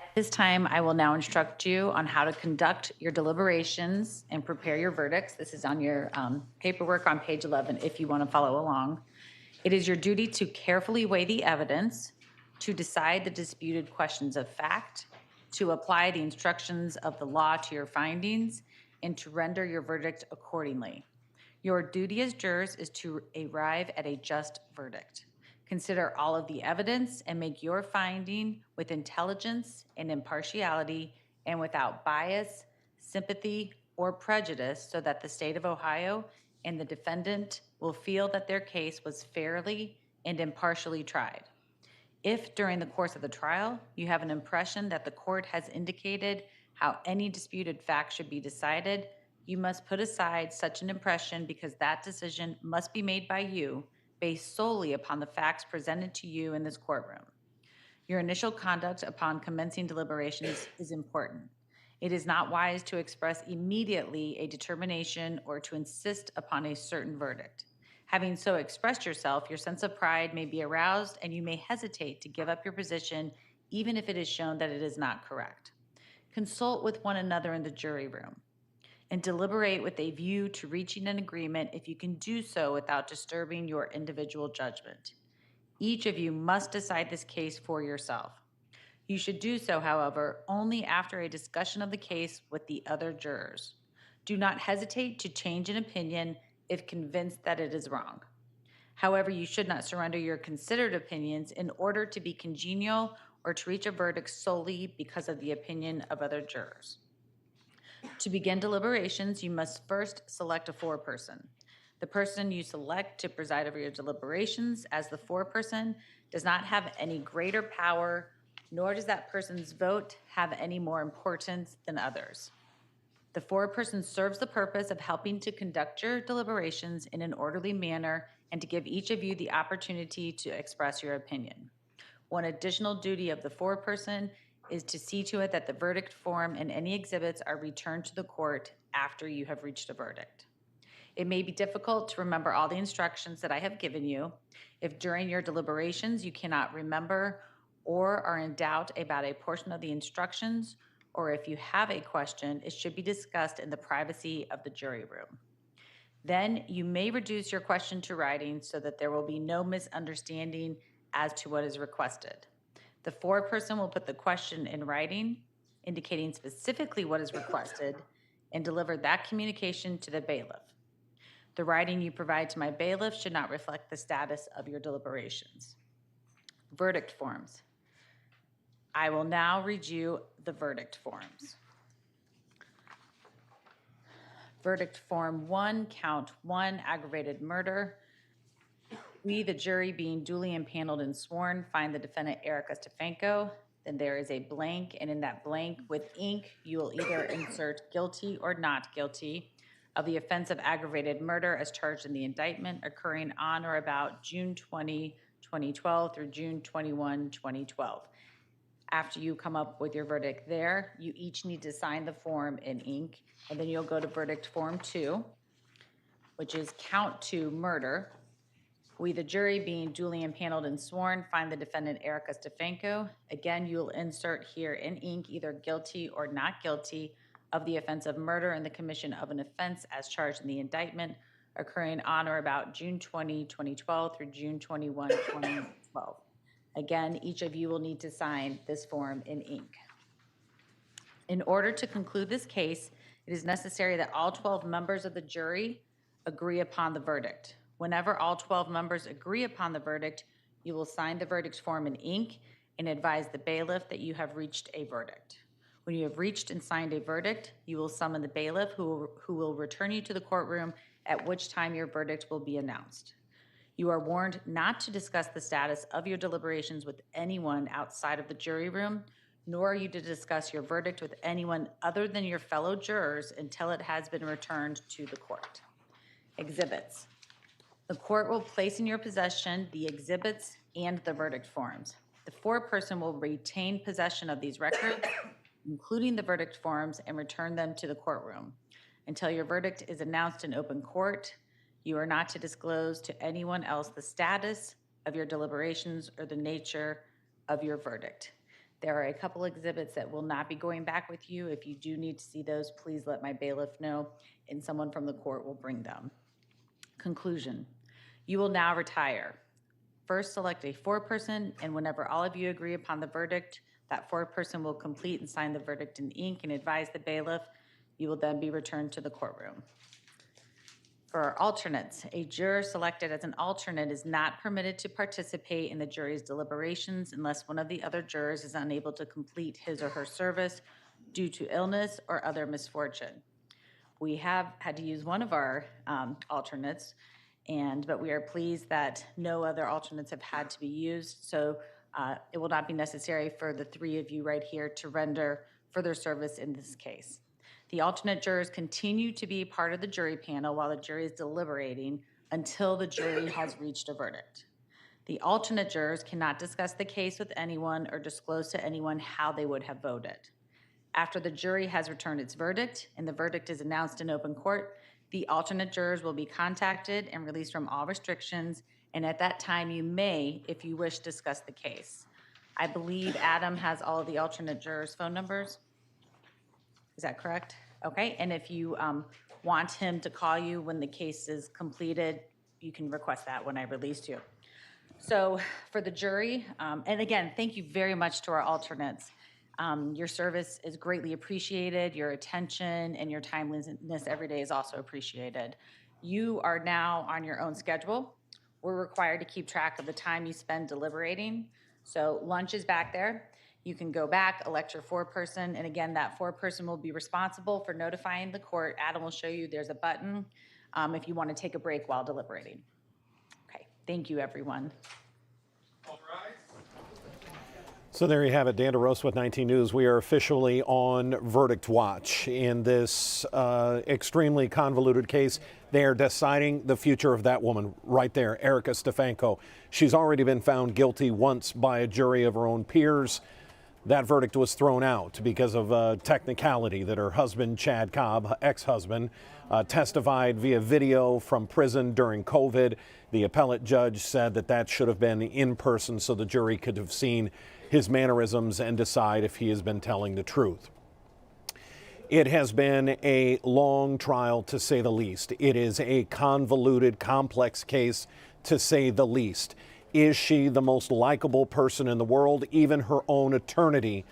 At this time, I will now instruct you on how to conduct your deliberations and prepare your verdicts. This is on your paperwork on page 11 if you want to follow along. It is your duty to carefully weigh the evidence, to decide the disputed questions of fact, to apply the instructions of the law to your findings, and to render your verdict accordingly. Your duty as jurors is to arrive at a just verdict. Consider all of the evidence and make your finding with intelligence and impartiality and without bias, sympathy, or prejudice so that the state of Ohio and the defendant will feel that their case was fairly and impartially tried. If during the course of the trial you have an impression that the court has indicated how any disputed fact should be decided, you must put aside such an impression because that decision must be made by you based solely upon the facts presented to you in this courtroom. Your initial conduct upon commencing deliberations is important. It is not wise to express immediately a determination or to insist upon a certain verdict. Having so expressed yourself, your sense of pride may be aroused and you may hesitate to give up your position even if it is shown that it is not correct. Consult with one another in the jury room and deliberate with a view to reaching an agreement if you can do so without disturbing your individual judgment. Each of you must decide this case for yourself. You should do so, however, only after a discussion of the case with the other jurors. Do not hesitate to change an opinion if convinced that it is wrong. However, you should not surrender your considered opinions in order to be congenial or to reach a verdict solely because of the opinion of other jurors. To begin deliberations, you must first select a foreperson. The person you select to preside over your deliberations as the foreperson does not have any greater power, nor does that person's vote have any more importance than others. The foreperson serves the purpose of helping to conduct your deliberations in an orderly manner and to give each of you the opportunity to express your opinion. One additional duty of the foreperson is to see to it that the verdict form and any exhibits are returned to the court after you have reached a verdict. It may be difficult to remember all the instructions that I have given you. If during your deliberations you cannot remember or are in doubt about a portion of the instructions, or if you have a question, it should be discussed in the privacy of the jury room. Then you may reduce your question to writing so that there will be no misunderstanding as to what is requested. The foreperson will put the question in writing, indicating specifically what is requested, and deliver that communication to the bailiff. The writing you provide to my bailiff should not reflect the status of your deliberations. Verdict forms. I will now read you the verdict forms. Verdict form 1, count 1, aggravated murder. We, the jury, being duly impaneled and sworn, find the defendant Erica Stefanko, then there is a blank, and in that blank with ink, you will either insert guilty or not guilty of the offense of aggravated murder as charged in the indictment occurring on or about June 20, 2012 through June 21, 2012. After you come up with your verdict there, you each need to sign the form in ink, and then you'll go to verdict form 2, which is count 2 murder. We, the jury, being duly impaneled and sworn, find the defendant Erica Stefanko. Again, you'll insert here in ink either guilty or not guilty of the offense of murder in the commission of an offense as charged in the indictment occurring on or about June 20, 2012 through June 21, 2012. Again, each of you will need to sign this form in ink. In order to conclude this case, it is necessary that all 12 members of the jury agree upon the verdict. Whenever all 12 members agree upon the verdict, you will sign the verdict form in ink and advise the bailiff that you have reached a verdict. When you have reached and signed a verdict, you will summon the bailiff who will return you to the courtroom, at which time your verdict will be announced. You are warned not to discuss the status of your deliberations with anyone outside of the jury room, nor are you to discuss your verdict with anyone other than your fellow jurors until it has been returned to the court. Exhibits. The court will place in your possession the exhibits and the verdict forms. The foreperson will retain possession of these records, including the verdict forms, and return them to the courtroom. Until your verdict is announced in open court, you are not to disclose to anyone else the status of your deliberations or the nature of your verdict. There are a couple exhibits that will not be going back with you. If you do need to see those, please let my bailiff know, and someone from the court will bring them. Conclusion. You will now retire. First, select a foreperson, and whenever all of you agree upon the verdict, that foreperson will complete and sign the verdict in ink and advise the bailiff. You will then be returned to the courtroom. For alternates, a juror selected as an alternate is not permitted to participate in the jury's deliberations unless one of the other jurors is unable to complete his or her service due to illness or other misfortune. We have had to use one of our alternates, but we are pleased that no other alternates have had to be used, so it will not be necessary for the three of you right here to render further service in this case. The alternate jurors continue to be part of the jury panel while the jury is deliberating until the jury has reached a verdict. The alternate jurors cannot discuss the case with anyone or disclose to anyone how they would have voted. After the jury has returned its verdict and the verdict is announced in open court, the alternate jurors will be contacted and released from all restrictions, and at that time you may, if you wish, discuss the case. I believe Adam has all of the alternate jurors' phone numbers. Is that correct? Okay, and if you want him to call you when the case is completed, you can request that when I release you. So for the jury, and again, thank you very much to our alternates. Your service is greatly appreciated. Your attention and your timeliness every day is also appreciated. You are now on your own schedule. We're required to keep track of the time you spend deliberating. So lunch is back there. You can go back, elect your foreperson, and again, that foreperson will be responsible for notifying the court. Adam will show you there's a button if you want to take a break while deliberating. Okay, thank you, everyone. All rise. So there you have it, Dan DeRosa with 19 News. We are officially on verdict watch in this extremely convoluted case. They are deciding the future of that woman right there, Erica Stefanko. She's already been found guilty once by a jury of her own peers. That verdict was thrown out because of a technicality that her husband, Chad Cobb, ex-husband, testified via video from prison during COVID. The appellate judge said that that should have been in person so the jury could have seen his mannerisms and decide if he has been telling the truth. It has been a long trial, to say the least. It is a convoluted, complex case, to say the least. Is she the most likable person in the world? Even her own attorney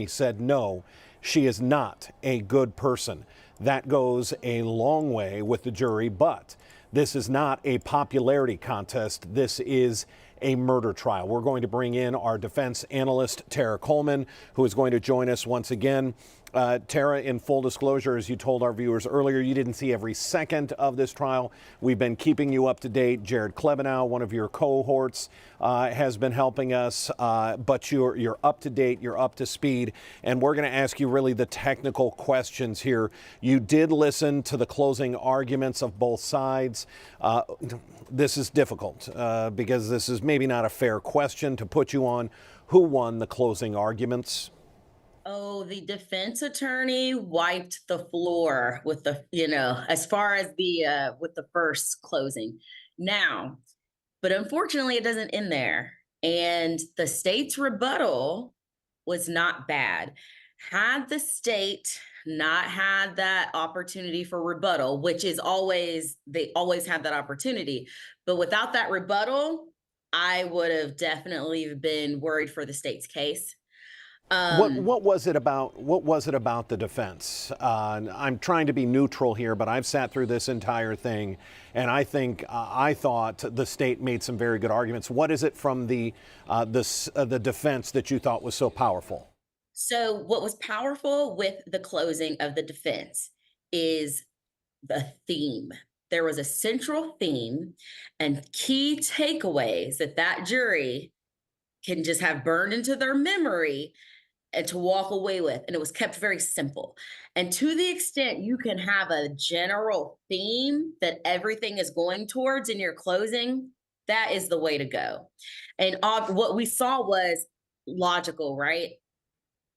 said no, she is not a good person. That goes a long way with the jury, but this is not a popularity contest. This is a murder trial. We're going to bring in our defense analyst, Tara Coleman, who is going to join us once again Tara, in full disclosure, as you told our viewers earlier, you didn't see every second of this trial. We've been keeping you up to date. Jared Klebanow, one of your cohorts, has been helping us, but you're up to date, you're up to speed, and we're going to ask you really the technical questions here. You did listen to the closing arguments of both sides. This is difficult because this is maybe not a fair question to put you on. Who won the closing arguments? Oh, the defense attorney wiped the floor with the, as far as the with the first closing. Now, but unfortunately it doesn't end there. And the state's rebuttal was not bad. Had the state not had that opportunity for rebuttal, which is always, they always have that opportunity, but without that rebuttal, I would have definitely been worried for the state's case. What was it about? What was it about the defense? I'm trying to be neutral here, but I've sat through this entire thing, and I think I thought the state made some very good arguments. What is it from the defense that you thought was so powerful? So, what was powerful with the closing of the defense is the theme. There was a central theme and key takeaways that jury can just have burned into their memory and to walk away with. And it was kept very simple. And to the extent you can have a general theme that everything is going towards in your closing, that is the way to go. And what we saw was logical, right?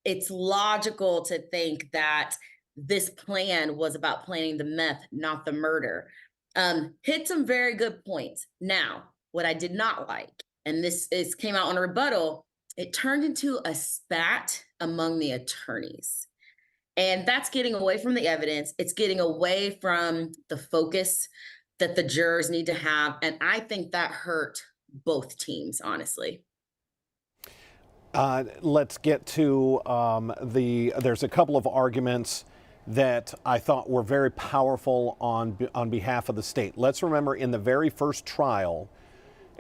It's logical to think that this plan was about planning the meth, not the murder. Hit some very good points. Now, what I did not like, and this came out on a rebuttal, it turned into a spat among the attorneys. And that's getting away from the evidence. It's getting away from the focus that the jurors need to have. And I think that hurt both teams, honestly. Let's get to there's a couple of arguments that I thought were very powerful on behalf of the state. Let's remember, in the very first trial,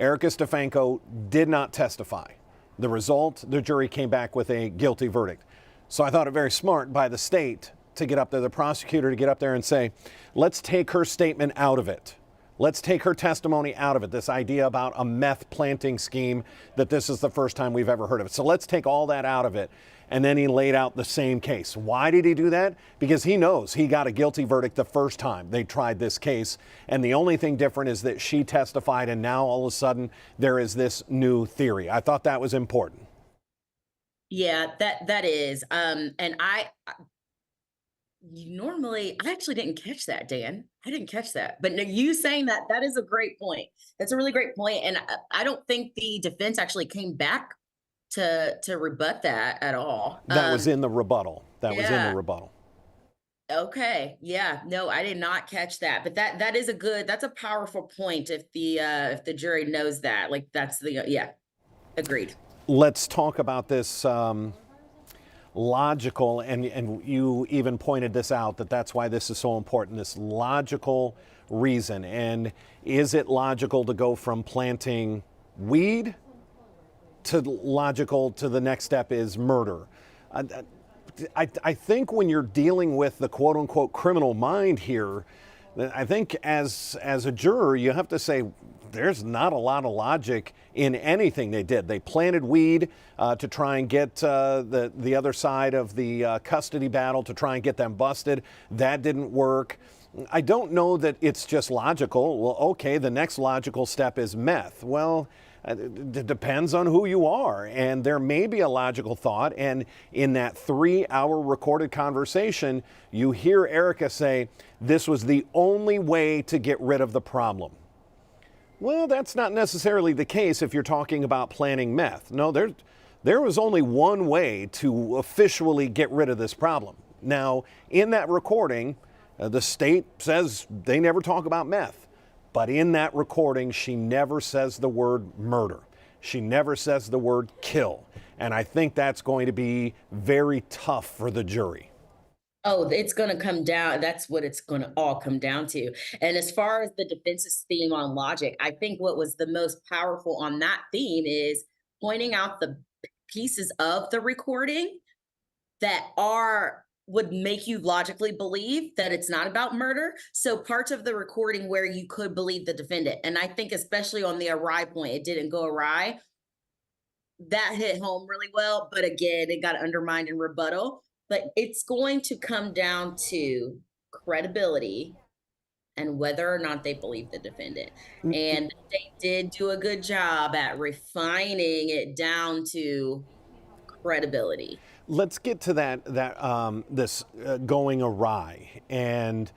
Erica Stefanko did not testify. The result, the jury came back with a guilty verdict. So I thought it very smart by the state to get up there, the prosecutor to get up there and say, let's take her statement out of it. Let's take her testimony out of it. This idea about a meth planting scheme, that this is the first time we've ever heard of it. So let's take all that out of it. And then he laid out the same case. Why did he do that? Because he knows he got a guilty verdict the first time they tried this case. And the only thing different is that she testified, and now all of a sudden there is this new theory. I thought that was important. Yeah, that is. And I actually didn't catch that, Dan. I didn't catch that. But you saying that is a great point. That's a really great point. And I don't think the defense actually came back to rebut that at all. That was in the rebuttal. That was in the rebuttal. Okay. Yeah. No, I did not catch that. But that's a powerful point if the jury knows that. Like, that's agreed. Let's talk about this logical, and you even pointed this out, that's why this is so important, this logical reason. And is it logical to go from planting weed to logical to the next step is murder? I think when you're dealing with the quote unquote criminal mind here, I think as a juror, you have to say there's not a lot of logic in anything they did. They planted weed to try and get the other side of the custody battle, to try and get them busted. That didn't work. I don't know that it's just logical. Well, okay, the next logical step is meth. Well, it depends on who you are, and there may be a logical thought. And in that 3-hour recorded conversation, you hear Erica say, this was the only way to get rid of the problem. Well, that's not necessarily the case if you're talking about planting meth. No, there was only one way to officially get rid of this problem. Now, in that recording, the state says they never talk about meth. But in that recording, she never says the word murder. She never says the word kill. And I think that's going to be very tough for the jury. Oh, it's going to come down. That's what it's going to all come down to. And as far as the defense's theme on logic, I think what was the most powerful on that theme is pointing out the pieces of the recording that are would make you logically believe that it's not about murder. So parts of the recording where you could believe the defendant, and I think especially on the awry point, it didn't go awry. That hit home really well, but again, it got undermined in rebuttal. But it's going to come down to credibility and whether or not they believe the defendant. And they did do a good job at refining it down to credibility. Let's get to this going awry. And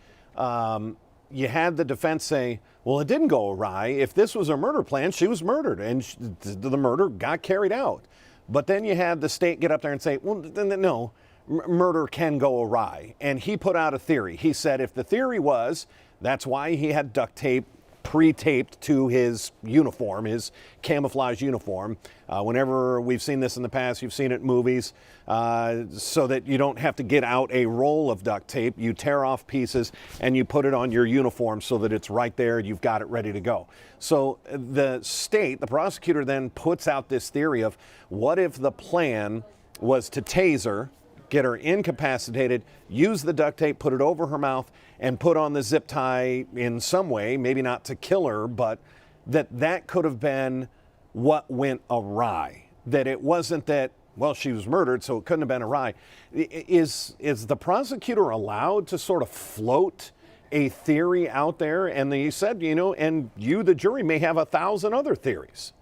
you had the defense say, well, it didn't go awry. If this was a murder plan, she was murdered and the murder got carried out. But then you had the state get up there and say, well, no, murder can go awry. And he put out a theory. He said if the theory was that's why he had duct tape pre-taped to his uniform, his camouflage uniform. Whenever we've seen this in the past, you've seen it in movies, so that you don't have to get out a roll of duct tape. You tear off pieces and you put it on your uniform so that it's right there. You've got it ready to go. So the state, the prosecutor then puts out this theory of what if the plan was to tase her, get her incapacitated, use the duct tape, put it over her mouth, and put on the zip tie in some way, maybe not to kill her, but that could have been what went awry. That it wasn't that, well, she was murdered, so it couldn't have been awry. Is the prosecutor allowed to sort of float a theory out there? And he said, and you, the jury, may have 1,000 other theories.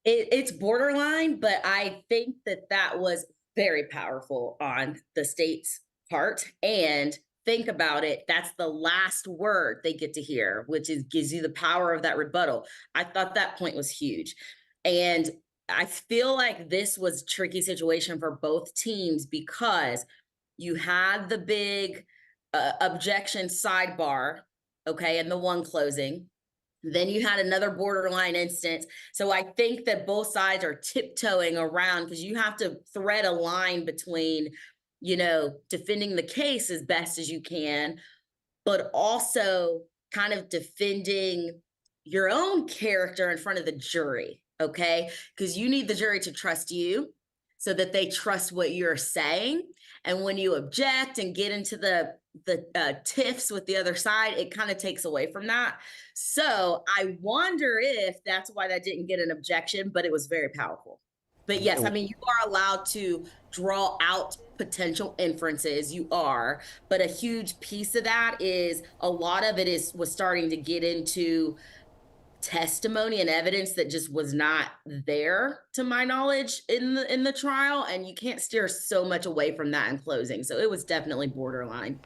It's borderline, but I think that was very powerful on the state's part. And think about it, that's the last word they get to hear, which gives you the power of that rebuttal. I thought that point was huge. And I feel like this was a tricky situation for both teams because you had the big objection sidebar, okay, and the one closing. Then you had another borderline instance. So I think that both sides are tiptoeing around because you have to thread a line between, defending the case as best as you can, but also kind of defending your own character in front of the jury, okay? Because you need the jury to trust you so that they trust what you're saying. And when you object and get into the tiffs with the other side, it kind of takes away from that. So I wonder if that's why that didn't get an objection, but it was very powerful. But yes, I mean, you are allowed to draw out potential inferences. You are, but a huge piece of that is a lot of it was starting to get into testimony and evidence that just was not there, to my knowledge, in the trial, and you can't steer so much away from that in closing. So it was definitely borderline.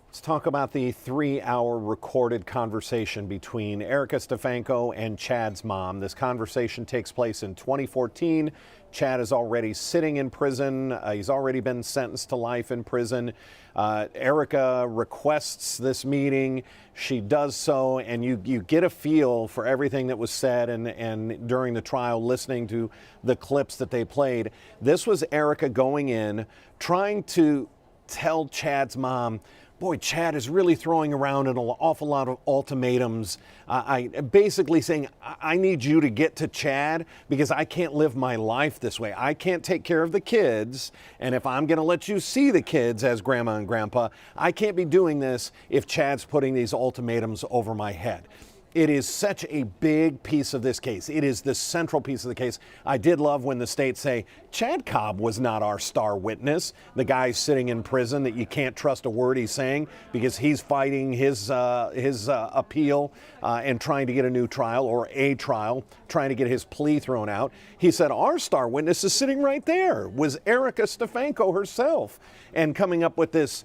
Let's talk about the 3-hour recorded conversation between Erica Stefanko and Chad's mom. This conversation takes place in 2014. Chad is already sitting in prison. He's already been sentenced to life in prison. Erica requests this meeting. She does so, and you get a feel for everything that was said and during the trial, listening to the clips that they played. This was Erica going in, trying to tell Chad's mom, boy, Chad is really throwing around an awful lot of ultimatums. I basically saying, I need you to get to Chad because I can't live my life this way. I can't take care of the kids. And if I'm going to let you see the kids as grandma and grandpa, I can't be doing this if Chad's putting these ultimatums over my head. It is such a big piece of this case. It is the central piece of the case. I did love when the state say, Chad Cobb was not our star witness. The guy sitting in prison that you can't trust a word he's saying because he's fighting his appeal and trying to get a new trial or a trial, trying to get his plea thrown out. He said, our star witness is sitting right there, was Erica Stefanko herself, and coming up with this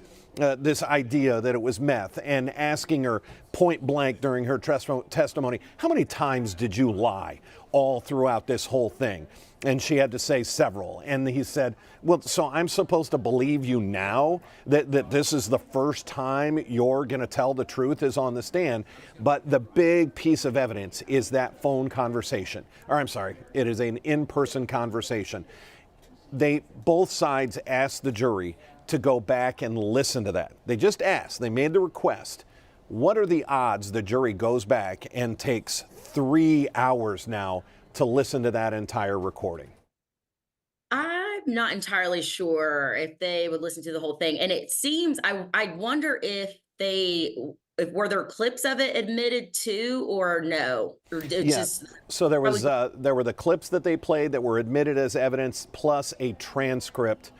idea that it was meth and asking her point blank during her testimony, how many times did you lie all throughout this whole thing? And she had to say several. And he said, well, so I'm supposed to believe you now that this is the first time you're going to tell the truth is on the stand. But the big piece of evidence is that phone conversation. Or I'm sorry, it is an in-person conversation. Both sides asked the jury to go back and listen to that. They just asked, they made the request. What are the odds the jury goes back and takes 3 hours now to listen to that entire recording? I not entirely sure if they would listen to the whole thing. And it seems, I wonder if were there clips of it admitted to or no? Or it's Yes. just So there was probably- there were the clips that they played that were admitted as evidence, plus a transcript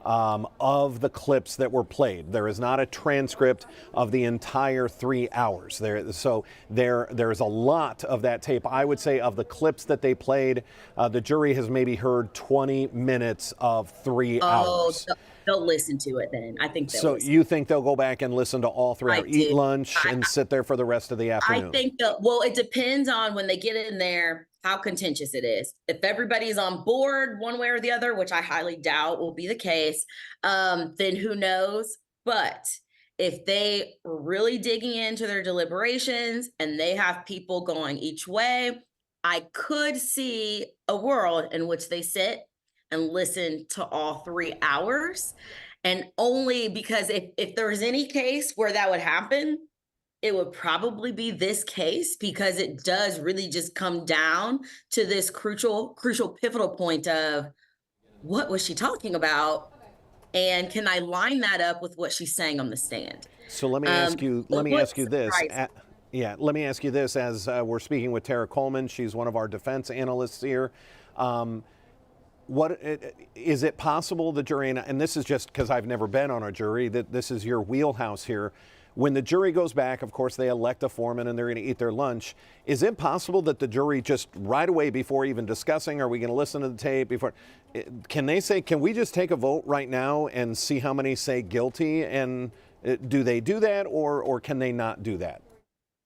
of the clips that were played. There is not a transcript of the entire 3 hours. There's a lot of that tape. I would say of the clips that they played, the jury has maybe heard 20 minutes of 3 hours. they'll listen to it then. I think they'll So listen. you think they'll go back and listen to all 3 hours, eat do. lunch, and sit there for the rest of the afternoon? I think well, it depends on when they get in there, how contentious it is. If everybody's on board one way or the other, which I highly doubt will be the case, then who knows? But if they are really digging into their deliberations and they have people going each way, I could see a world in which they sit and listen to all 3 hours. And only because if there's any case where that would happen, it would probably be this case, because it does really just come down to this crucial pivotal point of what was she talking about? And can I line that up with what she's saying on the stand? So let me ask you. Let me ask you this. Let me ask you this. As we're speaking with Tara Coleman, she's one of our defense analysts here. Is it possible the jury, and this is just because I've never been on a jury, that this is your wheelhouse here. When the jury goes back, of course, they elect a foreman and they're going to eat their lunch. Is it possible that the jury just right away, before even discussing, are we going to listen to the tape before, can they say, can we just take a vote right now and see how many say guilty? And do they do that, or can they not do that?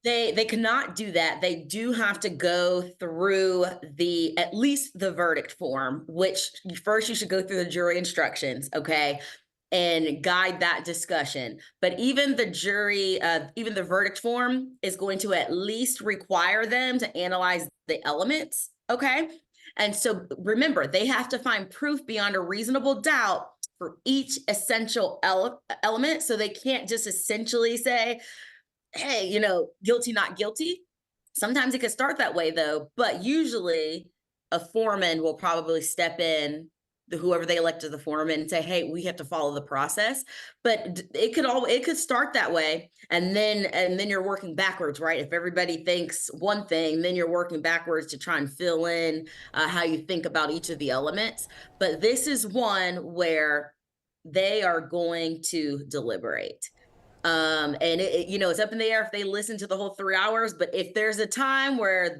They cannot do that. They do have to go through at least the verdict form, which first you should go through the jury instructions, okay, and guide that discussion. But even the jury, even the verdict form is going to at least require them to analyze the elements, okay? And so remember, they have to find proof beyond a reasonable doubt for each essential element. So they can't just essentially say, hey, guilty, not guilty. Sometimes it could start that way though, but usually a foreman will probably step in, whoever they elect as the foreman, and say, hey, we have to follow the process. But it could start that way. And then you're working backwards, right? If everybody thinks one thing, then you're working backwards to try and fill in how you think about each of the elements. But this is one where they are going to deliberate. And it's up in the air if they listen to the whole 3 hours, but if there's a time where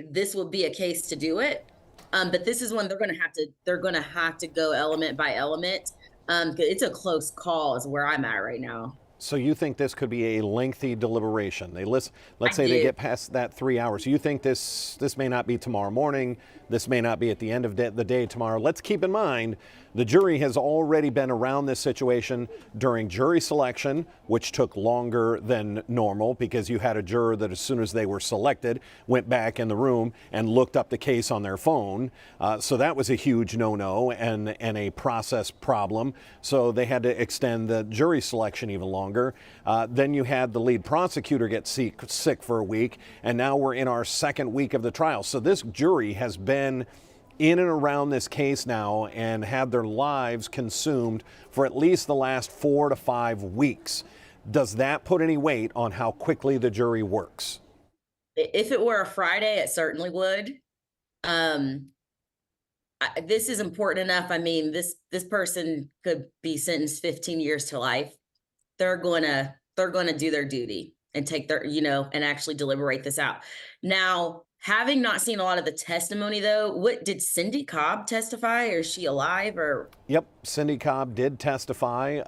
this would be a case to do it. But this is when they're going to have to go element by element. It's a close call is where I'm at right now. So you think this could be a lengthy deliberation? Let's say they get past that 3 hours. You think this may not be tomorrow morning. This may not be at the end of the day tomorrow. Let's keep in mind the jury has already been around this situation during jury selection, which took longer than normal because you had a juror that as soon as they were selected went back in the room and looked up the case on their phone. So that was a huge no-no and a process problem. So they had to extend the jury selection even longer. Then you had the lead prosecutor get sick for a week, and now we're in our second week of the trial. So this jury has been in and around this case now and had their lives consumed for at least the last 4 to 5 weeks. Does that put any weight on how quickly the jury works? If it were a Friday, it certainly would. This is important enough. I mean, this person could be sentenced 15 years to life. They're going to do their duty and take their, and actually deliberate this out. Now, having not seen a lot of the testimony though, what did Cindy Cobb testify, or is she alive or? Yep, Cindy Cobb did testify.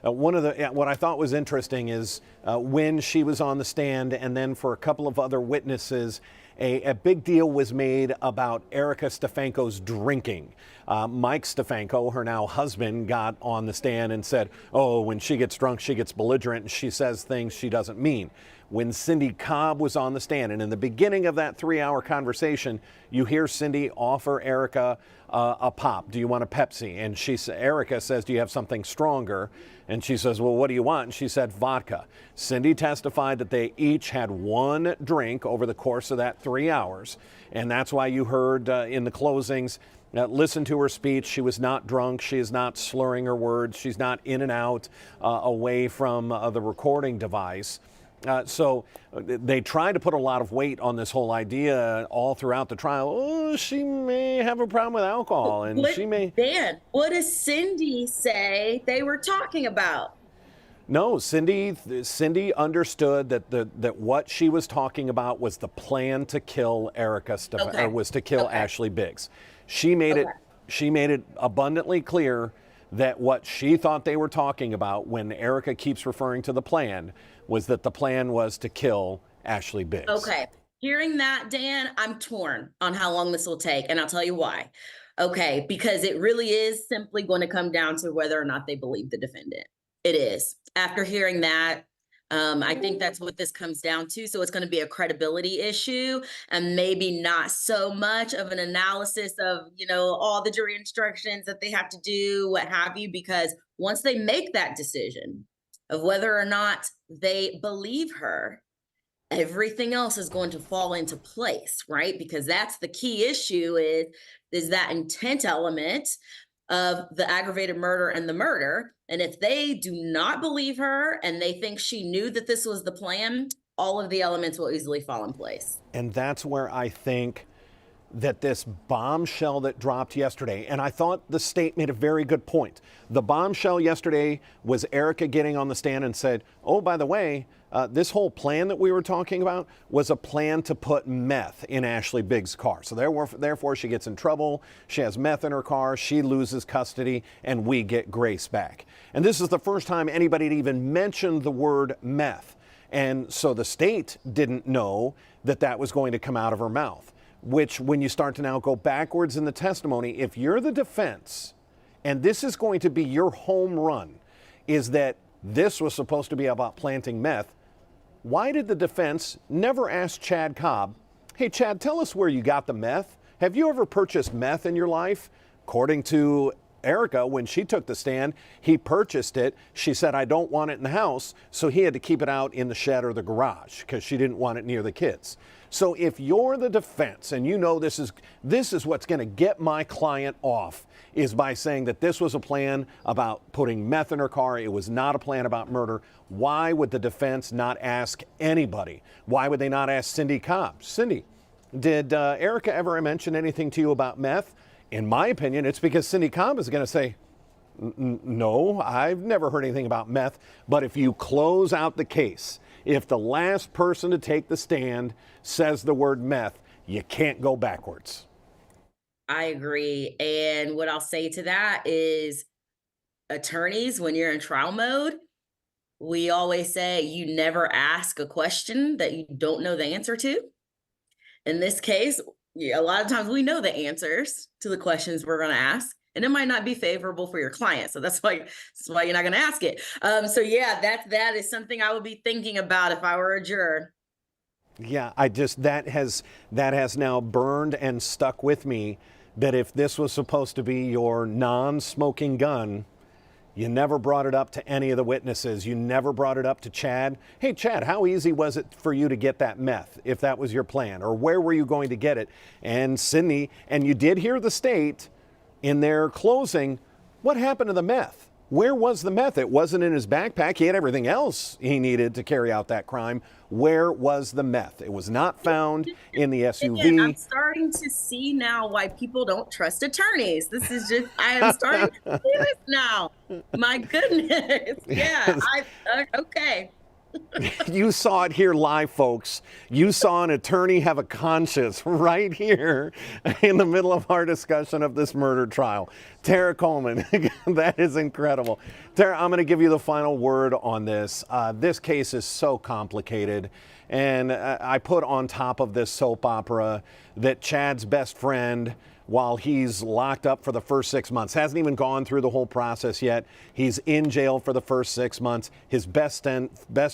What I thought was interesting is when she was on the stand, and then for a couple of other witnesses, a big deal was made about Erica Stefanko's drinking. Mike Stefanko, her now husband, got on the stand and said, oh, when she gets drunk, she gets belligerent and she says things she doesn't mean. When Cindy Cobb was on the stand, and in the beginning of that 3-hour conversation, you hear Cindy offer Erica a pop. Do you want a Pepsi? And Erica says, do you have something stronger? And she says, well, what do you want? And she said, vodka. Cindy testified that they each had one drink over the course of that 3 hours. And that's why you heard in the closings, Listen to her speech. She was not drunk. She is not slurring her words. She's not in and out away from the recording device. So they tried to put a lot of weight on this whole idea all throughout the trial. Oh, she may have a problem with alcohol, and she may. Dan, what does Cindy say they were talking about? No, Cindy understood that what she was talking about was the plan to kill Erica Stefanko, or was to kill Ashley Biggs. She made it abundantly clear that what she thought they were talking about when Erica keeps referring to the plan was that the plan was to kill Ashley Biggs. Okay. Hearing that, Dan, I'm torn on how long this will take, and I'll tell you why. Okay, because it really is simply going to come down to whether or not they believe the defendant. It is. After hearing that, I think that's what this comes down to. So it's going to be a credibility issue and maybe not so much of an analysis of, all the jury instructions that they have to do, what have you, because once they make that decision of whether or not they believe her, everything else is going to fall into place, right? Because that's the key issue is that intent element of the aggravated murder and the murder. And if they do not believe her and they think she knew that this was the plan, all of the elements will easily fall in place. And that's where I think that this bombshell that dropped yesterday, and I thought the state made a very good point. The bombshell yesterday was Erica getting on the stand and said, oh, by the way, this whole plan that we were talking about was a plan to put meth in Ashley Biggs' car. So therefore she gets in trouble. She has meth in her car. She loses custody, and we get Grace back. And this is the first time anybody had even mentioned the word meth. And so the state didn't know that that was going to come out of her mouth, which when you start to now go backwards in the testimony, if you're the defense, and this is going to be your home run, is that this was supposed to be about planting meth, why did the defense never ask Chad Cobb, hey, Chad, tell us where you got the meth? Have you ever purchased meth in your life? According to Erica, when she took the stand, he purchased it. She said, I don't want it in the house, so he had to keep it out in the shed or the garage because she didn't want it near the kids. So if you're the defense and you know this is what's going to get my client off, is by saying that this was a plan about putting meth in her car, it was not a plan about murder, why would the defense not ask anybody? Why would they not ask Cindy Cobb? Cindy, did Erica ever mention anything to you about meth? In my opinion, it's because Cindy Cobb is going to say, no, I've never heard anything about meth. But if you close out the case, if the last person to take the stand says the word meth, you can't go backwards. I agree. And what I'll say to that is, attorneys, when you're in trial mode, we always say you never ask a question that you don't know the answer to. In this case, a lot of times we know the answers to the questions we're going to ask, and it might not be favorable for your client. So that's why you're not going to ask it. So yeah, that is something I would be thinking about if I were a juror. Yeah, that has now burned and stuck with me, that if this was supposed to be your non-smoking gun, you never brought it up to any of the witnesses. You never brought it up to Chad. Hey, Chad, how easy was it for you to get that meth, if that was your plan? Or where were you going to get it? And Sydney, and you did hear the state in their closing, what happened to the meth? Where was the meth? It wasn't in his backpack. He had everything else he needed to carry out that crime. Where was the meth? It was not found in the SUV. Again, I'm starting to see now why people don't trust attorneys. This is just, I am starting to see this now. My goodness. Yeah, okay. You saw it here live, folks. You saw an attorney have a conscience right here in the middle of our discussion of this murder trial. Tara Coleman, that is incredible. Tara, I'm going to give you the final word on this. This case is so complicated, and I put on top of this soap opera that Chad's best friend, while he's locked up for the first 6 months, hasn't even gone through the whole process yet. He's in jail for the first 6 months. His best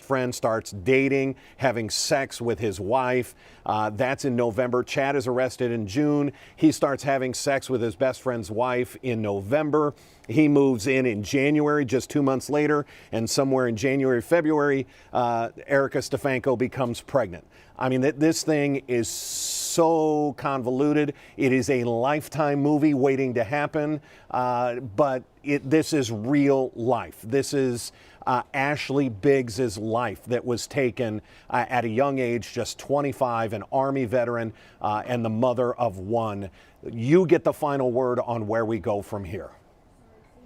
friend starts dating, having sex with his wife. That's in November. Chad is arrested in June. He starts having sex with his best friend's wife in November. He moves in January, just 2 months later, and somewhere in January, February, Erica Stefanko becomes pregnant. I mean, this thing is so convoluted. It is a Lifetime movie waiting to happen, but this is real life. This is Ashley Biggs' life that was taken at a young age, just 25, an Army veteran, and the mother of one. You get the final word on where we go from here.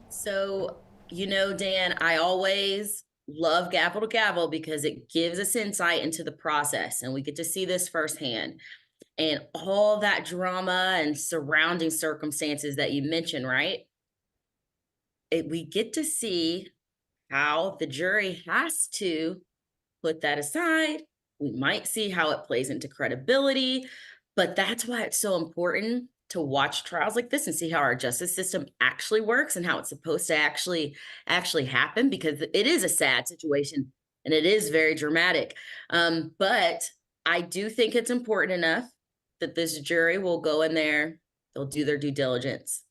So, Dan, I always love Gavel to Gavel because it gives us insight into the process and we get to see this firsthand. And all that drama and surrounding circumstances that you mentioned, right? We get to see how the jury has to put that aside. We might see how it plays into credibility, but that's why it's so important to watch trials like this and see how our justice system actually works and how it's supposed to actually happen, because it is a sad situation and it is very dramatic. But I do think it's important enough that this jury will go in there, they'll do their due diligence,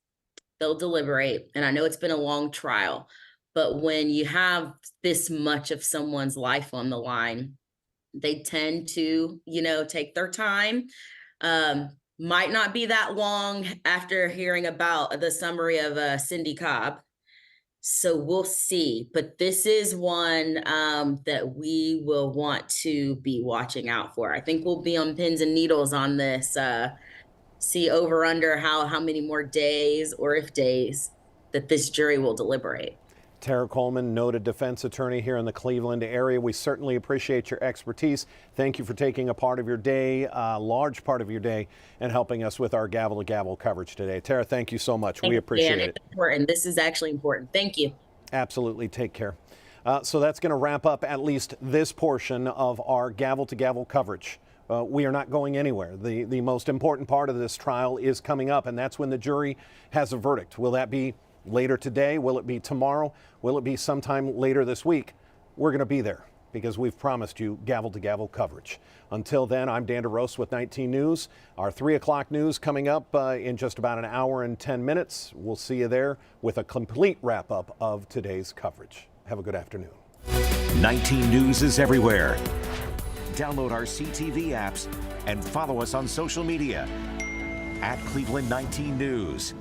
they'll deliberate. And I know it's been a long trial, but when you have this much of someone's life on the line, they tend to, take their time. Might not be that long after hearing about the summary of Cindy Cobb. So we'll see. But this is one that we will want to be watching out for. I think we'll be on pins and needles on this. See over under how many more days, or if days, that this jury will deliberate. Tara Coleman, noted defense attorney here in the Cleveland area. We certainly appreciate your expertise. Thank you for taking a part of your day, a large part of your day, and helping us with our Gavel to Gavel coverage today. Tara, thank you so much. We appreciate it. It's important. This is actually important. Thank you. Absolutely. Take care. So that's going to wrap up at least this portion of our Gavel to Gavel coverage. We are not going anywhere. The most important part of this trial is coming up, and that's when the jury has a verdict. Will that be later today? Will it be tomorrow? Will it be sometime later this week? We're going to be there because we've promised you Gavel to Gavel coverage. Until then, I'm Dan DeRose with 19 News. Our 3 o'clock news coming up in just about an hour and 10 minutes. We'll see you there with a complete wrap up of today's coverage. Have a good afternoon. 19 News is everywhere. Download our CTV apps and follow us on social media at Cleveland 19 News.